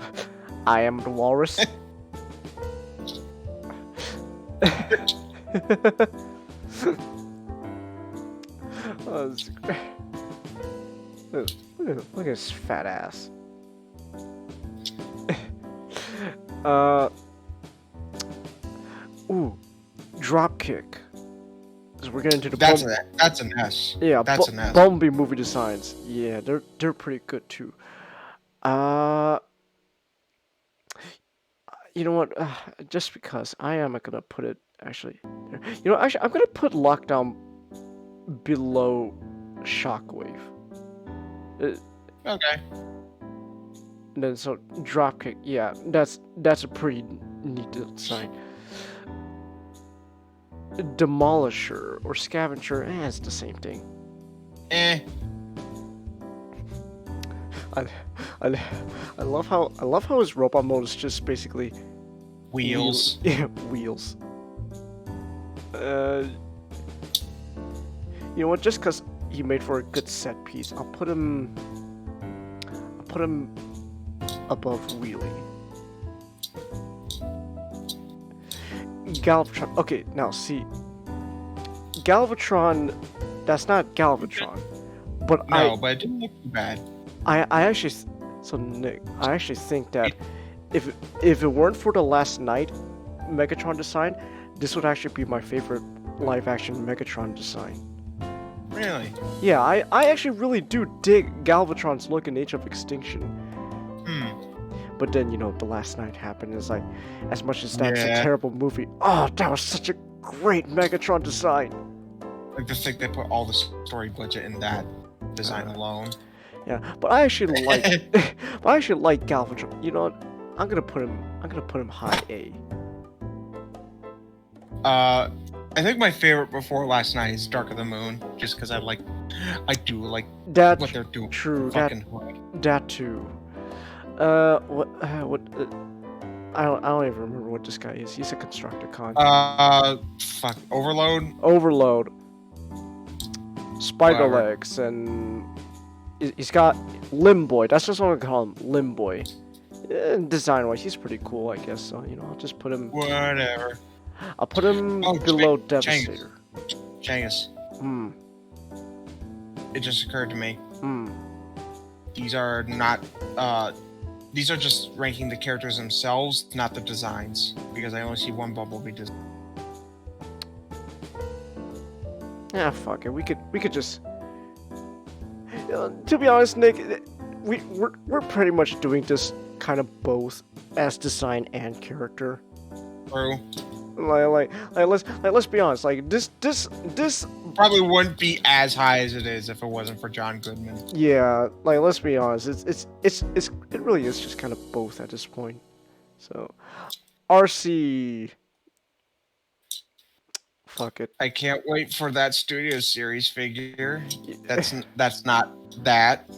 I am the walrus. Oh, look at his fat ass. Ooh, dropkick. So we're getting to the That's an S. Yeah, that's an S. Bumblebee movie designs. Yeah, they're pretty good too. You know what? Just because I am gonna put it actually there. You know, actually I'm gonna put Lockdown below Shockwave. Okay. And then so Dropkick, yeah, that's a pretty neat design. Demolisher or Scavenger, it's the same thing. Eh. I love how his robot mode is just basically Wheels. Yeah, wheels. You know what? Just because he made for a good set piece, I'll put him above Wheelie. Galvatron. Okay, now see, Galvatron. That's not Galvatron, but but it didn't look too bad. I actually, so Nick, I actually think that if it weren't for the Last Night Megatron design, this would actually be my favorite live action Megatron design. Really? Yeah, I actually really do dig Galvatron's look in Age of Extinction. But then, you know, The Last Night happened. It's like, as much as that's a terrible movie, oh, that was such a great Megatron design. Like, to think they put all the story budget in that design alone. Yeah, but I actually like, Galvatron. You know what? I'm gonna put him high A. I think my favorite before Last Night is Dark of the Moon, just because I do like That what they're doing. true. Fucking That too. What? I don't even remember what this guy is. He's a Constructicon. Fuck. Overload. Overload. Spider Whatever. legs, and he's got Limboy. That's just what I'm gonna call him, Limboy. Design-wise, he's pretty cool, I guess. So, you know, I'll just put him. Whatever. I'll put him below Devastator. Changus. It just occurred to me. These are not. These are just ranking the characters themselves, not the designs, because I only see one Bumblebee design. Yeah, fuck it. We could just. To be honest, Nick, we're pretty much doing this kind of both as design and character. True. Let's be honest. Like this Probably wouldn't be as high as it is if it wasn't for John Goodman. Yeah, like let's be honest. It really is just kind of both at this point. So, RC fuck it. I can't wait for that Studio Series figure. That's not that.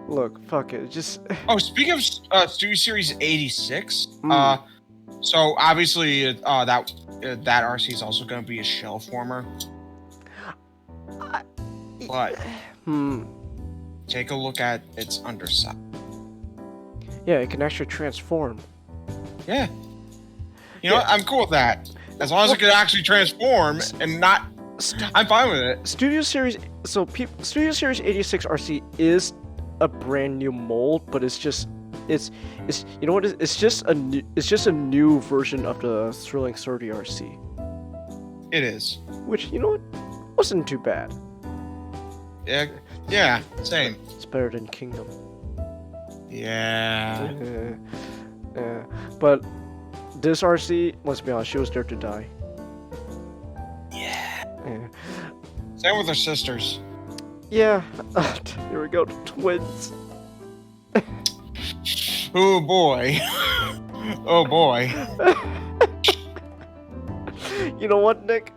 Look, fuck it. Just Oh, speaking of Studio Series 86, Mm. so obviously that RC is also going to be a shell former. But take a look at its underside. Yeah, it can actually transform. Yeah. You know what? I'm cool with that. As long as it can actually transform and not, I'm fine with it. Studio Series. So Studio Series 86 RC is a brand new mold, but it's you know what? It's just a new version of the Thrilling 30 RC, It is. which you know what wasn't too bad. Yeah, same. It's better than Kingdom. Yeah. But this RC, let's be honest, she was there to die. Yeah. Yeah. Same with her sisters. Yeah. Here we go, twins. Oh boy. Oh boy. You know what, Nick?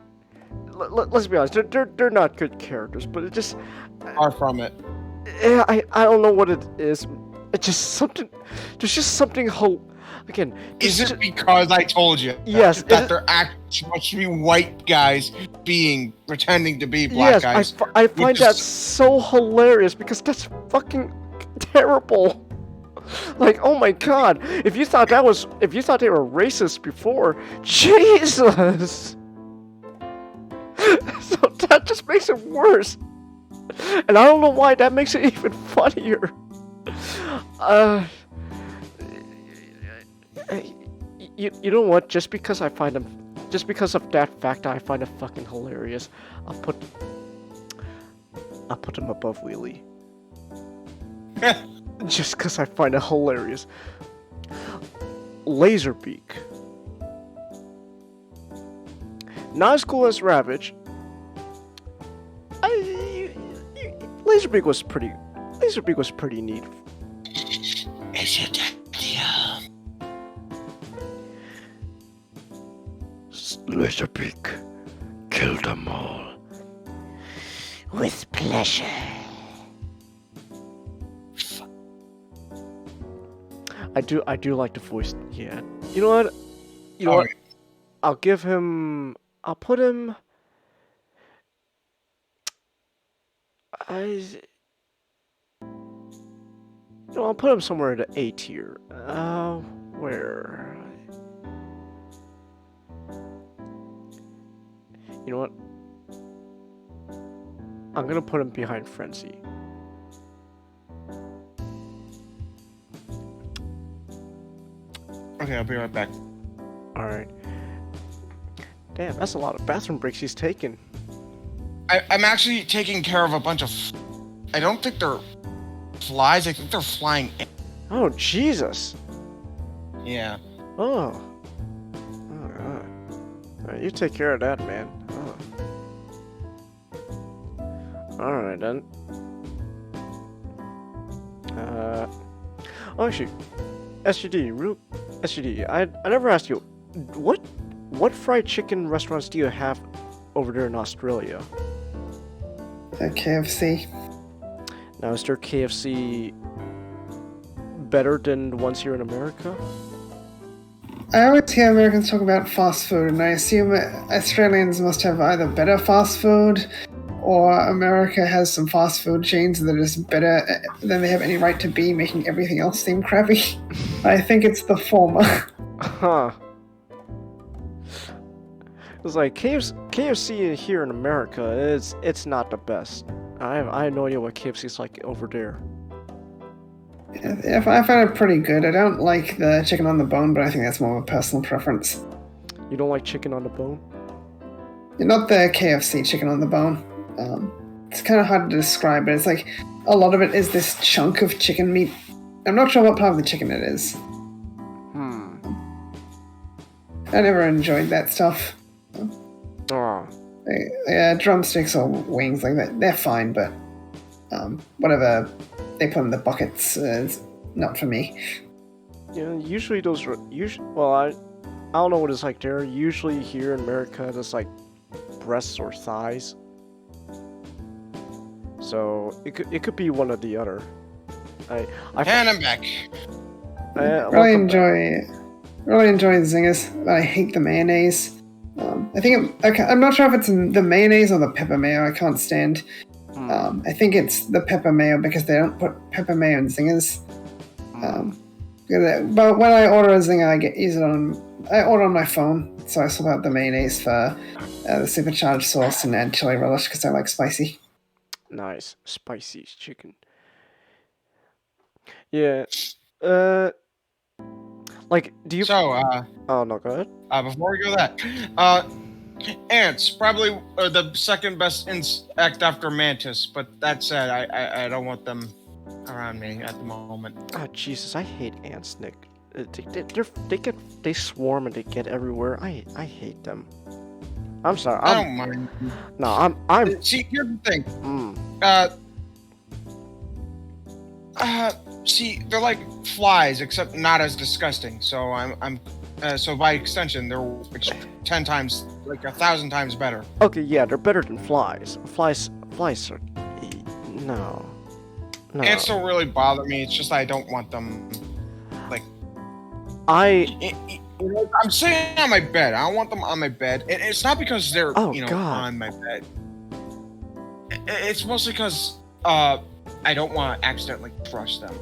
Let's be honest. They're not good characters, but it just Far from it. yeah, I don't know what it is. It's just something. There's just something. Again, Is it because I told you? Yes, That it- they're supposed to be white guys pretending to be black yes, guys. I find which that is- so hilarious because that's fucking terrible. Like, oh my god! If you thought they were racist before, Jesus! So that just makes it worse. And I don't know why that makes it even funnier. You know what? Just because of that fact, I find it fucking hilarious. I'll put him above Wheelie. Just because I find it hilarious. Laserbeak. Not as cool as Ravage. Laserbeak was pretty neat. Is it Laserbeak, kill them all. With pleasure. I do like the voice. Yeah. You know what? I'll put him. I'll put him somewhere in the A tier. Where? You know what? I'm gonna put him behind Frenzy. Okay, I'll be right back. Alright. Damn, that's a lot of bathroom breaks he's taking. I'm actually taking care of a bunch of. I don't think they're flies. I think they're flying. Oh, Jesus. Yeah. Oh. Alright, you take care of that, man. Oh. Alright, then. Actually, SGD, I never asked you, what fried chicken restaurants do you have over there in Australia? KFC. Now, is their KFC better than the ones here in America? I always hear Americans talk about fast food, and I assume Australians must have either better fast food, or America has some fast food chains that is better than they have any right to be, making everything else seem crappy. I think it's the former. Huh. It's like KFC here in America, it's not the best. I have no idea what KFC is like over there. I find it pretty good. I don't like the chicken on the bone, but I think that's more of a personal preference. You don't like chicken on the bone? Not the KFC chicken on the bone. It's kind of hard to describe, but it's like a lot of it is this chunk of chicken meat. I'm not sure what part of the chicken it is. I never enjoyed that stuff. Oh. Drumsticks or wings like that, they're fine, but whatever they put in the buckets is not for me. You know, usually those. don't know what it's like there. Usually here in America, it's like breasts or thighs. So it could be one or the other. I And I'm back. Really enjoy the zingers, but I hate the mayonnaise. I'm not sure if it's the mayonnaise or the pepper mayo I can't stand. I think it's the pepper mayo because they don't put pepper mayo in zingers. But when I order a zinger, I order on my phone, so I swap out the mayonnaise for the supercharged sauce and add chili relish because I like spicy. Nice. Spicy chicken. Yeah. Like, do you... So, Oh, no, go ahead. before we go that, ants, probably the second best insect after mantis, but that said, I don't want them around me at the moment. Oh, Jesus, I hate ants, Nick. They swarm and they get everywhere. I hate them. I'm sorry. I don't mind. No, I'm... See, here's the thing. See, they're like flies, except not as disgusting. So so by extension, they're 10 times, like 1,000 times better. Okay, yeah, they're better than flies. Flies are... No. Ants don't really bother me. It's just I don't want them, like... I'm sitting on my bed. I don't want them on my bed. It's not because they're, God. on my bed. It's mostly because, I don't want to accidentally crush them.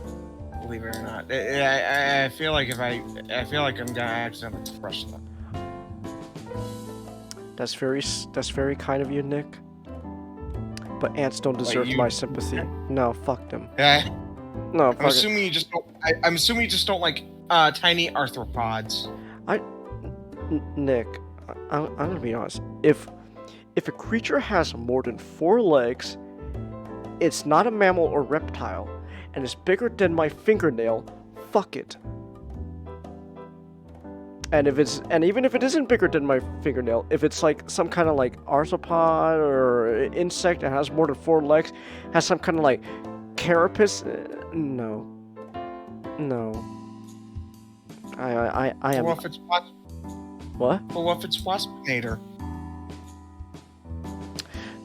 Believe it or not, I feel like I feel like I'm gonna accidentally crush them. That's very kind of you, Nick. But ants don't deserve my sympathy. No, fuck them. Yeah. No, I'm assuming you just don't. I'm assuming you just don't like tiny arthropods. Nick, I'm gonna be honest. If a creature has more than 4 legs, it's not a mammal or reptile, and is bigger than my fingernail, fuck it. And even if it isn't bigger than my fingernail, if it's like some kind of like arthropod or insect that has more than 4 legs, has some kind of like carapace, no. I am. Well, if it's What? Well, what if it's Waspinator?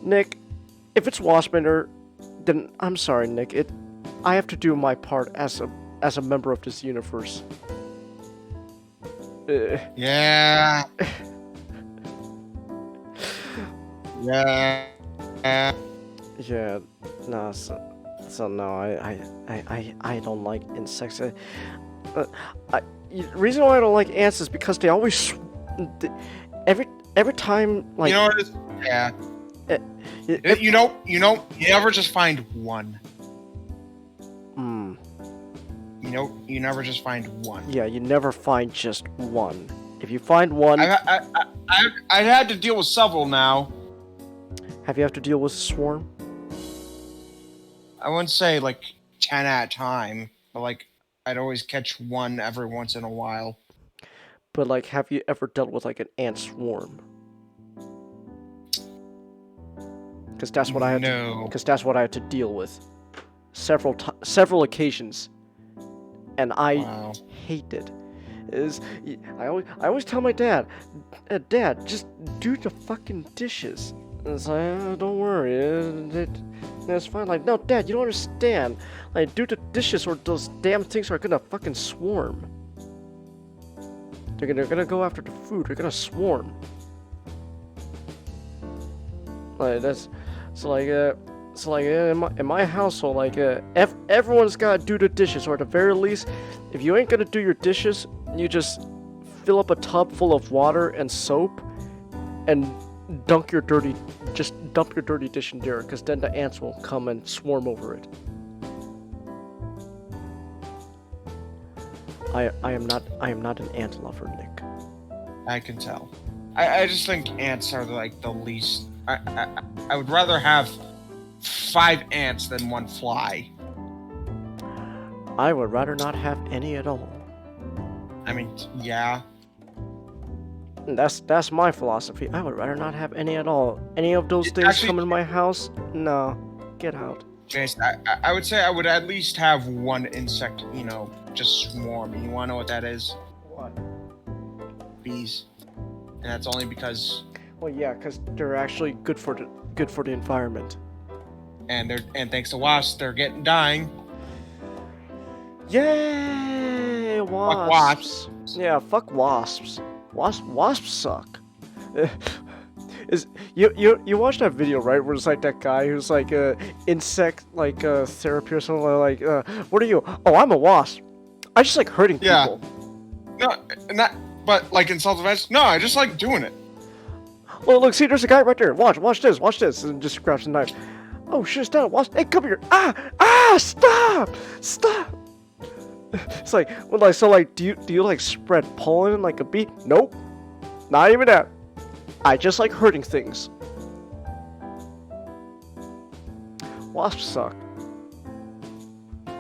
Nick, if it's Waspinator, then I'm sorry, Nick. I have to do my part as a member of this universe. Yeah. Yeah. Yeah. No. So no. I don't like insects. The reason why I don't like ants is because they always every time like You know what it is? Yeah. You never just find one. You never just find one. Yeah, you never find just one. If you find one, I've had to deal with several now. have you have to deal with a swarm? I wouldn't say like 10 at a time, but like I'd always catch one every once in a while. But like, have you ever dealt with like an ant swarm? Because that's what I had. No. Because that's what I had to deal with, several occasions, and I hate it. I always tell my dad, Dad, just do the fucking dishes. And it's like, don't worry, it's fine. Like, no, Dad, you don't understand. Like, do the dishes or those damn things are gonna fucking swarm. They're gonna go after the food. They're gonna swarm. Like that's so in my household, like everyone's gotta do the dishes, or at the very least, if you ain't gonna do your dishes, you just fill up a tub full of water and soap, and dump your dirty dish in there, because then the ants will come and swarm over it. I am not an ant lover, Nick. I can tell. I just think ants are like the least. I would rather have 5 ants than 1 fly. I would rather not have any at all. I mean, yeah. That's my philosophy. I would rather not have any at all. Any of those things come in my house? No, get out. Jason, I would say I would at least have 1 insect, just swarm. You wanna know what that is? What? bees, and that's only because Well, yeah, because they're actually good for the environment. and thanks to wasps, they're dying. Yay, wasps! Yeah, fuck wasps. Wasps suck. Is you watched that video, right? Where it's like that guy who's like a insect therapy or something like what are you? Oh, I'm a wasp. I just like hurting Yeah. people. No, but like in self-defense, no, I just like doing it. Oh, look, see, there's a guy right there. Watch this, and just grabs the knife. Oh shit, stop! Wasp! Hey, come here! Stop! It's like, well, like, so, like, do you like spread pollen like a bee? Nope, not even that. I just like hurting things. Wasps suck.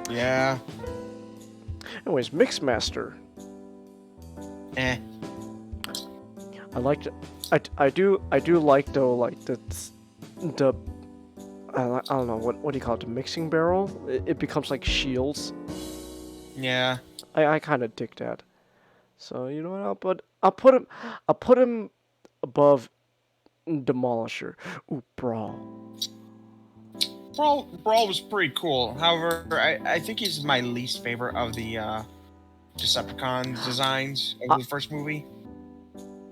Yeah. Anyways, Mixmaster. Eh. I liked it. I do like though, like the I don't know what do you call it, the mixing barrel. It becomes like shields. Yeah. I kind of dig that. So you know what? I'll put him above Demolisher. Ooh, Brawl. Brawl was pretty cool. However, I think he's my least favorite of the Decepticon designs of the first movie.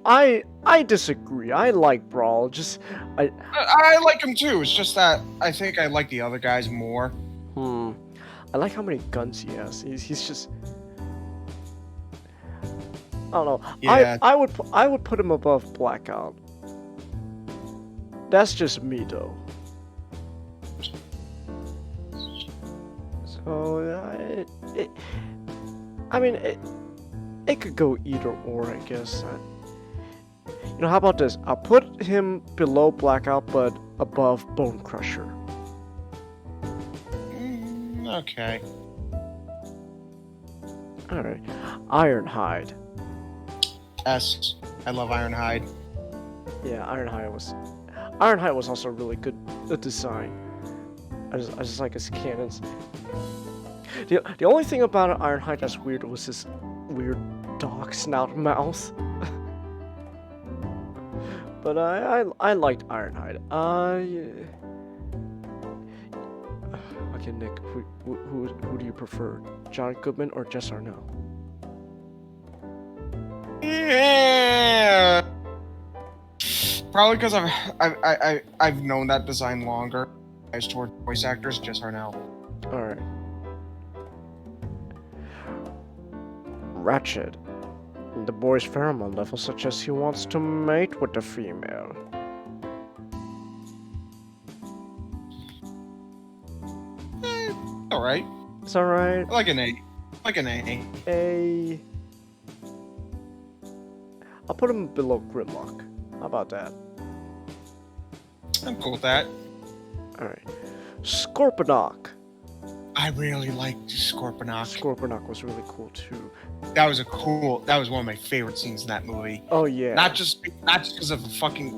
I disagree. I like Brawl. I like him too. It's just that I think I like the other guys more. I like how many guns he has. He's just. I don't know. Yeah. I would put him above Blackout. That's just me though. So it could go either or, I guess. You know, how about this? I'll put him below Blackout, but above Bone Crusher. Okay. All right, Ironhide. S. I love Ironhide. Yeah, Ironhide was also really good design. I just like his cannons. The only thing about Ironhide that's weird was his weird dog snout mouth. But I liked Ironhide. Okay, Nick, who do you prefer, John Goodman or Jess Arnell? Yeah. Probably because I've known that design longer. As toward voice actors, just Arnell. All right. Ratchet. The boy's pheromone level suggests he wants to mate with the female. All right. It's alright. I like an A. Like an A. A. I'll put him below Grimlock. How about that? I'm cool with that. Alright. Scorponok. I really liked Scorponok. Scorponok was really cool too. That was one of my favorite scenes in that movie. Oh yeah. Not just because of the fucking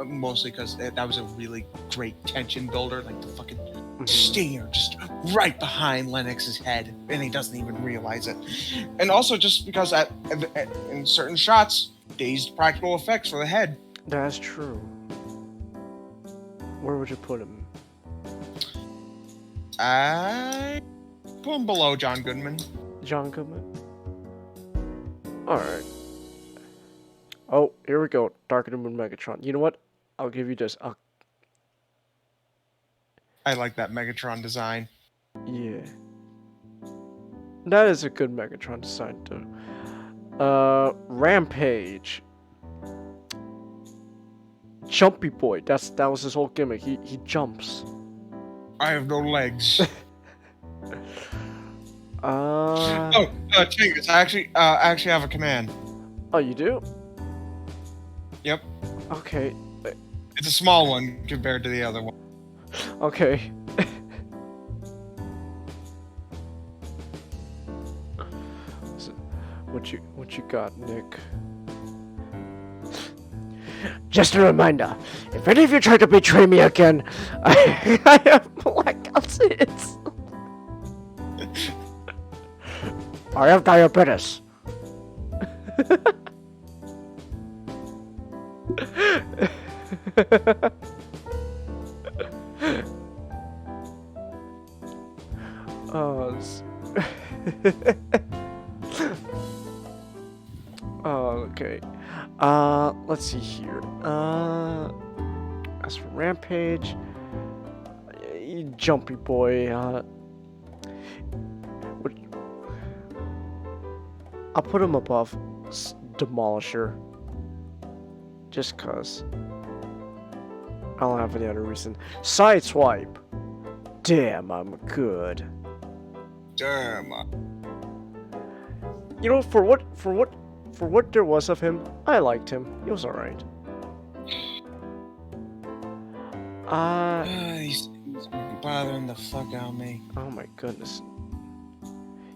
mostly because that was a really great tension builder, like the fucking stinger just right behind Lennox's head, and he doesn't even realize it. And also just because in certain shots, dazed practical effects for the head. That's true. Where would you put him? I put him below John Goodman. John Goodman? Alright. Oh, here we go. Darker Moon Megatron. You know what? I'll give you this. I like that Megatron design. Yeah. That is a good Megatron design too. Rampage. Jumpy Boy. That was his whole gimmick. He jumps. I have no legs. Tingus, I actually have a command. Oh, you do? Yep. Okay. It's a small one compared to the other one. Okay. So, what you got, Nick? Just a reminder, if any of you try to betray me again, I have blackouts. I have diabetes. Oh, oh, okay. Let's see here. As for Rampage, Jumpy Boy, I'll put him above Demolisher. Just cause. I don't have any other reason. Sideswipe. Damn, I'm good. Damn. You know, for what there was of him, I liked him. He was alright. He's bothering the fuck out of me. Oh my goodness.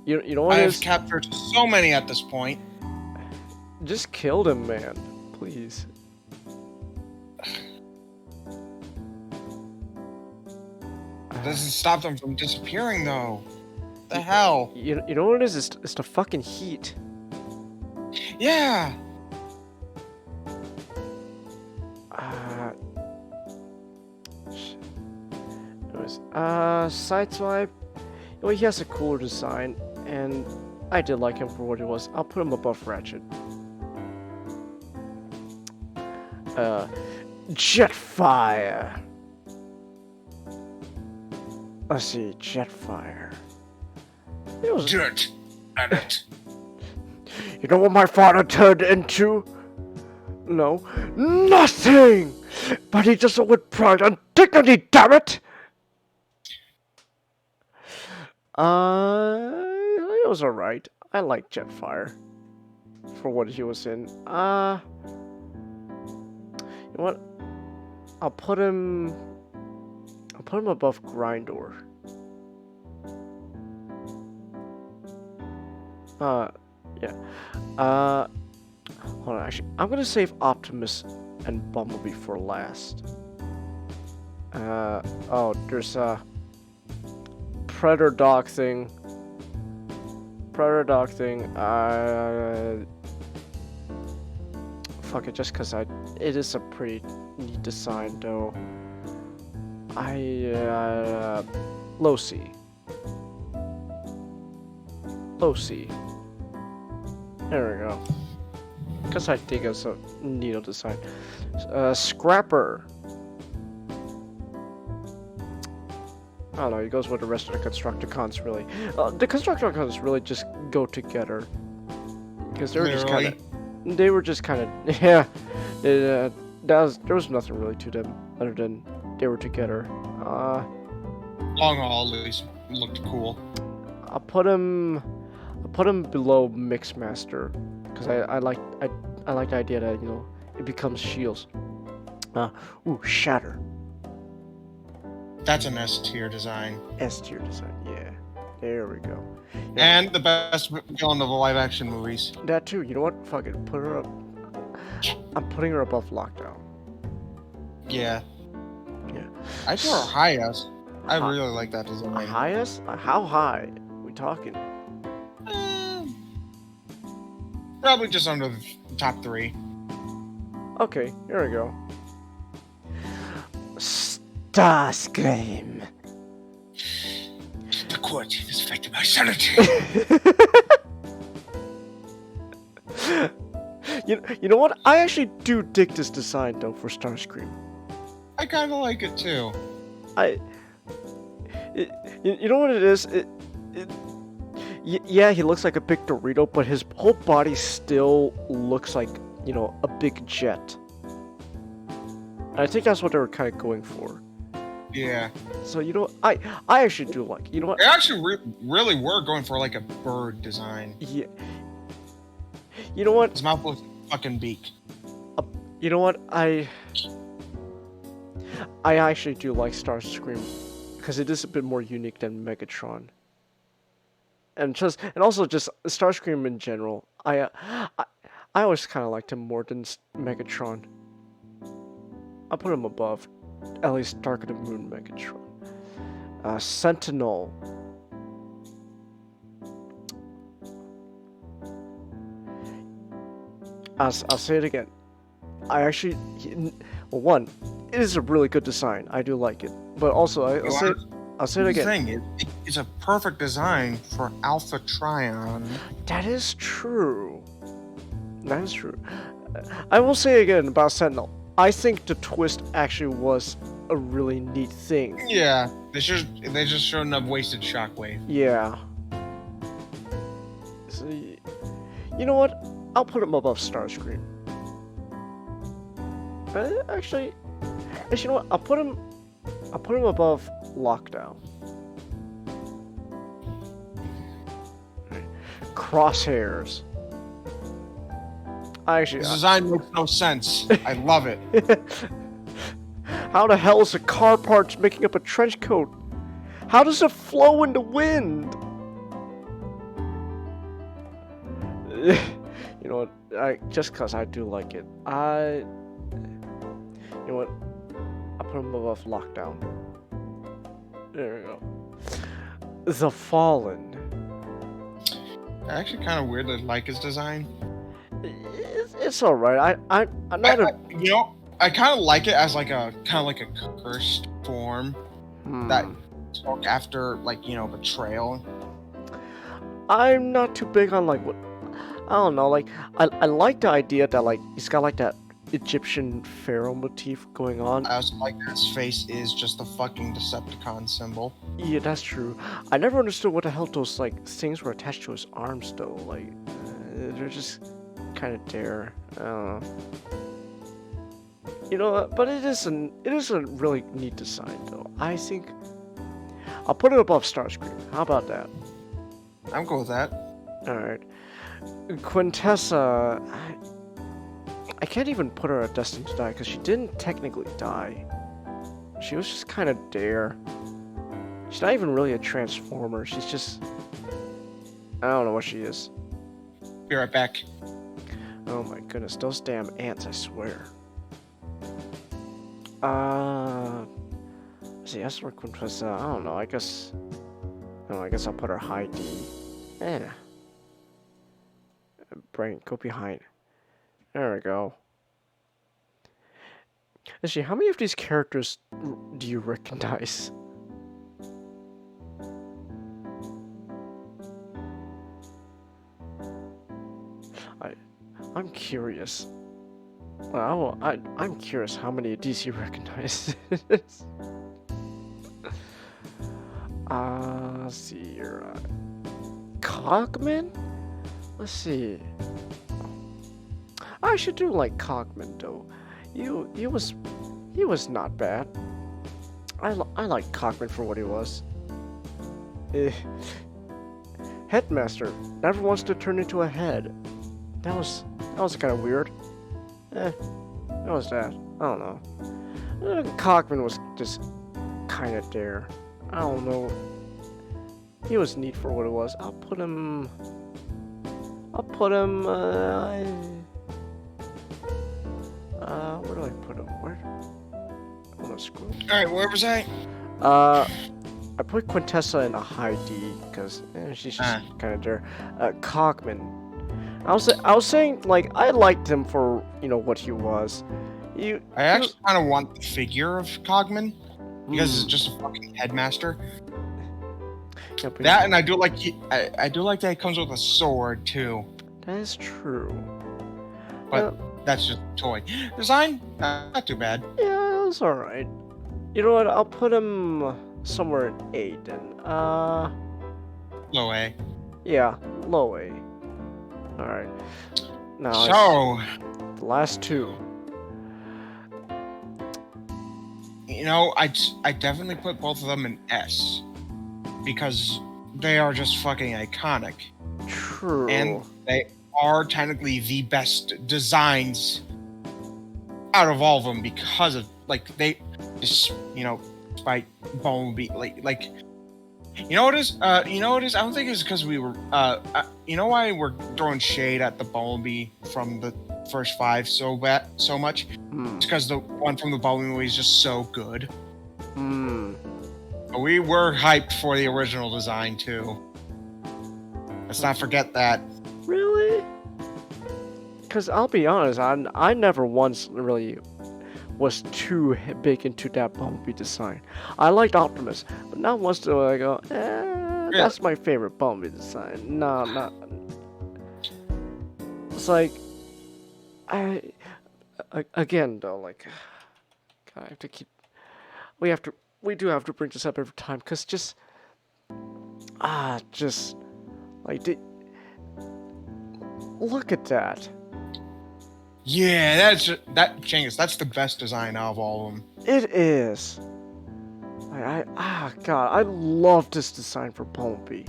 You know what I it have is? captured so many at this point. Just killed him, man. Please. Doesn't stop them from disappearing though. The hell? You know what it is? It's the fucking heat. Yeah. Anyways, Sideswipe. You know, he has a cooler design, and I did like him for what he was. I'll put him above Ratchet. Jetfire. Let's see, Jetfire. It was... Dirt. At it. You know what my father turned into? No, nothing! But he does it with pride and dignity, damn it! It was alright. I like Jetfire. For what he was in. You know what? I'll put him above Grindor. Yeah. Hold on, actually, I'm gonna save Optimus and Bumblebee for last. Oh, there's a Predator Dog thing. Fuck it, just cause it is a pretty neat design though. Low C. There we go. Cause I think it's a neat design. Scrapper. I don't know, he goes with the rest of the Constructicons really. The Constructicons really just go together. Because they were just kind of... They were just kind of... Yeah. There was nothing really to them other than they were together. Long haul at least looked cool. I'll put him below Mixmaster. Because I like the idea that, you know, it becomes shields. Ooh, Shatter. That's an S tier design. S tier design, yeah. There we go. And the best villain of the live action movies. That too. You know what? Fuck it. Put her up. I'm putting her above Lockdown. Yeah. Yeah. I put her highest. I really like that design. Highest? How high? We talking? Probably just under the top 3. Okay, here we go. Starscream. The quarantine is affecting my sanity. You know what? I actually do dig this design though for Starscream. I kind of like it too. You know what it is? Yeah, he looks like a big Dorito, but his whole body still looks like, you know, a big jet. And I think that's what they were kind of going for. Yeah. So, you know, I actually do like, you know what? They actually really were going for like a bird design. Yeah. You know what? His mouth looks like a fucking beak. You know what? I actually do like Starscream because it is a bit more unique than Megatron. And also just Starscream in general. I always kind of liked him more than Megatron. I'll put him above, at least Dark of the Moon Megatron. Sentinel. I'll say it again. I actually, well, one, it is a really good design. I do like it, but also I'll say it again. Thing, it's a perfect design for Alpha Trion. That is true. That is true. I will say again about Sentinel. I think the twist actually was a really neat thing. Yeah, they just shouldn't have wasted Shockwave. Yeah. So, you know what? I'll put him above Starscream. Actually, you know what? I'll put him above Lockdown. Crosshairs. Actually, This design makes no sense. I love it. how the hell is a car parts making up a trench coat? How does it flow in the wind? You know what? Just cause I do like it, you know what? I'll put him above Lockdown. There we go. The Fallen. Actually, kind of weird that I like his design. It's all right. I'm not a. You know, I kind of like it as like a cursed form that took after betrayal. I'm not too big on like what. I don't know. Like I like the idea that like he's got like that Egyptian pharaoh motif going on. I also like that his face is just a fucking Decepticon symbol. Yeah, that's true. I never understood what the hell those like things were attached to his arms though. Like they're just kind of there. I don't know. You know, but it is a really neat design though. I think I'll put it above Starscream. How about that? I'm cool with that. All right, Quintessa. I can't even put her at Destined to Die because she didn't technically die. She was just kind of there. She's not even really a transformer. She's just... I don't know what she is. Be right back. Oh my goodness, those damn ants, I swear. See, that's where Quintessa... I don't know, I guess I'll put her high D. Brain, go behind. There we go. Actually, how many of these characters do you recognize? I'm curious. Well, I'm curious how many of these you recognize. Let's see here. Cogman? Let's see. I should do like Cogman though. He was not bad. I like Cogman for what he was. Headmaster never wants to turn into a head. That was kind of weird. What was that? I don't know. Cogman was just kind of there. I don't know. He was neat for what it was. I'll put him. Where do I put him? Where? Hold on, screw. Alright, where was I? I put Quintessa in a high D because she's just kind of there. Cogman. I was saying like I liked him for what he was. I actually kind of want the figure of Cogman because it's just a fucking headmaster. Yep, that and I do like that he comes with a sword too. That is true. But that's just a toy. Design, not too bad. Yeah, it's alright. You know what? I'll put him somewhere at 8 then. Low A. Yeah, low A. Alright. Now So the last two. You know, I definitely put both of them in S. Because they are just fucking iconic. True. And they are technically the best designs out of all of them because of they just despite Bumblebee like you know what it is? I don't think it's because we were you know why we're throwing shade at the Bumblebee from the first 5 so much? It's because the one from the Bumblebee movie is just so good. We were hyped for the original design too. Let's not forget that. Really? Cause I'll be honest, I never once really was too big into that Bumblebee design. I liked Optimus, but not once do I go, that's my favorite Bumblebee design. No, not. It's like, again though, like, God, I have to keep. We do have to bring this up every time, cause just like, look at that. Yeah, Genghis. That's the best design out of all of them. It is. God, I love this design for Bumblebee.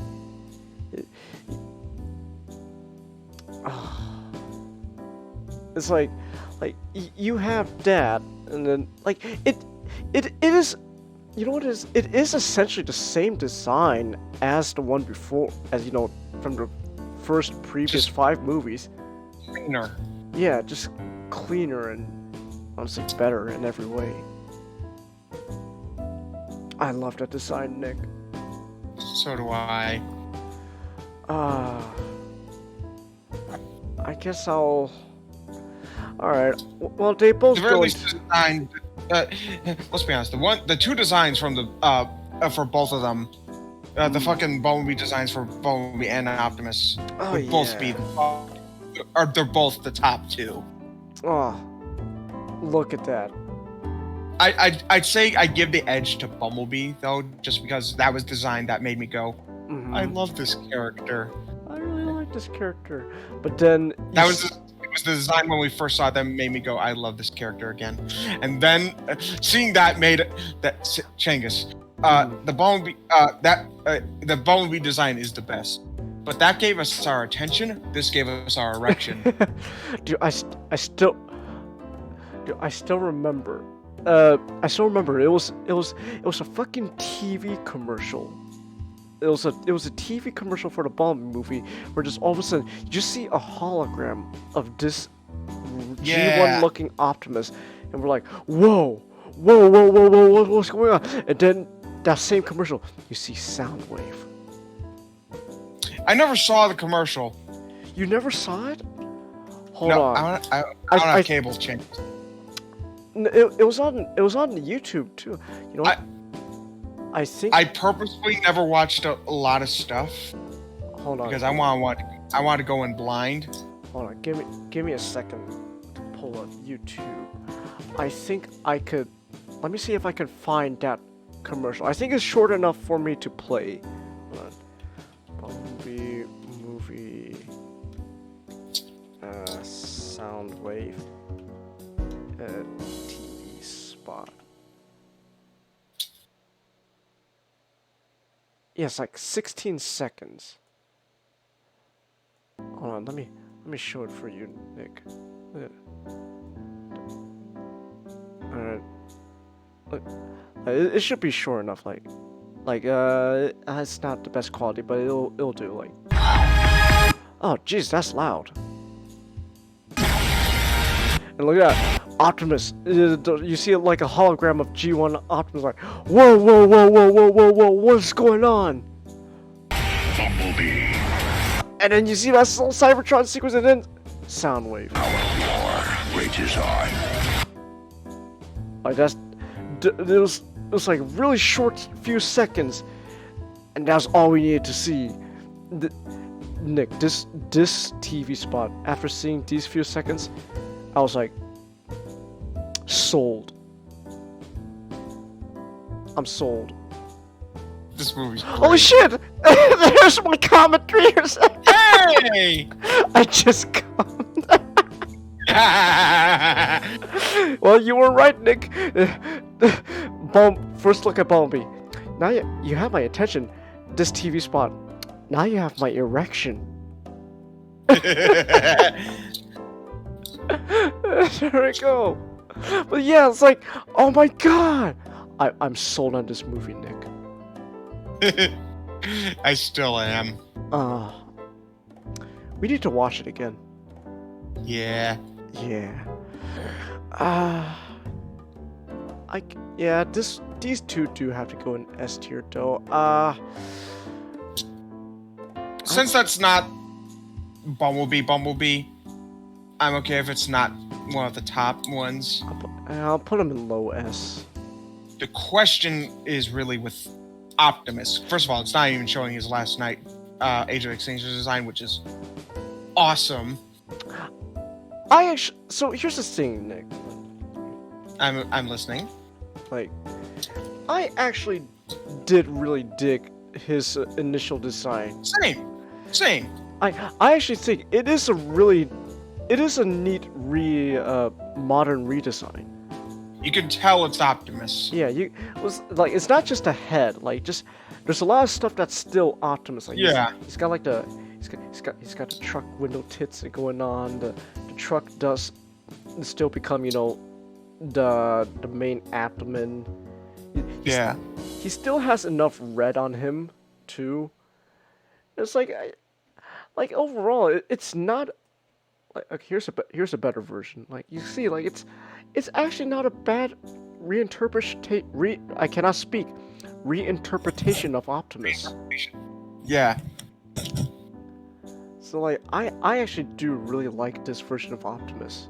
It's like you have that, and then like it is. You know what it is? It is essentially the same design as the one before, as you know, from the first previous Just 5 movies. cleaner. Yeah, just cleaner and honestly better in every way. I love that design, Nick. So do I. I guess I'll. Alright, well, they both The very go least into... design. Let's be honest. The 2 designs from the for both of them, the fucking Bumblebee designs for Bumblebee and Optimus would both be, or they're both the top 2. Oh, look at that. I'd say I give the edge to Bumblebee though, just because that was design that made me go, I love this character. I really like this character, but then It was the design when we first saw it that made me go, I love this character again. And then seeing that made that Genghis, the Bumblebee, the Bumblebee design is the best. But that gave us our attention. This gave us our erection. Dude, I still remember. I still remember. It was a fucking TV commercial. It was a TV commercial for the Bumblebee movie where just all of a sudden you just see a hologram of this G1 looking Optimus, and we're like, whoa, what's going on? And then that same commercial, you see Soundwave. I never saw the commercial. You never saw it? Hold No, on. I don't have cable change. It was on YouTube too. You know what? I think I purposely never watched a lot of stuff hold on. because I want to go in blind. Hold on. Give me a second to pull up YouTube. I think I could. Let me see if I can find that commercial. I think it's short enough for me to play. Hold on. Bumblebee movie. Soundwave. TV spot. Yes, like 16 seconds. Hold on, let me show it for you, Nick. Alright. Look, it should be short enough, like it's not the best quality, but it'll do, like. Oh, jeez, that's loud. And look at that, Optimus. You see it like a hologram of G1 Optimus, like, whoa, what's going on? Bumblebee. And then you see that Cybertron sequence, and then Soundwave. Our war rages on. Like it was like really short few seconds, and that's all we needed to see. Nick, this TV spot, after seeing these few seconds, I was like, sold. I'm sold. This movie's great. Holy shit! There's my comment readers. Hey! I just commented. Well, you were right, Nick. First look at Bumblebee. Now you have my attention. This TV spot. Now you have my erection. There we go. But yeah, it's like, oh my god. I'm sold on this movie, Nick. I still am. We need to watch it again. Yeah. Yeah. These two do have to go in S tier though. Since that's not Bumblebee, I'm okay if it's not one of the top ones. I'll put him in low S. The question is really with Optimus. First of all, it's not even showing his last night Age of Extinction design, which is awesome. So here's the thing, Nick. I'm listening. Like, I actually did really dig his initial design. Same. I actually think it is a neat modern redesign. You can tell it's Optimus. Yeah, it's not just a head. Like, just there's a lot of stuff that's still Optimus. Like, Yeah. he's got like he's got the truck window tits going on. The truck does still become the main abdomen. He still has enough red on him too. It's like overall, it's not like here's a better version. Like, you see, like it's actually not a bad reinterpretation of Optimus. Yeah. So like I actually do really like this version of Optimus.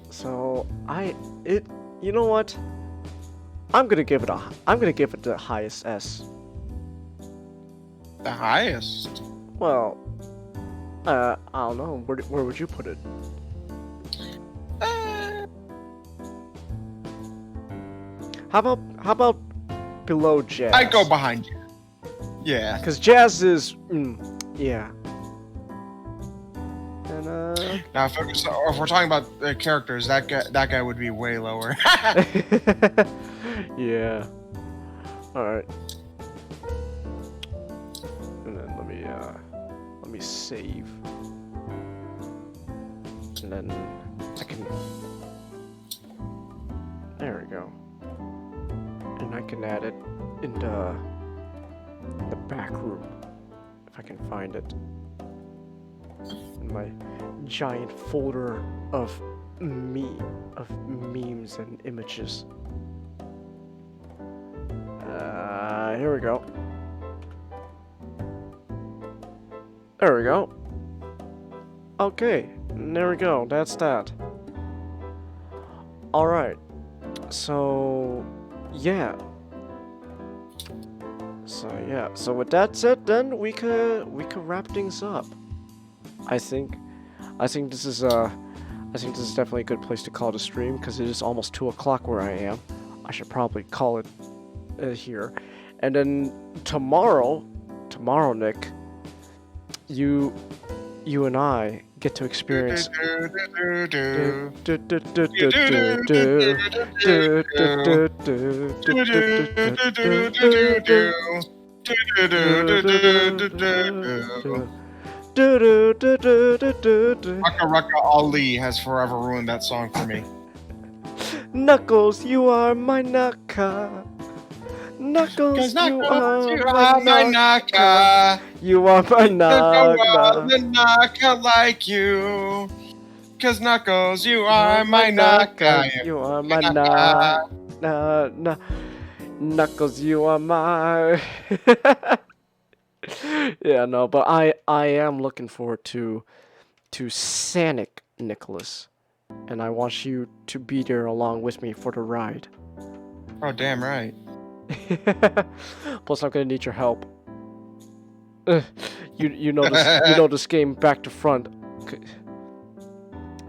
So you know what? I'm gonna give it the highest S. The highest. Well, I don't know. Where would you put it? How about below Jazz? I go behind you. Yeah. Because Jazz is, yeah. And Now, if we're talking about the characters, that guy would be way lower. yeah. All right. And then let me save. And then I can. There we go. And I can add it in the back room if I can find it. In my giant folder of memes and images. Here we go. There we go. Okay, there we go. That's that. All right. So, yeah. So with that said, then we could wrap things up. I think this is definitely a good place to call it a stream, because it is almost 2 o'clock where I am. I should probably call it here. And then tomorrow, Nick, you and I get to experience. Raka Raka Ali has forever ruined that song for me. Knuckles, you are my Naka. Knuckles, you are my Naka. You are my Naka. The Naka like you. Cause Knuckles, you are my Naka. You are my Naka. Knuckles, you are my. Yeah, no, but I am looking forward to Sonic Nicholas, and I want you to be there along with me for the ride. Oh, damn right. Plus, I'm gonna need your help. You know this game back to front,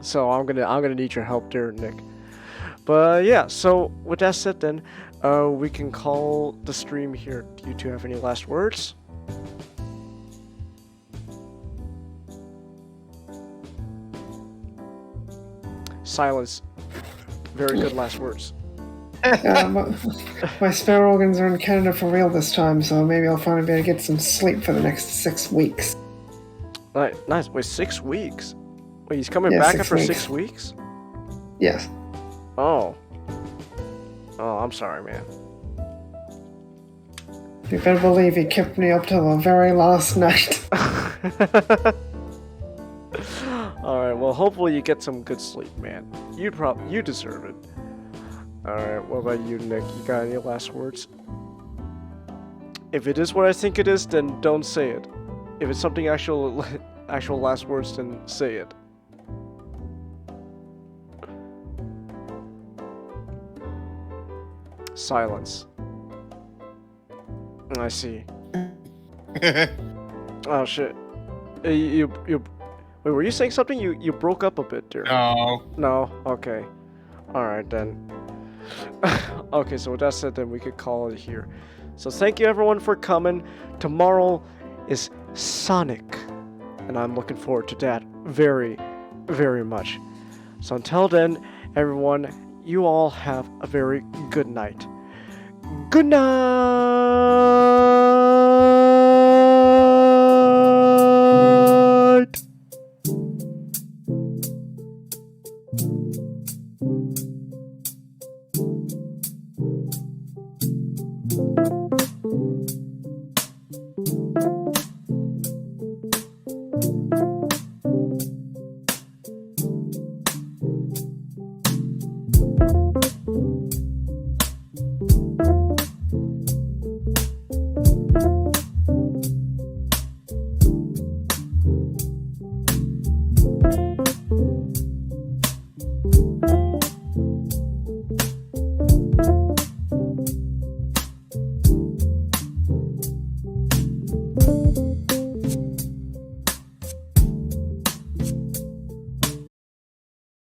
so I'm gonna need your help there, Nick. But yeah, so with that said, then we can call the stream here. Do you two have any last words? Silence. Very good last words. My spare organs are in Canada for real this time, so maybe I'll finally be able to get some sleep for the next 6 weeks. Nice. Wait, 6 weeks? Wait, he's coming Yeah, back 6 after weeks. 6 weeks? Yes. Oh, I'm sorry, man. You better believe he kept me up till the very last night. Alright, well, hopefully you get some good sleep, man. You deserve it. Alright, what about you, Nick? You got any last words? If it is what I think it is, then don't say it. If it's something actual last words, then say it. Silence. I see. Oh shit. You wait, were you saying something? You broke up a bit there. No. No? Okay. Alright then. Okay, so with that said, then we could call it here. So thank you everyone for coming. Tomorrow is Sonic. And I'm looking forward to that very, very much. So until then, everyone, you all have a very good night. Good night!